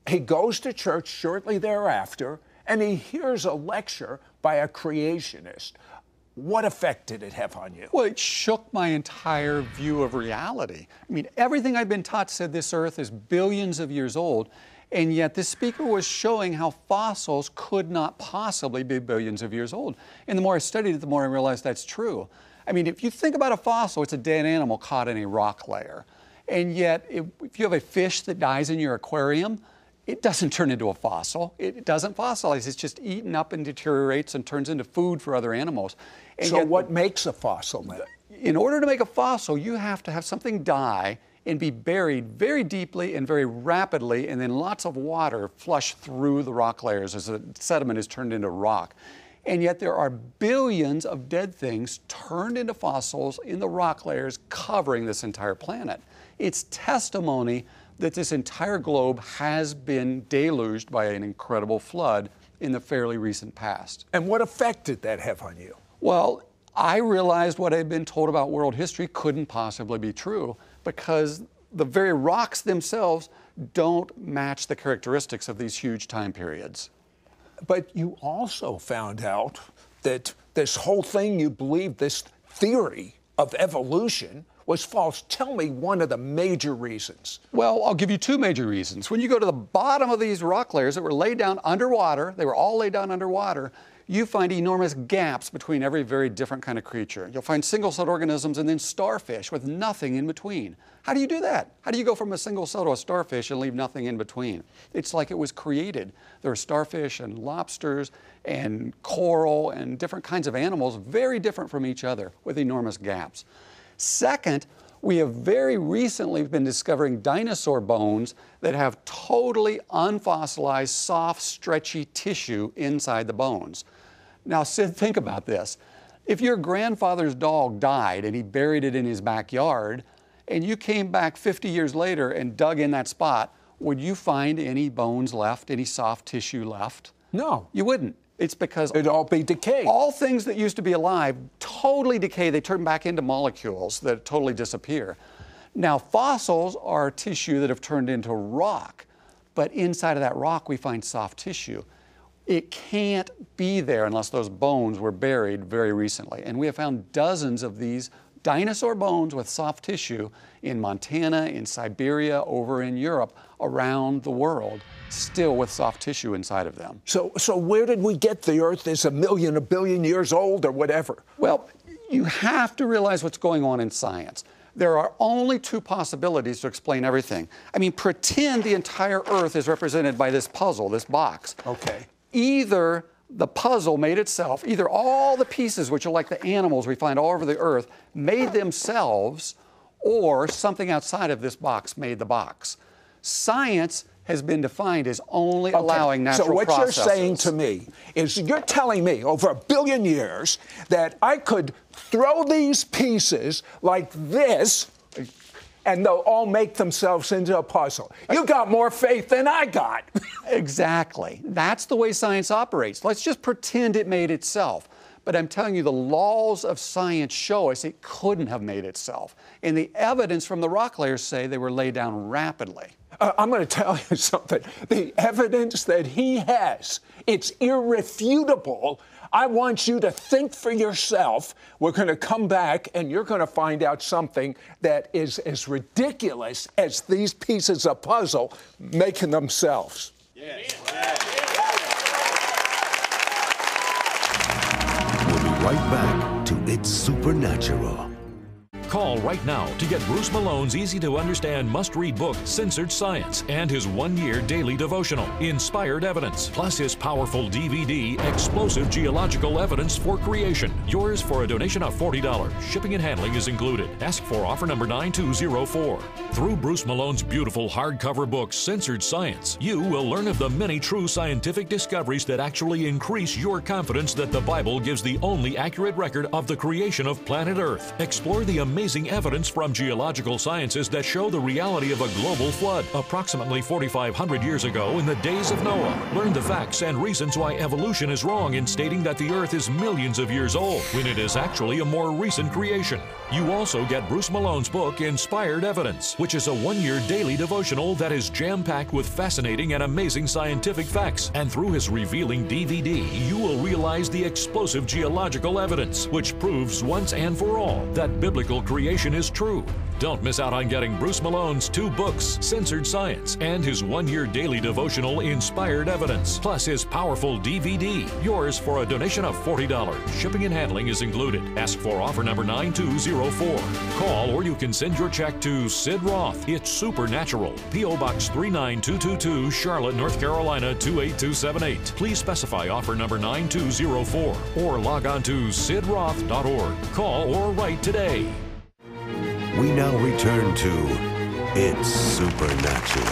he goes to church shortly thereafter and he hears a lecture by a creationist. What effect did it have on you? Well, it shook my entire view of reality. I mean, everything I'd been taught said this earth is billions of years old, and yet this speaker was showing how fossils could not possibly be billions of years old. And the more I studied it, the more I realized that's true. I mean, if you think about a fossil, it's a dead animal caught in a rock layer. And yet, if you have a fish that dies in your aquarium, it doesn't turn into a fossil. It doesn't fossilize. It's just eaten up and deteriorates and turns into food for other animals. And so what makes a fossil then? In order to make a fossil, you have to have something die and be buried very deeply and very rapidly, and then lots of water flush through the rock layers as the sediment is turned into rock. And yet there are billions of dead things turned into fossils in the rock layers covering this entire planet. It's testimony that this entire globe has been deluged by an incredible flood in the fairly recent past. And what effect did that have on you? Well, I realized what I had been told about world history couldn't possibly be true, because the very rocks themselves don't match the characteristics of these huge time periods. But you also found out that this whole thing you believed, this theory of evolution, was false. Tell me one of the major reasons. Well, I'll give you two major reasons. When you go to the bottom of these rock layers that were laid down underwater, they were all laid down underwater, you find enormous gaps between every very different kind of creature. You'll find single-celled organisms and then starfish with nothing in between. How do you do that? How do you go from a single cell to a starfish and leave nothing in between? It's like it was created. There are starfish and lobsters and coral and different kinds of animals, very different from each other, with enormous gaps. Second, we have very recently been discovering dinosaur bones that have totally unfossilized, soft, stretchy tissue inside the bones. Now, Sid, think about this. If your grandfather's dog died and he buried it in his backyard, and you came back 50 years later and dug in that spot, would you find any bones left, any soft tissue left? No. You wouldn't. It's because it'd all be decayed. All things that used to be alive totally decay. They turn back into molecules that totally disappear. Now, fossils are tissue that have turned into rock, but inside of that rock we find soft tissue. It can't be there unless those bones were buried very recently. And we have found dozens of these dinosaur bones with soft tissue in Montana, in Siberia, over in Europe, around the world, still with soft tissue inside of them. So where did we get the Earth is a billion years old or whatever? Well, you have to realize what's going on in science. There are only two possibilities to explain everything. I mean, pretend the entire Earth is represented by this puzzle, this box. Okay. Either the puzzle made itself, either all the pieces, which are like the animals we find all over the Earth, made themselves, or something outside of this box made the box. Science has been defined as only allowing natural processes. So what you're saying to me is you're telling me over 1 billion years that I could throw these pieces like this and they'll all make themselves into a puzzle. You got more faith than I got. Exactly. That's the way science operates. Let's just pretend it made itself. But I'm telling you, the laws of science show us it couldn't have made itself. And the evidence from the rock layers say they were laid down rapidly. I'm going to tell you something. The evidence that he has, it's irrefutable. I want you to think for yourself. We're going to come back and you're going to find out something that is as ridiculous as these pieces of puzzle making themselves. Yes. We'll be right back to It's Supernatural. Call right now to get Bruce Malone's easy-to-understand must-read book, Censored Science, and his one-year daily devotional, Inspired Evidence, plus his powerful DVD, Explosive Geological Evidence for Creation. Yours for a donation of $40. Shipping and handling is included. Ask for offer number 9204. Through Bruce Malone's beautiful hardcover book, Censored Science, you will learn of the many true scientific discoveries that actually increase your confidence that the Bible gives the only accurate record of the creation of planet Earth. Explore the amazing evidence from geological sciences that show the reality of a global flood approximately 4,500 years ago in the days of Noah. Learn the facts and reasons why evolution is wrong in stating that the Earth is millions of years old when it is actually a more recent creation. You also get Bruce Malone's book, Inspired Evidence, which is a one-year daily devotional that is jam-packed with fascinating and amazing scientific facts. And through his revealing DVD, you will realize the explosive geological evidence, which proves once and for all that biblical creation is true. Don't miss out on getting Bruce Malone's 2 books, Censored Science, and his one-year daily devotional, Inspired Evidence, plus his powerful DVD. Yours for a donation of $40. Shipping and handling is included. Ask for offer number 9204. Call or you can send your check to Sid Roth. It's Supernatural. P.O. Box 39222, Charlotte, North Carolina 28278. Please specify offer number 9204 or log on to sidroth.org. Call or write today. We now return to It's Supernatural.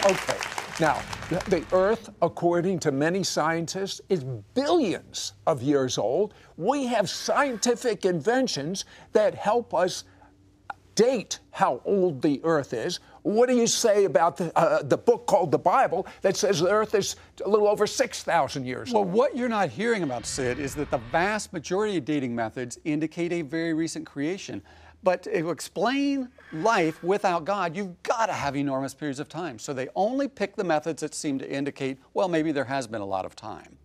Okay. Now, the Earth, according to many scientists, is billions of years old. We have scientific inventions that help us date how old the Earth is. What do you say about the book called the Bible that says the Earth is a little over 6,000 years old? Well, what you're not hearing about, Sid, is that the vast majority of dating methods indicate a very recent creation. But to explain life without God, you've got to have enormous periods of time. So they only pick the methods that seem to indicate, well, maybe there has been a lot of time.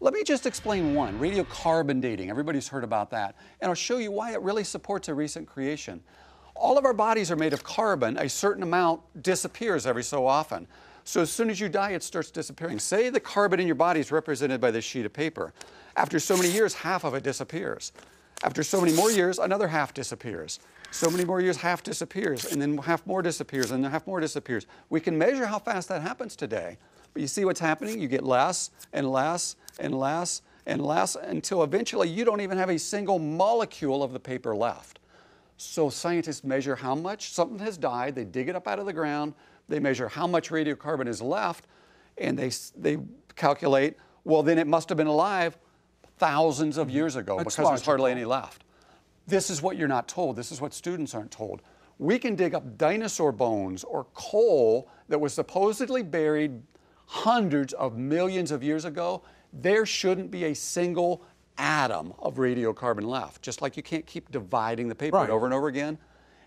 Let me just explain one, radiocarbon dating. Everybody's heard about that. And I'll show you why it really supports a recent creation. All of our bodies are made of carbon. A certain amount disappears every so often. So as soon as you die, it starts disappearing. Say the carbon in your body is represented by this sheet of paper. After so many years, half of it disappears. After so many more years, another half disappears. So many more years, half disappears, and then half more disappears, and then half more disappears. We can measure how fast that happens today. But you see what's happening? You get less and less and less and less until eventually you don't even have a single molecule of the paper left. So scientists measure how much something has died, they dig it up out of the ground, they measure how much radiocarbon is left, and they calculate, well, then it must have been alive thousands of years ago because there's hardly any left. This is what you're not told. This is what students aren't told. We can dig up dinosaur bones or coal that was supposedly buried hundreds of millions of years ago. There shouldn't be a single atom of radiocarbon left, just like you can't keep dividing the paper over and over again.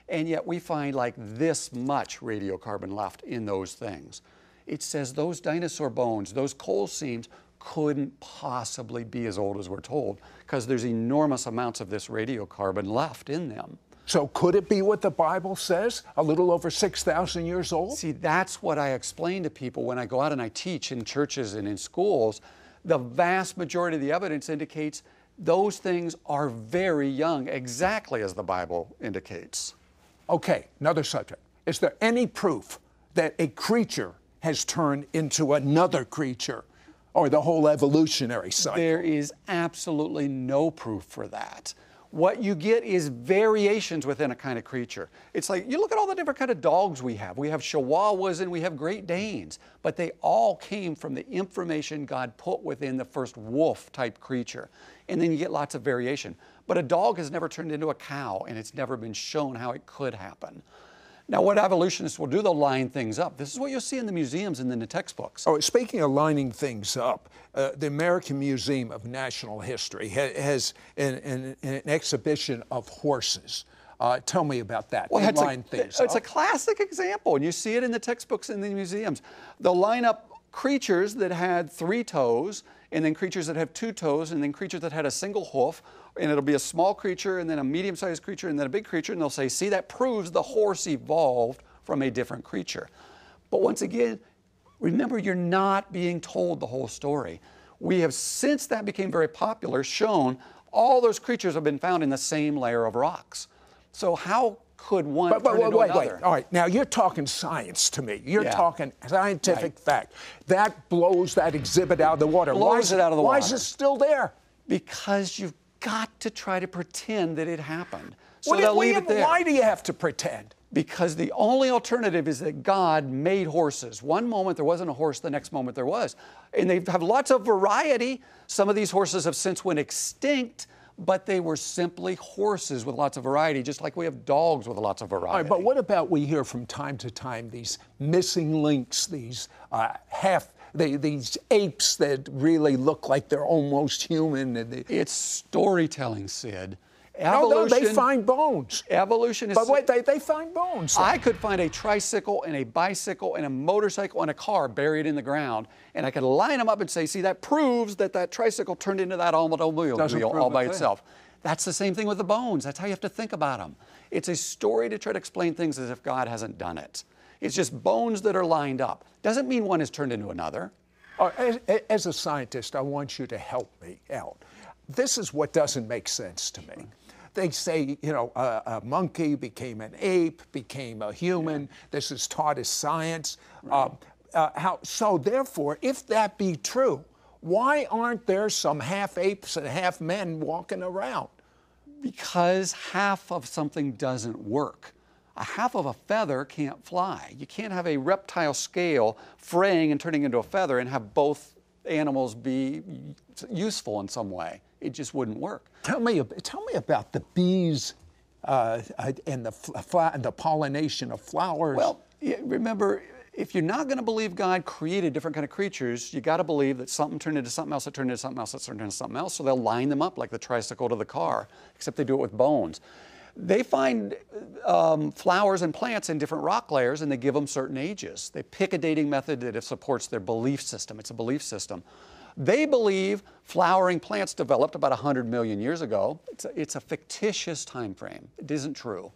And yet we find like this much radiocarbon left in those things. It says those dinosaur bones, those coal seams, couldn't possibly be as old as we're told because there's enormous amounts of this radiocarbon left in them. So could it be what the Bible says, a little over 6,000 years old? See, that's what I explain to people when I go out and I teach in churches and in schools. The vast majority of the evidence indicates those things are very young, exactly as the Bible indicates. Okay, another subject. Is there any proof that a creature has turned into another creature, or the whole evolutionary cycle? There is absolutely no proof for that. What you get is variations within a kind of creature. It's like, you look at all the different kind of dogs we have. We have Chihuahuas and we have Great Danes, but they all came from the information God put within the first wolf-type creature. And then you get lots of variation. But a dog has never turned into a cow, and it's never been shown how it could happen. Now, what evolutionists will do, they'll line things up. This is what you'll see in the museums and in the textbooks. Oh, speaking of lining things up, the American Museum of Natural History has an exhibition of horses. Tell me about that. Well, things it's up. a classic example, and you see it in the textbooks in the museums. They'll line up creatures that had 3 toes, and then creatures that have 2 toes, and then creatures that had a single hoof, and it'll be a small creature, and then a medium-sized creature, and then a big creature, and they'll say, see, that proves the horse evolved from a different creature. But once again, remember, you're not being told the whole story. We have, since that became very popular, shown all those creatures have been found in the same layer of rocks. So how could one turn into another? Wait. All right, now you're talking science to me. You're talking scientific fact. That blows that exhibit out of the water. Blows it out of the water. Why is it still there? Because you've got to try to pretend that it happened. So Well, they'll leave it there. Why do you have to pretend? Because the only alternative is that God made horses. One moment there wasn't a horse, the next moment there was. And they have lots of variety. Some of these horses have since went extinct, but they were simply horses with lots of variety, just like we have dogs with lots of variety. All right, but what about we hear from time to time these missing links, these these apes that really look like they're almost human? It's storytelling, Sid. No, they find bones. Evolution is... But wait, they find bones. I could find a tricycle and a bicycle and a motorcycle and a car buried in the ground, and I could line them up and say, see, that proves that that tricycle turned into that automobile all by itself. That's the same thing with the bones. That's how you have to think about them. It's a story to try to explain things as if God hasn't done it. It's just bones that are lined up. Doesn't mean one has turned into another. As a scientist, I want you to help me out. This is what doesn't make sense to me. They say, you know, a monkey became an ape, became a human. This is taught as science. So therefore, if that be true, why aren't there some half apes and half men walking around? Because half of something doesn't work. A half of a feather can't fly. You can't have a reptile scale fraying and turning into a feather and have both animals be useful in some way. It just wouldn't work. Tell me about the bees and the pollination of flowers. Well, remember, if you're not going to believe God created different kind of creatures, you got to believe that something turned into something else, that turned into something else, that turned into something else. So they'll line them up like the tricycle to the car, except they do it with bones. They find flowers and plants in different rock layers, and they give them certain ages. They pick a dating method that supports their belief system. It's a belief system. They believe flowering plants developed about 100 million years ago. It's a fictitious time frame. It isn't true.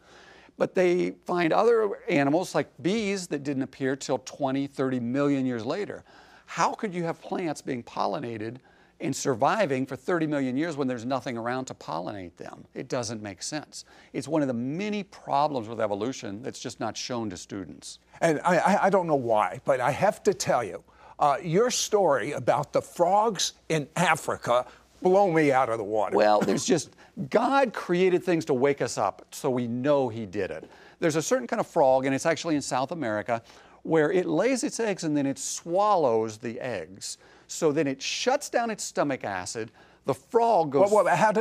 But they find other animals like bees that didn't appear till 20, 30 million years later. How could you have plants being pollinated and surviving for 30 million years when there's nothing around to pollinate them? It doesn't make sense. It's one of the many problems with evolution that's just not shown to students. And I don't know why, but I have to tell you, your story about the frogs in Africa blow me out of the water. Well, there's just, God created things to wake us up, so we know He did it. There's a certain kind of frog, and it's actually in South America, where it lays its eggs and then it swallows the eggs. So then it shuts down its stomach acid. The frog goes... Well, how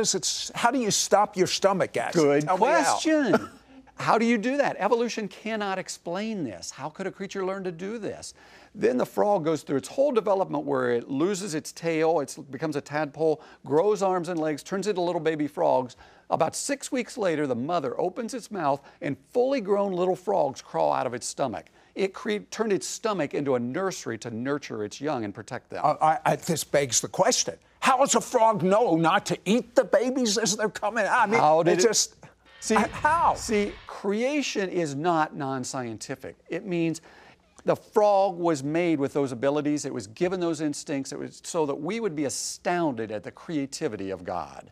do you stop your stomach acid? Good question. How do you do that? Evolution cannot explain this. How could a creature learn to do this? Then the frog goes through its whole development where it loses its tail, it becomes a tadpole, grows arms and legs, turns into little baby frogs. About 6 weeks later, the mother opens its mouth and fully grown little frogs crawl out of its stomach. It turned its stomach into a nursery to nurture its young and protect them. This begs the question. How does a frog know not to eat the babies as they're coming out? I mean, how did it just... How? See, creation is not non-scientific. It means the frog was made with those abilities. It was given those instincts. It was so that we would be astounded at the creativity of God.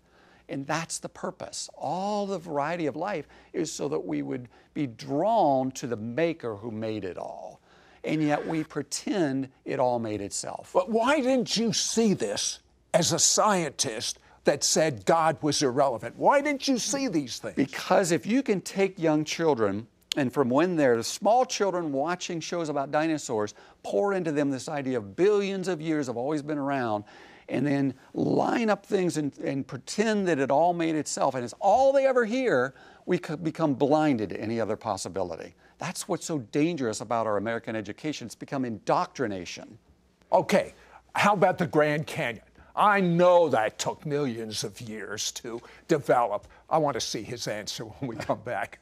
And that's the purpose. All the variety of life is so that we would be drawn to the Maker who made it all. And yet we pretend it all made itself. But why didn't you see this as a scientist that said God was irrelevant? Why didn't you see these things? Because if you can take young children, and from when they're small children watching shows about dinosaurs, pour into them this idea of billions of years have always been around, and then line up things and pretend that it all made itself, and it's all they ever hear, we could become blinded to any other possibility. That's what's so dangerous about our American education. It's become indoctrination. Okay, how about the Grand Canyon? I know that took millions of years to develop. I want to see his answer when we come back.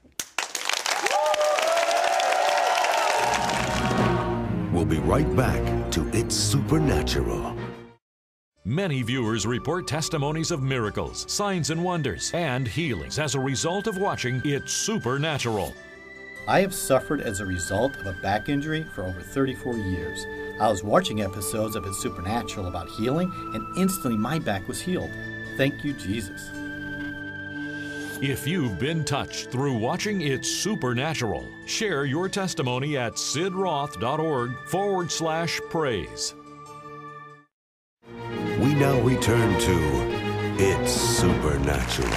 We'll be right back to It's Supernatural. Many viewers report testimonies of miracles, signs and wonders, and healings as a result of watching It's Supernatural. I have suffered as a result of a back injury for over 34 years. I was watching episodes of It's Supernatural about healing, and instantly my back was healed. Thank you, Jesus. If you've been touched through watching It's Supernatural, share your testimony at sidroth.org/praise. We now return to It's Supernatural.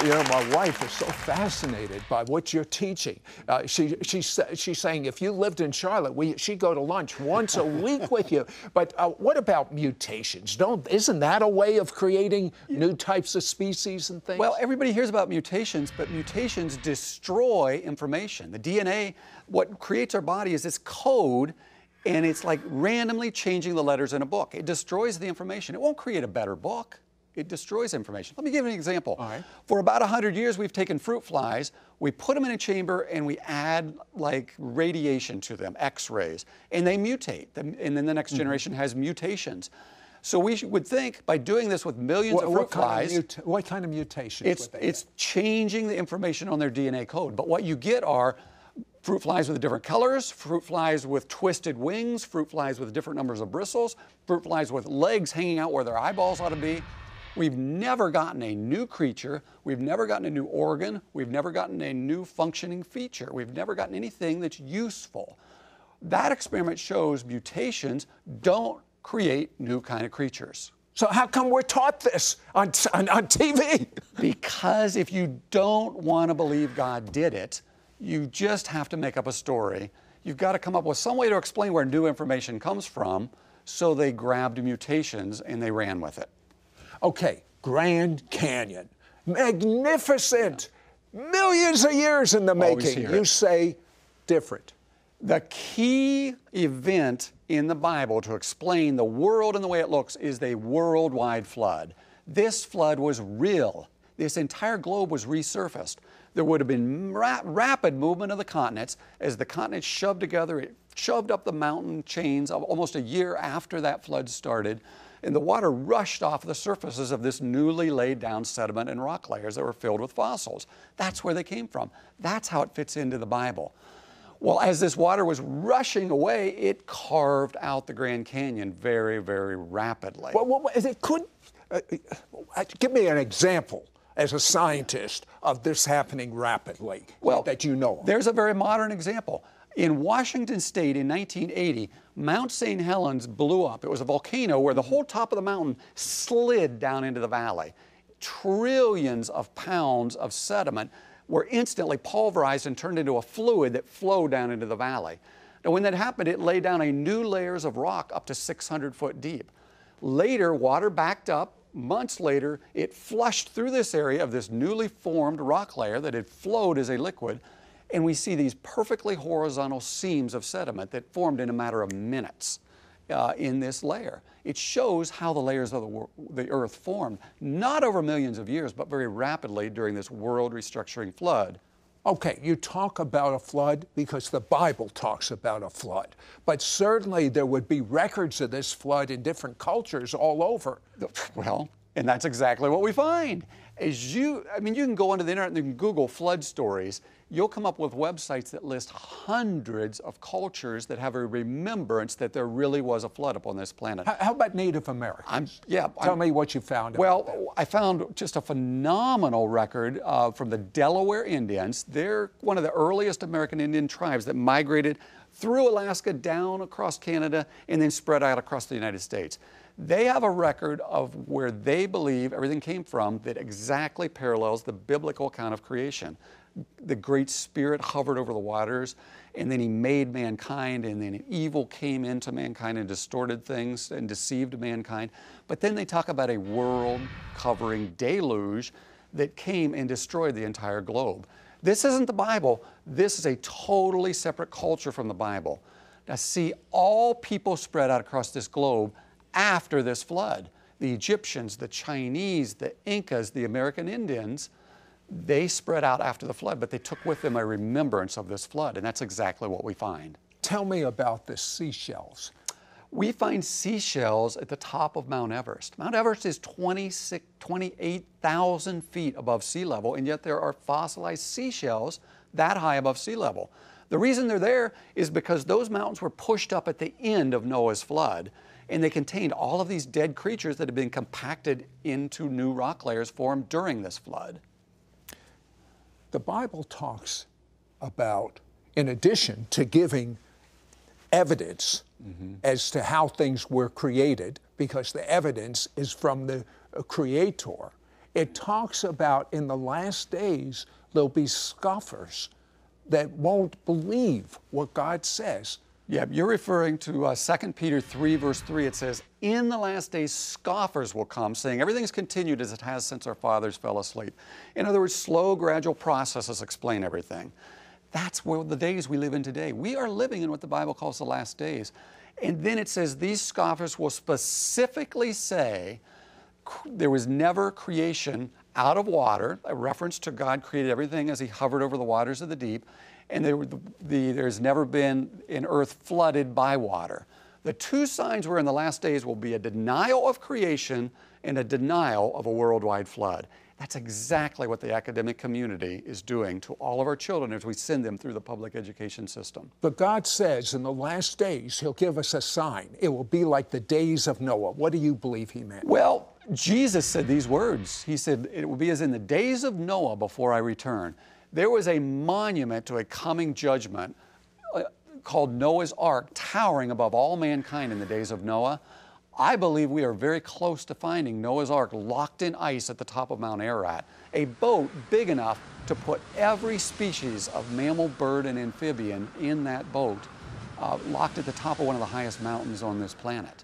You know, my wife is so fascinated by what you're teaching. She's saying if you lived in Charlotte, she'd go to lunch once a week with you. But what about mutations? Isn't that a way of creating new types of species and things? Well, everybody hears about mutations, but mutations destroy information. The DNA, what creates our body is this code, and it's like randomly changing the letters in a book. It destroys the information. It won't create a better book. It destroys information. Let me give you an example. All right. For about 100 years, we've taken fruit flies, we put them in a chamber, and we add like radiation to them, X-rays, and they mutate. And then the next generation has mutations. So we would think by doing this with millions of fruit flies. What kind of mutations? It's changing the information on their DNA code. But what you get are fruit flies with different colors, fruit flies with twisted wings, fruit flies with different numbers of bristles, fruit flies with legs hanging out where their eyeballs ought to be. We've never gotten a new creature, we've never gotten a new organ, we've never gotten a new functioning feature, we've never gotten anything that's useful. That experiment shows mutations don't create new kind of creatures. So how come we're taught this on TV? Because if you don't want to believe God did it, you just have to make up a story. You've got to come up with some way to explain where new information comes from, so they grabbed mutations and they ran with it. Okay, Grand Canyon, magnificent, millions of years in the making. You say different. The key event in the Bible to explain the world and the way it looks is the worldwide flood. This flood was real. This entire globe was resurfaced. There would have been rapid movement of the continents. As the continents shoved together, it shoved up the mountain chains almost a year after that flood started. And the water rushed off the surfaces of this newly laid down sediment and rock layers that were filled with fossils. That's where they came from. That's how it fits into the Bible. Well, as this water was rushing away, it carved out the Grand Canyon very, very rapidly. Well, give me an example as a scientist of this happening rapidly that you know of. There's a very modern example. In Washington State in 1980, Mount St. Helens blew up. It was a volcano where the whole top of the mountain slid down into the valley. Trillions of pounds of sediment were instantly pulverized and turned into a fluid that flowed down into the valley. Now, when that happened, it laid down a new layers of rock up to 600 foot deep. Later, water backed up. Months later, it flushed through this area of this newly formed rock layer that had flowed as a liquid, and we see these perfectly horizontal seams of sediment that formed in a matter of minutes in this layer. It shows how the layers of the earth formed, not over millions of years, but very rapidly during this world restructuring flood. Okay, you talk about a flood because the Bible talks about a flood, but certainly there would be records of this flood in different cultures all over. Well, and that's exactly what we find. You can go onto the internet and you can Google flood stories. You'll come up with websites that list hundreds of cultures that have a remembrance that there really was a flood upon this planet. How about Native Americans? Tell me what you found. Well, I found just a phenomenal record from the Delaware Indians. They're one of the earliest American Indian tribes that migrated through Alaska, down across Canada, and then spread out across the United States. They have a record of where they believe everything came from that exactly parallels the biblical account of creation. The Great Spirit hovered over the waters, and then he made mankind, and then evil came into mankind and distorted things and deceived mankind. But then they talk about a world-covering deluge that came and destroyed the entire globe. This isn't the Bible. This is a totally separate culture from the Bible. Now see, all people spread out across this globe after this flood. The Egyptians, the Chinese, the Incas, the American Indians, they spread out after the flood, but they took with them a remembrance of this flood, and that's exactly what we find. Tell me about the seashells. We find seashells at the top of Mount Everest. Mount Everest is 28,000 feet above sea level, and yet there are fossilized seashells that high above sea level. The reason they're there is because those mountains were pushed up at the end of Noah's flood, and they contained all of these dead creatures that had been compacted into new rock layers formed during this flood. The Bible talks about, in addition to giving evidence as to how things were created, because the evidence is from the Creator, it talks about in the last days there'll be scoffers that won't believe what God says. Yeah, you're referring to 2 Peter 3, verse 3. It says, "In the last days scoffers will come, saying everything's continued as it has since our fathers fell asleep." In other words, slow, gradual processes explain everything. That's where the days we live in today. We are living in what the Bible calls the last days. And then it says these scoffers will specifically say there was never creation out of water, a reference to God created everything as he hovered over the waters of the deep, and there's never been an earth flooded by water. The two signs we're in the last days will be a denial of creation and a denial of a worldwide flood. That's exactly what the academic community is doing to all of our children as we send them through the public education system. But God says in the last days, he'll give us a sign. It will be like the days of Noah. What do you believe he meant? Well, Jesus said these words. He said, "It will be as in the days of Noah before I return." There was a monument to a coming judgment called Noah's Ark, towering above all mankind in the days of Noah. I believe we are very close to finding Noah's Ark locked in ice at the top of Mount Ararat, a boat big enough to put every species of mammal, bird, and amphibian in that boat, locked at the top of one of the highest mountains on this planet.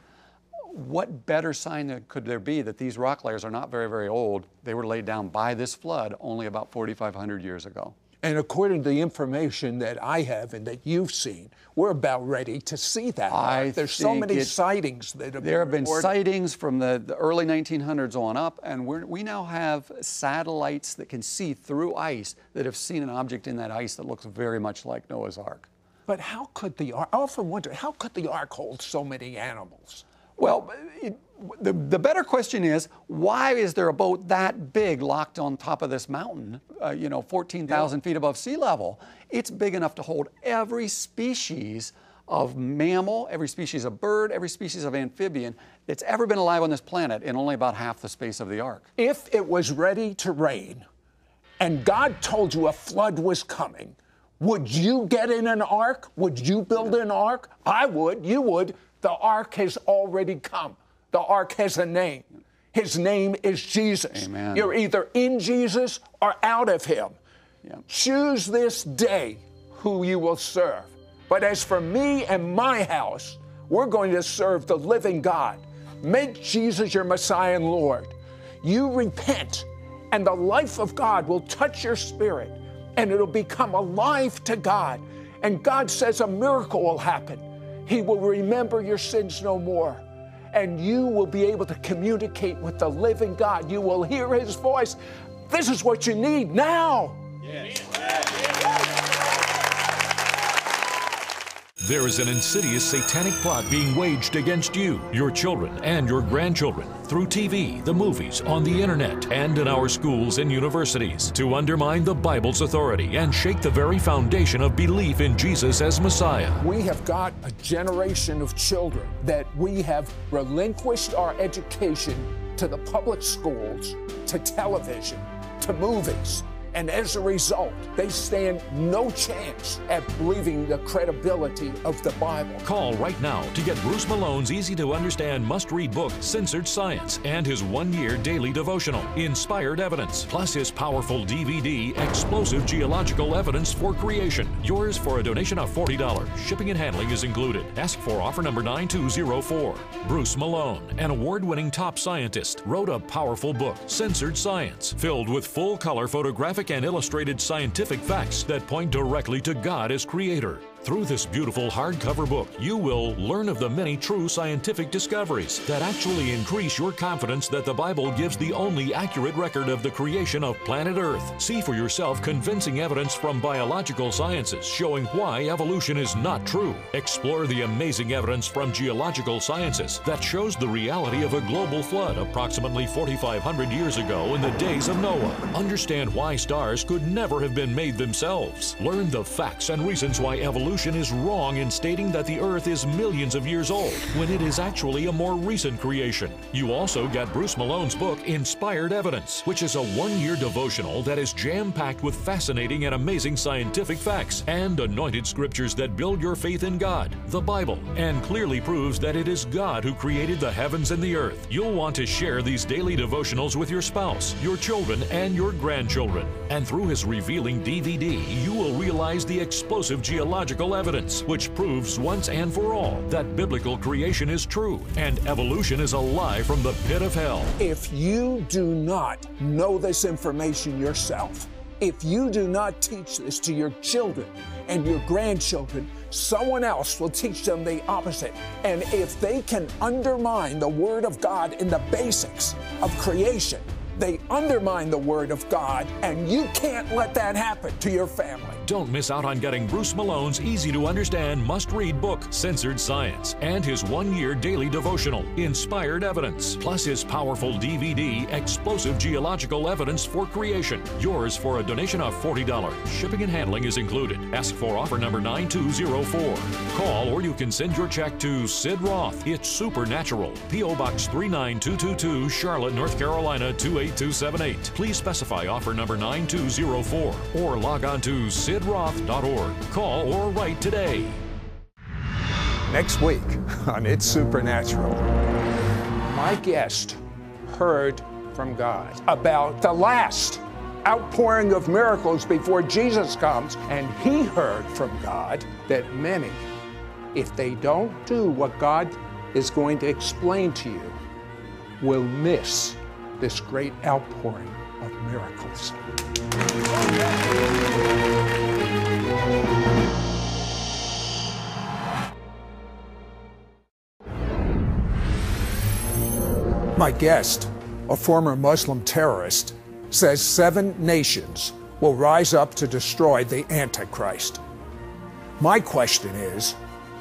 What better sign could there be that these rock layers are not very, very old? They were laid down by this flood only about 4,500 years ago. And according to the information that I have and that you've seen, we're about ready to see that. There's so many sightings that have been reported. There have been sightings from the early 1900s on up, and we now have satellites that can see through ice that have seen an object in that ice that looks very much like Noah's Ark. But how could the Ark, I often wonder, how could the Ark hold so many animals? Well, the better question is, why is there a boat that big locked on top of this mountain, 14,000 feet above sea level? It's big enough to hold every species of mammal, every species of bird, every species of amphibian that's ever been alive on this planet in only about half the space of the Ark. If it was ready to rain and God told you a flood was coming, would you get in an Ark? Would you build an Ark? I would. You would. The Ark has already come. The Ark has a name. His name is Jesus. Amen. You're either in Jesus or out of him. Yeah. Choose this day who you will serve. But as for me and my house, we're going to serve the living God. Make Jesus your Messiah and Lord. You repent, and the life of God will touch your spirit, and it'll become alive to God. And God says a miracle will happen. He will remember your sins no more. And you will be able to communicate with the living God. You will hear his voice. This is what you need now. Yes. There is an insidious satanic plot being waged against you, your children, and your grandchildren through TV, the movies, on the internet, and in our schools and universities to undermine the Bible's authority and shake the very foundation of belief in Jesus as Messiah. We have got a generation of children that we have relinquished our education to the public schools, to television, to movies. And as a result, they stand no chance at believing the credibility of the Bible. Call right now to get Bruce Malone's easy-to-understand must-read book, Censored Science, and his one-year daily devotional, Inspired Evidence, plus his powerful DVD, Explosive Geological Evidence for Creation. Yours for a donation of $40. Shipping and handling is included. Ask for offer number 9204. Bruce Malone, an award-winning top scientist, wrote a powerful book, Censored Science, filled with full-color photographic and illustrated scientific facts that point directly to God as creator. Through this beautiful hardcover book, you will learn of the many true scientific discoveries that actually increase your confidence that the Bible gives the only accurate record of the creation of planet Earth. See for yourself convincing evidence from biological sciences showing why evolution is not true. Explore the amazing evidence from geological sciences that shows the reality of a global flood approximately 4,500 years ago in the days of Noah. Understand why stars could never have been made themselves. Learn the facts and reasons why evolution is wrong in stating that the Earth is millions of years old when it is actually a more recent creation. You also get Bruce Malone's book, Inspired Evidence, which is a one-year devotional that is jam-packed with fascinating and amazing scientific facts and anointed scriptures that build your faith in God, the Bible, and clearly proves that it is God who created the heavens and the earth. You'll want to share these daily devotionals with your spouse, your children, and your grandchildren. And through his revealing DVD, you will realize the explosive geological evidence, which proves once and for all that biblical creation is true and evolution is a lie from the pit of hell. If you do not know this information yourself, if you do not teach this to your children and your grandchildren, someone else will teach them the opposite. And if they can undermine the Word of God in the basics of creation, they undermine the Word of God, and you can't let that happen to your family. Don't miss out on getting Bruce Malone's easy-to-understand, must-read book, Censored Science, and his one-year daily devotional, Inspired Evidence, plus his powerful DVD, Explosive Geological Evidence for Creation. Yours for a donation of $40. Shipping and handling is included. Ask for offer number 9204. Call or you can send your check to Sid Roth. It's Supernatural. P.O. Box 39222, Charlotte, North Carolina 28278. Please specify offer number 9204 or log on to sidroth.org. Call or write today. Next week on It's Supernatural, my guest heard from God about the last outpouring of miracles before Jesus comes, and he heard from God that many, if they don't do what God is going to explain to you, will miss this great outpouring of miracles. My guest, a former Muslim terrorist, says 7 nations will rise up to destroy the Antichrist. My question is,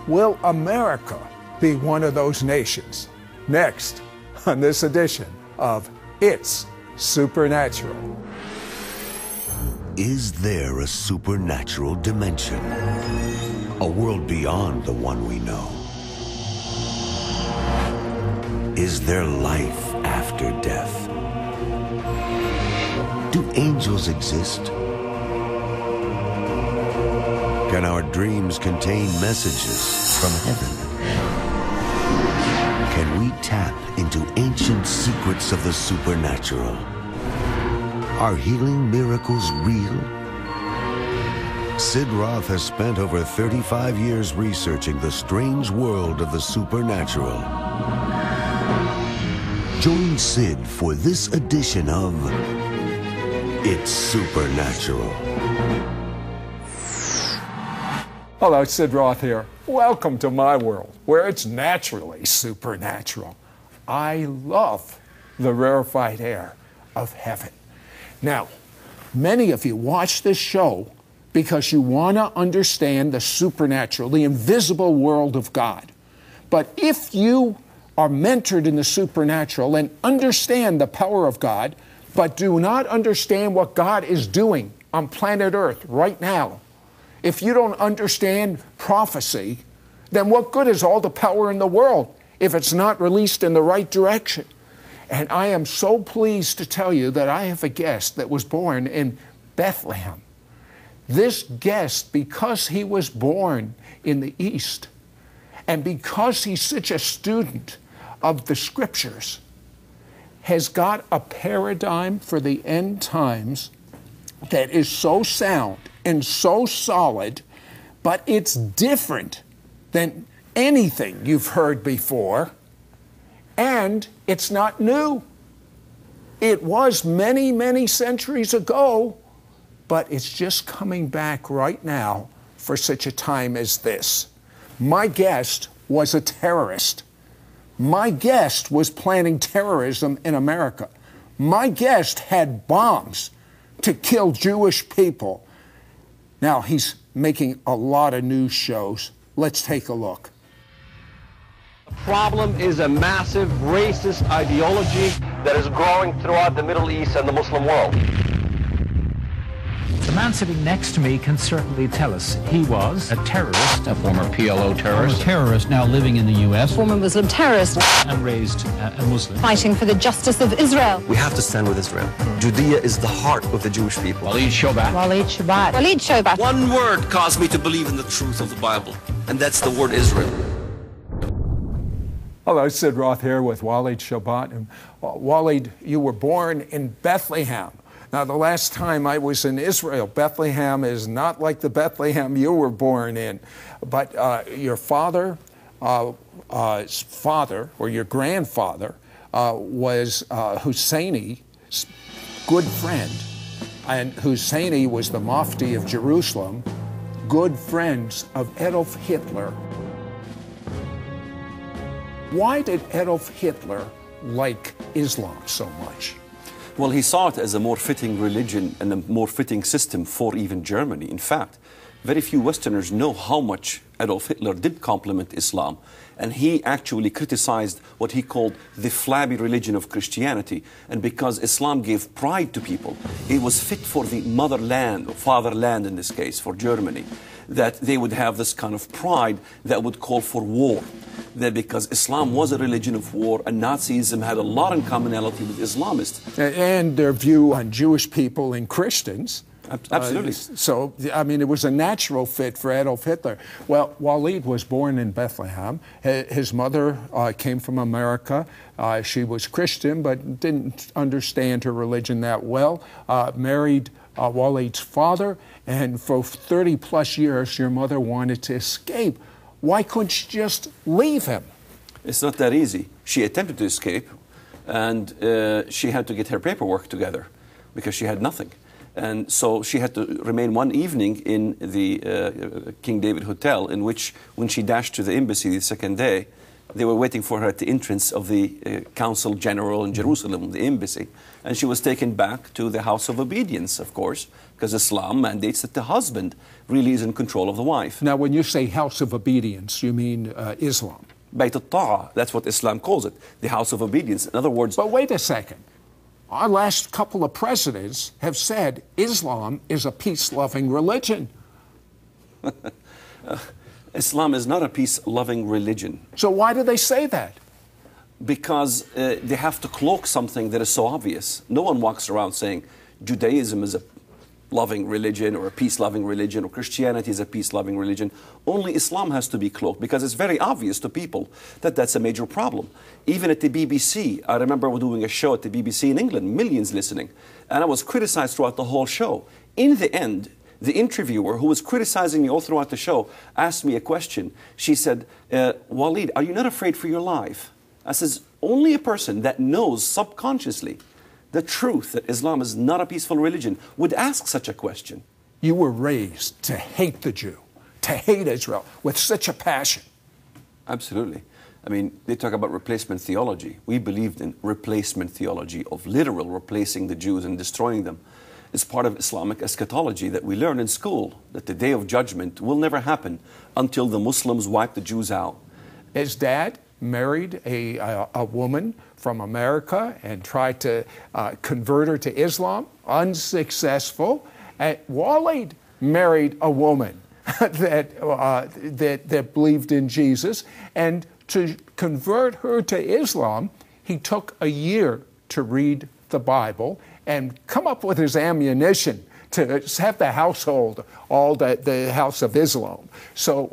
will America be one of those nations? Next on this edition of It's Supernatural. Is there a supernatural dimension? A world beyond the one we know? Is there life after death? Do angels exist? Can our dreams contain messages from heaven? Can we tap into ancient secrets of the supernatural? Are healing miracles real? Sid Roth has spent over 35 years researching the strange world of the supernatural. Join Sid for this edition of It's Supernatural. Hello, Sid Roth here. Welcome to my world, where it's naturally supernatural. I love the rarefied air of heaven. Now, many of you watch this show because you want to understand the supernatural, the invisible world of God. But if you are mentored in the supernatural and understand the power of God, but do not understand what God is doing on planet Earth right now, if you don't understand prophecy, then what good is all the power in the world if it's not released in the right direction? And I am so pleased to tell you that I have a guest that was born in Bethlehem. This guest, because he was born in the East, and because he's such a student of the Scriptures, has got a paradigm for the end times that is so sound and so solid, but it's different than anything you've heard before, and it's not new. It was many, many centuries ago, but it's just coming back right now for such a time as this. My guest was a terrorist. My guest was planning terrorism in America. My guest had bombs to kill Jewish people. Now, he's making a lot of news shows. Let's take a look. The problem is a massive racist ideology that is growing throughout the Middle East and the Muslim world. The man sitting next to me can certainly tell us he was a terrorist, a former PLO terrorist, a terrorist now living in the U.S., former Muslim terrorist, and raised a Muslim, fighting for the justice of Israel. We have to stand with Israel. Judea is the heart of the Jewish people. Walid Shobat. Walid Shobat. Walid Shobat. One word caused me to believe in the truth of the Bible, and that's the word Israel. Hello, Sid Roth here with Walid Shobat. And Walid, you were born in Bethlehem. Now, the last time I was in Israel, Bethlehem is not like the Bethlehem you were born in. But your father, or your grandfather, was Husseini's good friend. And Husseini was the Mufti of Jerusalem, good friends of Adolf Hitler. Why did Adolf Hitler like Islam so much? Well, he saw it as a more fitting religion and a more fitting system for even Germany. In fact, very few Westerners know how much Adolf Hitler did compliment Islam. And he actually criticized what he called the flabby religion of Christianity. And because Islam gave pride to people, it was fit for the motherland, or fatherland in this case, for Germany, that they would have this kind of pride that would call for war. That because Islam was a religion of war and Nazism had a lot in commonality with Islamists. And their view on Jewish people and Christians. Absolutely. So, I mean, it was a natural fit for Adolf Hitler. Well, Walid was born in Bethlehem. His mother came from America. She was Christian, but didn't understand her religion that well. Married Walid's father, and for 30 plus years, your mother wanted to escape. Why couldn't she just leave him? It's not that easy. She attempted to escape, and she had to get her paperwork together because she had nothing. And so she had to remain one evening in the King David Hotel, in which, when she dashed to the embassy the second day, they were waiting for her at the entrance of the Consul General in Jerusalem, the embassy. And she was taken back to the house of obedience, of course, because Islam mandates that the husband really is in control of the wife. Now, when you say house of obedience, you mean Islam? Bayt al-Ta'a, that's what Islam calls it, the house of obedience. In other words... But wait a second. Our last couple of presidents have said Islam is a peace-loving religion. Islam is not a peace-loving religion. So why do they say that? Because they have to cloak something that is so obvious. No one walks around saying Judaism is a loving religion or a peace-loving religion or Christianity is a peace-loving religion. Only Islam has to be cloaked because it's very obvious to people that that's a major problem. Even at the BBC, I remember doing a show at the BBC in England, millions listening, and I was criticized throughout the whole show. In the end, the interviewer, who was criticizing me all throughout the show, asked me a question. She said, Walid, are you not afraid for your life? I says, only a person that knows subconsciously the truth that Islam is not a peaceful religion would ask such a question. You were raised to hate the Jew, to hate Israel with such a passion. Absolutely. I mean, they talk about replacement theology. We believed in replacement theology of literal replacing the Jews and destroying them. It's part of Islamic eschatology that we learn in school, that the day of judgment will never happen until the Muslims wipe the Jews out. His dad married a woman from America and tried to convert her to Islam, unsuccessful. Walid married a woman that believed in Jesus, and to convert her to Islam, he took a year to read the Bible and come up with his ammunition to have the household, all the house of Islam. So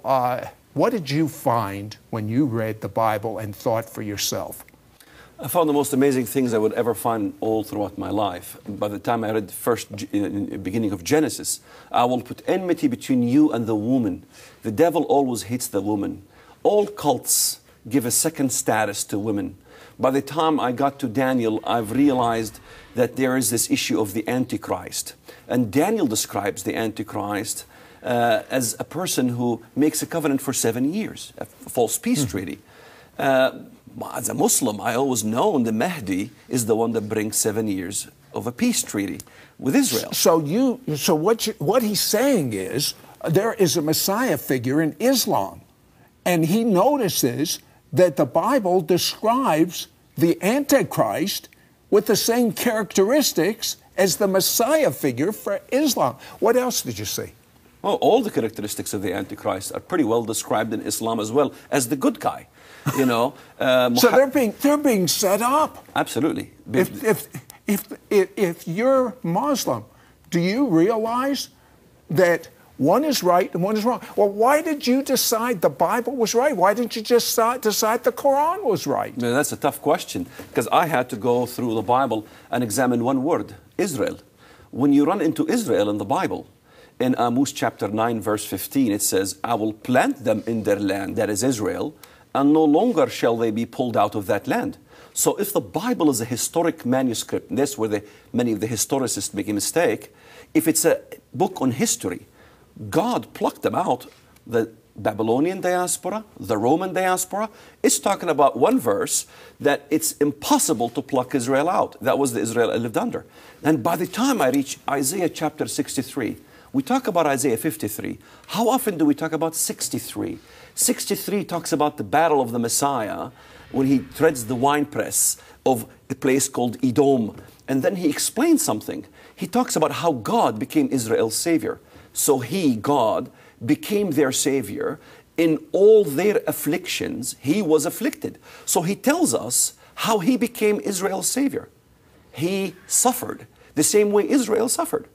what did you find when you read the Bible and thought for yourself? I found the most amazing things I would ever find all throughout my life. By the time I read the first beginning of Genesis, I will put enmity between you and the woman. The devil always hates the woman. All cults give a second status to women. By the time I got to Daniel, I've realized that there is this issue of the Antichrist. And Daniel describes the Antichrist as a person who makes a covenant for 7 years, a false peace treaty. As a Muslim, I always known the Mahdi is the one that brings 7 years of a peace treaty with Israel. So what he's saying is there is a Messiah figure in Islam, and he notices that the Bible describes the Antichrist with the same characteristics as the Messiah figure for Islam. What else did you see? Well, all the characteristics of the Antichrist are pretty well described in Islam as well as the good guy. You know, so they're being set up. Absolutely. If you're Muslim, do you realize that one is right and one is wrong? Well, why did you decide the Bible was right? Why didn't you just decide the Quran was right? Now, that's a tough question, because I had to go through the Bible and examine one word, Israel. When you run into Israel in the Bible, in Amos chapter 9, verse 15, it says, I will plant them in their land, that is Israel, and no longer shall they be pulled out of that land. So if the Bible is a historic manuscript, and that's where many of the historicists make a mistake, if it's a book on history, God plucked them out, the Babylonian diaspora, the Roman diaspora. It's talking about one verse that it's impossible to pluck Israel out. That was the Israel I lived under. And by the time I reach Isaiah chapter 63, we talk about Isaiah 53. How often do we talk about 63? 63 talks about the battle of the Messiah when he treads the winepress of a place called Edom. And then he explains something. He talks about how God became Israel's savior. So he, God, became their savior. In all their afflictions, he was afflicted. So he tells us how he became Israel's savior. He suffered the same way Israel suffered.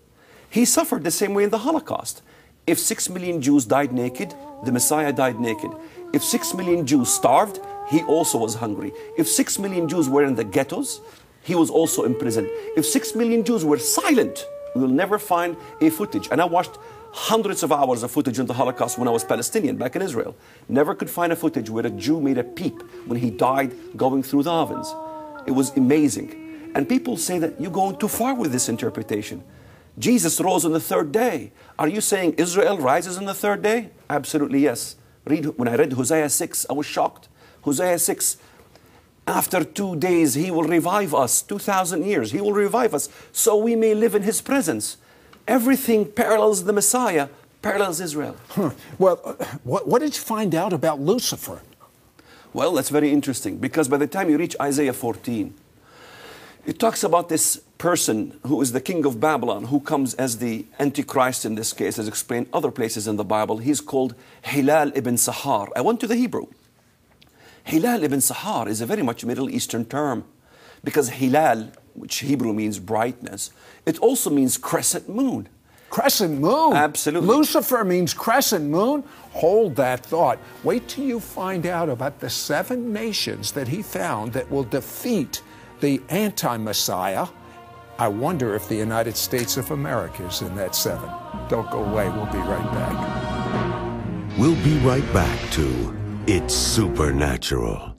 He suffered the same way in the Holocaust. If 6 million Jews died naked, the Messiah died naked. If 6 million Jews starved, he also was hungry. If 6 million Jews were in the ghettos, he was also imprisoned. If 6 million Jews were silent, we will never find a footage. And I watched hundreds of hours of footage in the Holocaust when I was Palestinian back in Israel. Never could find a footage where a Jew made a peep when he died going through the ovens. It was amazing. And people say that you're going too far with this interpretation. Jesus rose on the third day. Are you saying Israel rises on the third day? Absolutely yes. When I read Hosea 6, I was shocked. Hosea 6, after 2 days he will revive us. 2,000 years he will revive us so we may live in his presence. Everything parallels the Messiah, parallels Israel. Well, what did you find out about Lucifer? Well, that's very interesting, because by the time you reach Isaiah 14, it talks about this person who is the king of Babylon, who comes as the Antichrist in this case, as explained other places in the Bible. He's called Hilal ibn Sahar. I went to the Hebrew. Hilal ibn Sahar is a very much Middle Eastern term, because Hilal, which Hebrew means brightness, it also means crescent moon. Crescent moon? Absolutely. Lucifer means crescent moon? Hold that thought. Wait till you find out about the 7 nations that he found that will defeat the anti-Messiah. I wonder if the United States of America is in that 7. Don't go away. We'll be right back. We'll be right back to It's Supernatural.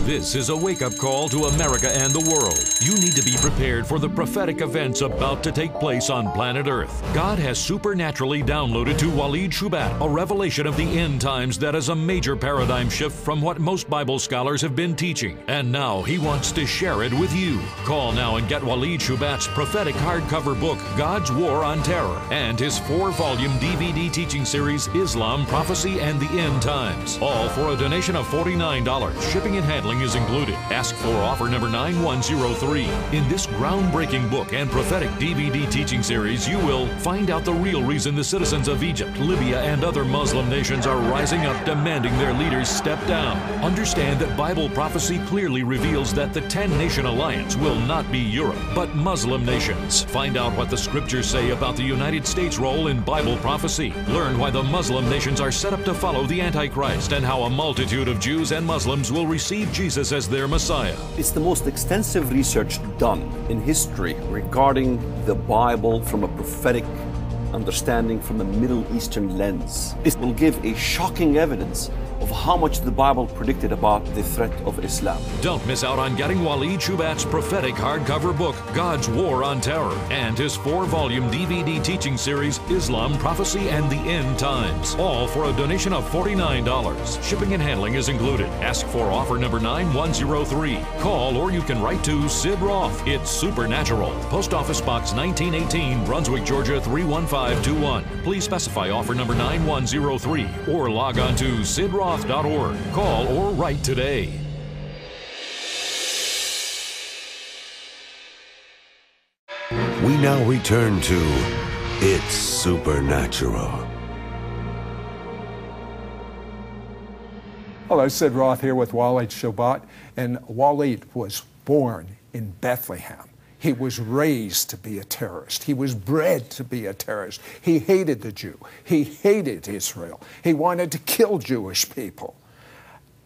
This is a wake-up call to America and the world. You need to be prepared for the prophetic events about to take place on planet Earth. God has supernaturally downloaded to Waleed Shubat a revelation of the end times that is a major paradigm shift from what most Bible scholars have been teaching. And now he wants to share it with you. Call now and get Waleed Shubat's prophetic hardcover book, God's War on Terror, and his 4-volume DVD teaching series, Islam, Prophecy, and the End Times. All for a donation of $49. Shipping and handling is included. Ask for offer number 9103. In this groundbreaking book and prophetic DVD teaching series, you will find out the real reason the citizens of Egypt, Libya, and other Muslim nations are rising up demanding their leaders step down. Understand that Bible prophecy clearly reveals that the 10-nation alliance will not be Europe, but Muslim nations. Find out what the scriptures say about the United States' role in Bible prophecy. Learn why the Muslim nations are set up to follow the Antichrist and how a multitude of Jews and Muslims will receive Jesus as their Messiah. It's the most extensive research done in history regarding the Bible from a prophetic understanding from a Middle Eastern lens. It will give a shocking evidence of how much the Bible predicted about the threat of Islam. Don't miss out on getting Waleed Shubat's prophetic hardcover book, God's War on Terror, and his 4-volume DVD teaching series, Islam, Prophecy, and the End Times, all for a donation of $49. Shipping and handling is included. Ask for offer number 9103. Call or you can write to Sid Roth. It's Supernatural. Post Office Box 1918, Brunswick, Georgia 31521. Please specify offer number 9103 or log on to sidroth.org. Call or write today. We now return to It's Supernatural. Hello, Sid Roth here with Waleed Shubat, and Waleed was born in Bethlehem. He was raised to be a terrorist. He was bred to be a terrorist. He hated the Jew. He hated Israel. He wanted to kill Jewish people.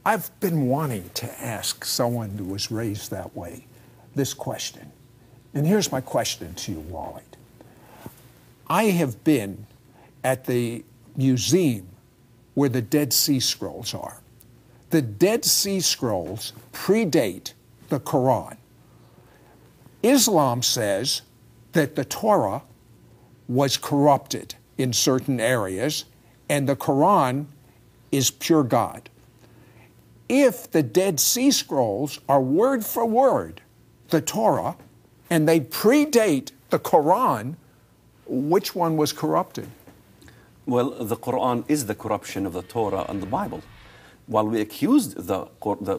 I've been wanting to ask someone who was raised that way this question. And here's my question to you, Waleed. I have been at the museum where the Dead Sea Scrolls are. The Dead Sea Scrolls predate the Quran. Islam says that the Torah was corrupted in certain areas and the Quran is pure God. If the Dead Sea Scrolls are word for word the Torah and they predate the Quran, which one was corrupted? Well, the Quran is the corruption of the Torah and the Bible. While we accused the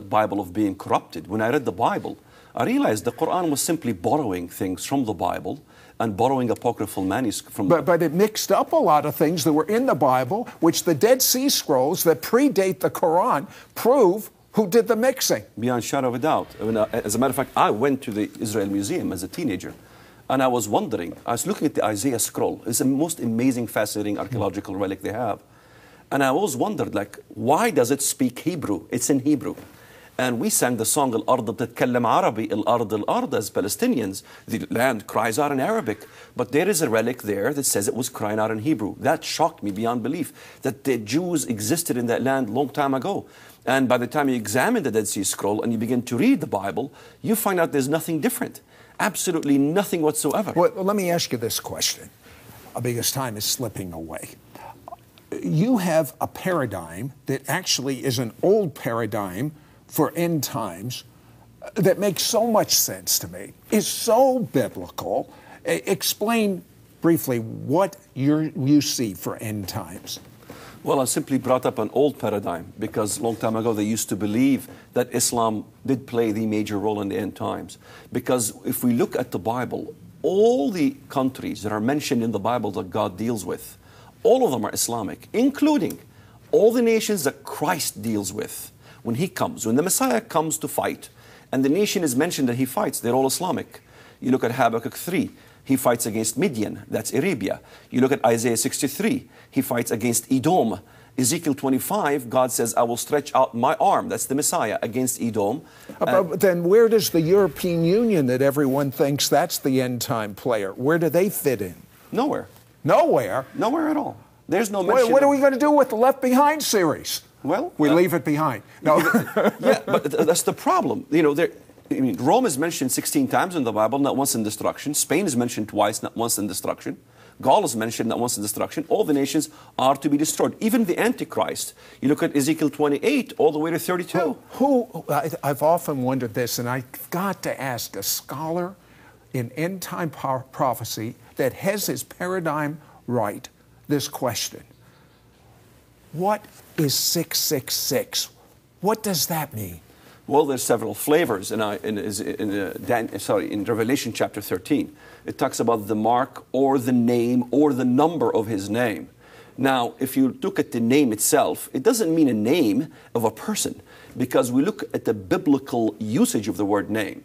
Bible of being corrupted, when I read the Bible, I realized the Quran was simply borrowing things from the Bible and borrowing apocryphal manuscripts from. But it mixed up a lot of things that were in the Bible, which the Dead Sea Scrolls that predate the Quran prove who did the mixing. Beyond shadow of a doubt. I mean, as a matter of fact, I went to the Israel Museum as a teenager, and I was wondering, I was looking at the Isaiah scroll. It's the most amazing, fascinating archaeological relic they have. And I always wondered, like, why does it speak Hebrew? It's in Hebrew. And we sang the song, Al-Ard Tatkallam Arabi, Al-Ard Al-Ard, as Palestinians. The land cries out in Arabic. But there is a relic there that says it was crying out in Hebrew. That shocked me beyond belief, that the Jews existed in that land a long time ago. And by the time you examine the Dead Sea Scroll and you begin to read the Bible, you find out there's nothing different. Absolutely nothing whatsoever. Well, let me ask you this question, because time is slipping away. You have a paradigm that actually is an old paradigm for end times that makes so much sense to me. It's so biblical. Explain briefly what you see for end times. Well, I simply brought up an old paradigm because a long time ago they used to believe that Islam did play the major role in the end times. Because if we look at the Bible, all the countries that are mentioned in the Bible that God deals with, all of them are Islamic, including all the nations that Christ deals with when He comes. When the Messiah comes to fight, and the nation is mentioned that He fights, they're all Islamic. You look at Habakkuk 3, He fights against Midian, that's Arabia. You look at Isaiah 63, He fights against Edom. Ezekiel 25, God says, I will stretch out my arm, that's the Messiah, against Edom. But then where does the European Union that everyone thinks that's the end time player, where do they fit in? Nowhere. Nowhere? Nowhere at all. There's no mention. What are we going to do with the Left Behind series? Well, we leave it behind. No. Yeah, but that's the problem. You know, I mean, Rome is mentioned 16 times in the Bible, not once in destruction. Spain is mentioned twice, not once in destruction. Gaul is mentioned, not once in destruction. All the nations are to be destroyed. Even the Antichrist. You look at Ezekiel 28 all the way to 32. I've often wondered this, and I've got to ask a scholar in end-time prophecy that has his paradigm right this question. What is 666? What does that mean? Well, there's several flavors in Revelation chapter 13. It talks about the mark or the name or the number of His name. Now, if you look at the name itself, it doesn't mean a name of a person, because we look at the biblical usage of the word name.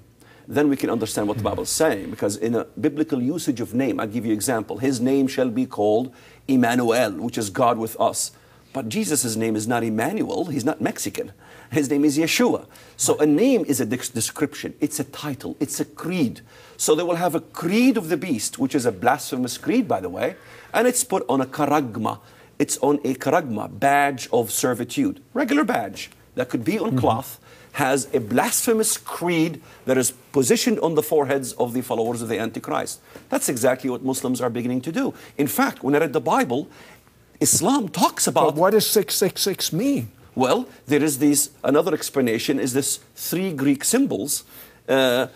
Then we can understand what the Bible is saying, because in a biblical usage of name, I'll give you an example. His name shall be called Emmanuel, which is God with us. But Jesus' name is not Emmanuel. He's not Mexican. His name is Yeshua. So a name is a description. It's a title. It's a creed. So they will have a creed of the beast, which is a blasphemous creed, by the way, and it's put on a karagma. It's on a karagma, badge of servitude, regular badge that could be on cloth, has a blasphemous creed that is positioned on the foreheads of the followers of the Antichrist. That's exactly what Muslims are beginning to do. In fact, when I read the Bible, Islam talks about... But what does 666 mean? Well, there is another explanation is this 3 Greek symbols that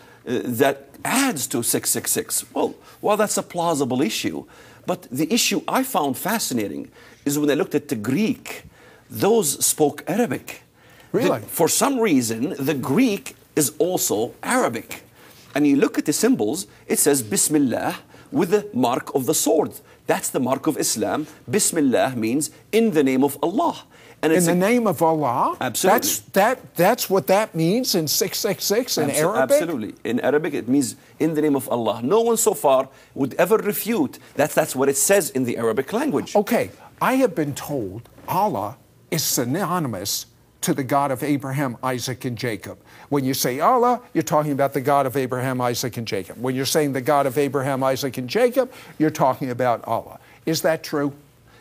adds to 666. Well, that's a plausible issue. But the issue I found fascinating is when I looked at the Greek, those spoke Arabic. Really? For some reason, the Greek is also Arabic. And you look at the symbols, it says Bismillah with the mark of the sword. That's the mark of Islam. Bismillah means in the name of Allah. And in the name of Allah? Absolutely. That's what that means in 666 in Arabic? Absolutely. In Arabic, it means in the name of Allah. No one so far would ever refute that's what it says in the Arabic language. Okay, I have been told Allah is synonymous to the God of Abraham, Isaac, and Jacob. When you say Allah, you're talking about the God of Abraham, Isaac, and Jacob. When you're saying the God of Abraham, Isaac, and Jacob, you're talking about Allah. Is that true?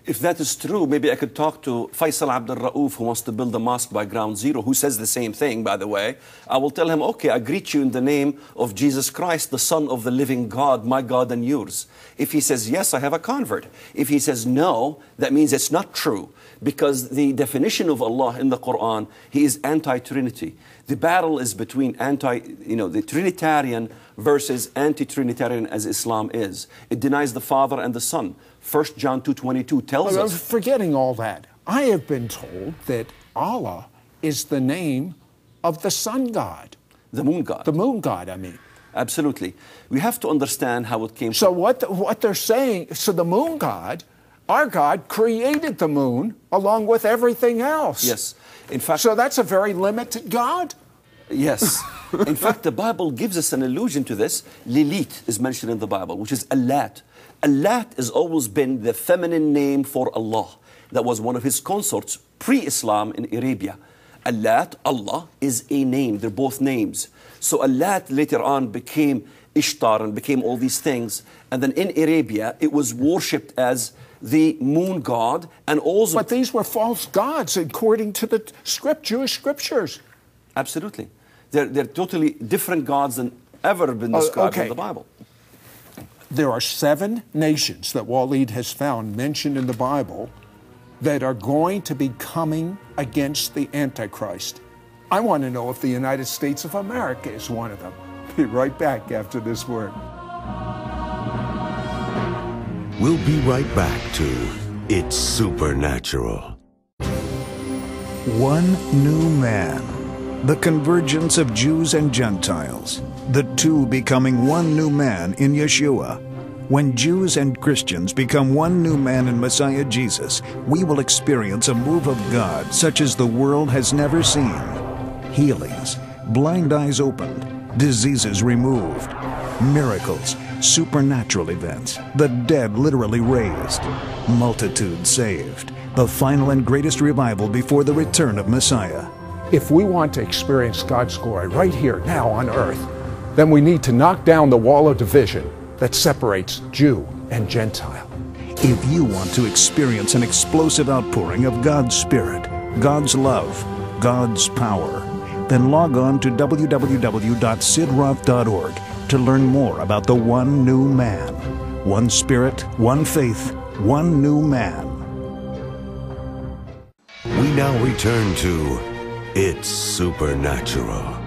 If that is true, maybe I could talk to Faisal Abdul Rauf, who wants to build a mosque by ground zero, who says the same thing, by the way. I will tell him, okay, I greet you in the name of Jesus Christ, the Son of the living God, my God and yours. If he says yes, I have a convert. If he says no, that means it's not true. Because the definition of Allah in the Quran, he is anti-Trinity. The battle is between the Trinitarian versus anti-Trinitarian as Islam is. It denies the Father and the Son. 1 John 2:22 tells us. Forgetting all that, I have been told that Allah is the name of the sun god. The moon god. The moon god, I mean. Absolutely. We have to understand how it came. So what they're saying, so the moon god, our God created the moon along with everything else. Yes. In fact, so that's a very limited God? Yes. In fact, the Bible gives us an allusion to this. Lilith is mentioned in the Bible, which is Allat. Allat has always been the feminine name for Allah. That was one of his consorts pre-Islam in Arabia. Allat, Allah, is a name. They're both names. So Allat later on became Ishtar and became all these things. And then in Arabia, it was worshipped as the moon god and also... But these were false gods according to the Jewish scriptures. Absolutely. They're totally different gods than ever been described in the Bible. There are 7 nations that Walid has found mentioned in the Bible that are going to be coming against the Antichrist. I want to know if the United States of America is one of them. Be right back after this word. We'll be right back to It's Supernatural. One new man. The convergence of Jews and Gentiles. The two becoming one new man in Yeshua. When Jews and Christians become one new man in Messiah Jesus, we will experience a move of God such as the world has never seen. Healings, blind eyes opened, diseases removed, miracles, supernatural events, the dead literally raised, multitudes saved, the final and greatest revival before the return of Messiah. If we want to experience God's glory right here, now on earth, then we need to knock down the wall of division that separates Jew and Gentile. If you want to experience an explosive outpouring of God's Spirit, God's love, God's power, then log on to www.sidroth.org to learn more about the one new man. One Spirit, one faith, one new man. We now return to It's Supernatural.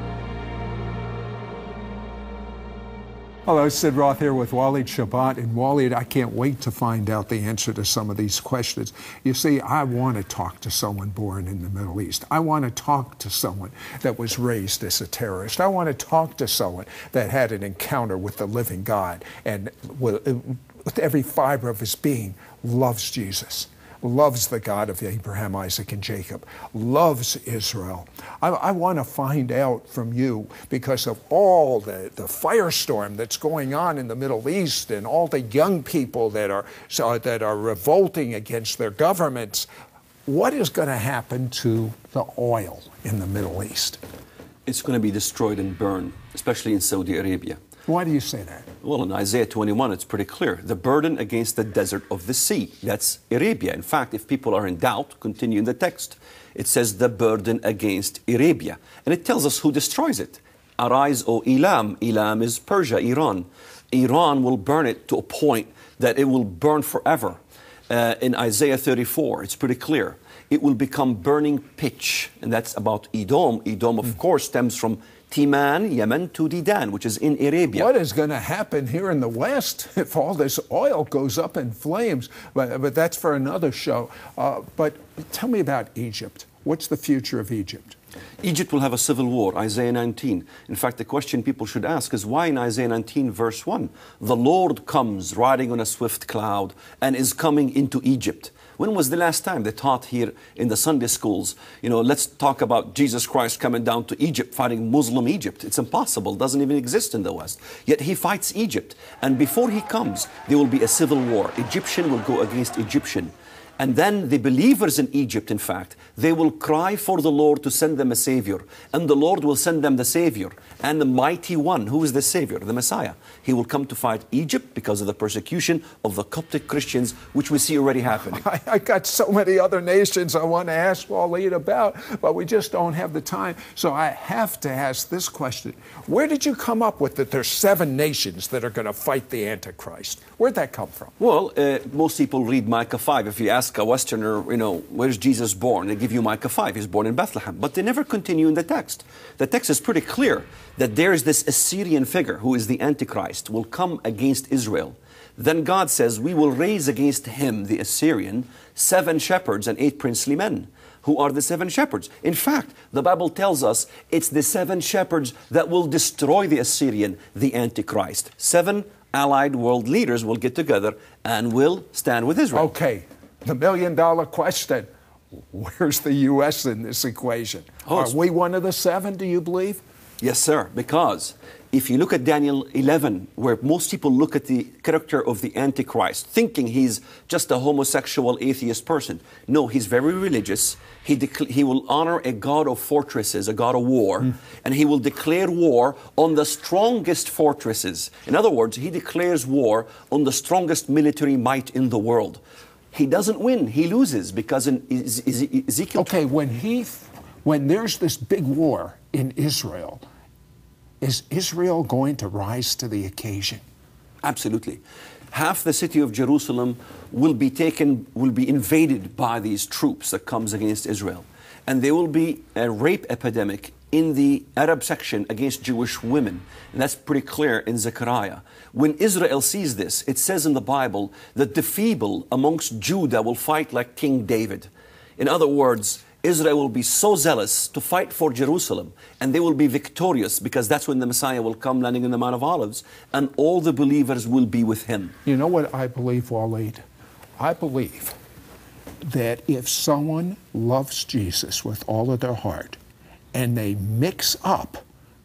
Hello, Sid Roth here with Walid Shabbat. And Walid, I can't wait to find out the answer to some of these questions. You see, I want to talk to someone born in the Middle East. I want to talk to someone that was raised as a terrorist. I want to talk to someone that had an encounter with the living God and with every fiber of his being loves Jesus, loves the God of Abraham, Isaac, and Jacob, loves Israel. I want to find out from you, because of all the firestorm that's going on in the Middle East and all the young people that are revolting against their governments, What is going to happen to the oil in the Middle East? It's going to be destroyed and burned, especially in Saudi Arabia. Why do you say that? Well, in Isaiah 21, it's pretty clear. The burden against the desert of the sea. That's Arabia. In fact, if people are in doubt, continue in the text. It says the burden against Arabia. And it tells us who destroys it. Arise, O Elam. Elam is Persia, Iran. Iran will burn it to a point that it will burn forever. In Isaiah 34, it's pretty clear. It will become burning pitch. And that's about Edom. Edom, of course, stems from Timan, Yemen, to Dedan, which is in Arabia. What is going to happen here in the West if all this oil goes up in flames? But that's for another show. But tell me about Egypt. What's the future of Egypt? Egypt will have a civil war, Isaiah 19. In fact, the question people should ask is why in Isaiah 19, verse 1, the Lord comes riding on a swift cloud and is coming into Egypt. When was the last time they taught here in the Sunday schools, let's talk about Jesus Christ coming down to Egypt, fighting Muslim Egypt? It's impossible, doesn't even exist in the West. Yet he fights Egypt. And before he comes, there will be a civil war. Egyptian will go against Egyptian. And then the believers in Egypt, in fact, they will cry for the Lord to send them a Savior. And the Lord will send them the Savior. And the mighty one, who is the Savior? The Messiah. He will come to fight Egypt because of the persecution of the Coptic Christians, which we see already happening. I got so many other nations I want to ask Waleed about, but we just don't have the time. So I have to ask this question. Where did you come up with that there's 7 nations that are going to fight the Antichrist? Where'd that come from? Well, most people read Micah 5. If you ask a Westerner, where's Jesus born? They give you Micah 5. He's born in Bethlehem. But they never continue in the text. The text is pretty clear that there is this Assyrian figure who is the Antichrist, will come against Israel. Then God says, we will raise against him, the Assyrian, 7 shepherds and 8 princely men. Who are the 7 shepherds? In fact, the Bible tells us it's the 7 shepherds that will destroy the Assyrian, the Antichrist. 7 allied world leaders will get together and will stand with Israel. Okay, the million-dollar question. Where's the U.S. in this equation? Are we one of the 7, do you believe? Yes, sir, because if you look at Daniel 11, where most people look at the character of the Antichrist, thinking he's just a homosexual atheist person. No, he's very religious. He will honor a god of fortresses, a god of war, and he will declare war on the strongest fortresses. In other words, he declares war on the strongest military might in the world. He doesn't win, he loses, because in Ezekiel... Okay, when there's this big war in Israel, is Israel going to rise to the occasion? Absolutely. Half the city of Jerusalem will be invaded by these troops that comes against Israel. And there will be a rape epidemic in the Arab section against Jewish women. And that's pretty clear in Zechariah. When Israel sees this, it says in the Bible that the feeble amongst Judah will fight like King David. In other words, Israel will be so zealous to fight for Jerusalem, and they will be victorious, because that's when the Messiah will come landing in the Mount of Olives, and all the believers will be with him. You know what I believe, Waleed? I believe that if someone loves Jesus with all of their heart, and they mix up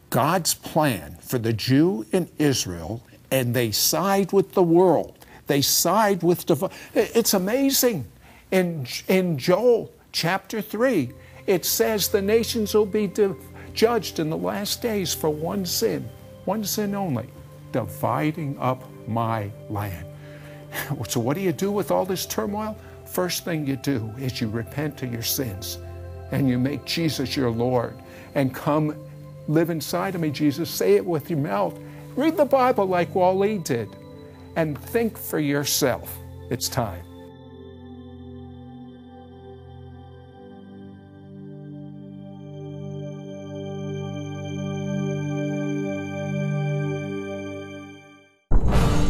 God's plan for the Jew in Israel, and they side with the world, they side with it's amazing. In Joel chapter 3, it says the nations will be judged in the last days for one sin only, dividing up my land. So what do you do with all this turmoil? First thing you do is you repent of your sins, and you make Jesus your Lord, and come live inside of me, Jesus. Say it with your mouth. Read the Bible like Waleed did, and think for yourself. It's time.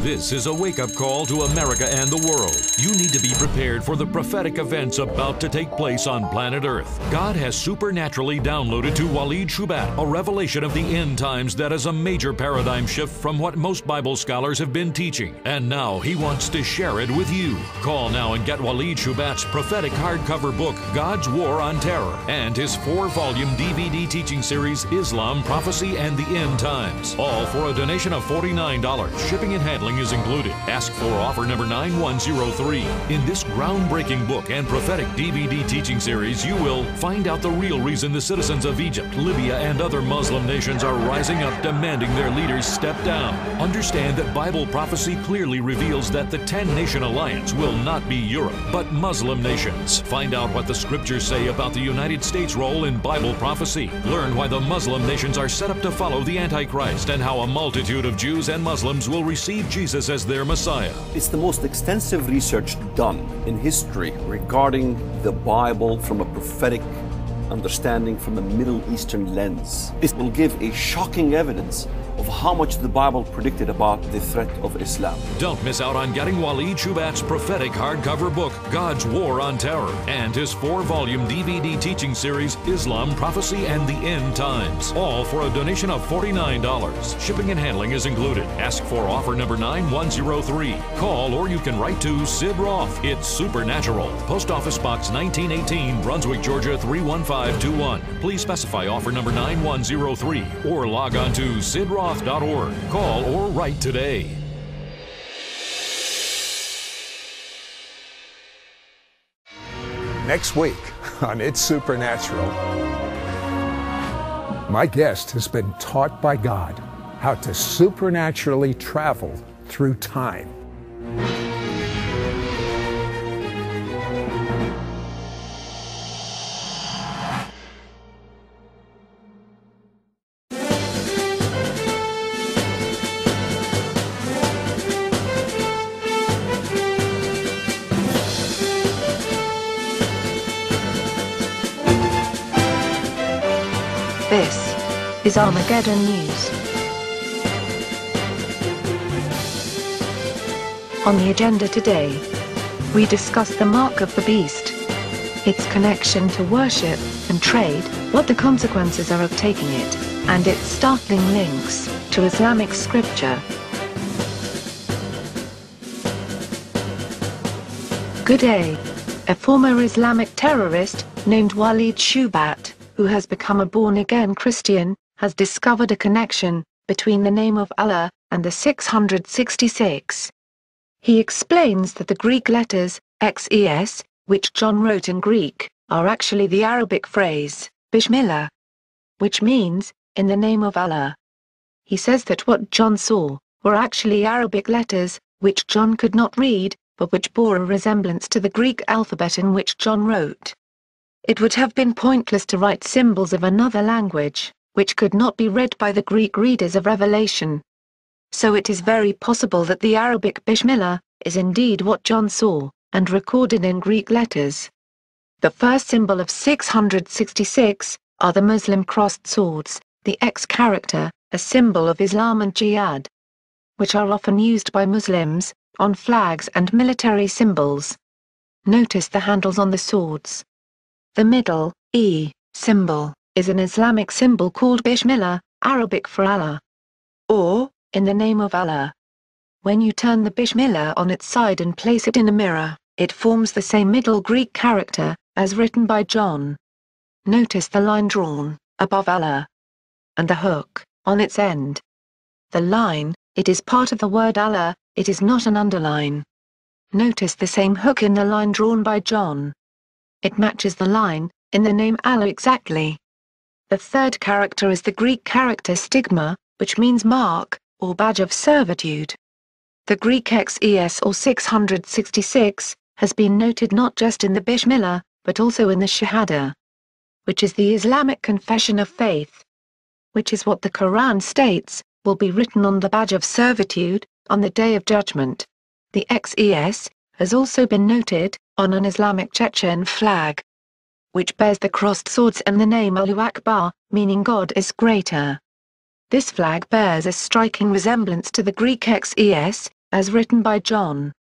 This is a wake-up call to America and the world. You need to be prepared for the prophetic events about to take place on planet Earth. God has supernaturally downloaded to Waleed Shoebat a revelation of the end times that is a major paradigm shift from what most Bible scholars have been teaching. And now he wants to share it with you. Call now and get Waleed Shoebat's prophetic hardcover book, God's War on Terror, and his 4-volume DVD teaching series, Islam, Prophecy, and the End Times. All for a donation of $49. Shipping and handling is included. Ask for offer number 9103. In this groundbreaking book and prophetic DVD teaching series, you will find out the real reason the citizens of Egypt, Libya, and other Muslim nations are rising up demanding their leaders step down. Understand that Bible prophecy clearly reveals that the 10-nation alliance will not be Europe, but Muslim nations. Find out what the scriptures say about the United States' role in Bible prophecy. Learn why the Muslim nations are set up to follow the Antichrist and how a multitude of Jews and Muslims will receive Jesus as their Messiah. It's the most extensive research done in history regarding the Bible from a prophetic understanding from a Middle Eastern lens. It will give a shocking evidence of how much the Bible predicted about the threat of Islam. Don't miss out on getting Waleed Shubat's prophetic hardcover book, God's War on Terror, and his 4-volume DVD teaching series, Islam, Prophecy, and the End Times, all for a donation of $49. Shipping and handling is included. Ask for offer number 9103. Call or you can write to Sid Roth. It's Supernatural. Post Office Box 1918, Brunswick, Georgia 31521. Please specify offer number 9103 or log on to sidroth.org. Call or write today. Next week on It's Supernatural, my guest has been taught by God how to supernaturally travel through time. This is Armageddon News. On the agenda today, we discuss the mark of the beast, its connection to worship and trade, what the consequences are of taking it, and its startling links to Islamic scripture. Good day. A former Islamic terrorist named Waleed Shubat, who has become a born-again Christian, has discovered a connection between the name of Allah and the 666. He explains that the Greek letters XES, which John wrote in Greek, are actually the Arabic phrase Bismillah, which means, in the name of Allah. He says that what John saw were actually Arabic letters, which John could not read, but which bore a resemblance to the Greek alphabet in which John wrote. It would have been pointless to write symbols of another language, which could not be read by the Greek readers of Revelation. So it is very possible that the Arabic Bismillah is indeed what John saw, and recorded in Greek letters. The first symbol of 666 are the Muslim crossed swords, the X character, a symbol of Islam and jihad, which are often used by Muslims on flags and military symbols. Notice the handles on the swords. The middle, E, symbol, is an Islamic symbol called Bismillah, Arabic for Allah, or, in the name of Allah. When you turn the Bismillah on its side and place it in a mirror, it forms the same middle Greek character, as written by John. Notice the line drawn, above Allah, and the hook, on its end. The line, it is part of the word Allah, it is not an underline. Notice the same hook in the line drawn by John. It matches the line, in the name Allah exactly. The third character is the Greek character stigma, which means mark, or badge of servitude. The Greek XES or 666, has been noted not just in the Bismillah, but also in the Shahada, which is the Islamic confession of faith, which is what the Quran states, will be written on the badge of servitude, on the Day of Judgment. The XES has also been noted on an Islamic Chechen flag, which bears the crossed swords and the name Allahu Akbar, meaning God is greater. This flag bears a striking resemblance to the Greek XES, as written by John,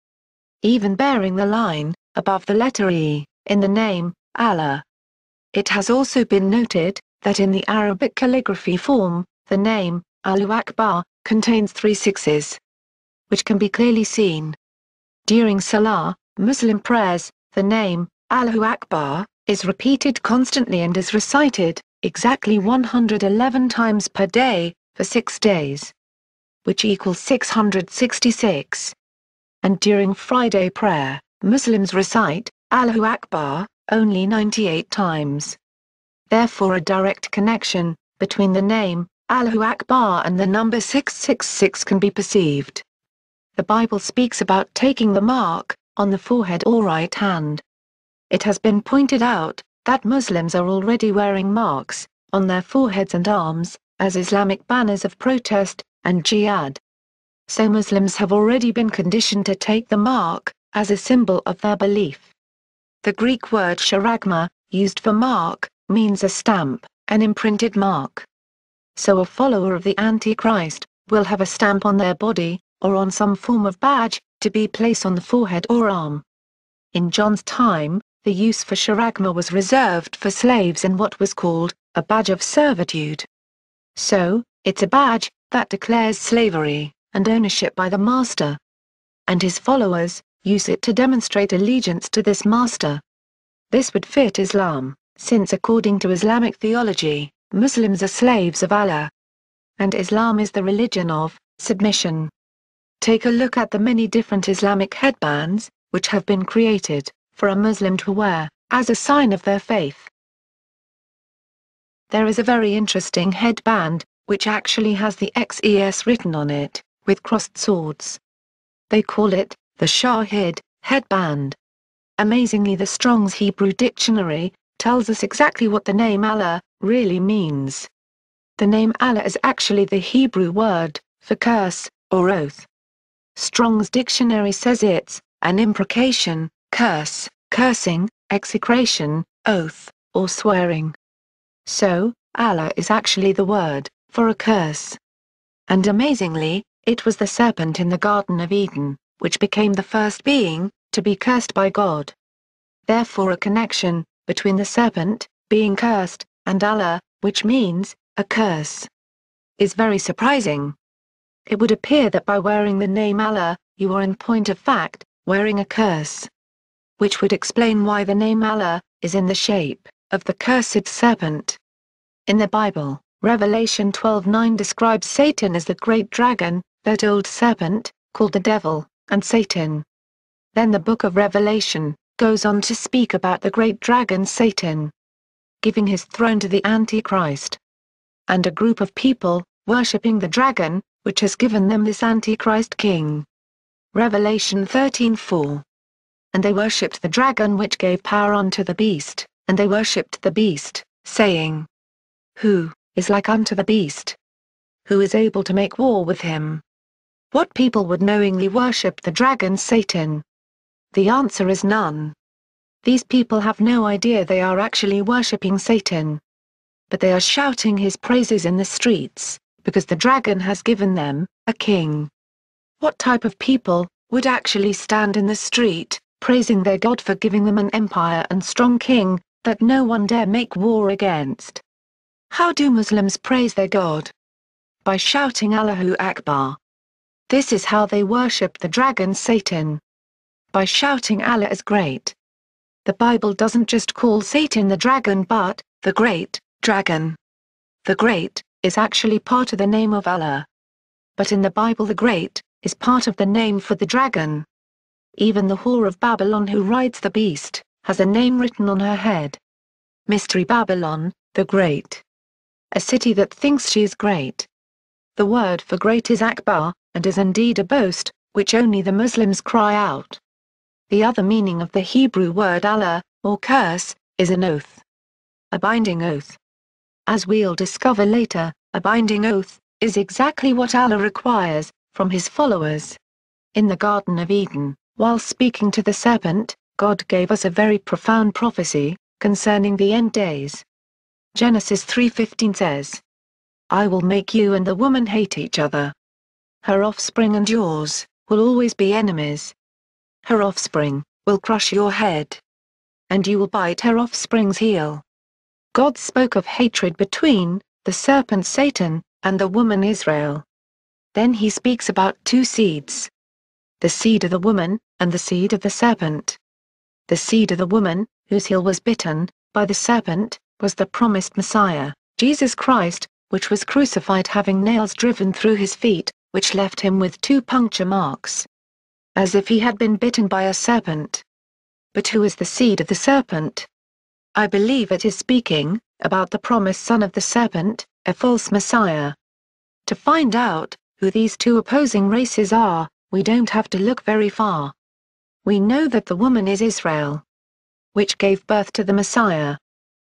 even bearing the line, above the letter E, in the name, Allah. It has also been noted that in the Arabic calligraphy form, the name, Allahu Akbar, contains 3 sixes, which can be clearly seen. During Salah, Muslim prayers, the name, Allahu Akbar, is repeated constantly and is recited, exactly 111 times per day, for 6 days. which equals 666. And during Friday prayer, Muslims recite Allahu Akbar only 98 times. Therefore a direct connection between the name Allahu Akbar and the number 666 can be perceived. The Bible speaks about taking the mark on the forehead or right hand. It has been pointed out that Muslims are already wearing marks on their foreheads and arms as Islamic banners of protest and jihad. So Muslims have already been conditioned to take the mark as a symbol of their belief. The Greek word charagma, used for mark, means a stamp, an imprinted mark. So a follower of the Antichrist will have a stamp on their body, or on some form of badge, to be placed on the forehead or arm. In John's time, the use for charagma was reserved for slaves in what was called a badge of servitude. So, it's a badge that declares slavery and ownership by the master. And his followers use it to demonstrate allegiance to this master. This would fit Islam, since according to Islamic theology, Muslims are slaves of Allah. And Islam is the religion of submission. Take a look at the many different Islamic headbands, which have been created for a Muslim to wear, as a sign of their faith. There is a very interesting headband, which actually has the XES written on it, with crossed swords. They call it the Shahid headband. Amazingly, the Strong's Hebrew Dictionary tells us exactly what the name Allah really means. The name Allah is actually the Hebrew word for curse or oath. Strong's Dictionary says it's an imprecation, curse, cursing, execration, oath, or swearing. So, Allah is actually the word for a curse. And amazingly, it was the serpent in the Garden of Eden, which became the first being to be cursed by God. Therefore a connection between the serpent, being cursed, and Allah, which means a curse, is very surprising. It would appear that by wearing the name Allah, you are in point of fact, wearing a curse. Which would explain why the name Allah is in the shape of the cursed serpent. In the Bible, Revelation 12:9 describes Satan as the great dragon, that old serpent, called the devil, and Satan. Then the book of Revelation goes on to speak about the great dragon Satan, giving his throne to the Antichrist. And a group of people, worshipping the dragon, which has given them this Antichrist king. Revelation 13:4. And they worshipped the dragon which gave power unto the beast, and they worshipped the beast, saying, Who is like unto the beast? Who is able to make war with him? What people would knowingly worship the dragon Satan? The answer is none. These people have no idea they are actually worshipping Satan. But they are shouting his praises in the streets, because the dragon has given them a king. What type of people would actually stand in the street, praising their God for giving them an empire and strong king, that no one dare make war against? How do Muslims praise their God? By shouting Allahu Akbar. This is how they worship the dragon Satan. By shouting Allah is great. The Bible doesn't just call Satan the dragon but, the great dragon. The great is actually part of the name of Allah. But in the Bible the great is part of the name for the dragon. Even the whore of Babylon who rides the beast, has a name written on her head. Mystery Babylon, the Great. A city that thinks she is great. The word for great is Akbar, and is indeed a boast, which only the Muslims cry out. The other meaning of the Hebrew word Allah, or curse, is an oath. A binding oath. As we'll discover later, a binding oath is exactly what Allah requires from his followers. In the Garden of Eden, while speaking to the serpent, God gave us a very profound prophecy concerning the end days. Genesis 3:15 says, I will make you and the woman hate each other. Her offspring and yours will always be enemies. Her offspring will crush your head, and you will bite her offspring's heel. God spoke of hatred between the serpent Satan and the woman Israel. Then he speaks about two seeds. The seed of the woman, and the seed of the serpent. The seed of the woman, whose heel was bitten by the serpent, was the promised Messiah, Jesus Christ, which was crucified having nails driven through his feet, which left him with 2 puncture marks, as if he had been bitten by a serpent. But who is the seed of the serpent? I believe it is speaking about the promised son of the serpent, a false Messiah. To find out who these 2 opposing races are, we don't have to look very far. We know that the woman is Israel, which gave birth to the Messiah.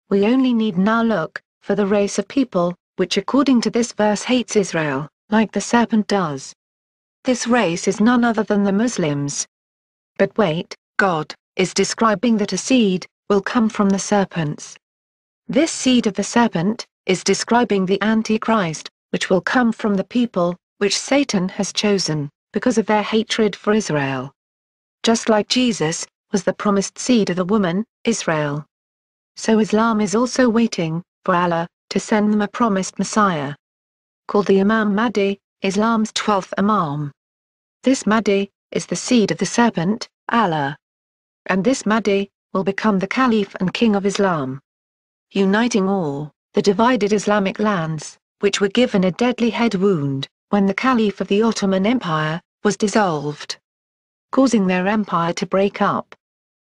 We only need now look for the race of people, which according to this verse hates Israel, like the serpent does. This race is none other than the Muslims. But wait, God is describing that a seed will come from the serpents. This seed of the serpent is describing the Antichrist, which will come from the people, which Satan has chosen, because of their hatred for Israel. Just like Jesus was the promised seed of the woman, Israel. So Islam is also waiting for Allah to send them a promised Messiah, called the Imam Mahdi, Islam's 12th Imam. This Mahdi is the seed of the serpent, Allah. And this Mahdi will become the Caliph and King of Islam, uniting all the divided Islamic lands, which were given a deadly head wound when the Caliph of the Ottoman Empire was dissolved, causing their empire to break up.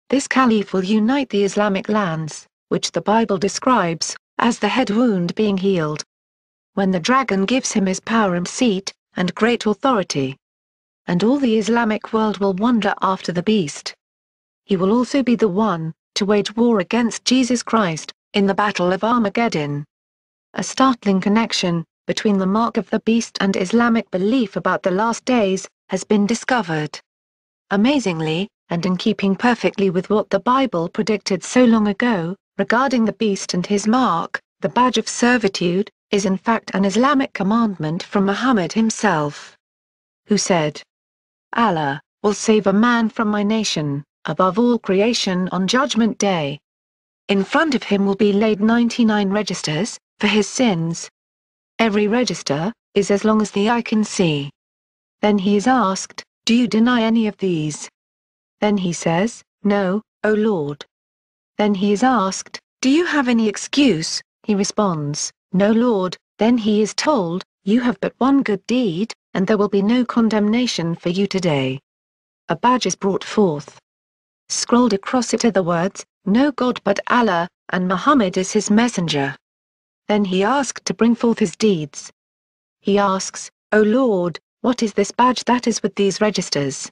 This Caliph will unite the Islamic lands, which the Bible describes as the head wound being healed, when the dragon gives him his power and seat, and great authority. And all the Islamic world will wander after the beast. He will also be the one to wage war against Jesus Christ in the Battle of Armageddon. A startling connection between the mark of the beast and Islamic belief about the last days has been discovered. Amazingly, and in keeping perfectly with what the Bible predicted so long ago, regarding the beast and his mark, the badge of servitude, is in fact an Islamic commandment from Muhammad himself, who said, Allah will save a man from my nation, above all creation on Judgment Day. In front of him will be laid 99 registers, for his sins. Every register is as long as the eye can see. Then he is asked, do you deny any of these? Then he says, no, O Lord. Then he is asked, do you have any excuse? He responds, no Lord. Then he is told, you have but one good deed, and there will be no condemnation for you today. A badge is brought forth. Scrolled across it are the words, no God but Allah, and Muhammad is his messenger. Then he asked to bring forth his deeds. He asks, O Lord, what is this badge that is with these registers?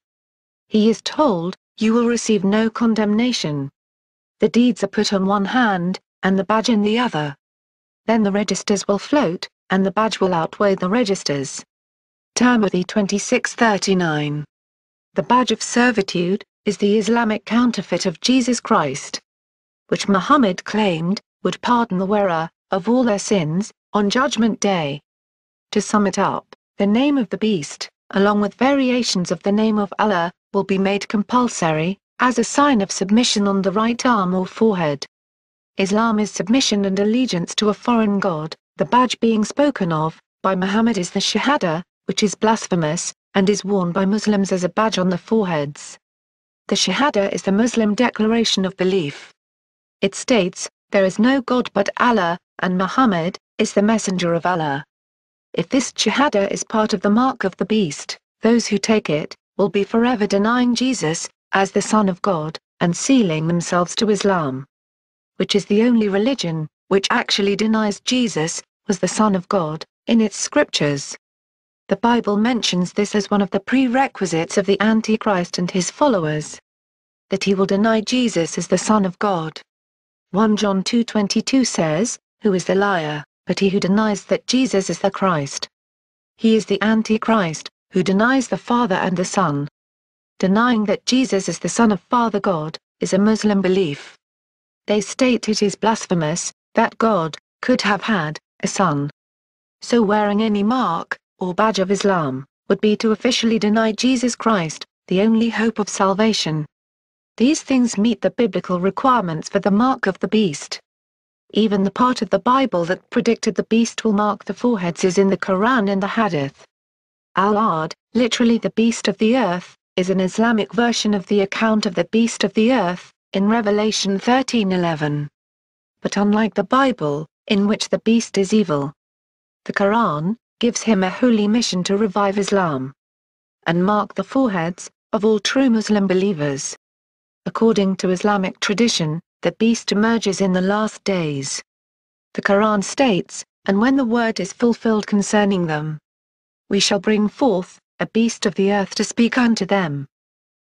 He is told, you will receive no condemnation. The deeds are put on one hand, and the badge in the other. Then the registers will float, and the badge will outweigh the registers. Timothy 26:39. The badge of servitude is the Islamic counterfeit of Jesus Christ, which Muhammad claimed would pardon the wearer of all their sins on Judgment Day. To sum it up, the name of the beast, along with variations of the name of Allah, will be made compulsory as a sign of submission on the right arm or forehead. Islam is submission and allegiance to a foreign god. The badge being spoken of by Muhammad is the Shahada, which is blasphemous, and is worn by Muslims as a badge on the foreheads. The Shahada is the Muslim declaration of belief. It states, there is no God but Allah, and Muhammad is the messenger of Allah. If this Shahada is part of the mark of the beast, those who take it will be forever denying Jesus as the Son of God, and sealing themselves to Islam, which is the only religion which actually denies Jesus was the Son of God in its scriptures. The Bible mentions this as one of the prerequisites of the Antichrist and his followers, that he will deny Jesus as the Son of God. 1 John 2:22 says, who is the liar, but he who denies that Jesus is the Christ? He is the Antichrist, who denies the Father and the Son. Denying that Jesus is the Son of Father God is a Muslim belief. They state it is blasphemous that God could have had a son. So wearing any mark or badge of Islam would be to officially deny Jesus Christ, the only hope of salvation. These things meet the biblical requirements for the mark of the beast. Even the part of the Bible that predicted the beast will mark the foreheads is in the Quran and the Hadith. Al-Ad, literally the beast of the earth, is an Islamic version of the account of the beast of the earth in Revelation 13:11. But unlike the Bible, in which the beast is evil, the Quran gives him a holy mission to revive Islam and mark the foreheads of all true Muslim believers. According to Islamic tradition, the beast emerges in the last days. The Quran states, "And when the word is fulfilled concerning them, we shall bring forth a beast of the earth to speak unto them."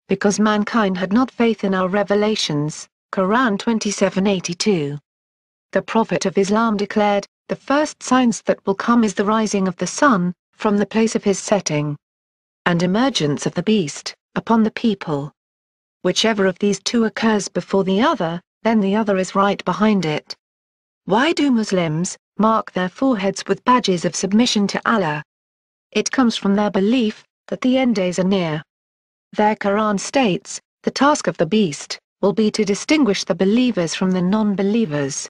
Because mankind had not faith in our revelations, Quran 27:82. The Prophet of Islam declared, "The first signs that will come is the rising of the sun from the place of his setting, and emergence of the beast upon the people. Whichever of these two occurs before the other, then the other is right behind it." Why do Muslims mark their foreheads with badges of submission to Allah? It comes from their belief that the end days are near. Their Quran states, "The task of the beast will be to distinguish the believers from the non-believers."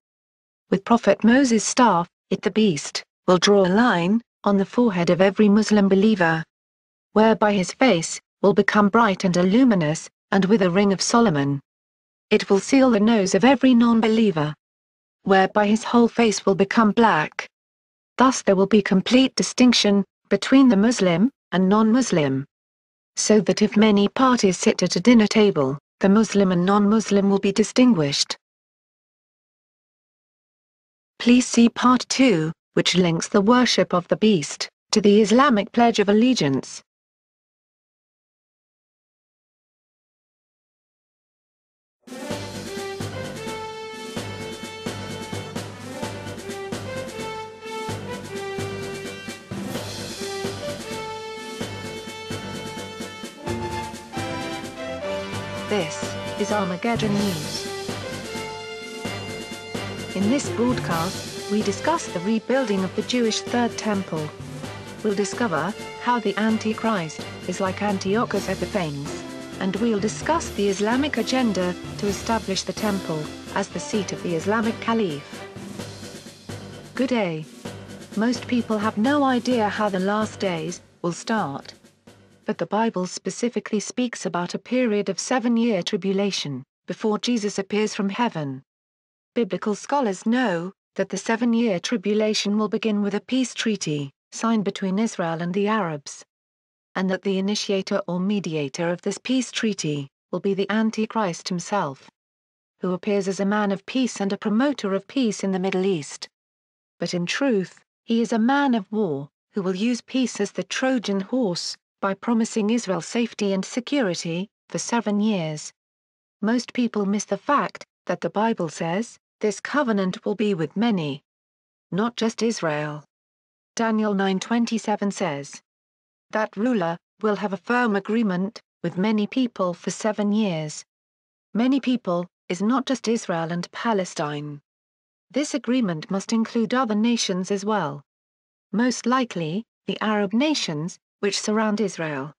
With Prophet Moses' staff, the beast will draw a line on the forehead of every Muslim believer, whereby his face will become bright and luminous, and with a ring of Solomon. It will seal the nose of every non-believer, whereby his whole face will become black. Thus there will be complete distinction between the Muslim and non-Muslim, so that if many parties sit at a dinner table, the Muslim and non-Muslim will be distinguished. Please see Part 2, which links the worship of the beast to the Islamic Pledge of Allegiance. This is Armageddon News. In this broadcast, we discuss the rebuilding of the Jewish Third Temple. We'll discover how the Antichrist is like Antiochus Epiphanes, and we'll discuss the Islamic agenda to establish the temple as the seat of the Islamic Caliph. Good day. Most people have no idea how the last days will start. But the Bible specifically speaks about a period of 7-year tribulation before Jesus appears from heaven. Biblical scholars know that the 7-year tribulation will begin with a peace treaty signed between Israel and the Arabs, and that the initiator or mediator of this peace treaty will be the Antichrist himself, who appears as a man of peace and a promoter of peace in the Middle East. But in truth, he is a man of war, who will use peace as the Trojan horse, by promising Israel safety and security for 7 years. Most people miss the fact that the Bible says, "This covenant will be with many," not just Israel. Daniel 9:27 says, "That ruler will have a firm agreement with many people for 7 years." Many people is not just Israel and Palestine. This agreement must include other nations as well. Most likely, the Arab nations, which surround Israel.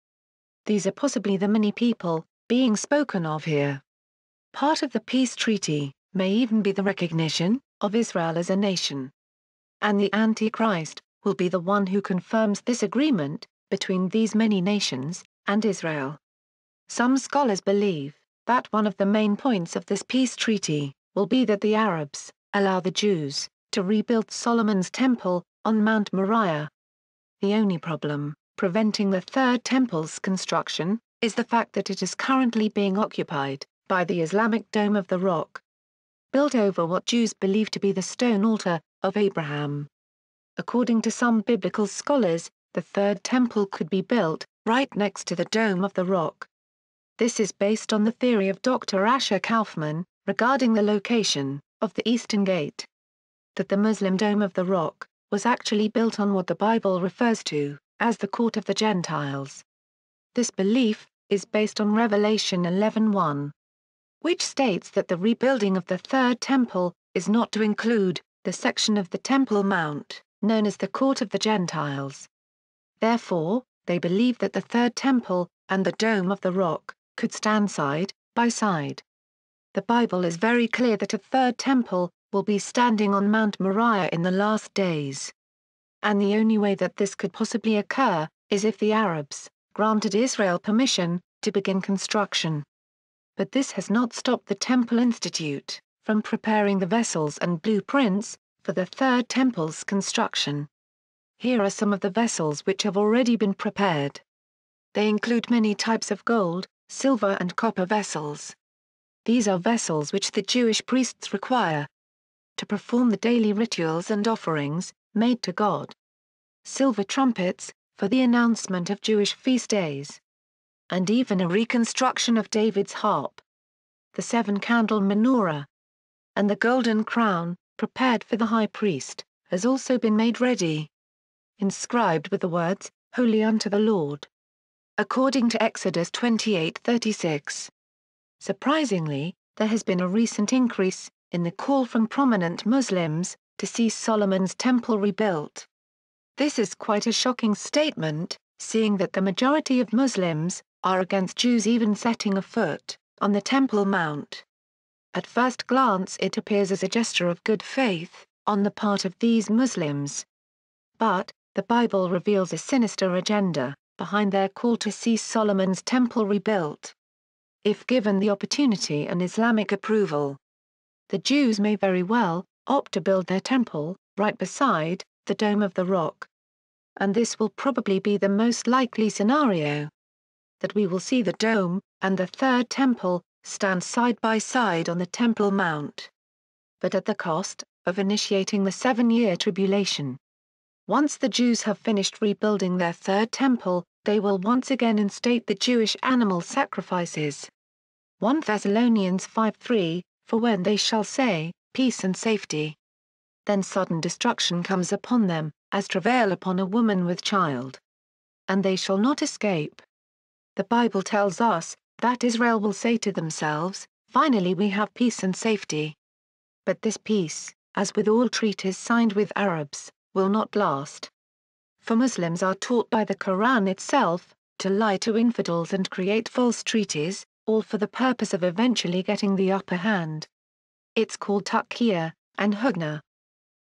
These are possibly the many people being spoken of here. Part of the peace treaty may even be the recognition of Israel as a nation. And the Antichrist will be the one who confirms this agreement between these many nations and Israel. Some scholars believe that one of the main points of this peace treaty will be that the Arabs allow the Jews to rebuild Solomon's temple on Mount Moriah. The only problem preventing the Third Temple's construction is the fact that it is currently being occupied by the Islamic Dome of the Rock, built over what Jews believe to be the stone altar of Abraham. According to some biblical scholars, the Third Temple could be built right next to the Dome of the Rock. This is based on the theory of Dr. Asher Kaufman regarding the location of the Eastern Gate. That the Muslim Dome of the Rock was actually built on what the Bible refers to as the Court of the Gentiles. This belief is based on Revelation 11:1, which states that the rebuilding of the Third Temple is not to include the section of the Temple Mount known as the Court of the Gentiles. Therefore, they believe that the Third Temple and the Dome of the Rock could stand side by side. The Bible is very clear that a Third Temple will be standing on Mount Moriah in the last days. And the only way that this could possibly occur is if the Arabs granted Israel permission to begin construction. But this has not stopped the Temple Institute from preparing the vessels and blueprints for the Third Temple's construction. Here are some of the vessels which have already been prepared. They include many types of gold, silver and copper vessels. These are vessels which the Jewish priests require to perform the daily rituals and offerings made to God. Silver trumpets, for the announcement of Jewish feast days. And even a reconstruction of David's harp. The 7-candle menorah. And the golden crown, prepared for the high priest, has also been made ready. Inscribed with the words, Holy unto the Lord. According to Exodus 28:36. Surprisingly, there has been a recent increase in the call from prominent Muslims to see Solomon's temple rebuilt. This is quite a shocking statement, seeing that the majority of Muslims are against Jews even setting a foot on the Temple Mount. At first glance it appears as a gesture of good faith on the part of these Muslims. But, the Bible reveals a sinister agenda behind their call to see Solomon's temple rebuilt. If given the opportunity and Islamic approval, the Jews may very well opt to build their temple right beside the Dome of the Rock. And this will probably be the most likely scenario. That we will see the Dome and the Third Temple stand side by side on the Temple Mount. But at the cost of initiating the 7-year tribulation. Once the Jews have finished rebuilding their Third Temple, they will once again instate the Jewish animal sacrifices. 1 Thessalonians 5:3, for when they shall say, peace and safety, then sudden destruction comes upon them, as travail upon a woman with child. And they shall not escape. The Bible tells us that Israel will say to themselves, finally we have peace and safety. But this peace, as with all treaties signed with Arabs, will not last. For Muslims are taught by the Quran itself, to lie to infidels and create false treaties, all for the purpose of eventually getting the upper hand. It's called taqiyya and hudna.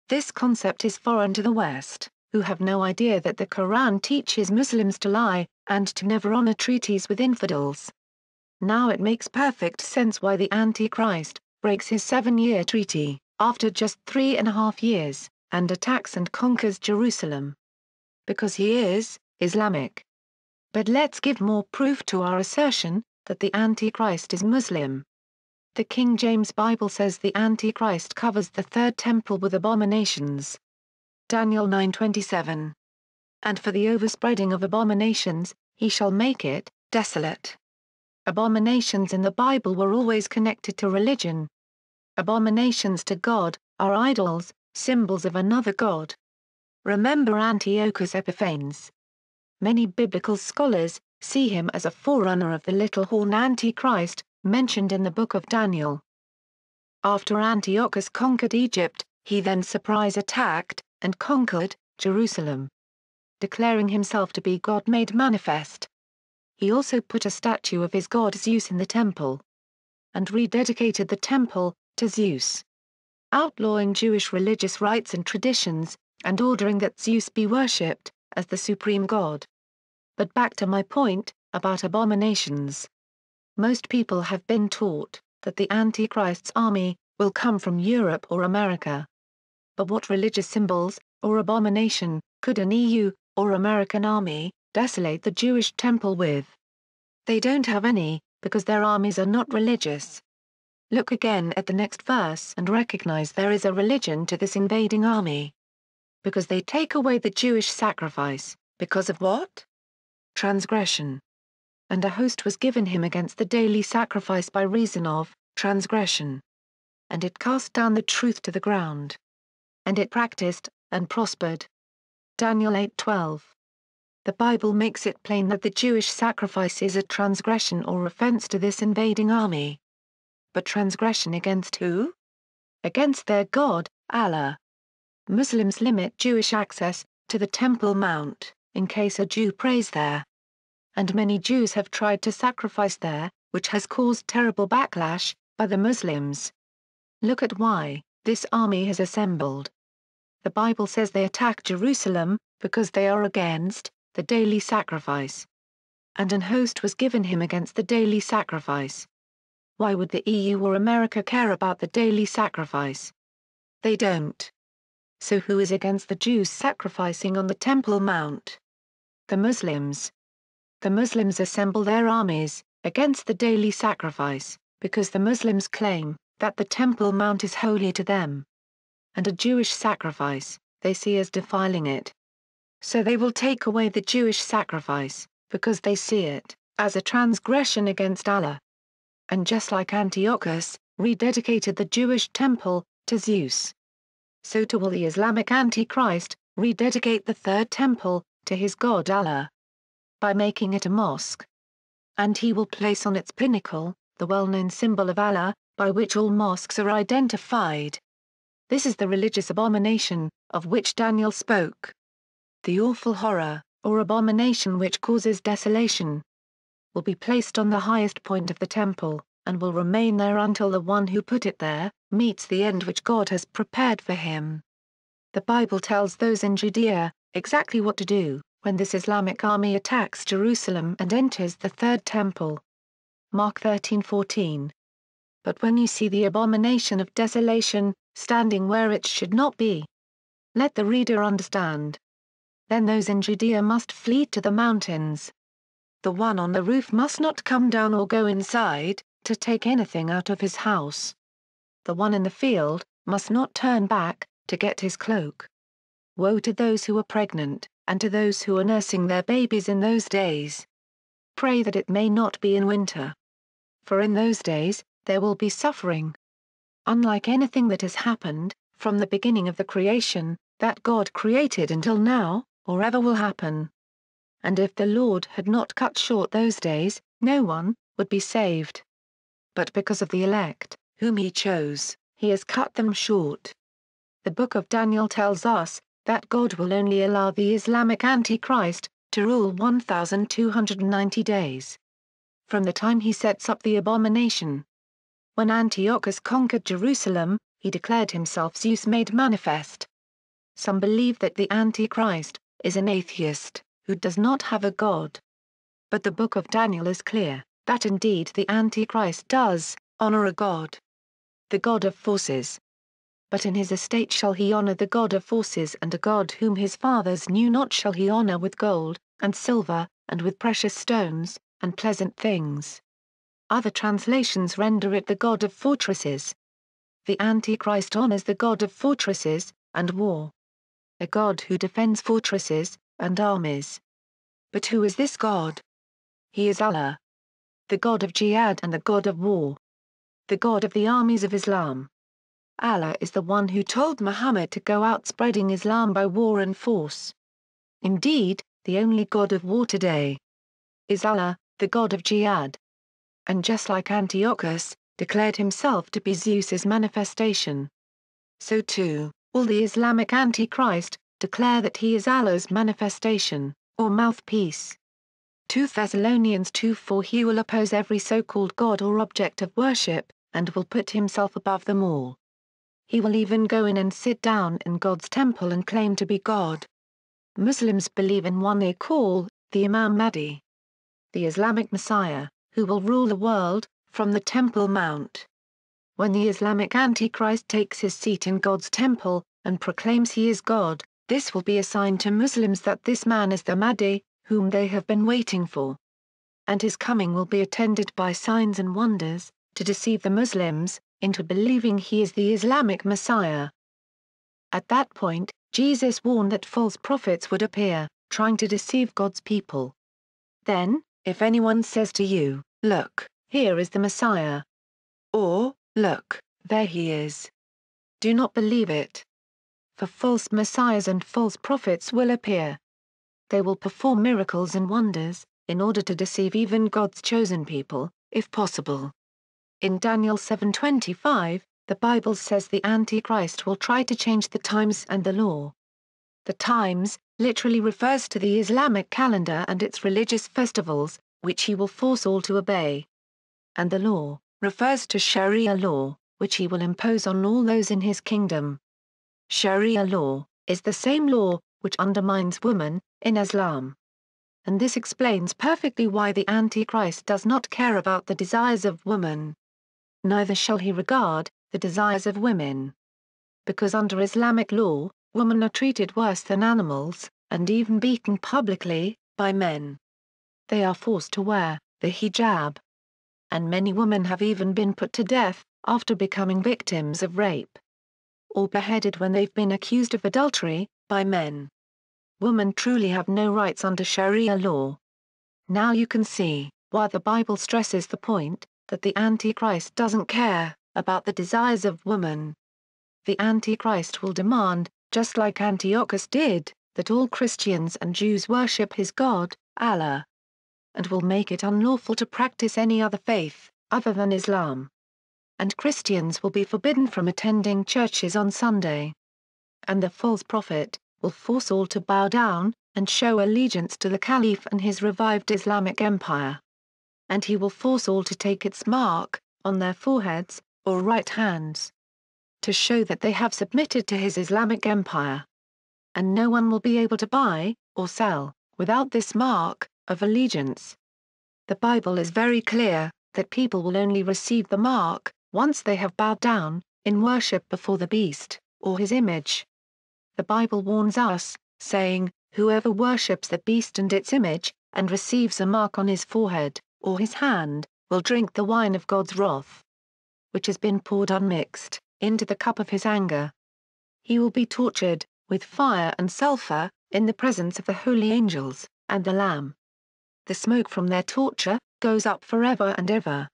This concept is foreign to the West, who have no idea that the Quran teaches Muslims to lie, and to never honor treaties with infidels. Now it makes perfect sense why the Antichrist breaks his 7-year treaty, after just 3.5 years, and attacks and conquers Jerusalem. Because he is Islamic. But let's give more proof to our assertion that the Antichrist is Muslim. The King James Bible says the Antichrist covers the Third Temple with abominations. Daniel 9:27. And for the overspreading of abominations, he shall make it desolate. Abominations in the Bible were always connected to religion. Abominations to God are idols, symbols of another god. Remember Antiochus Epiphanes. Many biblical scholars see him as a forerunner of the little horn Antichrist, mentioned in the book of Daniel. After Antiochus conquered Egypt, he then surprise attacked and conquered Jerusalem, declaring himself to be God made manifest. He also put a statue of his god Zeus in the temple, and rededicated the temple to Zeus, outlawing Jewish religious rites and traditions, and ordering that Zeus be worshipped as the supreme god. But back to my point about abominations. Most people have been taught that the Antichrist's army will come from Europe or America. But what religious symbols, or abomination, could an EU or American army desolate the Jewish temple with? They don't have any, because their armies are not religious. Look again at the next verse and recognize there is a religion to this invading army. Because they take away the Jewish sacrifice, because of what? Transgression. And a host was given him against the daily sacrifice by reason of transgression. And it cast down the truth to the ground. And it practiced, and prospered. Daniel 8:12. The Bible makes it plain that the Jewish sacrifice is a transgression or offense to this invading army. But transgression against who? Against their God, Allah. Muslims limit Jewish access to the Temple Mount, in case a Jew prays there. And many Jews have tried to sacrifice there, which has caused terrible backlash by the Muslims. Look at why this army has assembled. The Bible says they attack Jerusalem, because they are against the daily sacrifice. And an host was given him against the daily sacrifice. Why would the EU or America care about the daily sacrifice? They don't. So who is against the Jews sacrificing on the Temple Mount? The Muslims. The Muslims assemble their armies against the daily sacrifice, because the Muslims claim that the Temple Mount is holy to them. And a Jewish sacrifice, they see as defiling it. So they will take away the Jewish sacrifice, because they see it as a transgression against Allah. And just like Antiochus rededicated the Jewish temple to Zeus, so too will the Islamic Antichrist rededicate the third temple to his god Allah, by making it a mosque. And he will place on its pinnacle the well-known symbol of Allah, by which all mosques are identified. This is the religious abomination of which Daniel spoke. The awful horror, or abomination which causes desolation, will be placed on the highest point of the temple, and will remain there until the one who put it there meets the end which God has prepared for him. The Bible tells those in Judea exactly what to do when this Islamic army attacks Jerusalem and enters the third temple. Mark 13:14. But when you see the abomination of desolation standing where it should not be, let the reader understand. Then those in Judea must flee to the mountains. The one on the roof must not come down or go inside to take anything out of his house. The one in the field must not turn back to get his cloak. Woe to those who are pregnant, and to those who are nursing their babies in those days. Pray that it may not be in winter. For in those days there will be suffering, unlike anything that has happened from the beginning of the creation that God created until now, or ever will happen. And if the Lord had not cut short those days, no one would be saved. But because of the elect, whom he chose, he has cut them short. The book of Daniel tells us that God will only allow the Islamic Antichrist to rule 1,290 days. From the time he sets up the abomination. When Antiochus conquered Jerusalem, he declared himself Zeus made manifest. Some believe that the Antichrist is an atheist who does not have a god. But the book of Daniel is clear that indeed the Antichrist does honor a god, the god of forces. But in his estate shall he honor the god of forces, and a god whom his fathers knew not shall he honor with gold, and silver, and with precious stones, and pleasant things. Other translations render it the god of fortresses. The Antichrist honors the god of fortresses, and war. A god who defends fortresses, and armies. But who is this god? He is Allah, the god of jihad and the god of war. The god of the armies of Islam. Allah is the one who told Muhammad to go out spreading Islam by war and force. Indeed, the only god of war today is Allah, the god of jihad. And just like Antiochus declared himself to be Zeus's manifestation, so too will the Islamic Antichrist declare that he is Allah's manifestation, or mouthpiece. 2 Thessalonians 2:4. He will oppose every so-called god or object of worship, and will put himself above them all. He will even go in and sit down in God's temple and claim to be God. Muslims believe in one they call the Imam Mahdi, the Islamic Messiah, who will rule the world from the Temple Mount. When the Islamic Antichrist takes his seat in God's temple and proclaims he is God, this will be a sign to Muslims that this man is the Mahdi, whom they have been waiting for. And his coming will be attended by signs and wonders, to deceive the Muslims into believing he is the Islamic Messiah. At that point, Jesus warned that false prophets would appear, trying to deceive God's people. Then, if anyone says to you, "Look, here is the Messiah," or, "Look, there he is," do not believe it. For false messiahs and false prophets will appear. They will perform miracles and wonders, in order to deceive even God's chosen people, if possible. In Daniel 7:25, the Bible says the Antichrist will try to change the times and the law. The times literally refers to the Islamic calendar and its religious festivals, which he will force all to obey. And the law refers to Sharia law, which he will impose on all those in his kingdom. Sharia law is the same law which undermines women in Islam. And this explains perfectly why the Antichrist does not care about the desires of women. Neither shall he regard the desires of women. Because under Islamic law, women are treated worse than animals, and even beaten publicly, by men. They are forced to wear the hijab. And many women have even been put to death after becoming victims of rape. Or beheaded when they've been accused of adultery, by men. Women truly have no rights under Sharia law. Now you can see why the Bible stresses the point that the Antichrist doesn't care about the desires of women. The Antichrist will demand, just like Antiochus did, that all Christians and Jews worship his God, Allah, and will make it unlawful to practice any other faith, other than Islam. And Christians will be forbidden from attending churches on Sunday. And the false prophet will force all to bow down and show allegiance to the Caliph and his revived Islamic empire. And he will force all to take its mark on their foreheads or right hands, to show that they have submitted to his Islamic empire. And no one will be able to buy or sell without this mark of allegiance. The Bible is very clear that people will only receive the mark once they have bowed down in worship before the beast or his image. The Bible warns us, saying, "Whoever worships the beast and its image, and receives a mark on his forehead or his hand, will drink the wine of God's wrath, which has been poured unmixed into the cup of his anger. He will be tortured with fire and sulfur in the presence of the holy angels and the Lamb. The smoke from their torture goes up forever and ever.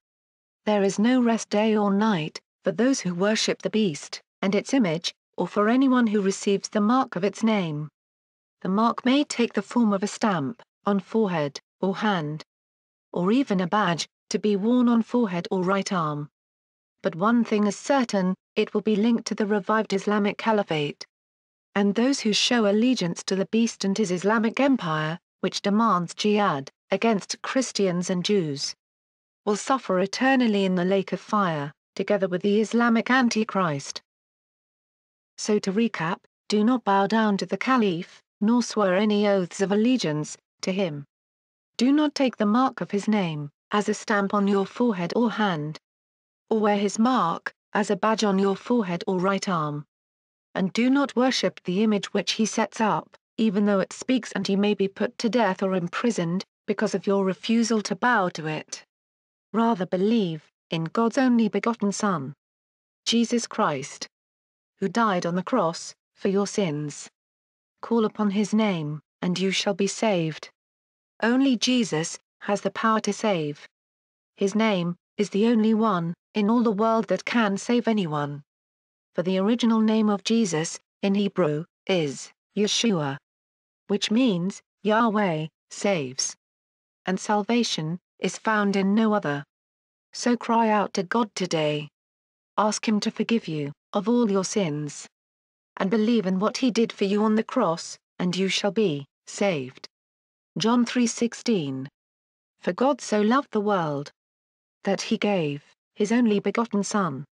There is no rest day or night for those who worship the beast and its image, or for anyone who receives the mark of its name. The mark may take the form of a stamp on forehead or hand, or even a badge to be worn on forehead or right arm. But one thing is certain, it will be linked to the revived Islamic Caliphate. And those who show allegiance to the beast and his Islamic empire, which demands jihad against Christians and Jews, will suffer eternally in the lake of fire, together with the Islamic Antichrist. So to recap, do not bow down to the Caliph, nor swear any oaths of allegiance to him. Do not take the mark of his name as a stamp on your forehead or hand, or wear his mark as a badge on your forehead or right arm. And do not worship the image which he sets up, even though it speaks, and you may be put to death or imprisoned because of your refusal to bow to it. Rather believe in God's only begotten Son, Jesus Christ, who died on the cross for your sins. Call upon his name, and you shall be saved. Only Jesus has the power to save. His name is the only one in all the world that can save anyone. For the original name of Jesus, in Hebrew, is Yeshua, which means Yahweh saves. And salvation is found in no other. So cry out to God today. Ask him to forgive you of all your sins. And believe in what he did for you on the cross, and you shall be saved. John 3:16. For God so loved the world, that he gave his only begotten Son,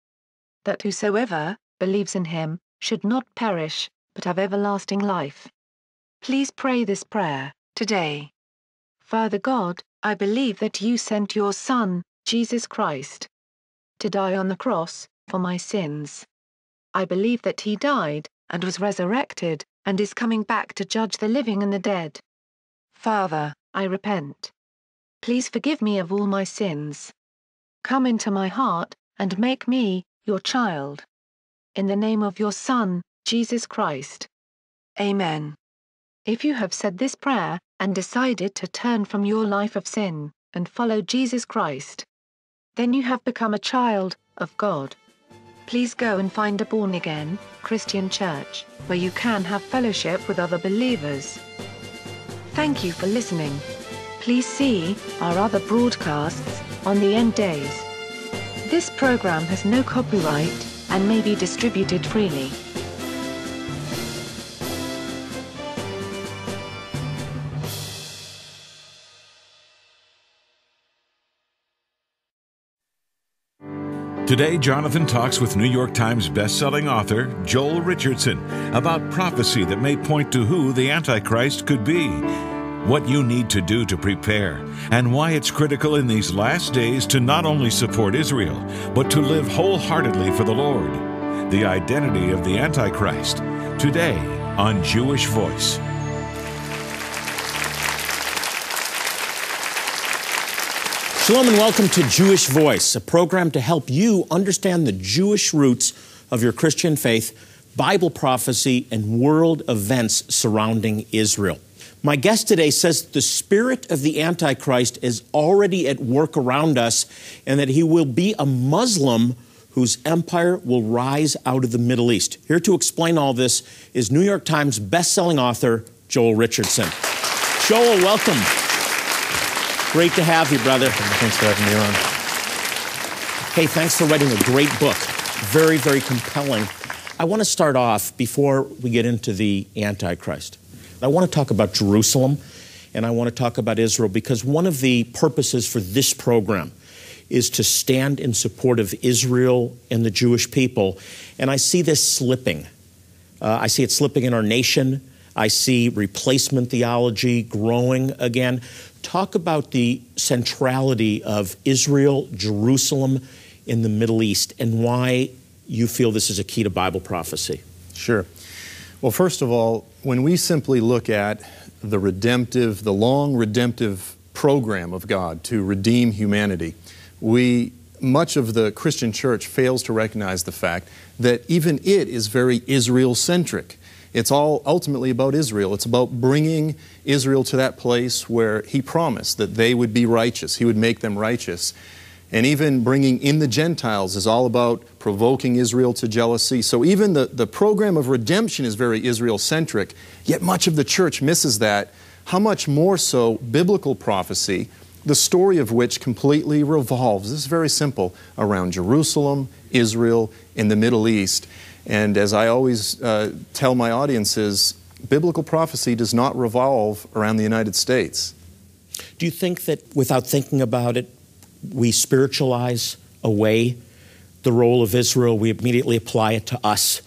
that whosoever believes in him should not perish, but have everlasting life. Please pray this prayer today. Father God, I believe that you sent your Son, Jesus Christ, to die on the cross for my sins. I believe that he died and was resurrected and is coming back to judge the living and the dead. Father, I repent. Please forgive me of all my sins. Come into my heart and make me your child. In the name of your Son, Jesus Christ. Amen. If you have said this prayer and decided to turn from your life of sin and follow Jesus Christ, then you have become a child of God. Please go and find a born-again Christian church where you can have fellowship with other believers. Thank you for listening. Please see our other broadcasts on the end days. This program has no copyright and may be distributed freely. Today, Jonathan talks with New York Times bestselling author Joel Richardson about prophecy that may point to who the Antichrist could be, what you need to do to prepare, and why it's critical in these last days to not only support Israel, but to live wholeheartedly for the Lord. The identity of the Antichrist, today on Jewish Voice. Shalom and welcome to Jewish Voice, a program to help you understand the Jewish roots of your Christian faith, Bible prophecy, and world events surrounding Israel. My guest today says the spirit of the Antichrist is already at work around us and that he will be a Muslim whose empire will rise out of the Middle East. Here to explain all this is New York Times best-selling author Joel Richardson. Joel, welcome. Great to have you, brother. Thanks for having me on. Hey, thanks for writing a great book. Very, very compelling. I want to start off, before we get into the Antichrist, I want to talk about Jerusalem, and I want to talk about Israel, because one of the purposes for this program is to stand in support of Israel and the Jewish people. And I see this slipping. I see it slipping in our nation. I see replacement theology growing again. Talk about the centrality of Israel, Jerusalem, in the Middle East, and why you feel this is a key to Bible prophecy. Sure. Well, first of all, when we simply look at the long redemptive program of God to redeem humanity, much of the Christian church fails to recognize the fact that even it is very Israel-centric. It's all ultimately about Israel. It's about bringing Israel to that place where He promised that they would be righteous. He would make them righteous. And even bringing in the Gentiles is all about provoking Israel to jealousy. So even the program of redemption is very Israel-centric, yet much of the church misses that. How much more so biblical prophecy, the story of which completely revolves, this is very simple, around Jerusalem, Israel, and the Middle East. And as I always tell my audiences, biblical prophecy does not revolve around the United States. Do you think that without thinking about it, we spiritualize away the role of Israel? We immediately apply it to us.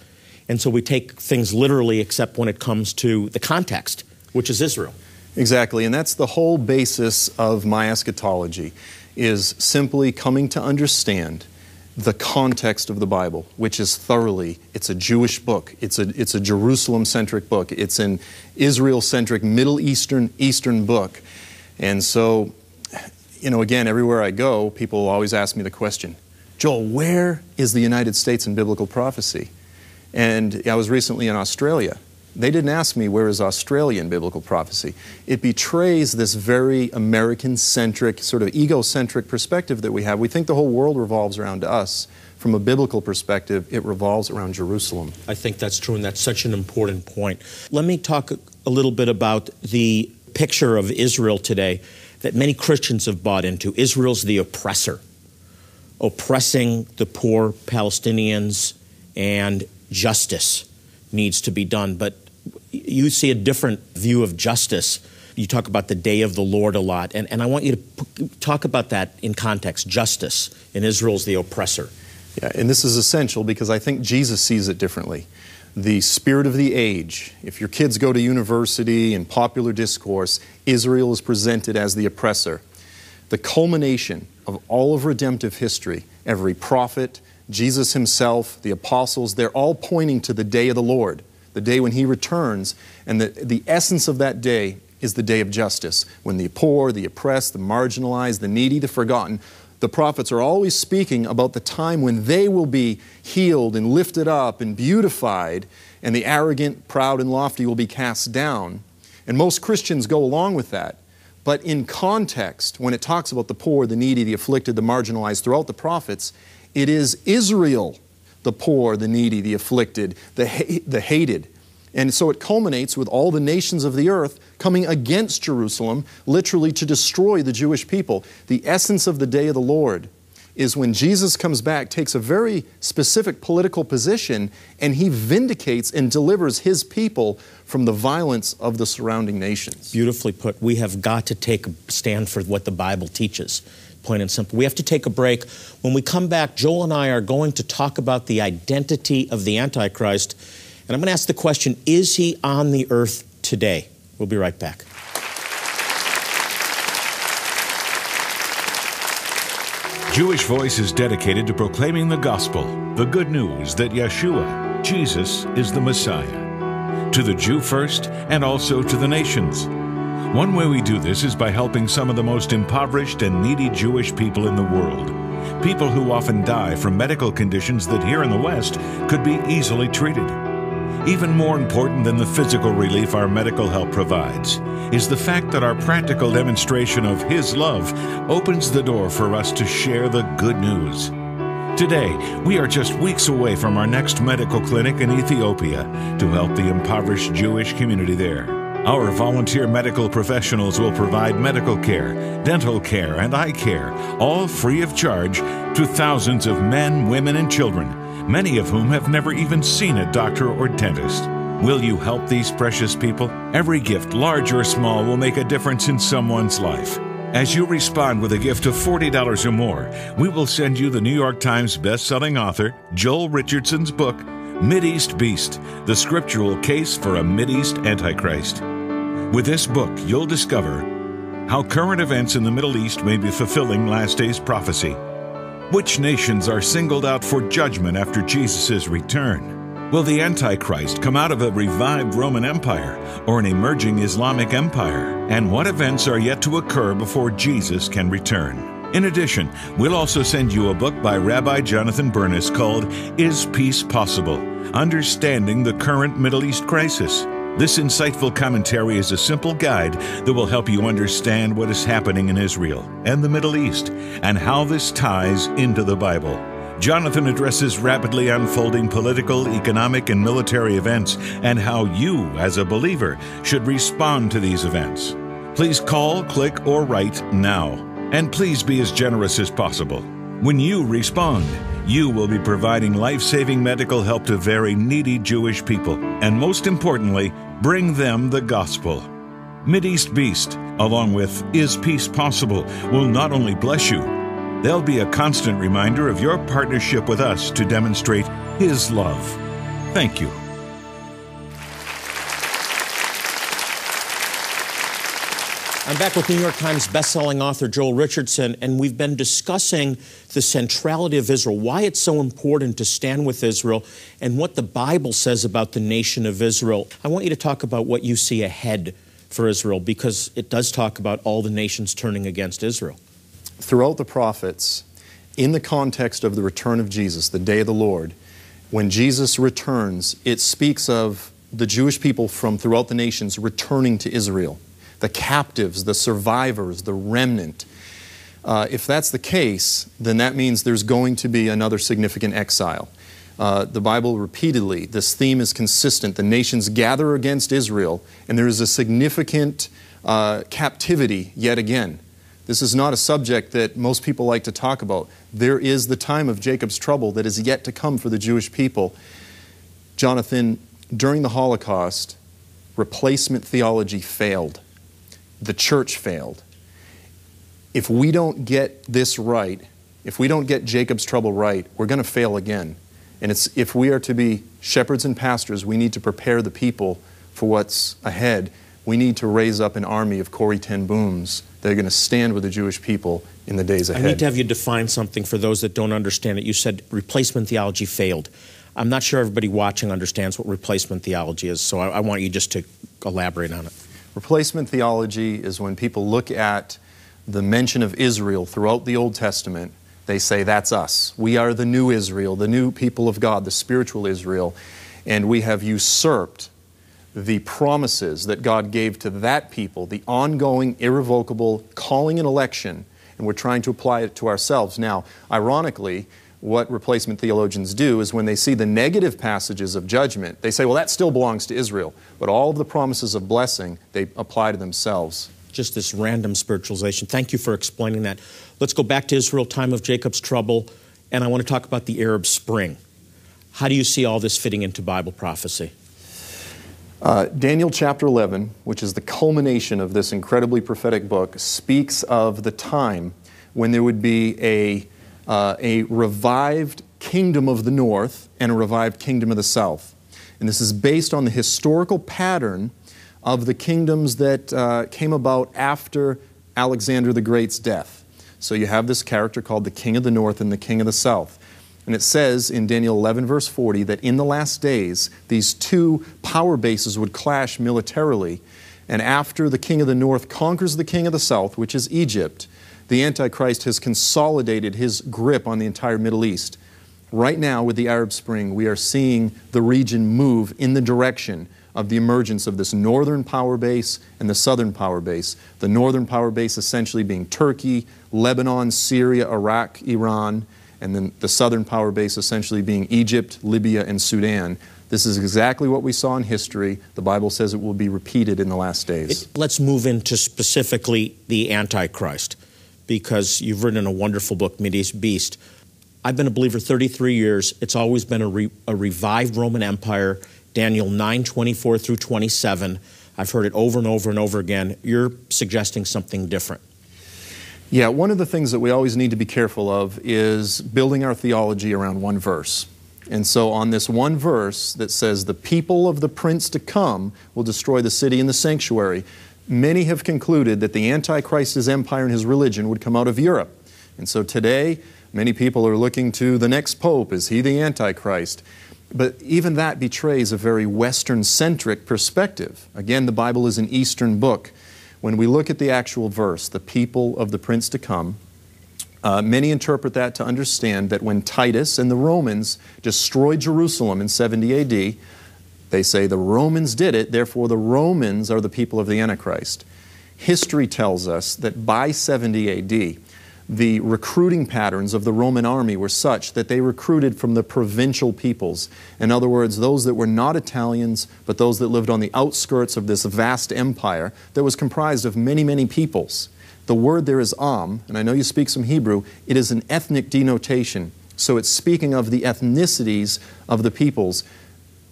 And so we take things literally except when it comes to the context, which is Israel. Exactly, and that's the whole basis of my eschatology, is simply coming to understand the context of the Bible, which is thoroughly, it's a Jewish book, it's a Jerusalem-centric book, it's an Israel-centric, Middle Eastern book. And so, again, everywhere I go, people always ask me the question, Joel, where is the United States in biblical prophecy? And I was recently in Australia. They didn't ask me where is Australia in biblical prophecy. It betrays this very American-centric, sort of egocentric perspective that we have. We think the whole world revolves around us. From a biblical perspective, it revolves around Jerusalem. I think that's true, and that's such an important point. Let me talk a little bit about the picture of Israel today that many Christians have bought into. Israel's the oppressor, oppressing the poor Palestinians, and justice needs to be done. But you see a different view of justice. You talk about the day of the Lord a lot, and I want you to talk about that in context, justice, and Israel's the oppressor. Yeah, and this is essential because I think Jesus sees it differently. The spirit of the age, if your kids go to university and popular discourse, Israel is presented as the oppressor. The culmination of all of redemptive history, every prophet, Jesus himself, the apostles, they're all pointing to the day of the Lord, the day when He returns, and the essence of that day is the day of justice, when the poor, the oppressed, the marginalized, the needy, the forgotten, the prophets are always speaking about the time when they will be healed and lifted up and beautified, and the arrogant, proud, and lofty will be cast down. And most Christians go along with that. But in context, when it talks about the poor, the needy, the afflicted, the marginalized throughout the prophets, it is Israel, the poor, the needy, the afflicted, the hated. And so it culminates with all the nations of the earth coming against Jerusalem, literally to destroy the Jewish people. The essence of the day of the Lord is when Jesus comes back, takes a very specific political position, and He vindicates and delivers His people from the violence of the surrounding nations. Beautifully put. We have got to take a stand for what the Bible teaches. Plain and simple. We have to take a break. When we come back, Joel and I are going to talk about the identity of the Antichrist. And I'm going to ask the question, is he on the earth today? We'll be right back. Jewish Voice is dedicated to proclaiming the gospel, the good news that Yeshua, Jesus, is the Messiah. to the Jew first and also to the nations. One way we do this is by helping some of the most impoverished and needy Jewish people in the world. People who often die from medical conditions that here in the West could be easily treated. Even more important than the physical relief our medical help provides is the fact that our practical demonstration of His love opens the door for us to share the good news. Today, we are just weeks away from our next medical clinic in Ethiopia to help the impoverished Jewish community there. Our volunteer medical professionals will provide medical care, dental care, and eye care, all free of charge, to thousands of men, women, and children, many of whom have never even seen a doctor or dentist. Will you help these precious people? Every gift, large or small, will make a difference in someone's life. As you respond with a gift of $40 or more, we will send you the New York Times best-selling author Joel Richardson's book, Mideast Beast, The Scriptural Case for a Mideast Antichrist. With this book, you'll discover how current events in the Middle East may be fulfilling last days prophecy, which nations are singled out for judgment after Jesus' return. Will the Antichrist come out of a revived Roman Empire or an emerging Islamic empire? And what events are yet to occur before Jesus can return? In addition, we'll also send you a book by Rabbi Jonathan Bernis called Is Peace Possible? Understanding the Current Middle East Crisis. This insightful commentary is a simple guide that will help you understand what is happening in Israel and the Middle East and how this ties into the Bible. Jonathan addresses rapidly unfolding political, economic, and military events and how you, as a believer, should respond to these events. Please call, click, or write now. And please be as generous as possible. When you respond, you will be providing life-saving medical help to very needy Jewish people, and most importantly, bring them the gospel. Mideast Beast, along with Is Peace Possible, will not only bless you, they'll be a constant reminder of your partnership with us to demonstrate His love. Thank you. I'm back with New York Times bestselling author Joel Richardson, and we've been discussing the centrality of Israel, why it's so important to stand with Israel, and what the Bible says about the nation of Israel. I want you to talk about what you see ahead for Israel, because it does talk about all the nations turning against Israel. Throughout the prophets, in the context of the return of Jesus, the day of the Lord, when Jesus returns, it speaks of the Jewish people from throughout the nations returning to Israel. The captives, the survivors, the remnant. If that's the case, then that means there's going to be another significant exile. The Bible repeatedly, this theme is consistent. The nations gather against Israel, and there is a significant captivity yet again. This is not a subject that most people like to talk about. There is the time of Jacob's trouble that is yet to come for the Jewish people. Jonathan, during the Holocaust, replacement theology failed. The church failed. If we don't get this right, if we don't get Jacob's trouble right, we're going to fail again. And if we are to be shepherds and pastors, we need to prepare the people for what's ahead. We need to raise up an army of Corrie ten Booms that are going to stand with the Jewish people in the days ahead. I need to have you define something for those that don't understand it. You said replacement theology failed. I'm not sure everybody watching understands what replacement theology is, so I want you just to elaborate on it. Replacement theology is when people look at the mention of Israel throughout the Old Testament, they say, that's us. We are the new Israel, the new people of God, the spiritual Israel, and we have usurped the promises that God gave to that people, the ongoing, irrevocable calling and election, and we're trying to apply it to ourselves. Now, ironically, what replacement theologians do is when they see the negative passages of judgment, they say, well, that still belongs to Israel. But all of the promises of blessing, they apply to themselves. Just this random spiritualization. Thank you for explaining that. Let's go back to Israel, time of Jacob's trouble, and I want to talk about the Arab Spring. How do you see all this fitting into Bible prophecy? Daniel chapter 11, which is the culmination of this incredibly prophetic book, speaks of the time when there would be a revived kingdom of the north and a revived kingdom of the south. And this is based on the historical pattern of the kingdoms that came about after Alexander the Great's death. So you have this character called the King of the North and the King of the South. And it says in Daniel 11, verse 40, that in the last days, these two power bases would clash militarily. And after the king of the north conquers the king of the south, which is Egypt, the Antichrist has consolidated his grip on the entire Middle East. Right now, with the Arab Spring, we are seeing the region move in the direction of the emergence of this northern power base and the southern power base. The northern power base essentially being Turkey, Lebanon, Syria, Iraq, Iran, and then the southern power base essentially being Egypt, Libya, and Sudan. This is exactly what we saw in history. The Bible says it will be repeated in the last days. Let's move into specifically the Antichrist, because you've written a wonderful book, Mideast Beast. I've been a believer 33 years. It's always been a revived Roman Empire, Daniel 9:24 through 27. I've heard it over and over and over again. You're suggesting something different. Yeah, one of the things that we always need to be careful of is building our theology around one verse. And so on this one verse that says, the people of the prince to come will destroy the city and the sanctuary, many have concluded that the Antichrist, his empire, and his religion would come out of Europe. And so today, many people are looking to the next pope. Is he the Antichrist? But even that betrays a very Western-centric perspective. Again, the Bible is an Eastern book. When we look at the actual verse, the people of the prince to come, many interpret that to understand that when Titus and the Romans destroyed Jerusalem in 70 AD, they say the Romans did it, therefore the Romans are the people of the Antichrist. History tells us that by 70 AD, the recruiting patterns of the Roman army were such that they recruited from the provincial peoples. In other words, those that were not Italians, but those that lived on the outskirts of this vast empire that was comprised of many, many peoples. The word there is and I know you speak some Hebrew, it is an ethnic denotation. So it's speaking of the ethnicities of the peoples.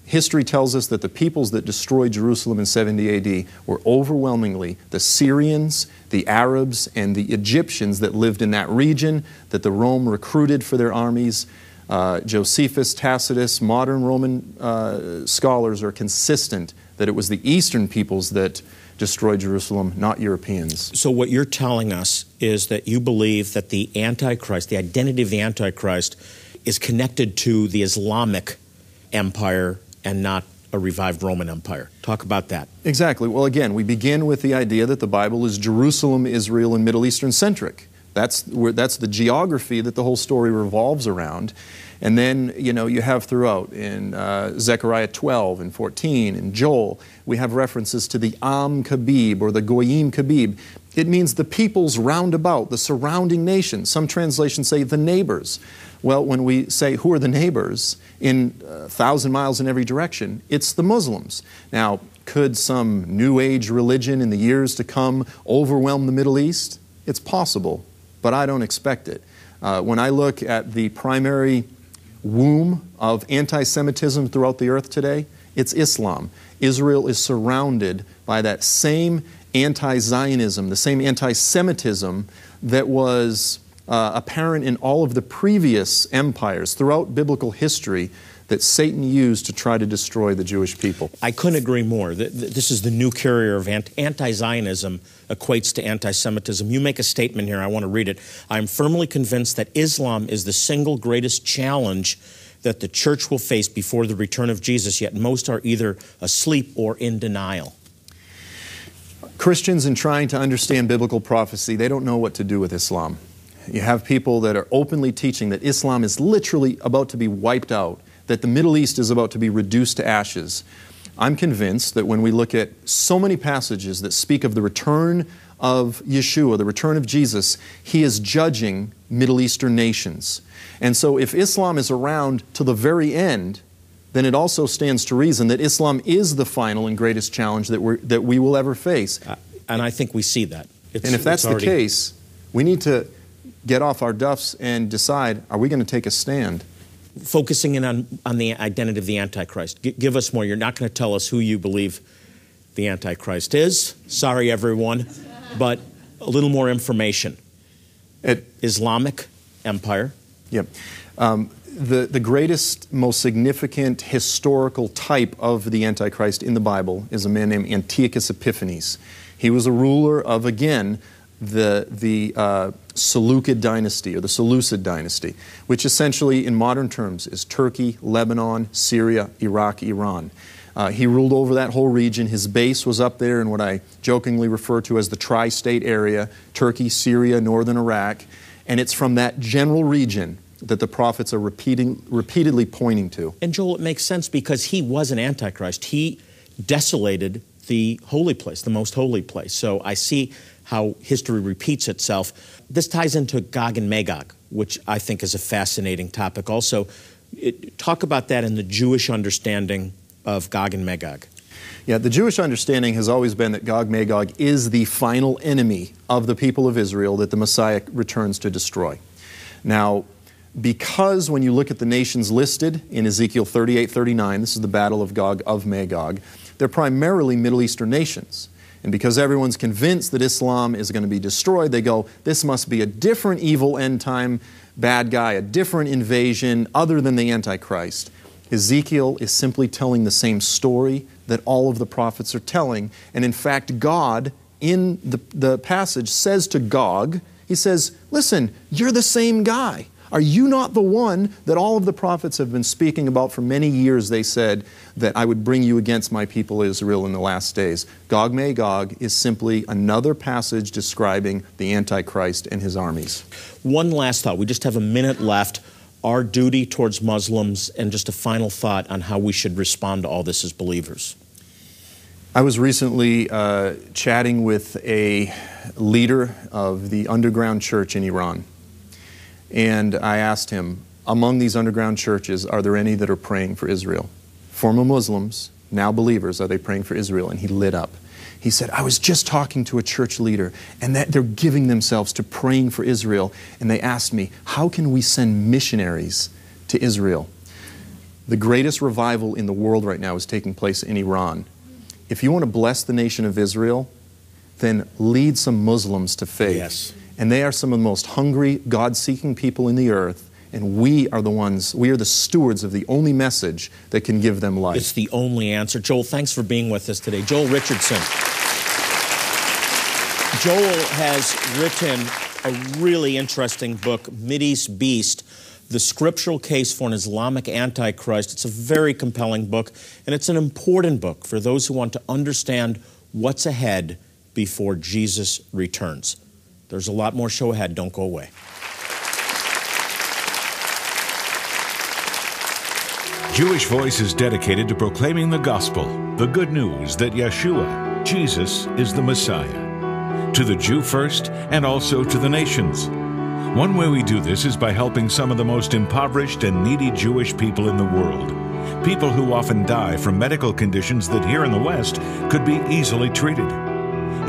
History tells us that the peoples that destroyed Jerusalem in 70 AD were overwhelmingly the Syrians, the Arabs, and the Egyptians that lived in that region, that the Rome recruited for their armies. Josephus, Tacitus, modern Roman scholars are consistent that it was the Eastern peoples that destroyed Jerusalem, not Europeans. So what you're telling us is that you believe that the Antichrist, the identity of the Antichrist, is connected to the Islamic empire and not a revived Roman Empire. Talk about that. Exactly. Well, again, we begin with the idea that the Bible is Jerusalem, Israel, and Middle Eastern centric. That's the geography that the whole story revolves around. And then, you have throughout in Zechariah 12 and 14 and Joel, we have references to the Am Kabib or the Goyim Kabib. It means the peoples round about, the surrounding nations. Some translations say the neighbors. Well, when we say who are the neighbors in 1,000 miles in every direction, it's the Muslims. Now, could some New Age religion in the years to come overwhelm the Middle East? It's possible, but I don't expect it. When I look at the primary womb of anti-Semitism throughout the earth today, it's Islam. Israel is surrounded by that same anti-Zionism, the same anti-Semitism that was apparent in all of the previous empires throughout biblical history that Satan used to try to destroy the Jewish people. I couldn't agree more. This is the new carrier of anti-Zionism equates to anti-Semitism. You make a statement here, I want to read it. I am firmly convinced that Islam is the single greatest challenge that the church will face before the return of Jesus, yet most are either asleep or in denial. Christians, in trying to understand biblical prophecy, they don't know what to do with Islam. You have people that are openly teaching that Islam is literally about to be wiped out, that the Middle East is about to be reduced to ashes. I'm convinced that when we look at so many passages that speak of the return of Yeshua, the return of Jesus, he is judging Middle Eastern nations. And so if Islam is around to the very end, then it also stands to reason that Islam is the final and greatest challenge that we will ever face. And I think we see that. And if that's the case, we need to get off our duffs and decide, are we going to take a stand? Focusing in on the identity of the Antichrist. Give us more. You're not going to tell us who you believe the Antichrist is. Sorry, everyone. But a little more information. Islamic Empire. Yep. The greatest, most significant historical type of the Antichrist in the Bible is a man named Antiochus Epiphanes. He was a ruler of, again, the Seleucid dynasty, or the Seleucid dynasty, which essentially in modern terms is Turkey, Lebanon, Syria, Iraq, Iran. He ruled over that whole region. His base was up there in what I jokingly refer to as the tri-state area, Turkey, Syria, northern Iraq, and it's from that general region that the prophets are repeatedly pointing to. And Joel, it makes sense because he was an Antichrist. He desolated the holy place, the most holy place. So I see how history repeats itself. This ties into Gog and Magog, which I think is a fascinating topic also. Talk about that in the Jewish understanding of Gog and Magog. Yeah, the Jewish understanding has always been that Gog Magog is the final enemy of the people of Israel that the Messiah returns to destroy. Now, because when you look at the nations listed in Ezekiel 38-39, this is the battle of Gog of Magog, they're primarily Middle Eastern nations. And because everyone's convinced that Islam is going to be destroyed, they go, this must be a different evil end-time bad guy, a different invasion other than the Antichrist. Ezekiel is simply telling the same story that all of the prophets are telling. And in fact, God, in the passage, says to Gog, he says, listen, you're the same guy. Are you not the one that all of the prophets have been speaking about for many years? They said that I would bring you against my people Israel in the last days. Gog Magog is simply another passage describing the Antichrist and his armies. One last thought. We just have a minute left. Our duty towards Muslims, and just a final thought on how we should respond to all this as believers. I was recently chatting with a leader of the underground church in Iran. And I asked him, among these underground churches, are there any that are praying for Israel? Former Muslims, now believers, are they praying for Israel? And he lit up. He said, I was just talking to a church leader, and that they're giving themselves to praying for Israel. And they asked me, how can we send missionaries to Israel? The greatest revival in the world right now is taking place in Iran. If you want to bless the nation of Israel, then lead some Muslims to faith. Yes. And they are some of the most hungry, God-seeking people in the earth. And we are the stewards of the only message that can give them life. It's the only answer. Joel, thanks for being with us today. Joel Richardson. Joel has written a really interesting book, Mideast Beast, The Scriptural Case for an Islamic Antichrist. It's a very compelling book, and it's an important book for those who want to understand what's ahead before Jesus returns. There's a lot more show ahead. Don't go away. Jewish Voice is dedicated to proclaiming the gospel, the good news that Yeshua, Jesus, is the Messiah, to the Jew first and also to the nations. One way we do this is by helping some of the most impoverished and needy Jewish people in the world, people who often die from medical conditions that here in the West could be easily treated.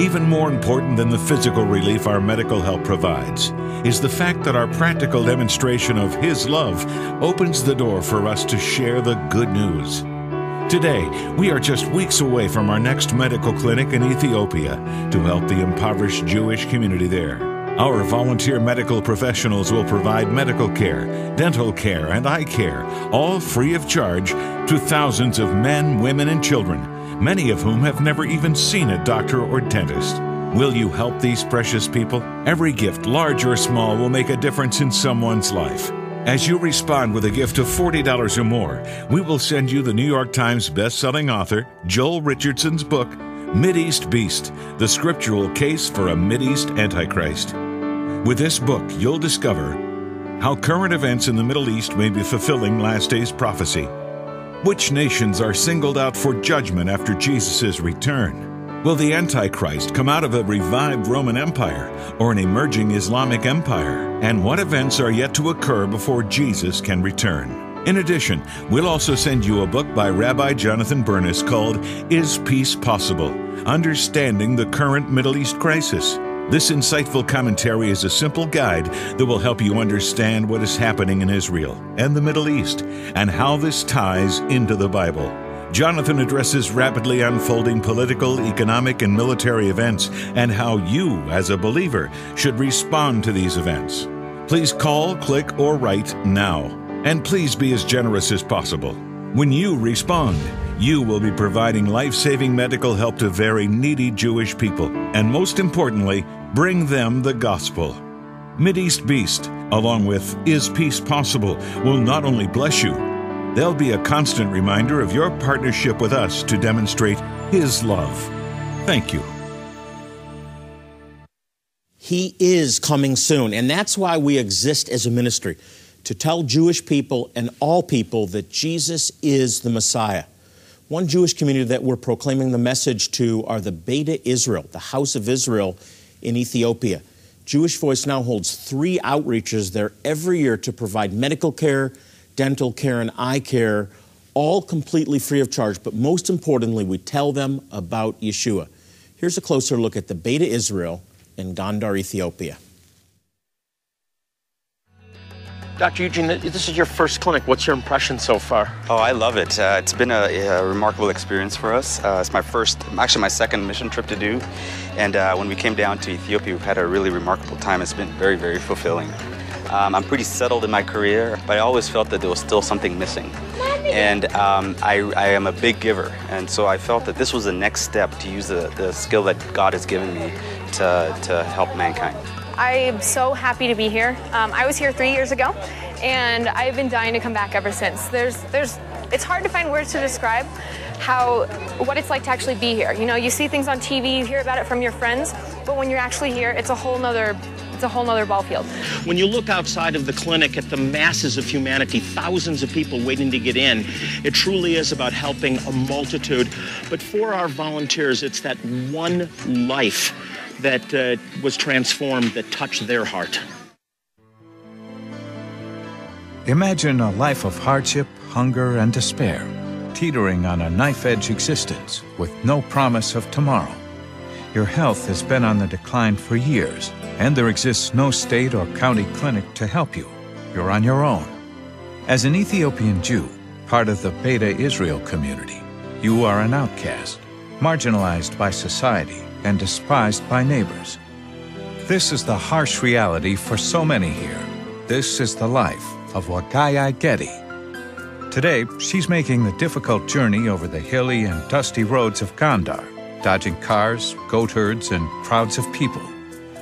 Even more important than the physical relief our medical help provides is the fact that our practical demonstration of His love opens the door for us to share the good news. Today, we are just weeks away from our next medical clinic in Ethiopia to help the impoverished Jewish community there. Our volunteer medical professionals will provide medical care, dental care, and eye care, all free of charge to thousands of men, women, and children, many of whom have never even seen a doctor or dentist. Will you help these precious people? Every gift, large or small, will make a difference in someone's life. As you respond with a gift of $40 or more, we will send you the New York Times best-selling author, Joel Richardson's book, Mideast Beast, The Scriptural Case for a Mideast Antichrist. With this book, you'll discover how current events in the Middle East may be fulfilling last days prophecy, which nations are singled out for judgment after Jesus' return. Will the Antichrist come out of a revived Roman Empire or an emerging Islamic empire? And what events are yet to occur before Jesus can return? In addition, we'll also send you a book by Rabbi Jonathan Bernis called Is Peace Possible? Understanding the Current Middle East Crisis. This insightful commentary is a simple guide that will help you understand what is happening in Israel and the Middle East and how this ties into the Bible. Jonathan addresses rapidly unfolding political, economic, and military events and how you, as a believer, should respond to these events. Please call, click, or write now. And please be as generous as possible. When you respond, You will be providing life-saving medical help to very needy Jewish people, and most importantly, bring them the gospel. Mideast Beast, along with Is Peace Possible, will not only bless you, they'll be a constant reminder of your partnership with us to demonstrate His love. Thank you. He is coming soon, and that's why we exist as a ministry, to tell Jewish people and all people that Jesus is the Messiah. One Jewish community that we're proclaiming the message to are the Beta Israel, the House of Israel in Ethiopia. Jewish Voice now holds 3 outreaches there every year to provide medical care, dental care, and eye care, all completely free of charge. But most importantly, we tell them about Yeshua. Here's a closer look at the Beta Israel in Gondar, Ethiopia. Dr. Eugene, this is your first clinic. What's your impression so far? Oh, I love it. It's been a remarkable experience for us. It's my second mission trip to do. And when we came down to Ethiopia, we've had a really remarkable time. It's been very, very fulfilling. I'm pretty settled in my career, but I always felt that there was still something missing. And I am a big giver. And so I felt that this was the next step to use the skill that God has given me to help mankind. I'm so happy to be here. I was here 3 years ago, and I've been dying to come back ever since. It's hard to find words to describe what it's like to actually be here. You know, you see things on TV, you hear about it from your friends, but when you're actually here, it's a whole nother ball field. When you look outside of the clinic at the masses of humanity, thousands of people waiting to get in, it truly is about helping a multitude. But for our volunteers, it's that one life that was transformed, that touched their heart. Imagine a life of hardship, hunger, and despair, teetering on a knife-edge existence with no promise of tomorrow. Your health has been on the decline for years, and there exists no state or county clinic to help you. You're on your own. As an Ethiopian Jew, part of the Beta Israel community, you are an outcast, marginalized by society, and despised by neighbors. This is the harsh reality for so many here. This is the life of Wagaya Getty. Today, she's making the difficult journey over the hilly and dusty roads of Gondar, dodging cars, goat herds, and crowds of people.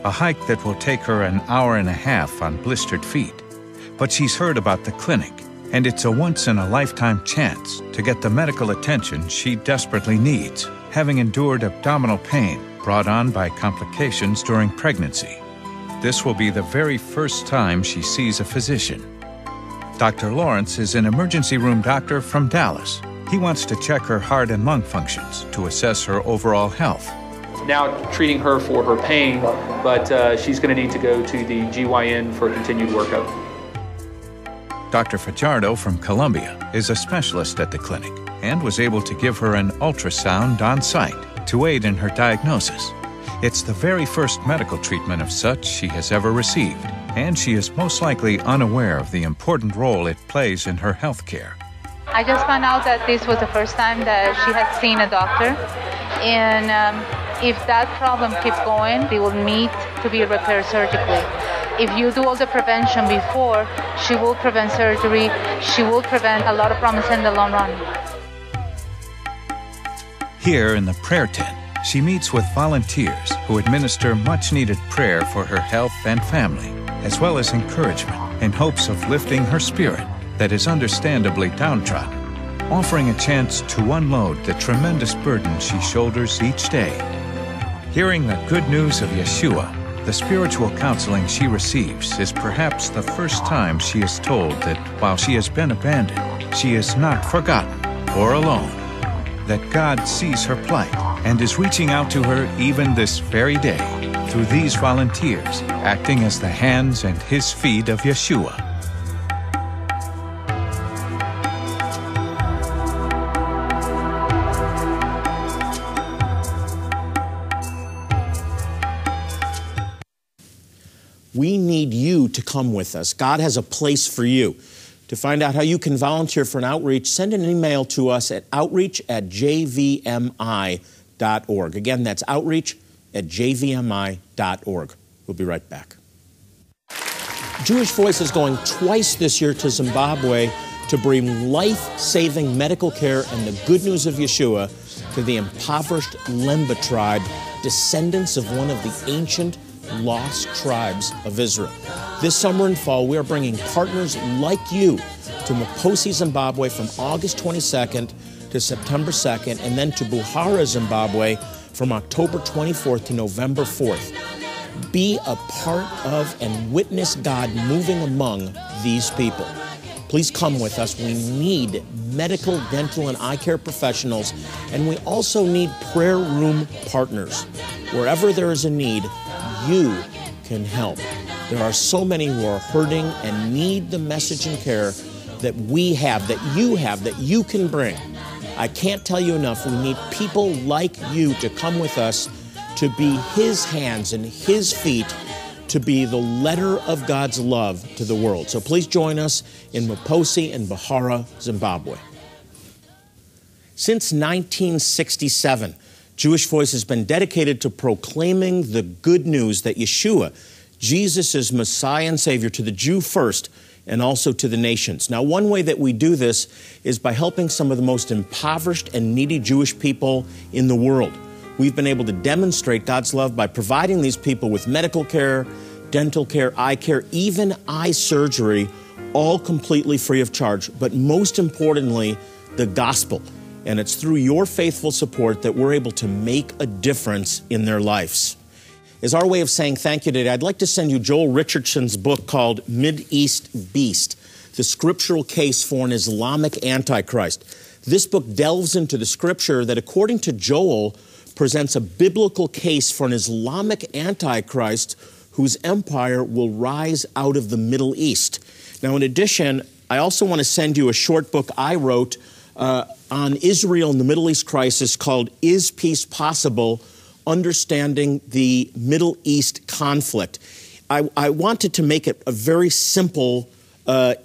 A hike that will take her an hour and a half on blistered feet. But she's heard about the clinic, and it's a once-in-a-lifetime chance to get the medical attention she desperately needs, having endured abdominal pain brought on by complications during pregnancy. This will be the very first time she sees a physician. Dr. Lawrence is an emergency room doctor from Dallas. He wants to check her heart and lung functions to assess her overall health. Now treating her for her pain, but she's going to need to go to the GYN for a continued workup. Dr. Fajardo from Columbia is a specialist at the clinic and was able to give her an ultrasound on site to aid in her diagnosis. It's the very first medical treatment of such she has ever received, and she is most likely unaware of the important role it plays in her health care. I just found out that this was the first time that she had seen a doctor, and if that problem keeps going, they will need to be repaired surgically. If you do all the prevention before, she will prevent surgery, she will prevent a lot of problems in the long run. Here in the prayer tent, she meets with volunteers who administer much-needed prayer for her health and family, as well as encouragement in hopes of lifting her spirit that is understandably downtrodden, offering a chance to unload the tremendous burden she shoulders each day. Hearing the good news of Yeshua, the spiritual counseling she receives is perhaps the first time she is told that while she has been abandoned, she is not forgotten or alone, that God sees her plight and is reaching out to her even this very day through these volunteers acting as the hands and his feet of Yeshua. We need you to come with us. God has a place for you. To find out how you can volunteer for an outreach, send an email to us at outreach@jvmi.org. Again, that's outreach@jvmi.org. We'll be right back. Jewish Voice is going twice this year to Zimbabwe to bring life-saving medical care and the good news of Yeshua to the impoverished Lemba tribe, descendants of one of the ancient lost tribes of Israel. This summer and fall, we are bringing partners like you to Maposi, Zimbabwe from August 22nd to September 2nd, and then to Buhara, Zimbabwe from October 24th to November 4th. Be a part of and witness God moving among these people. Please come with us. We need medical, dental, and eye care professionals, and we also need prayer room partners. Wherever there is a need, you can help. There are so many who are hurting and need the message and care that we have, that you can bring. I can't tell you enough. We need people like you to come with us to be His hands and His feet, to be the letter of God's love to the world. So please join us in Maposi and Buhara, Zimbabwe. Since 1967, Jewish Voice has been dedicated to proclaiming the good news that Yeshua, Jesus, is Messiah and Savior to the Jew first and also to the nations. Now, one way that we do this is by helping some of the most impoverished and needy Jewish people in the world. We've been able to demonstrate God's love by providing these people with medical care, dental care, eye care, even eye surgery, all completely free of charge. But most importantly, the gospel. And it's through your faithful support that we're able to make a difference in their lives. As our way of saying thank you today, I'd like to send you Joel Richardson's book called Mideast Beast, The Scriptural Case for an Islamic Antichrist. This book delves into the scripture that, according to Joel, presents a biblical case for an Islamic Antichrist whose empire will rise out of the Middle East. Now, in addition, I also want to send you a short book I wrote on Israel and the Middle East crisis called Is Peace Possible? Understanding the Middle East Conflict. I wanted to make it a very simple,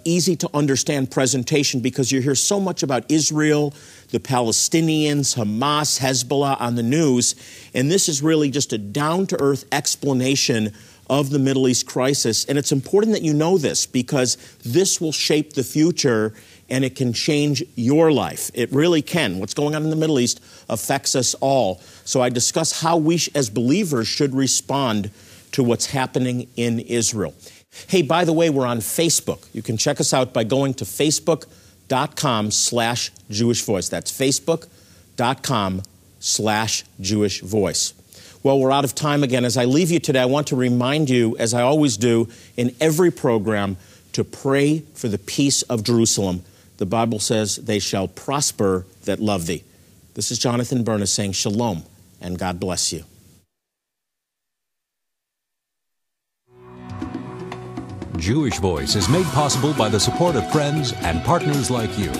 easy to understand presentation because you hear so much about Israel, the Palestinians, Hamas, Hezbollah on the news, and this is really just a down-to-earth explanation of the Middle East crisis. And it's important that you know this because this will shape the future and it can change your life. It really can. What's going on in the Middle East affects us all. So I discuss how we as believers should respond to what's happening in Israel. Hey, by the way, we're on Facebook. You can check us out by going to facebook.com/Jewish Voice. That's facebook.com/Jewish Voice. Well, we're out of time again. As I leave you today, I want to remind you, as I always do in every program, to pray for the peace of Jerusalem. The Bible says, they shall prosper that love thee. This is Jonathan Bernis saying shalom, and God bless you. Jewish Voice is made possible by the support of friends and partners like you.